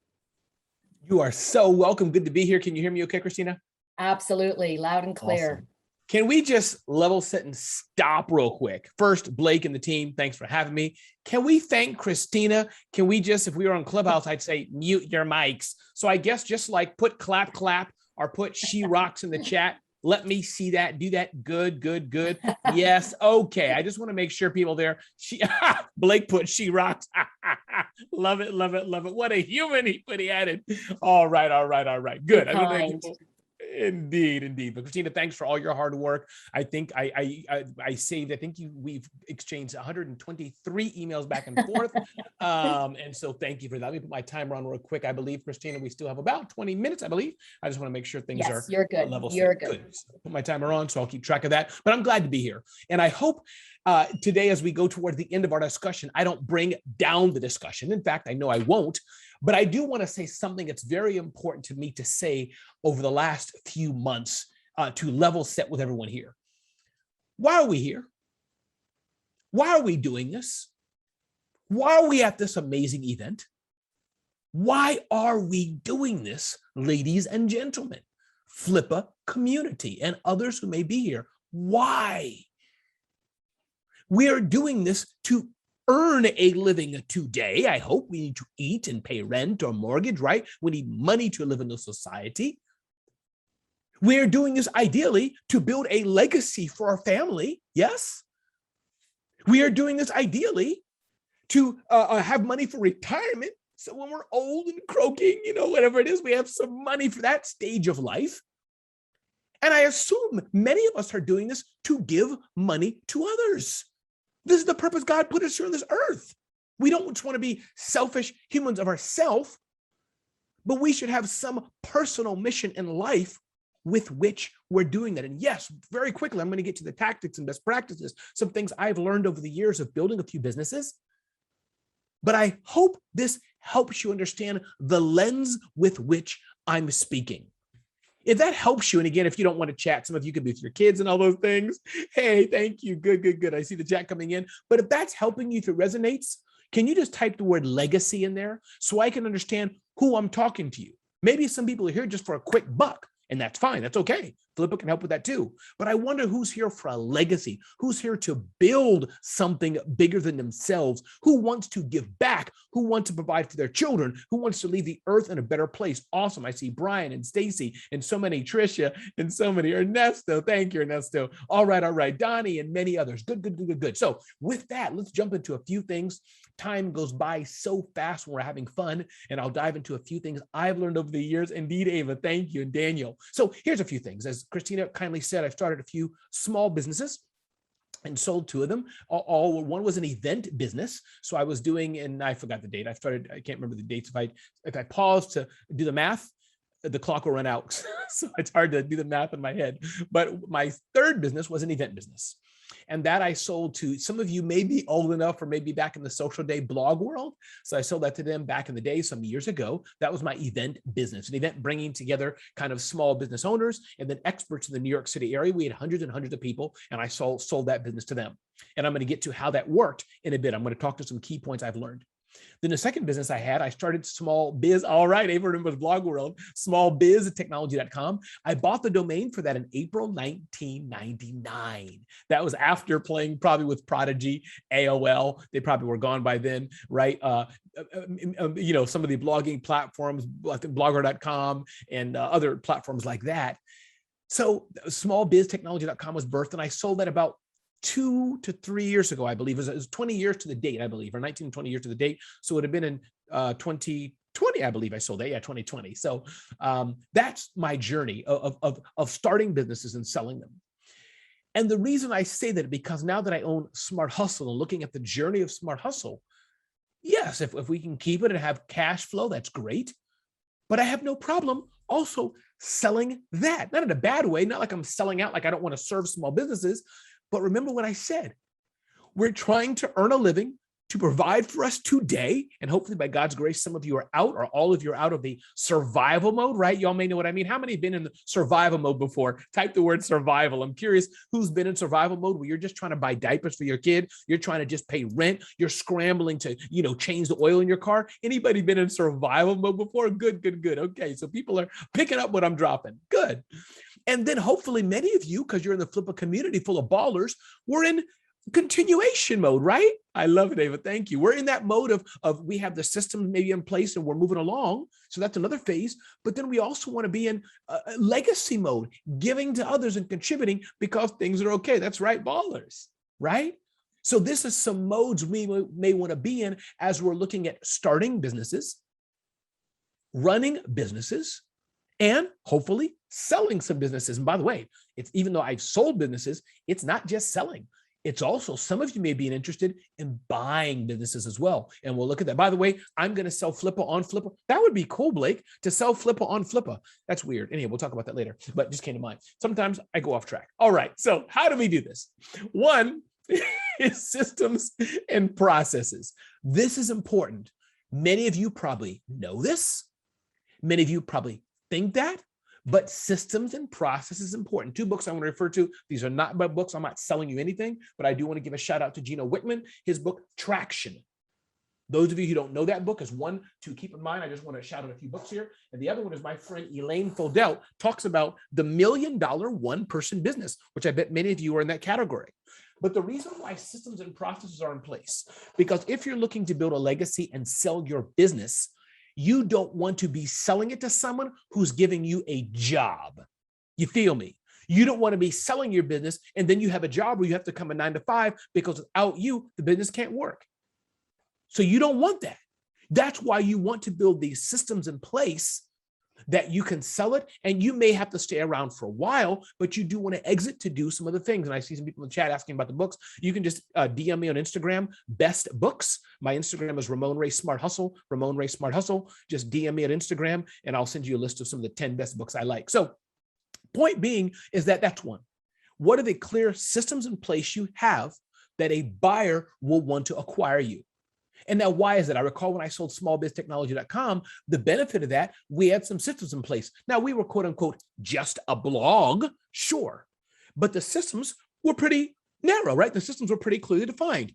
You are so welcome. Good to be here. Can you hear me okay, Christina? Absolutely. Loud and clear. Awesome. Can we just level set and stop real quick? First, Blake and the team, thanks for having me. Can we thank Christina? Can we just, if we were on Clubhouse, I'd say mute your mics. So I guess just like put clap, clap, or put she rocks in the chat. Let me see that. Do that. Good, good, good. Yes. Okay. I just want to make sure people there. Blake put she rocks. Love it. Love it. Love it. What a human he added. All right. All right. All right. Good. Indeed. But Christina, thanks for all your hard work. I think I saved, we've exchanged 123 emails back and forth. And so thank you for that. Let me put my timer on real quick. I believe, Christina, we still have about 20 minutes, I believe. I just want to make sure things are you're good. Level you're set. good. Put my timer on, so I'll keep track of that. But I'm glad to be here. And I hope today, as we go toward the end of our discussion, I don't bring down the discussion. In fact, I know I won't. But I do want to say something that's very important to me to say over the last few months to level set with everyone here. Why are we here? Why are we doing this? Why are we at this amazing event? Why are we doing this, ladies and gentlemen, Flippa community and others who may be here? Why? We are doing this to earn a living today. I hope we need to eat and pay rent or mortgage, right? We need money to live in a society. We are doing this ideally to build a legacy for our family. Yes. We are doing this ideally to have money for retirement. So when we're old and croaking, whatever it is, we have some money for that stage of life. And I assume many of us are doing this to give money to others. This is the purpose God put us here on this earth. We don't just want to be selfish humans of ourselves, but we should have some personal mission in life with which we're doing that. And yes, very quickly, I'm going to get to the tactics and best practices, some things I've learned over the years of building a few businesses. But I hope this helps you understand the lens with which I'm speaking. If that helps you, and again, if you don't want to chat, some of you could be with your kids and all those things. Hey, thank you. Good. I see the chat coming in. But if that's helping you, if it resonates, can you just type the word legacy in there so I can understand who I'm talking to you? Maybe some people are here just for a quick buck. And that's fine. That's okay. Flippa can help with that too. But I wonder who's here for a legacy, who's here to build something bigger than themselves, who wants to give back, who wants to provide for their children, who wants to leave the earth in a better place. Awesome. I see Brian and Stacy and so many, Tricia and so many, Ernesto. Thank you, Ernesto. All right. Donnie and many others. Good. So with that, let's jump into a few things. Time goes by so fast when we're having fun, and I'll dive into a few things I've learned over the years. Indeed, Ava, thank you, and Daniel. So here's a few things. As Christina kindly said, I've started a few small businesses and sold two of them. One was an event business. So I was doing, and I forgot the date. I can't remember the dates. If I pause to do the math, the clock will run out. So it's hard to do the math in my head. But my third business was an event business. And that I sold to, some of you may be old enough or maybe back in the social day blog world. So I sold that to them back in the day, some years ago. That was my event business, an event bringing together kind of small business owners and then experts in the New York City area. We had hundreds and hundreds of people, and I sold that business to them. And I'm going to get to how that worked in a bit. I'm going to talk to some key points I've learned. Then the second business I had, I started Small Biz. All right, Ava was blog world, smallbiztechnology.com. I bought the domain for that in April 1999. That was after playing probably with Prodigy, AOL. They probably were gone by then, right? Some of the blogging platforms, like blogger.com and other platforms like that. So smallbiztechnology.com was birthed, and I sold that about 2 to 3 years ago, I believe. It was 20 years to the date, I believe, or 19, 20 years to the date. So it would have been in 2020, I believe I sold that. Yeah, 2020. So that's my journey of starting businesses and selling them. And the reason I say that, because now that I own Smart Hustle and looking at the journey of Smart Hustle, yes, if we can keep it and have cash flow, that's great. But I have no problem also selling that. Not in a bad way, not like I'm selling out, like I don't want to serve small businesses. But remember what I said, we're trying to earn a living to provide for us today. And hopefully by God's grace, some of you are out, or all of you are out of the survival mode, right? Y'all may know what I mean. How many have been in the survival mode before? Type the word survival. I'm curious who's been in survival mode where you're just trying to buy diapers for your kid. You're trying to just pay rent. You're scrambling to, change the oil in your car. Anybody been in survival mode before? Good. Okay. So people are picking up what I'm dropping. Good. And then hopefully many of you, because you're in the Flippa community full of ballers, we're in continuation mode, right? I love it, Ava. Thank you. We're in that mode of we have the system maybe in place and we're moving along. So that's another phase. But then we also want to be in legacy mode, giving to others and contributing because things are okay. That's right, ballers, right? So this is some modes we may want to be in as we're looking at starting businesses, running businesses, and hopefully selling some businesses. And by the way, it's even though I've sold businesses, it's not just selling. It's also, some of you may be interested in buying businesses as well. And we'll look at that. By the way, I'm going to sell Flippa on Flippa. That would be cool, Blake, to sell Flippa on Flippa. That's weird. Anyway, we'll talk about that later, but just came to mind. Sometimes I go off track. All right. So how do we do this? One is systems and processes. This is important. Many of you probably know this. Many of you probably think that, but systems and process is important. Two books I want to refer to. These are not my books. I'm not selling you anything, but I do want to give a shout out to Gino Wickman, his book, Traction. Those of you who don't know that book is one to keep in mind. I just want to shout out a few books here. And the other one is my friend Elaine Fodell talks about the $1 million one-person business, which I bet many of you are in that category. But the reason why systems and processes are in place, because if you're looking to build a legacy and sell your business, you don't want to be selling it to someone who's giving you a job. You feel me? You don't want to be selling your business and then you have a job where you have to come a 9 to 5 because without you, the business can't work. So you don't want that. That's why you want to build these systems in place that you can sell it, and you may have to stay around for a while, but you do want to exit to do some other things. And I see some people in the chat asking about the books. You can just DM me on Instagram, best books. My Instagram is Ramon Ray Smart Hustle, Ramon Ray Smart Hustle. Just DM me on Instagram and I'll send you a list of some of the 10 best books I like. So point being is that that's one. What are the clear systems in place you have that a buyer will want to acquire you? And now, why is it? I recall when I sold smallbiztechnology.com, the benefit of that, we had some systems in place. Now, we were, quote unquote, just a blog, sure. But the systems were pretty narrow, right? The systems were pretty clearly defined.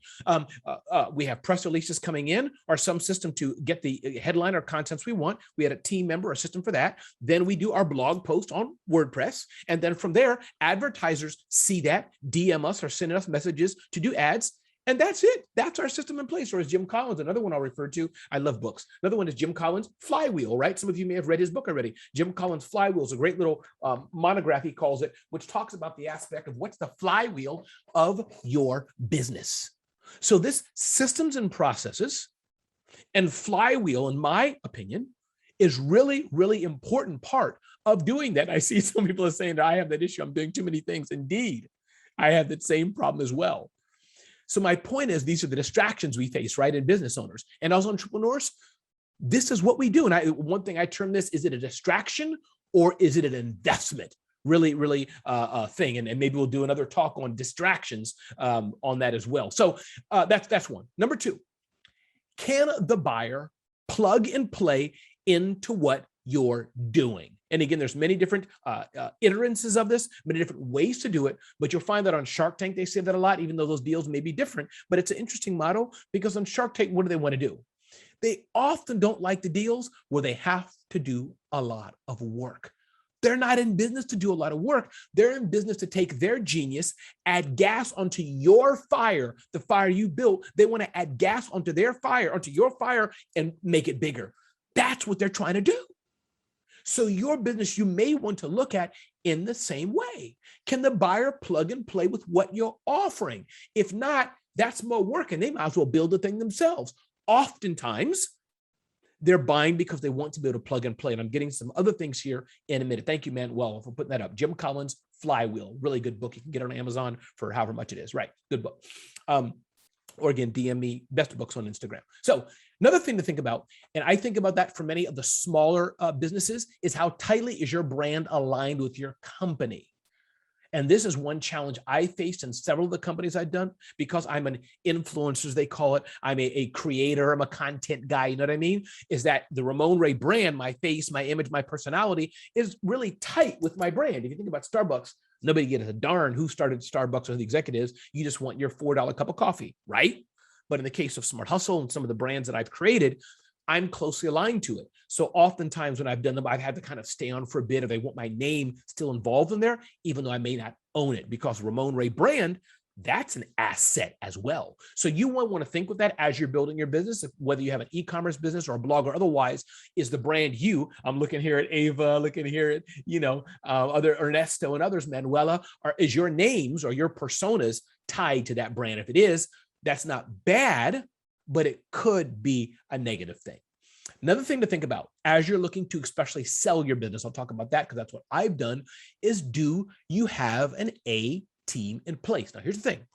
We have press releases coming in or some system to get the headline or contents we want. We had a team member, a system for that. Then we do our blog post on WordPress. And then from there, advertisers see that, DM us or send us messages to do ads. And that's it. That's our system in place. Or as Jim Collins, another one I'll refer to, I love books. Another one is Jim Collins' Flywheel, right? Some of you may have read his book already. Jim Collins' Flywheel is a great little monograph, he calls it, which talks about the aspect of what's the flywheel of your business. So this systems and processes and flywheel, in my opinion, is really, really important part of doing that. I see some people are saying that I have that issue. I'm doing too many things. Indeed, I have that same problem as well. So my point is, these are the distractions we face, right, in business owners and as entrepreneurs. This is what we do. And one thing I term this: is it a distraction or is it an investment? Really, really thing. And maybe we'll do another talk on distractions on that as well. So that's one. Number two, can the buyer plug and play into what you're doing? And again, there's many different iterances of this, many different ways to do it, but you'll find that on Shark Tank, they say that a lot, even though those deals may be different, but it's an interesting model because on Shark Tank, what do they want to do? They often don't like the deals where they have to do a lot of work. They're not in business to do a lot of work. They're in business to take their genius, add gas onto your fire, the fire you built. They want to add gas onto their fire, onto your fire, and make it bigger. That's what they're trying to do. So your business, you may want to look at in the same way. Can the buyer plug and play with what you're offering? If not, that's more work and they might as well build the thing themselves. Oftentimes, they're buying because they want to be able to plug and play. And I'm getting some other things here in a minute. Thank you, Manuel, for putting that up. Jim Collins' Flywheel, really good book. You can get it on Amazon for however much it is. Right, good book. Or again, DM me, Best Books on Instagram. So another thing to think about, and I think about that for many of the smaller businesses, is how tightly is your brand aligned with your company? And this is one challenge I faced in several of the companies I've done because I'm an influencer, as they call it. I'm a creator. I'm a content guy. You know what I mean? Is that the Ramon Ray brand, my face, my image, my personality is really tight with my brand. If you think about Starbucks, nobody gives a darn who started Starbucks or the executives. You just want your $4 cup of coffee, right? But in the case of Smart Hustle and some of the brands that I've created, I'm closely aligned to it. So oftentimes when I've done them, I've had to kind of stay on for a bit if I want my name still involved in there, even though I may not own it, because Ramon Ray brand, that's an asset as well. So you want to think with that as you're building your business, whether you have an e-commerce business or a blog or otherwise. Is the brand you? I'm looking here at Ava, looking here at, other Ernesto and others, Manuela, or is your names or your personas tied to that brand? If it is, that's not bad, but it could be a negative thing. Another thing to think about as you're looking to especially sell your business, I'll talk about that because that's what I've done, is do you have an A team in place? Now, here's the thing.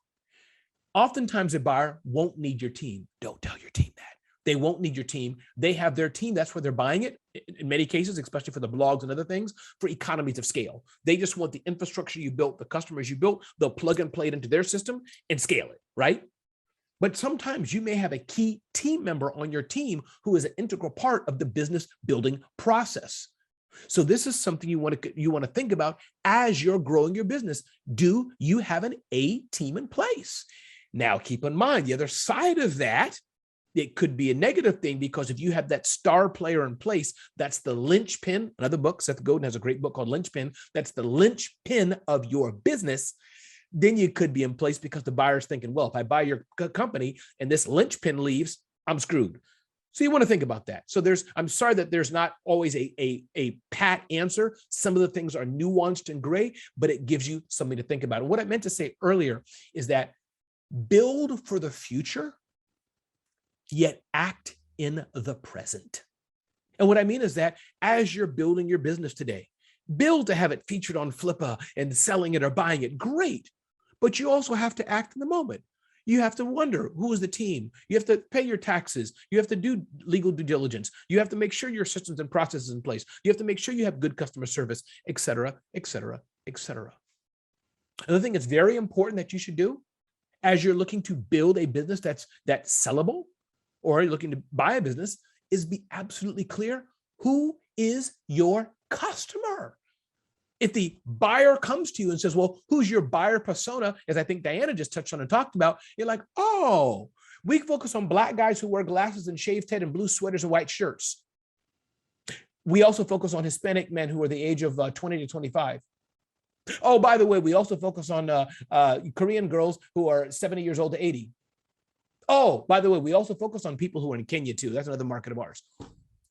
Oftentimes a buyer won't need your team. Don't tell your team that. They won't need your team. They have their team. That's where they're buying it. In many cases, especially for the blogs and other things, for economies of scale. They just want the infrastructure you built, the customers you built, they'll plug and play it into their system and scale it, right? But sometimes you may have a key team member on your team who is an integral part of the business building process. So this is something you want to think about as you're growing your business. Do you have an A team in place? Now, keep in mind, the other side of that, it could be a negative thing because if you have that star player in place, that's the linchpin. Another book, Seth Godin has a great book called Linchpin. That's the linchpin of your business. Then you could be in place because the buyer's thinking, well, if I buy your company and this linchpin leaves, I'm screwed. So you want to think about that. So I'm sorry that there's not always a pat answer. Some of the things are nuanced and gray, but it gives you something to think about. And what I meant to say earlier is that build for the future, yet act in the present. And what I mean is that as you're building your business today, build to have it featured on Flippa and selling it or buying it, great. But you also have to act in the moment. You have to wonder, who is the team? You have to pay your taxes. You have to do legal due diligence. You have to make sure your systems and processes in place. You have to make sure you have good customer service, et cetera, et cetera, et cetera. Another thing that's very important that you should do as you're looking to build a business that's sellable, or you're looking to buy a business, is be absolutely clear, who is your customer? If the buyer comes to you and says, well, who's your buyer persona? As I think Diana just touched on and talked about, you're like, oh, we focus on Black guys who wear glasses and shaved head and blue sweaters and white shirts. We also focus on Hispanic men who are the age of 20 to 25. Oh, by the way, we also focus on Korean girls who are 70 years old to 80. Oh, by the way, we also focus on people who are in Kenya too. That's another market of ours.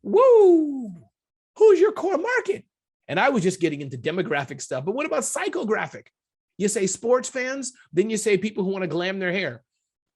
Woo! Who's your core market? And I was just getting into demographic stuff, but what about psychographic? You say sports fans, then you say people who want to glam their hair.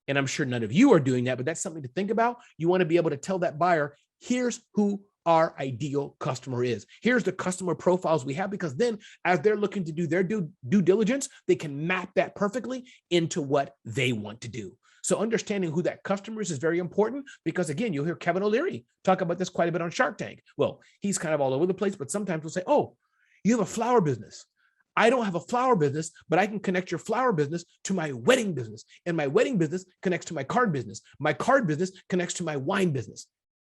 And I'm sure none of you are doing that, but that's something to think about. You want to be able to tell that buyer, here's who our ideal customer is. Here's the customer profiles we have, because then as they're looking to do their due diligence, they can map that perfectly into what they want to do. So understanding who that customer is very important, because again, you'll hear Kevin O'Leary talk about this quite a bit on Shark Tank. Well, he's kind of all over the place, but sometimes we'll say, oh, you have a flower business. I don't have a flower business, but I can connect your flower business to my wedding business. And my wedding business connects to my card business. My card business connects to my wine business.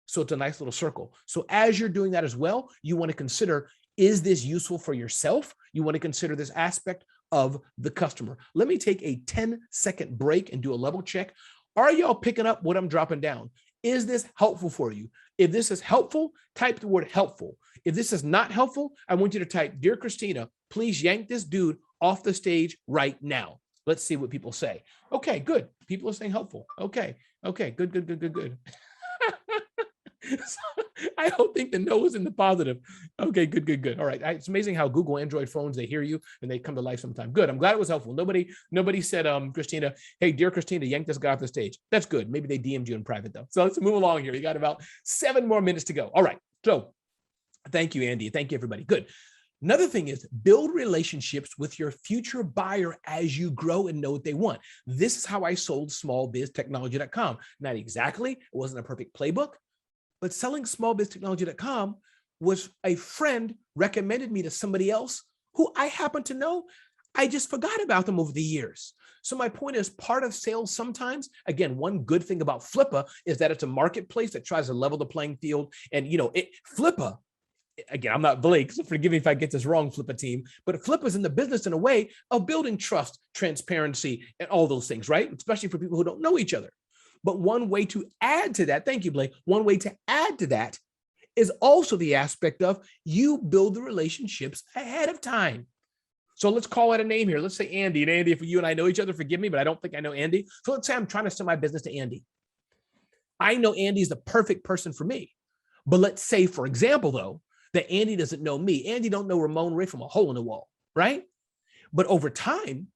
So it's a nice little circle. So as you're doing that as well, you want to consider, is this useful for yourself? You want to consider this aspect of the customer. Let me take a 10-second break and do a level check. Are y'all picking up what I'm dropping down? Is this helpful for you? If this is helpful, type the word helpful. If this is not helpful, I want you to type, Dear Christina, please yank this dude off the stage right now. Let's see what people say. Okay, good. People are saying helpful. Okay, good. I don't think the no is in the positive. Okay, good. All right. It's amazing how Google Android phones, they hear you and they come to life sometime. Good. I'm glad it was helpful. Nobody said, Christina, hey, dear Christina, yank this guy off the stage. That's good. Maybe they DM'd you in private though. So let's move along here. We got about 7 more minutes to go. All right. So thank you, Andy. Thank you, everybody. Good. Another thing is build relationships with your future buyer as you grow and know what they want. This is how I sold smallbiztechnology.com. Not exactly. It wasn't a perfect playbook. But selling smallbiztechnology.com was a friend recommended me to somebody else who I happen to know. I just forgot about them over the years. So my point is, part of sales sometimes, again, one good thing about Flippa is that it's a marketplace that tries to level the playing field. And Flippa, again, I'm not Blake, so forgive me if I get this wrong, Flippa team, but Flippa's in the business in a way of building trust, transparency, and all those things, right? Especially for people who don't know each other. But one way to add to that, thank you, Blake, one way to add to that is also the aspect of you build the relationships ahead of time. So let's call it a name here. Let's say Andy. And Andy, if you and I know each other, forgive me, but I don't think I know Andy. So let's say I'm trying to sell my business to Andy. I know Andy's the perfect person for me. But let's say, for example, though, that Andy doesn't know me. Andy don't know Ramon Ray from a hole in the wall, right? But over time,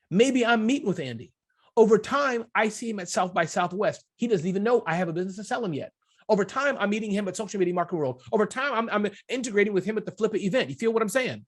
maybe I'm meeting with Andy. Over time, I see him at South by Southwest. He doesn't even know I have a business to sell him yet. Over time, I'm meeting him at Social Media Marketing World. Over time, I'm integrating with him at the Flippa event. You feel what I'm saying?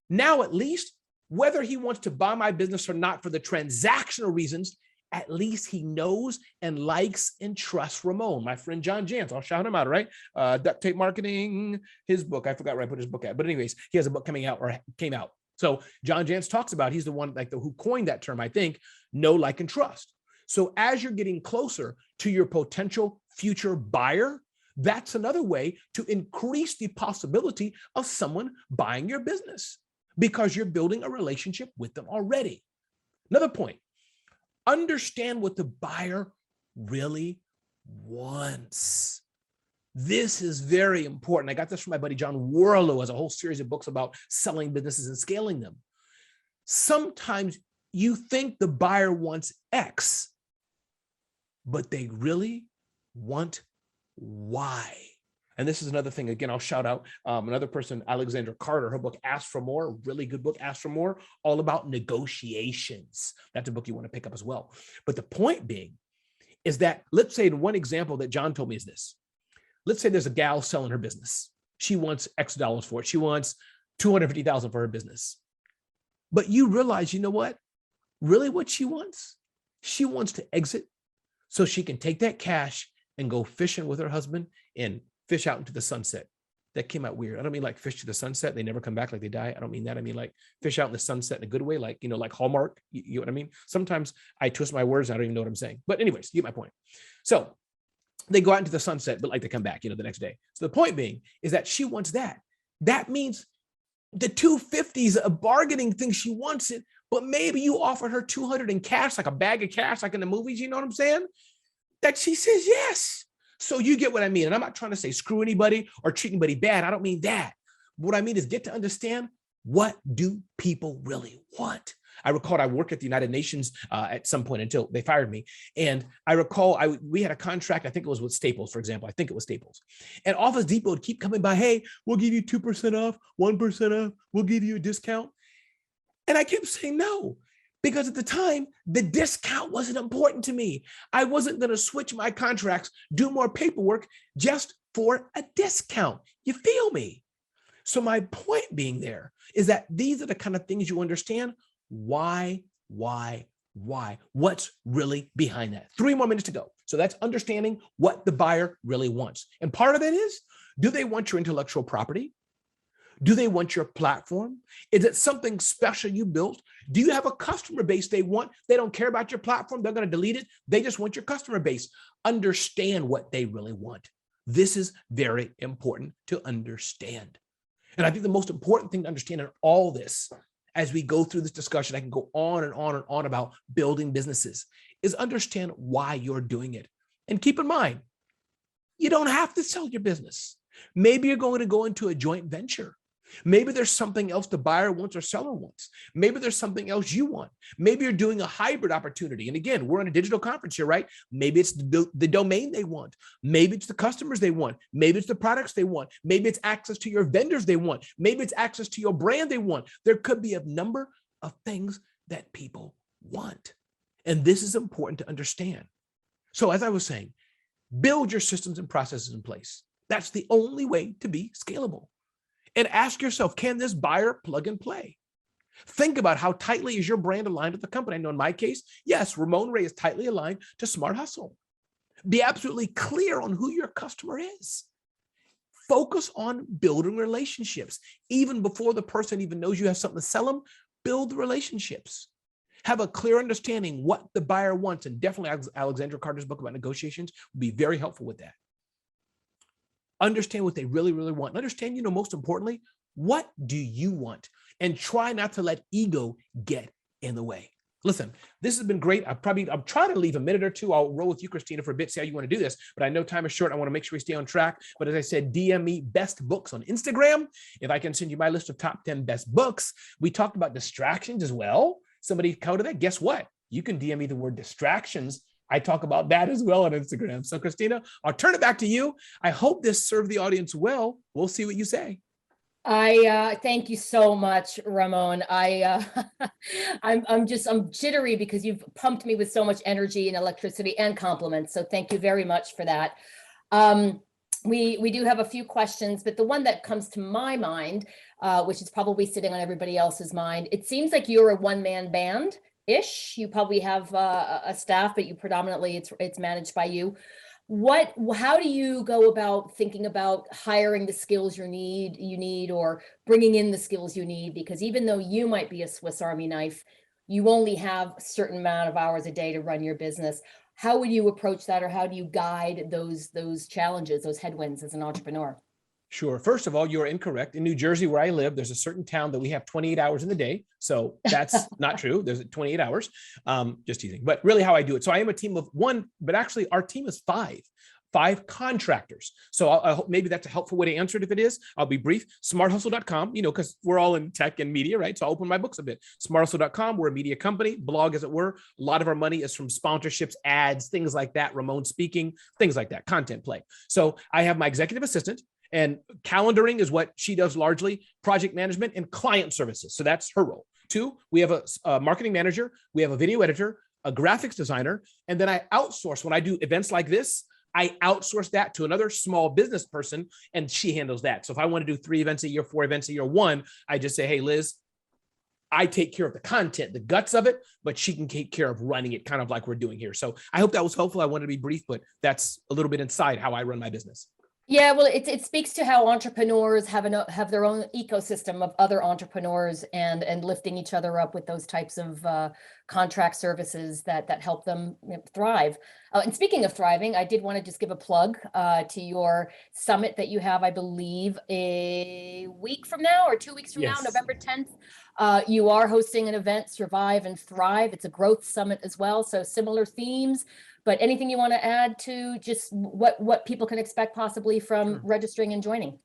Now, at least, whether he wants to buy my business or not for the transactional reasons, at least he knows and likes and trusts Ramon, my friend John Jantz. I'll shout him out, right? Duct Tape Marketing, his book. I forgot where I put his book at. But anyways, he has a book coming out or came out. So John Jantz talks about, he's the one who coined that term, I think, know, like, and trust. So as you're getting closer to your potential future buyer, that's another way to increase the possibility of someone buying your business because you're building a relationship with them already. Another point, understand what the buyer really wants. This is very important. I got this from my buddy John Warlow, who has a whole series of books about selling businesses and scaling them. Sometimes you think the buyer wants X, but they really want Y. And this is another thing, again, I'll shout out another person, Alexandra Carter, her book, Ask for More, really good book, Ask for More, all about negotiations. That's a book you want to pick up as well. But the point being is that, let's say one example that John told me is this. Let's say there's a gal selling her business. She wants X dollars for it. She wants $250,000 for her business. But you realize, you know what? Really what she wants? She wants to exit so she can take that cash and go fishing with her husband and fish out into the sunset. That came out weird. I don't mean like fish to the sunset. They never come back, like they die. I don't mean that. I mean like fish out in the sunset in a good way, like, like Hallmark. You know what I mean? Sometimes I twist my words. And I don't even know what I'm saying. But anyways, you get my point. So they go out into the sunset, but like they come back, the next day. So the point being is that she wants that. That means the 250s a bargaining thing. She wants it, but maybe you offered her 200 in cash, like a bag of cash, like in the movies, you know what I'm saying? That she says yes. So you get what I mean. And I'm not trying to say screw anybody or treat anybody bad. I don't mean that. What I mean is get to understand, what do people really want? I recall I worked at the United Nations at some point until they fired me. And I recall we had a contract, I think it was with Staples, for example. I think it was Staples. And Office Depot would keep coming by, hey, we'll give you 2% off, 1% off, we'll give you a discount. And I kept saying no, because at the time, the discount wasn't important to me. I wasn't going to switch my contracts, do more paperwork just for a discount. You feel me? So my point being there is that these are the kind of things you understand. Why? What's really behind that? 3 more minutes to go. So that's understanding what the buyer really wants. And part of it is, do they want your intellectual property? Do they want your platform? Is it something special you built? Do you have a customer base they want? They don't care about your platform. They're going to delete it. They just want your customer base. Understand what they really want. This is very important to understand. And I think the most important thing to understand in all this, as we go through this discussion, I can go on and on and on about building businesses, is understand why you're doing it. And keep in mind, you don't have to sell your business. Maybe you're going to go into a joint venture. Maybe there's something else the buyer wants or seller wants. Maybe there's something else you want. Maybe you're doing a hybrid opportunity. And again, we're in a digital conference here, right? Maybe it's the domain they want. Maybe it's the customers they want. Maybe it's the products they want. Maybe it's access to your vendors they want. Maybe it's access to your brand they want. There could be a number of things that people want. And this is important to understand. So as I was saying, build your systems and processes in place. That's the only way to be scalable. And ask yourself, can this buyer plug and play? Think about how tightly is your brand aligned with the company. I know in my case, yes, Ramon Ray is tightly aligned to Smart Hustle. Be absolutely clear on who your customer is. Focus on building relationships. Even before the person even knows you have something to sell them, build the relationships. Have a clear understanding what the buyer wants. And definitely Alexandra Carter's book about negotiations will be very helpful with that. Understand what they really, really want. And understand, most importantly, what do you want? And try not to let ego get in the way. Listen, this has been great. I'm trying to leave a minute or two. I'll roll with you, Christina, for a bit, see how you want to do this. But I know time is short. I want to make sure we stay on track. But as I said, DM me best books on Instagram. If I can send you my list of top 10 best books. We talked about distractions as well. Somebody coded that. Guess what? You can DM me the word distractions. I talk about that as well on Instagram. So Christina, I'll turn it back to you. I hope this served the audience well. We'll see what you say. I thank you so much, Ramon. I'm jittery because you've pumped me with so much energy and electricity and compliments. So thank you very much for that. We do have a few questions, but the one that comes to my mind, which is probably sitting on everybody else's mind, it seems like you're a one-man band. You probably have a staff, but you predominantly it's managed by you. How do you go about thinking about hiring the skills you need or bringing in the skills you need? Because even though you might be a Swiss Army knife, you only have a certain amount of hours a day to run your business. How would you approach that, or how do you guide those challenges, those headwinds as an entrepreneur? Sure. First of all, you're incorrect. In New Jersey, where I live, there's a certain town that we have 28 hours in the day. So that's not true. There's 28 hours. Just teasing. But really how I do it. So I am a team of 1, but actually our team is 5 contractors. So I hope maybe that's a helpful way to answer it. If it is, I'll be brief. SmartHustle.com, because we're all in tech and media, right? So I'll open my books a bit. SmartHustle.com, we're a media company, blog as it were. A lot of our money is from sponsorships, ads, things like that. Ramon speaking, things like that, content play. So I have my executive assistant, and calendaring is what she does largely, project management and client services. So that's her role. 2, we have a marketing manager, we have a video editor, a graphics designer, and then I outsource. When I do events like this, I outsource that to another small business person, and she handles that. So if I want to do 3 events a year, 4 events a year, 1, I just say, hey, Liz, I take care of the content, the guts of it, but she can take care of running it, kind of like we're doing here. So I hope that was helpful. I wanted to be brief, but that's a little bit inside how I run my business. Yeah, well, it speaks to how entrepreneurs have their own ecosystem of other entrepreneurs and lifting each other up with those types of contract services that help them thrive. And speaking of thriving, I did want to just give a plug to your summit that you have, I believe, a week from now or 2 weeks from now, Yes. November 10th. You are hosting an event, Survive and Thrive. It's a growth summit as well, so similar themes. But anything you want to add to just what people can expect possibly from registering and joining?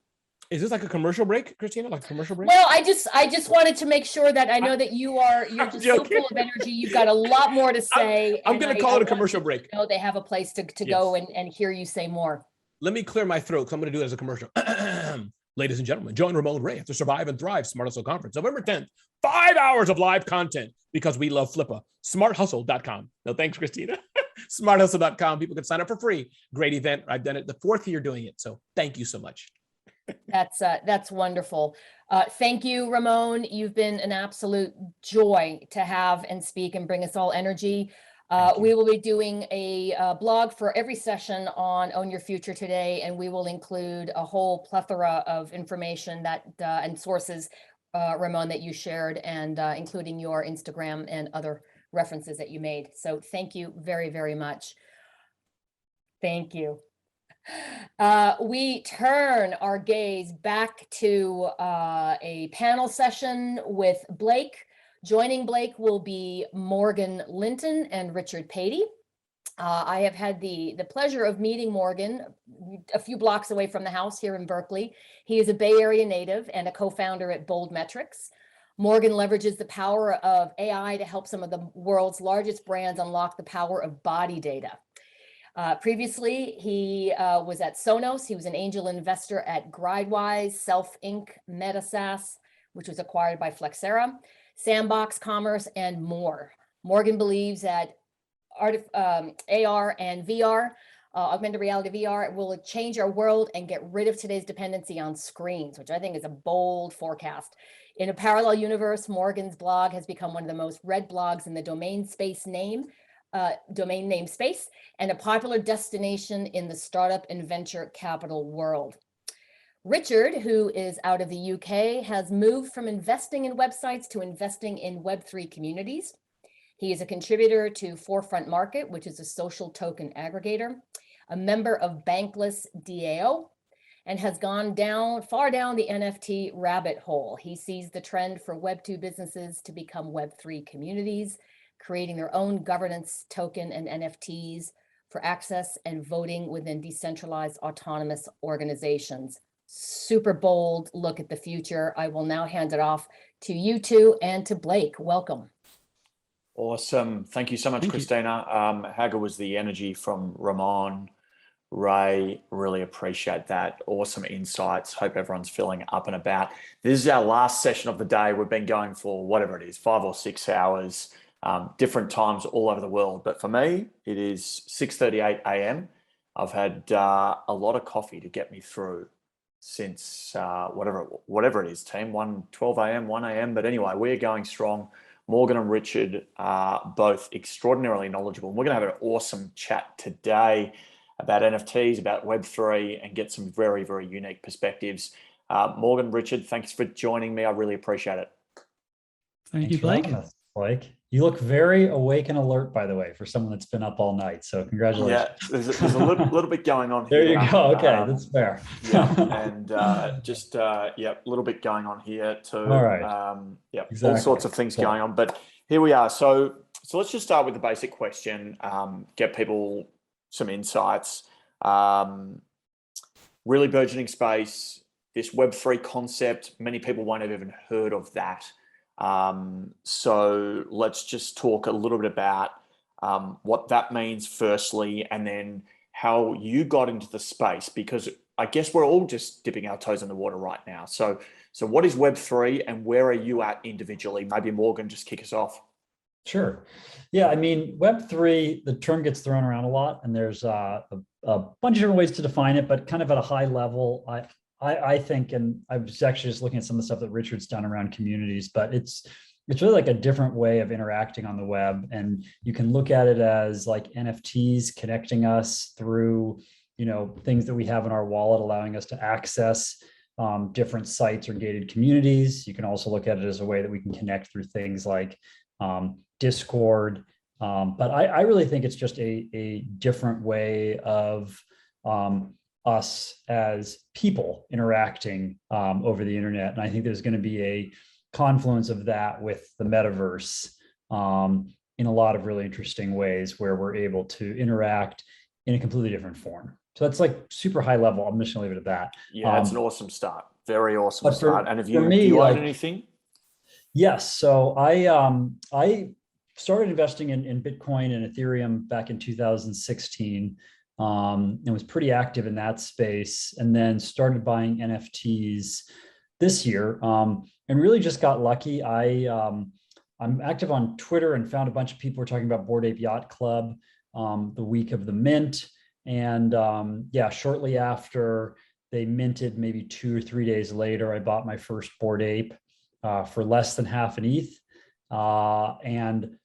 Is this like a commercial break, Christina? Like a commercial break? Well, I just wanted to make sure that I know that you're just so joking. full of energy. You've got a lot more to say. I'm and going to I call it a want commercial people break. to know they have a place to go and hear you say more. Let me clear my throat because I'm going to do it as a commercial. Ladies and gentlemen, join Ramon Ray at the Survive and Thrive Smart Hustle Conference, November 10th. 5 hours of live content because we love Flippa. SmartHustle.com. No, thanks, Christina. SmartHustle.com. People can sign up for free. Great event. I've done it the 4th year doing it. So thank you so much. That's wonderful. Thank you, Ramon. You've been an absolute joy to have and speak and bring us all energy. We will be doing a blog for every session on Own Your Future today, and we will include a whole plethora of information that and sources, Ramon, that you shared, and including your Instagram and other references that you made. So thank you very, very much. Thank you. We turn our gaze back to a panel session with Blake. Joining Blake will be Morgan Linton and Richard Patey. I have had the pleasure of meeting Morgan a few blocks away from the house here in Berkeley. He is a Bay Area native and a co-founder at Bold Metrics. Morgan leverages the power of AI to help some of the world's largest brands unlock the power of body data. Previously, he was at Sonos. He was an angel investor at GrideWise, Self Inc., Metasas, which was acquired by Flexera, Sandbox Commerce, and more. Morgan believes that AR and VR, augmented reality VR, will change our world and get rid of today's dependency on screens, which I think is a bold forecast. In a parallel universe, Morgan's blog has become one of the most read blogs in the domain name space, and a popular destination in the startup and venture capital world. Richard, who is out of the UK, has moved from investing in websites to investing in Web3 communities. He is a contributor to Forefront Market, which is a social token aggregator, a member of Bankless DAO, and has gone far down the NFT rabbit hole. He sees the trend for Web2 businesses to become Web3 communities, creating their own governance token and NFTs for access and voting within decentralized autonomous organizations. Super bold look at the future. I will now hand it off to you two and to Blake. Welcome. Awesome. Thank you so much, Christina. Haga was the energy from Ramon, Ray. Really appreciate that. Awesome insights. Hope everyone's feeling up and about. This is our last session of the day. We've been going for whatever it is, 5 or 6 hours, different times all over the world. But for me, it is 6:38 a.m. I've had a lot of coffee to get me through since whatever it is, team, 12 a.m., 1 a.m. But anyway, we're going strong. Morgan and Richard are both extraordinarily knowledgeable. We're going to have an awesome chat today about NFTs, about Web3, and get some very, very unique perspectives. Morgan, Richard, thanks for joining me. I really appreciate it. Thank you, Blake. Blake, you look very awake and alert, by the way, for someone that's been up all night. So congratulations. Yeah, there's a little bit going on there here. There you go. Okay, that's fair. Yeah, and a little bit going on here too. All right. Exactly. All sorts of things going on. But here we are. So let's just start with the basic question. Get people some insights. Really burgeoning space. This Web3 concept. Many people won't have even heard of that. So let's just talk a little bit about what that means firstly, and then how you got into the space, because I guess we're all just dipping our toes in the water right now. So what is Web3 and where are you at individually? Maybe Morgan, just kick us off. Sure. Yeah, I mean, Web3, the term gets thrown around a lot, and there's a bunch of different ways to define it, but kind of at a high level, I think, and I was actually just looking at some of the stuff that Richard's done around communities, but it's really like a different way of interacting on the web. And you can look at it as like NFTs connecting us through things that we have in our wallet, allowing us to access different sites or gated communities. You can also look at it as a way that we can connect through things like Discord. But I really think it's just a different way of us as people interacting over the internet. And I think there's going to be a confluence of that with the metaverse in a lot of really interesting ways where we're able to interact in a completely different form. So that's like super high level. I'm just gonna leave it at that. Yeah, it's an awesome start. Very awesome but start. And have you, for me, do you own like, anything? Yes. So I started investing in Bitcoin and Ethereum back in 2016 and was pretty active in that space, and then started buying NFTs this year and really just got lucky. I'm active on Twitter and found a bunch of people were talking about Bored Ape Yacht Club the week of the mint. And yeah, shortly after they minted, maybe 2 or 3 days later, I bought my first Bored Ape for less than half an ETH. And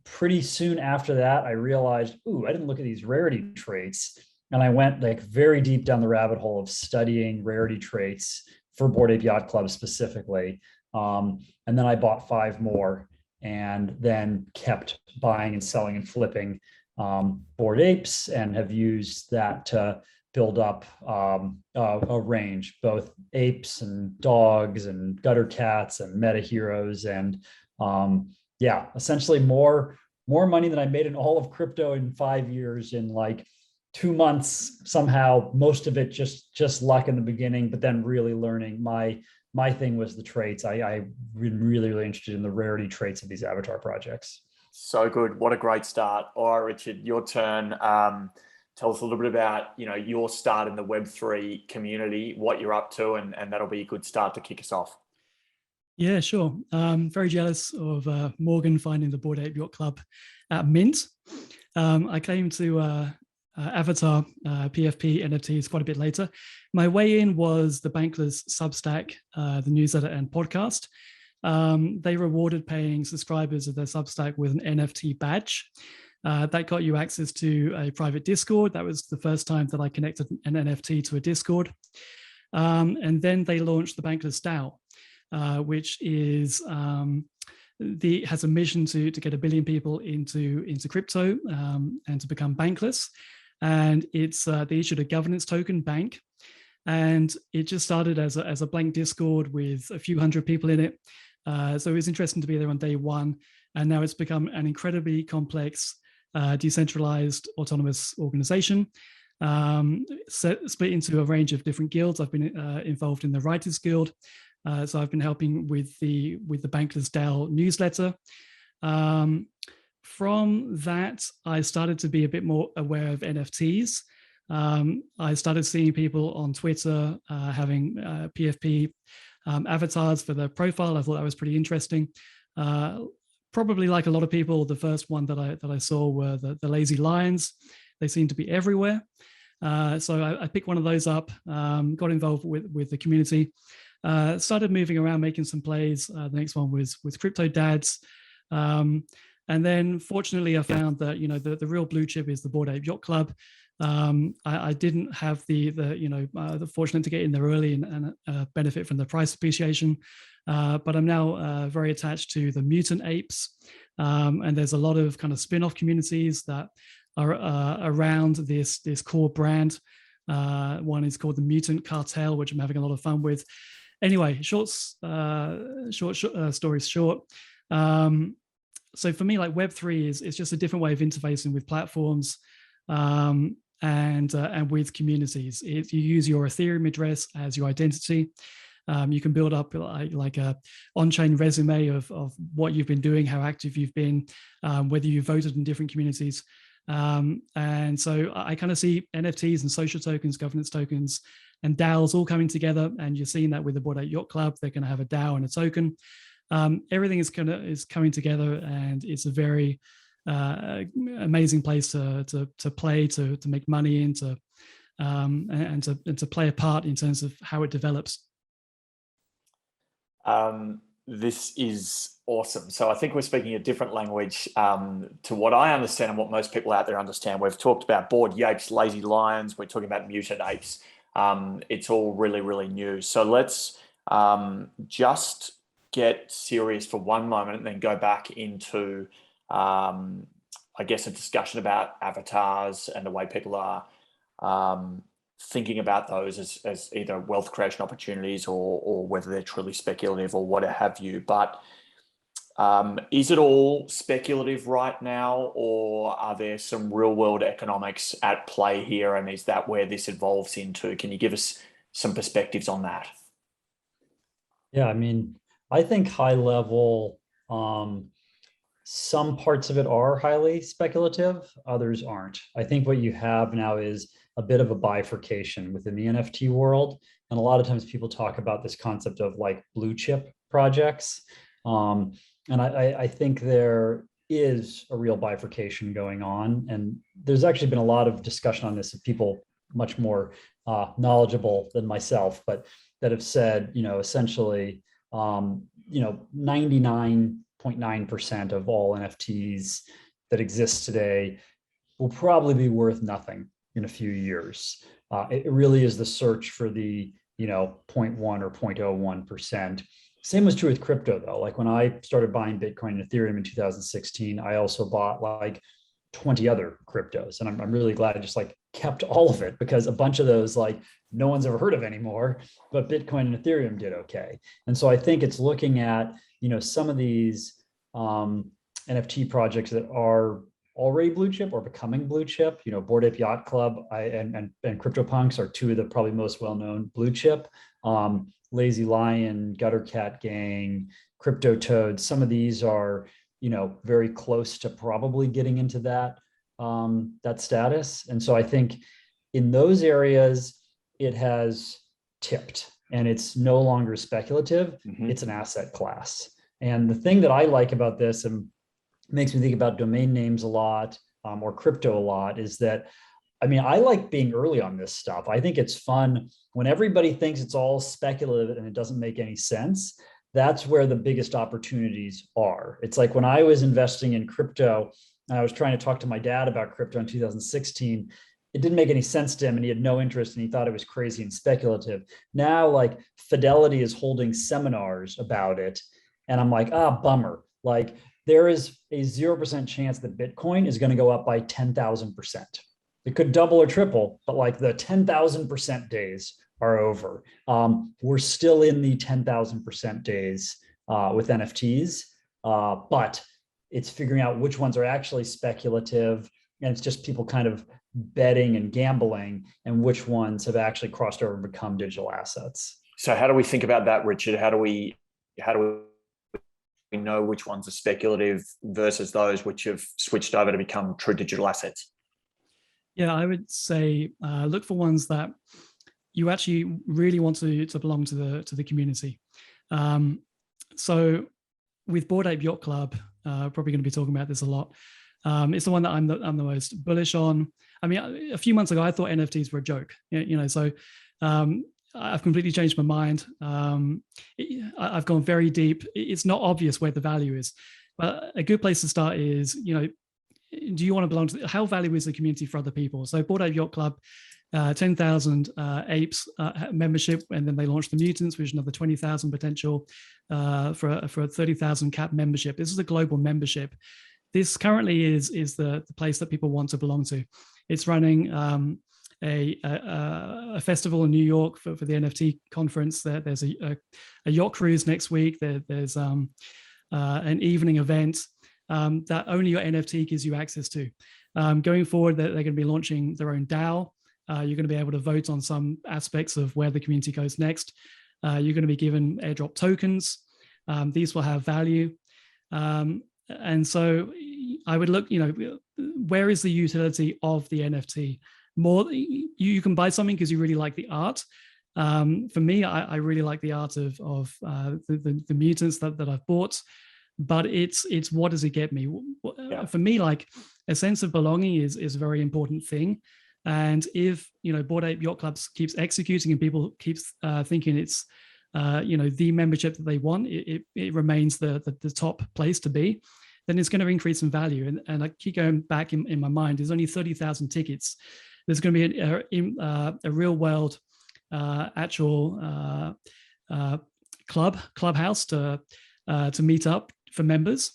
pretty soon after that, I realized, ooh, I didn't look at these rarity traits. And I went like very deep down the rabbit hole of studying rarity traits for Bored Ape Yacht Club specifically. And then I bought 5 more and then kept buying and selling and flipping Bored Apes, and have used that to build up a range, both apes and dogs and gutter cats and meta heroes. And yeah, essentially more money than I made in all of crypto in 5 years in like 2 months somehow. Most of it just luck in the beginning, but then really learning. My thing was the traits. I've been really interested in the rarity traits of these avatar projects. So good. What a great start. All right, Richard, your turn. Tell us a little bit about, your start in the Web3 community, what you're up to, and that'll be a good start to kick us off. Yeah, sure. Very jealous of Morgan finding the Bored Ape Yacht Club at Mint. I came to Avatar PFP NFTs quite a bit later. My way in was the Bankless Substack, the newsletter and podcast. They rewarded paying subscribers of their Substack with an NFT badge. That got you access to a private Discord. That was the first time that I connected an NFT to a Discord. And then they launched the Bankless DAO, which is has a mission to get 1 billion people into crypto and to become bankless. And it's they issued a governance token, Bank, and it just started as a blank Discord with a few hundred people in it. So it was interesting to be there on day one, and now it's become an incredibly complex, decentralized, autonomous organization, split into a range of different guilds. I've been involved in the Writers Guild, so I've been helping with the Bankless DAO newsletter. From that, I started to be a bit more aware of NFTs. I started seeing people on Twitter having PFP avatars for their profile. I thought that was pretty interesting. Probably like a lot of people, the first one that I saw were the lazy lions. They seem to be everywhere. So I picked one of those up, got involved with the community, started moving around, making some plays. The next one was with Crypto Dads. And then fortunately I found that, the real blue chip is the Bored Ape Yacht Club. I didn't have the fortunate to get in there early and benefit from the price appreciation, but I'm now very attached to the mutant apes, and there's a lot of kind of spin-off communities that are around this core brand. One is called the Mutant Cartel, which I'm having a lot of fun with. Anyway, short stories short. So for me, like Web3 is just a different way of interfacing with platforms. And with communities. If you use your Ethereum address as your identity, you can build up like a on-chain resume of what you've been doing, how active you've been, whether you voted in different communities. And so I kind of see NFTs and social tokens, governance tokens, and DAOs all coming together. And you're seeing that with the Bored Ape Yacht Club. They're going to have a DAO and a token. Everything is coming together, and it's a very amazing place to play, to make money in, and to play a part in terms of how it develops. this is awesome. So I think we're speaking a different language to what I understand and what most people out there understand. We've talked about bored yapes, lazy lions. We're talking about muted apes. It's all really, really new. So let's just get serious for one moment and then go back into, I guess, a discussion about avatars and the way people are thinking about those as either wealth creation opportunities or whether they're truly speculative or what have you. But is it all speculative right now, or are there some real world economics at play here? And is that where this evolves into? Can you give us some perspectives on that? Yeah, I mean, I think high level, some parts of it are highly speculative, others aren't. I think what you have now is a bit of a bifurcation within the NFT world. And a lot of times people talk about this concept of like blue chip projects. And I think there is a real bifurcation going on. And there's actually been a lot of discussion on this of people much more knowledgeable than myself, but that have said, essentially, 99.9% of all NFTs that exist today will probably be worth nothing in a few years. It really is the search for the 0.1 or 0.01%. Same was true with crypto though. Like when I started buying Bitcoin and Ethereum in 2016, I also bought like 20 other cryptos. And I'm really glad I just like kept all of it, because a bunch of those like no one's ever heard of anymore, but Bitcoin and Ethereum did okay. And so I think it's looking at, some of these NFT projects that are already blue chip or becoming blue chip. Bored Ape Yacht Club and CryptoPunks are two of the probably most well-known blue chip. Lazy Lion, Gutter Cat Gang, Crypto Toads. Some of these are, very close to probably getting into that status. And so I think in those areas, it has tipped and it's no longer speculative. It's an asset class. And the thing that I like about this and makes me think about domain names a lot, or crypto a lot, is that, I like being early on this stuff. I think it's fun when everybody thinks it's all speculative and it doesn't make any sense. That's where the biggest opportunities are. It's like when I was investing in crypto, and I was trying to talk to my dad about crypto in 2016, it didn't make any sense to him and he had no interest and he thought it was crazy and speculative. Now, like Fidelity is holding seminars about it. And I'm like, bummer. Like there is a 0% chance that Bitcoin is going to go up by 10,000%. It could double or triple, but like the 10,000% days are over. We're still in the 10,000% days with NFTs, but it's figuring out which ones are actually speculative, and it's just people kind of betting and gambling, and which ones have actually crossed over and become digital assets. So how do we think about that, Richard? How do we know which ones are speculative versus those which have switched over to become true digital assets? Yeah, I would say look for ones that you actually really want to belong to the community. So with Bored Ape Yacht Club, probably going to be talking about this a lot. It's the one that I'm the most bullish on. A few months ago, I thought NFTs were a joke. So I've completely changed my mind. I've gone very deep. It's not obvious where the value is, but a good place to start is, do you want to belong to, how valuable is the community for other people? So Bored Ape Yacht Club, 10,000 apes membership, and then they launched the Mutants, which is another 20,000 potential for a 30,000 cap membership. This is a global membership. This currently is the place that people want to belong to. It's running a festival in New York for the NFT conference. There's a yacht cruise next week. There's an evening event that only your NFT gives you access to. Going forward, they're going to be launching their own DAO. You're going to be able to vote on some aspects of where the community goes next. You're going to be given airdrop tokens. These will have value. And so I would look, where is the utility of the NFT? More, you can buy something because you really like the art. For me, I really like the art of the Mutants that I've bought, but it's what does it get me? For me, like a sense of belonging is a very important thing. And if Bored Ape Yacht Club keeps executing and people keeps thinking it's the membership that they want, it remains the top place to be, then it's going to increase in value. And I keep going back in my mind, there's only 30,000 tickets. There's going to be a real world actual clubhouse to meet up for members.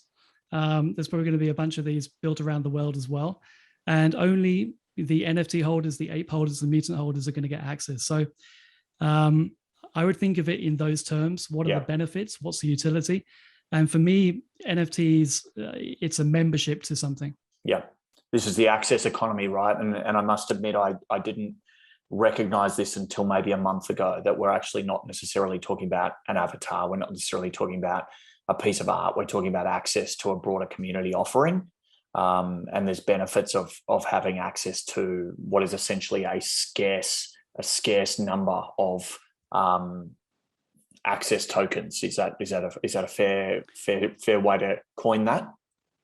There's probably going to be a bunch of these built around the world as well. And only the NFT holders, the ape holders, the mutant holders are going to get access. So I would think of it in those terms. What are the benefits? What's the utility? And for me, NFTs, it's a membership to something. Yeah, this is the access economy, right? And I must admit, I didn't recognize this until maybe a month ago, that we're actually not necessarily talking about an avatar. We're not necessarily talking about a piece of art. We're talking about access to a broader community offering. And there's benefits of having access to what is essentially a scarce number of access tokens. Is that a fair way to coin that?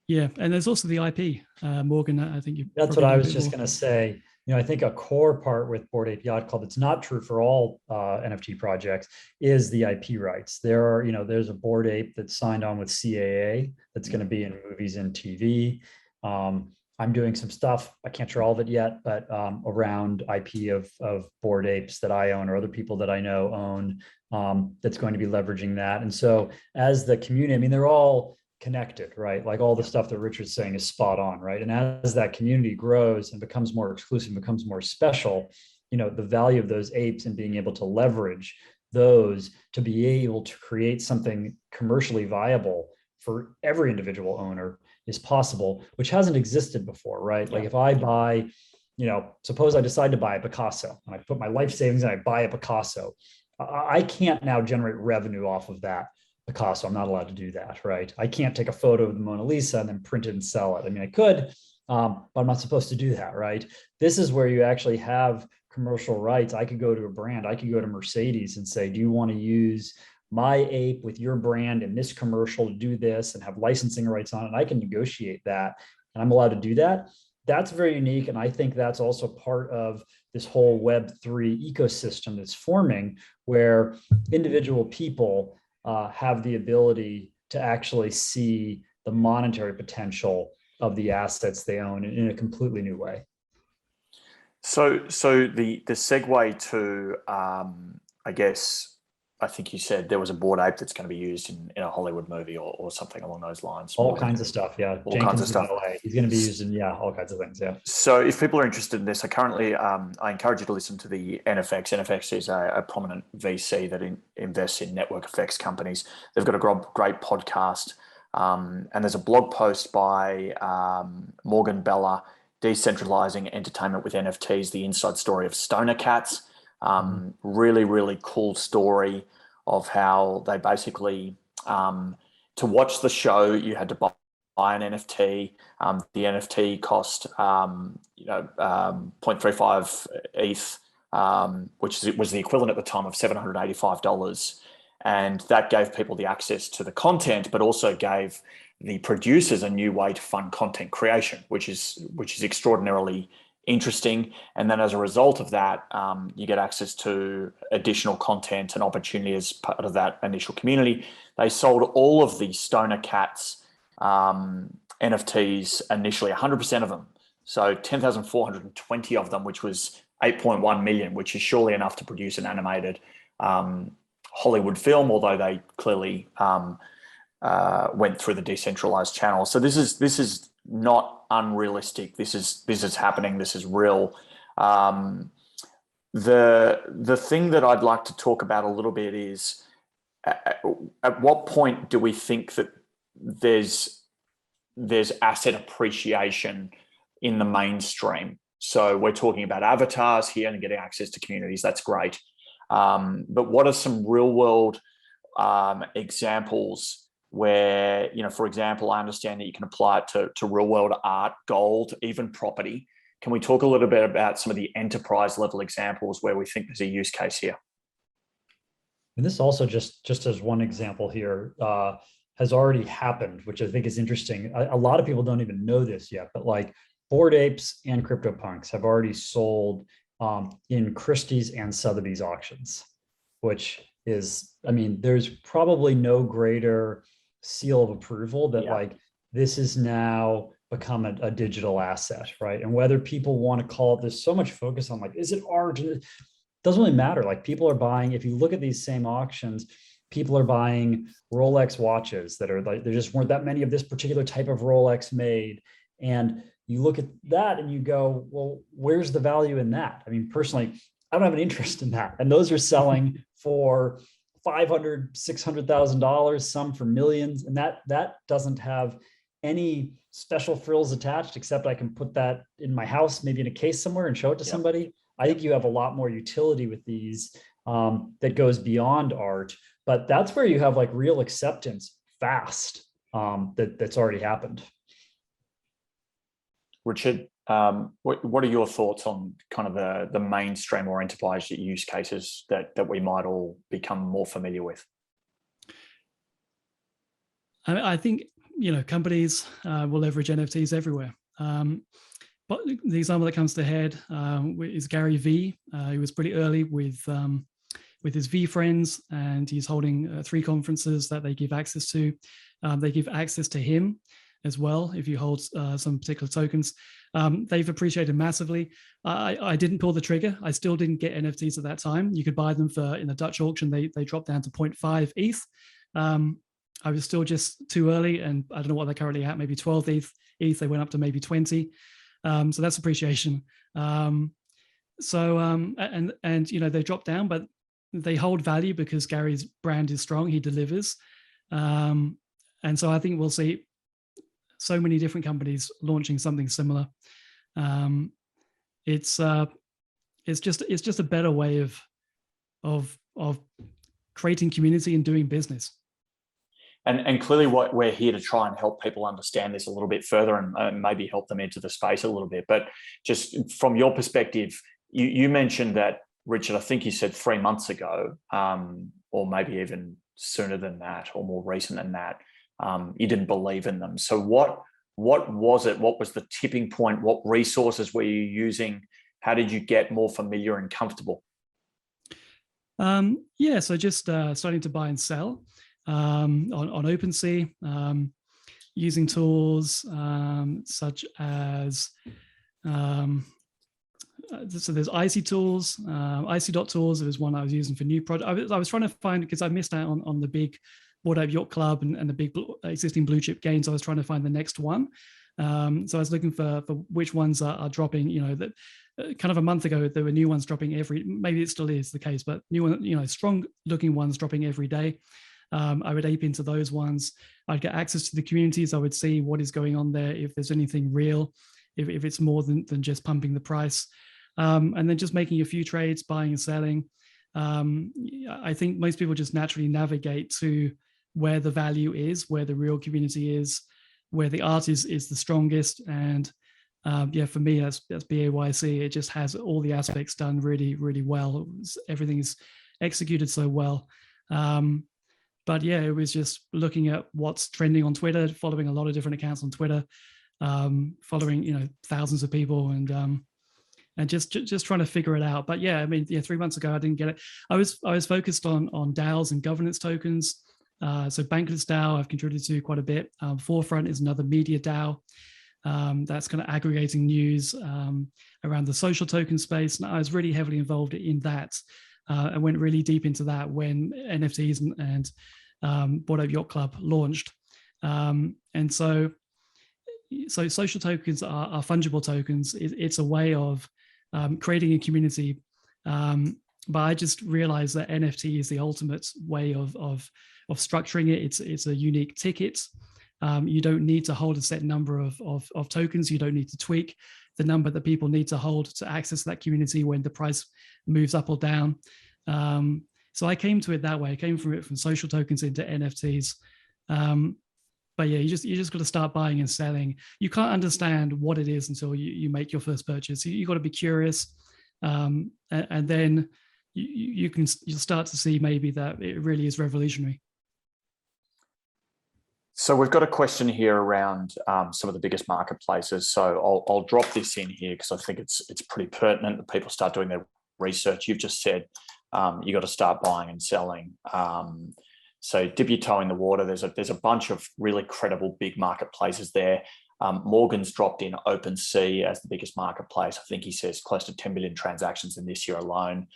Yeah, and there's also the IP, Morgan. I think that's what I was just going to say. I think a core part with Bored Ape Yacht Club, it's not true for all NFT projects, is the IP rights. There's a Bored Ape that's signed on with CAA that's going to be in movies and TV. I'm doing some stuff, I can't share all of it yet, but around IP of Bored Apes that I own or other people that I know own, that's going to be leveraging that. And so as the community, they're all connected, right? Like all the stuff that Richard's saying is spot on, right? And as that community grows and becomes more exclusive, becomes more special, the value of those apes and being able to leverage those to be able to create something commercially viable for every individual owner is possible, which hasn't existed before, right? Like if I buy, suppose I decide to buy a Picasso and I put my life savings and I buy a Picasso, I can't now generate revenue off of that Picasso. I'm not allowed to do that, right? I can't take a photo of the Mona Lisa and then print it and sell it. I could, but I'm not supposed to do that, right? This is where you actually have commercial rights. I could go to a brand, I could go to Mercedes and say, do you want to use my ape with your brand in this commercial to do this and have licensing rights on it? And I can negotiate that and I'm allowed to do that. That's very unique. And I think that's also part of this whole Web3 ecosystem that's forming, where individual people have the ability to actually see the monetary potential of the assets they own in a completely new way. So the segue to, I guess, I think you said there was a Bored Ape that's going to be used in a Hollywood movie or something along those lines. All kinds of stuff, yeah. All kinds of stuff. He's going to be used in, all kinds of things, yeah. So if people are interested in this, I encourage you to listen to the NFX. NFX is a prominent VC that invests in network effects companies. They've got a great podcast. And there's a blog post by Morgan Bella, Decentralizing Entertainment with NFTs, the inside story of Stoner Cats. Really, really cool story of how they basically, to watch the show, you had to buy an NFT. The NFT cost, 0.35 ETH, which was the equivalent at the time of $785. And that gave people the access to the content, but also gave the producers a new way to fund content creation, which is extraordinarily interesting. And then as a result of that, you get access to additional content and opportunity as part of that initial community. They sold all of the Stoner Cats NFTs initially, 100% of them. So 10,420 of them, which was 8.1 million, which is surely enough to produce an animated Hollywood film, although they clearly went through the decentralized channel. So this is not unrealistic. This is happening. This is real. The thing that I'd like to talk about a little bit is at what point do we think that there's asset appreciation in the mainstream? So we're talking about avatars here and getting access to communities. That's great. But what are some real world examples where, for example, I understand that you can apply it to real world art, gold, even property. Can we talk a little bit about some of the enterprise level examples where we think there's a use case here? And this also, just as one example here, has already happened, which I think is interesting. A lot of people don't even know this yet, but like Bored Apes and CryptoPunks have already sold in Christie's and Sotheby's auctions, which is, I mean, there's probably no greater seal of approval that like this is now become a digital asset, right? And whether people want to call it, there's so much focus on like, is it art? And it doesn't really matter. Like people are buying, if you look at these same auctions, people are buying Rolex watches that are like, there just weren't that many of this particular type of Rolex made. And you look at that and you go, well, where's the value in that? I mean, personally, I don't have an interest in that. And those are selling for $500,000, $600,000, some for millions. And that doesn't have any special frills attached, except I can put that in my house, maybe in a case somewhere and show it to somebody. I think you have a lot more utility with these that goes beyond art, but that's where you have like real acceptance fast that's already happened. Richard, what are your thoughts on kind of the mainstream or enterprise use cases that we might all become more familiar with? I think, you know, companies will leverage NFTs everywhere. But the example that comes to head is Gary V. He was pretty early with his V friends, and he's holding 3 conferences that they give access to. They give access to him as well if you hold some particular tokens. They've appreciated massively. I didn't pull the trigger. I still didn't get NFTs at that time. You could buy them in the Dutch auction. They dropped down to 0.5 ETH. I was still just too early, and I don't know what they're currently at, maybe 12 ETH. They went up to maybe 20. So that's appreciation. And you know, they dropped down, but they hold value because Gary's brand is strong. He delivers. And so I think we'll see so many different companies launching something similar. It's just a better way of creating community and doing business. And clearly what we're here to try and help people understand this a little bit further and maybe help them into the space a little bit. But just from your perspective, you mentioned that, Richard, I think you said 3 months ago, or maybe even sooner than that, or more recent than that, you didn't believe in them. So what was it? What was the tipping point? What resources were you using? How did you get more familiar and comfortable? So just starting to buy and sell on OpenSea, using tools such as so there's IC tools, IC.tools is one I was using for new project. I was trying to find, because I missed out on the big Bored Ape Yacht Club and the big existing blue chip gains. I was trying to find the next one. So I was looking for which ones are dropping, you know, that kind of a month ago, there were new ones dropping maybe it still is the case, but new one, you know, strong looking ones dropping every day. I would ape into those ones. I'd get access to the communities. I would see what is going on there, if there's anything real, if it's more than just pumping the price. And then just making a few trades, buying and selling. I think most people just naturally navigate to where the value is, where the real community is, where the art is the strongest. And for me, that's BAYC. It just has all the aspects done really, really well. Everything's executed so well. But yeah, it was just looking at what's trending on Twitter, following a lot of different accounts on Twitter, following, you know, thousands of people, and just trying to figure it out. But yeah, I mean, 3 months ago, I didn't get it. I was focused on DAOs and governance tokens. So Bankless DAO, I've contributed to quite a bit. Forefront is another media DAO that's kind of aggregating news around the social token space. And I was really heavily involved in that. I went really deep into that when NFTs and Bored Ape Yacht Club launched. And so social tokens are fungible tokens. It's a way of creating a community. But I just realized that NFT is the ultimate way of structuring it. It's a unique ticket. You don't need to hold a set number of tokens. You don't need to tweak the number that people need to hold to access that community when the price moves up or down. So I came to it that way. I came from social tokens into NFTs. But yeah, you just got to start buying and selling. You can't understand what it is until you make your first purchase. You got to be curious, and then you'll start to see maybe that it really is revolutionary. So we've got a question here around some of the biggest marketplaces. So I'll drop this in here because I think it's pretty pertinent that people start doing their research. You've just said you got to start buying and selling. So dip your toe in the water. There's a bunch of really credible big marketplaces there. Morgan's dropped in OpenSea as the biggest marketplace. I think he says close to 10 million transactions in this year alone.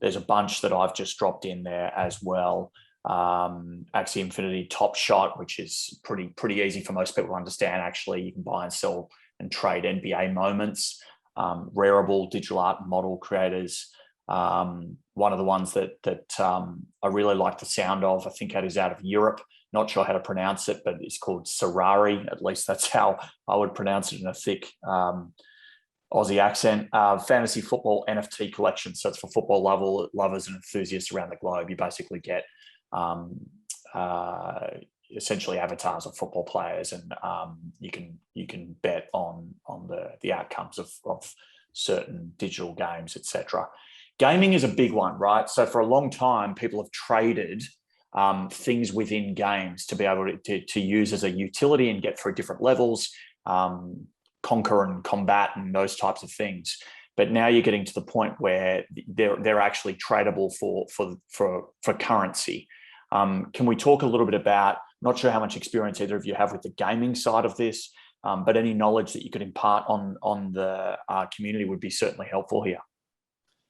There's a bunch that I've just dropped in there as well. Axie Infinity Top Shot, which is pretty easy for most people to understand. Actually, you can buy and sell and trade NBA moments. Rareable digital art model creators. One of the ones that I really like the sound of, I think that is out of Europe. Not sure how to pronounce it, but it's called Serari. At least that's how I would pronounce it in a thick Aussie accent. Fantasy football NFT collection. So it's for football lovers and enthusiasts around the globe. You basically get essentially avatars of football players, and you can bet on the outcomes of certain digital games, etc. Gaming is a big one, right? So for a long time, people have traded things within games to be able to use as a utility and get through different levels, conquer and combat and those types of things. But now you're getting to the point where they're actually tradable for currency. Can we talk a little bit about, not sure how much experience either of you have with the gaming side of this, but any knowledge that you could impart on the community would be certainly helpful here.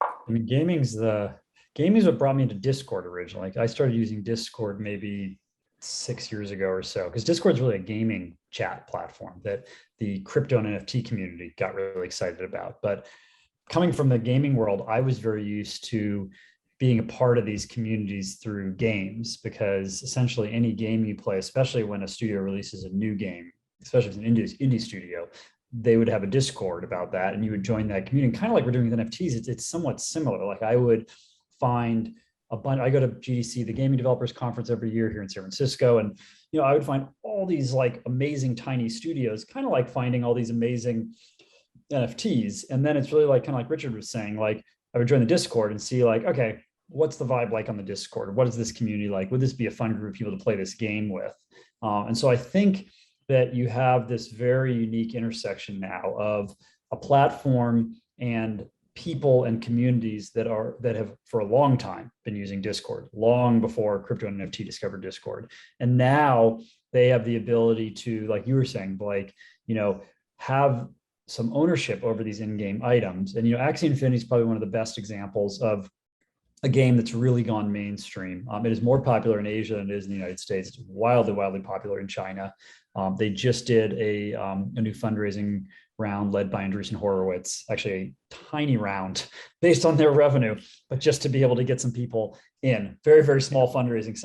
I mean, gaming is what brought me into Discord originally. I started using Discord maybe 6 years ago or so, because Discord is really a gaming chat platform that the crypto and NFT community got really excited about. But coming from the gaming world, I was very used to being a part of these communities through games, because essentially any game you play, especially when a studio releases a new game, especially if it's an indie studio, they would have a Discord about that, and you would join that community. And kind of like we're doing with NFTs, it's somewhat similar. Like I would find a bunch, I go to GDC, the Gaming Developers Conference, every year here in San Francisco. And, I would find all these like amazing tiny studios, kind of like finding all these amazing NFTs. And then it's really like, kind of like Richard was saying, like I would join the Discord and see like, okay, what's the vibe like on the Discord? What is this community like? Would this be a fun group of people to play this game with? And so I think that you have this very unique intersection now of a platform and people and communities that have for a long time been using Discord, long before crypto and NFT discovered Discord. And now they have the ability to, like you were saying, Blake, have some ownership over these in-game items. And, Axie Infinity is probably one of the best examples of a game that's really gone mainstream. It is more popular in Asia than it is in the United States. It's wildly, wildly popular in China. They just did a new fundraising round led by Andreessen Horowitz, actually a tiny round based on their revenue, but just to be able to get some people in. Very, very small fundraising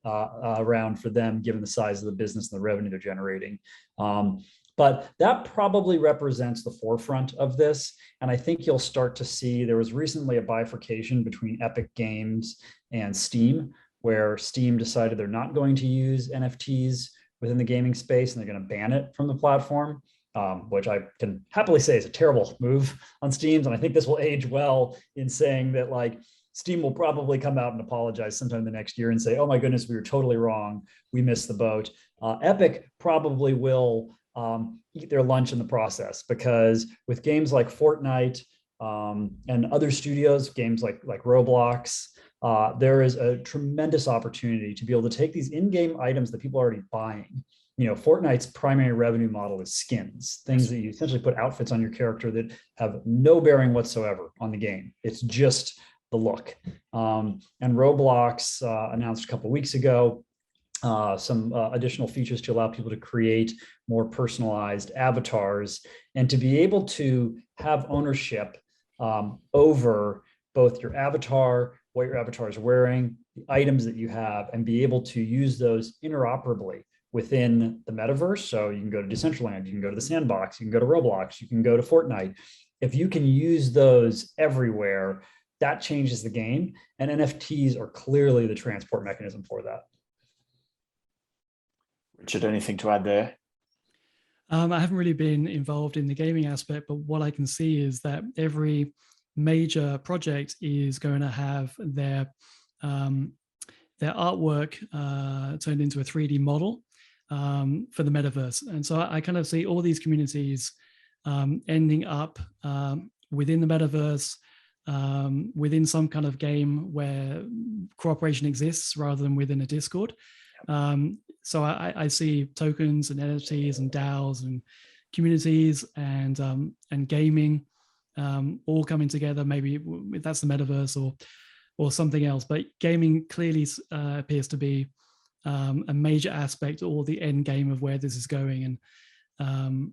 round for them, given the size of the business and the revenue they're generating. But that probably represents the forefront of this. And I think you'll start to see, there was recently a bifurcation between Epic Games and Steam, where Steam decided they're not going to use NFTs within the gaming space, and they're going to ban it from the platform, which I can happily say is a terrible move on Steam's. And I think this will age well in saying that like Steam will probably come out and apologize sometime the next year and say, oh my goodness, we were totally wrong. We missed the boat. Epic probably will eat their lunch in the process, because with games like Fortnite and other studios, games like Roblox, there is a tremendous opportunity to be able to take these in-game items that people are already buying. Fortnite's primary revenue model is skins, things that you essentially put outfits on your character that have no bearing whatsoever on the game. It's just the look. And Roblox announced a couple of weeks ago some additional features to allow people to create more personalized avatars and to be able to have ownership over both your avatar, what your avatar is wearing, the items that you have, and be able to use those interoperably within the metaverse. So you can go to Decentraland, you can go to the Sandbox, you can go to Roblox, you can go to Fortnite. If you can use those everywhere, that changes the game. And NFTs are clearly the transport mechanism for that. Richard, anything to add there? I haven't really been involved in the gaming aspect, but what I can see is that every major project is going to have their artwork turned into a 3D model for the metaverse. And so I kind of see all these communities ending up within the metaverse, within some kind of game where cooperation exists rather than within a Discord. So I see tokens and NFTs and DAOs and communities and gaming all coming together. Maybe that's the metaverse or something else, but gaming clearly appears to be a major aspect or the end game of where this is going. And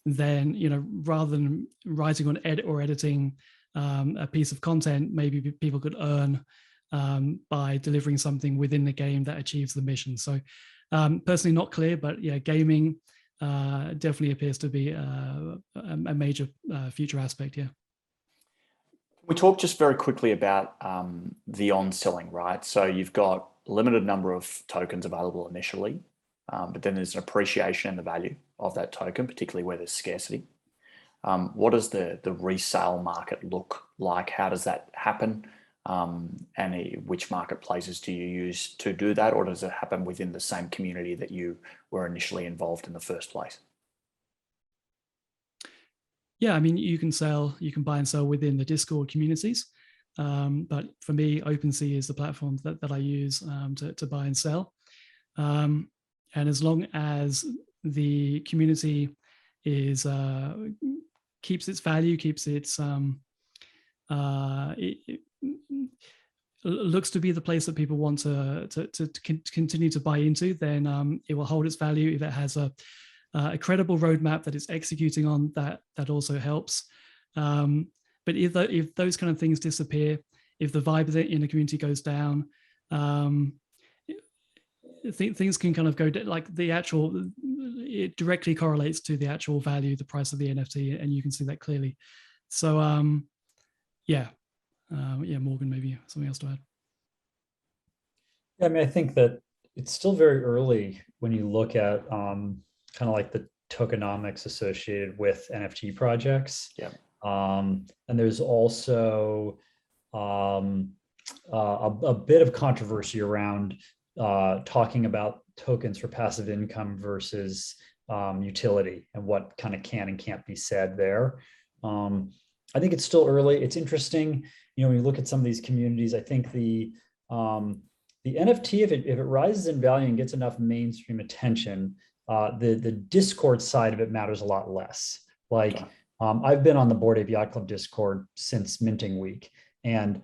then, you know, rather than writing on editing a piece of content, maybe people could earn by delivering something within the game that achieves the mission. So personally not clear, but yeah, gaming definitely appears to be a major future aspect. Yeah. We talked just very quickly about the on-selling, right? So you've got a limited number of tokens available initially, but then there's an appreciation in the value of that token, particularly where there's scarcity. What does the resale market look like? How does that happen? And which marketplaces do you use to do that? Or does it happen within the same community that you were initially involved in the first place? Yeah, I mean, you can buy and sell within the Discord communities. But for me, OpenSea is the platform that I use to buy and sell. And as long as the community is keeps its value, keeps its it looks to be the place that people want to continue to buy into, then it will hold its value. If it has a credible roadmap that it's executing on, that also helps. But if those kind of things disappear, if the vibe in the community goes down, things can kind of go like it directly correlates to the actual value, the price of the NFT, and you can see that clearly. So yeah, Morgan, maybe something else to add. Yeah, I mean, I think that it's still very early when you look at kind of like the tokenomics associated with NFT projects. Yeah. And there's also a bit of controversy around talking about tokens for passive income versus utility and what kind of can and can't be said there. I think it's still early. It's interesting, you know, when you look at some of these communities, I think the NFT, if it rises in value and gets enough mainstream attention, the Discord side of it matters a lot less. Like I've been on the Bored Ape Yacht Club Discord since minting week, and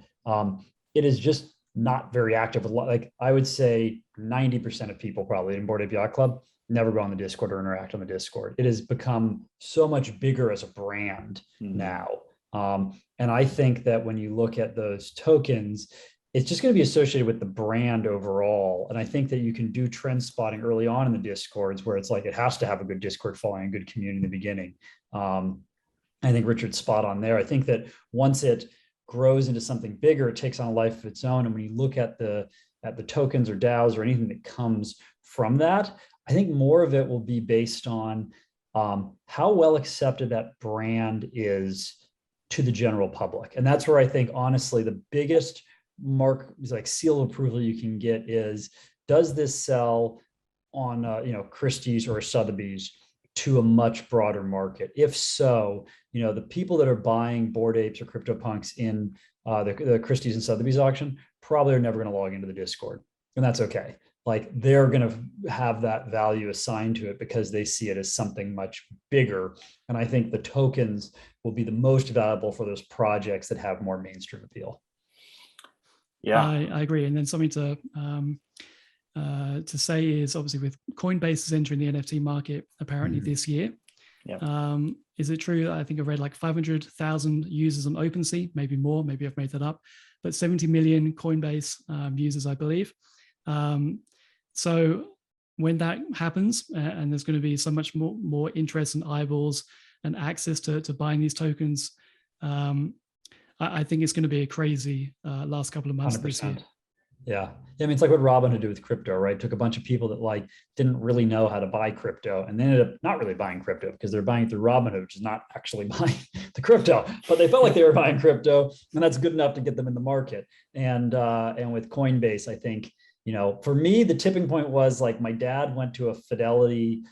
it is just not very active. Like I would say 90% of people probably in Bored Ape Yacht Club never go on the Discord or interact on the Discord. It has become so much bigger as a brand now. And I think that when you look at those tokens, it's just going to be associated with the brand overall. And I think that you can do trend spotting early on in the Discords where it's like, it has to have a good Discord following, a good community in the beginning. I think Richard's spot on there. I think that once it grows into something bigger, it takes on a life of its own. And when you look at the tokens or DAOs or anything that comes from that, I think more of it will be based on how well accepted that brand is to the general public. And that's where I think, honestly, the biggest mark, like seal of approval you can get is, does this sell on Christie's or Sotheby's to a much broader market? If so, you know, the people that are buying Bored Apes or CryptoPunks in the Christie's and Sotheby's auction probably are never going to log into the Discord, and that's okay. Like they're going to have that value assigned to it because they see it as something much bigger. And I think the tokens will be the most valuable for those projects that have more mainstream appeal. Yeah, I agree. And then something to say is, obviously with Coinbase is entering the NFT market apparently this year. Yeah. Is it true? I think I read like 500,000 users on OpenSea, maybe more, maybe I've made that up, but 70 million Coinbase users, I believe. So when that happens, and there's going to be so much more interest and eyeballs and access to buying these tokens, I think it's going to be a crazy last couple of months 100%. this year. Yeah. I mean, it's like what Robin would do with crypto, right? Took a bunch of people that like didn't really know how to buy crypto and they ended up not really buying crypto because they're buying through Robinhood, which is not actually buying the crypto, but they felt like they were buying crypto, and that's good enough to get them in the market. And with Coinbase, I think, you know, for me, the tipping point was like my dad went to a Fidelity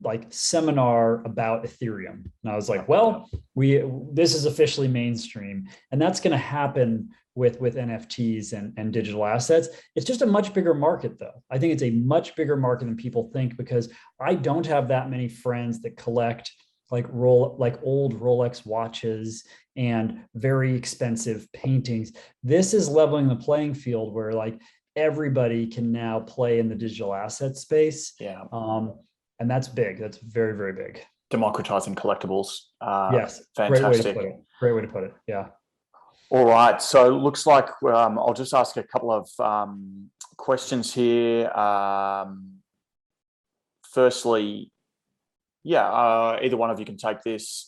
like seminar about Ethereum. And I was like, well, this is officially mainstream. And that's going to happen with NFTs and digital assets. It's just a much bigger market though. I think it's a much bigger market than people think, because I don't have that many friends that collect like old Rolex watches and very expensive paintings. This is leveling the playing field where like everybody can now play in the digital asset space. Yeah. And that's big. That's very, very big. Democratizing collectibles. Yes. Fantastic. Great way to put it. Great way to put it. Yeah. All right. So looks like I'll just ask a couple of questions here. Firstly, either one of you can take this.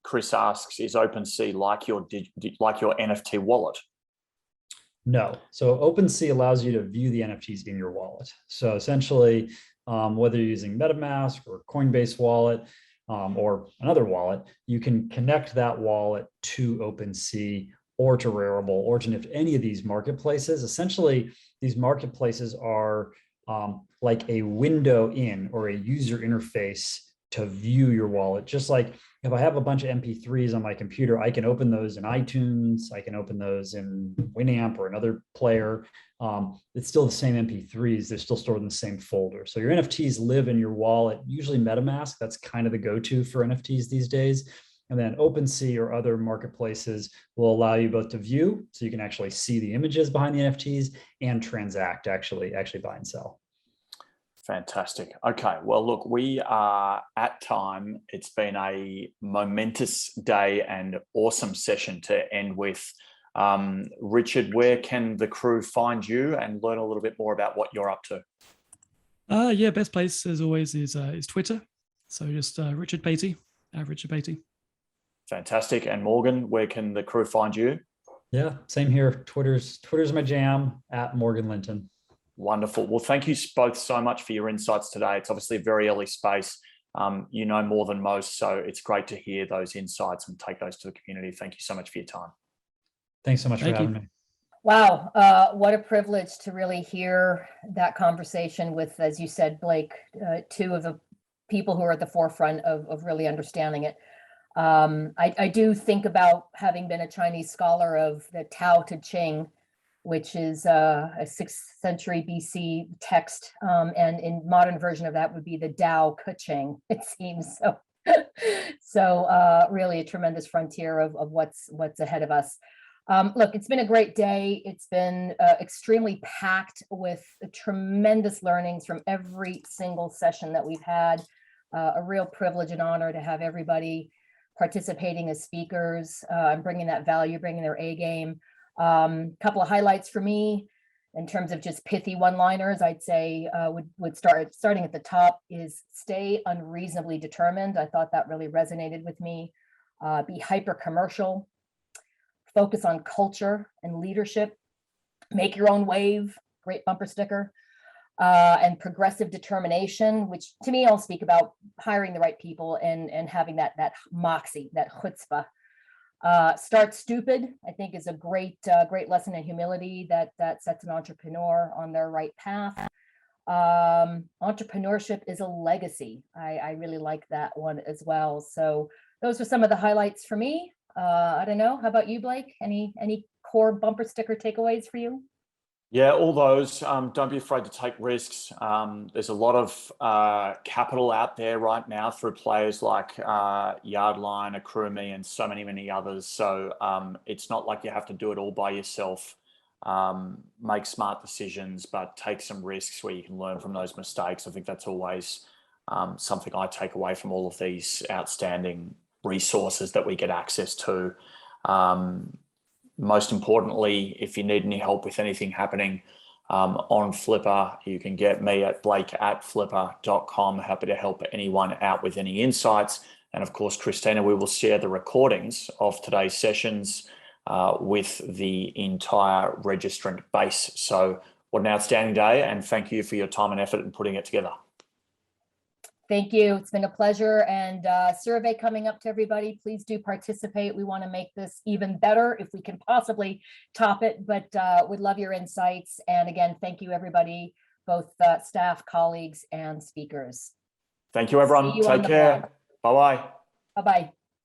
Chris asks, is OpenSea like your NFT wallet? No. So OpenSea allows you to view the NFTs in your wallet. So essentially, whether you're using MetaMask or Coinbase wallet or another wallet, you can connect that wallet to OpenSea or to Rarible or to any of these marketplaces. Essentially, these marketplaces are like a window in or a user interface to view your wallet. Just like if I have a bunch of MP3s on my computer, I can open those in iTunes, I can open those in Winamp or another player. It's still the same MP3s, they're still stored in the same folder. So your NFTs live in your wallet, usually MetaMask, that's kind of the go-to for NFTs these days. And then OpenSea or other marketplaces will allow you both to view, so you can actually see the images behind the NFTs, and transact, actually buy and sell. Fantastic. Okay. Well, look, we are at time. It's been a momentous day and awesome session to end with. Richard, where can the crew find you and learn a little bit more about what you're up to? Yeah, best place as always is Twitter. So just Richard Patey, Richard Patey. Fantastic. And Morgan, where can the crew find you? Yeah, same here. Twitter's my jam, at Morgan Linton. Wonderful. Well, thank you both so much for your insights today. It's obviously a very early space. You know more than most, so it's great to hear those insights and take those to the community. Thank you so much for your time. Thanks so much for having me. Wow, what a privilege to really hear that conversation with, as you said, Blake, two of the people who are at the forefront of really understanding it. I do think about having been a Chinese scholar of the Tao Te Ching, which is a 6th century BC text, and in modern version of that would be the Tao Te Ching, it seems. So really a tremendous frontier of what's ahead of us. Look, it's been a great day. It's been extremely packed with tremendous learnings from every single session that we've had. A real privilege and honor to have everybody participating as speakers and bringing that value, bringing their A game. Couple of highlights for me in terms of just pithy one-liners, I'd say starting at the top is stay unreasonably determined. I thought that really resonated with me. Be hyper commercial, focus on culture and leadership, make your own wave, great bumper sticker, and progressive determination, which to me, I'll speak about hiring the right people and having that moxie, that chutzpah. Start stupid, I think, is a great lesson in humility that sets an entrepreneur on their right path. Entrepreneurship is a legacy. I really like that one as well. So those are some of the highlights for me. I don't know. How about you, Blake? Any core bumper sticker takeaways for you? Yeah, all those. Don't be afraid to take risks. There's a lot of capital out there right now through players like Yardline, Akrumi, and so many others. So it's not like you have to do it all by yourself. Make smart decisions, but take some risks where you can learn from those mistakes. I think that's always something I take away from all of these outstanding resources that we get access to. Most importantly, if you need any help with anything happening on Flipper, you can get me at blake@flipper.com. Happy to help anyone out with any insights. And of course, Christina, we will share the recordings of today's sessions with the entire registrant base. So what an outstanding day, and thank you for your time and effort in putting it together. Thank you. It's been a pleasure. And survey coming up to everybody. Please do participate. We want to make this even better if we can possibly top it, but we'd love your insights. And again, thank you, everybody, both staff, colleagues, and speakers. Thank you, everyone. See you on Take the care. blog. Bye-bye. Bye-bye.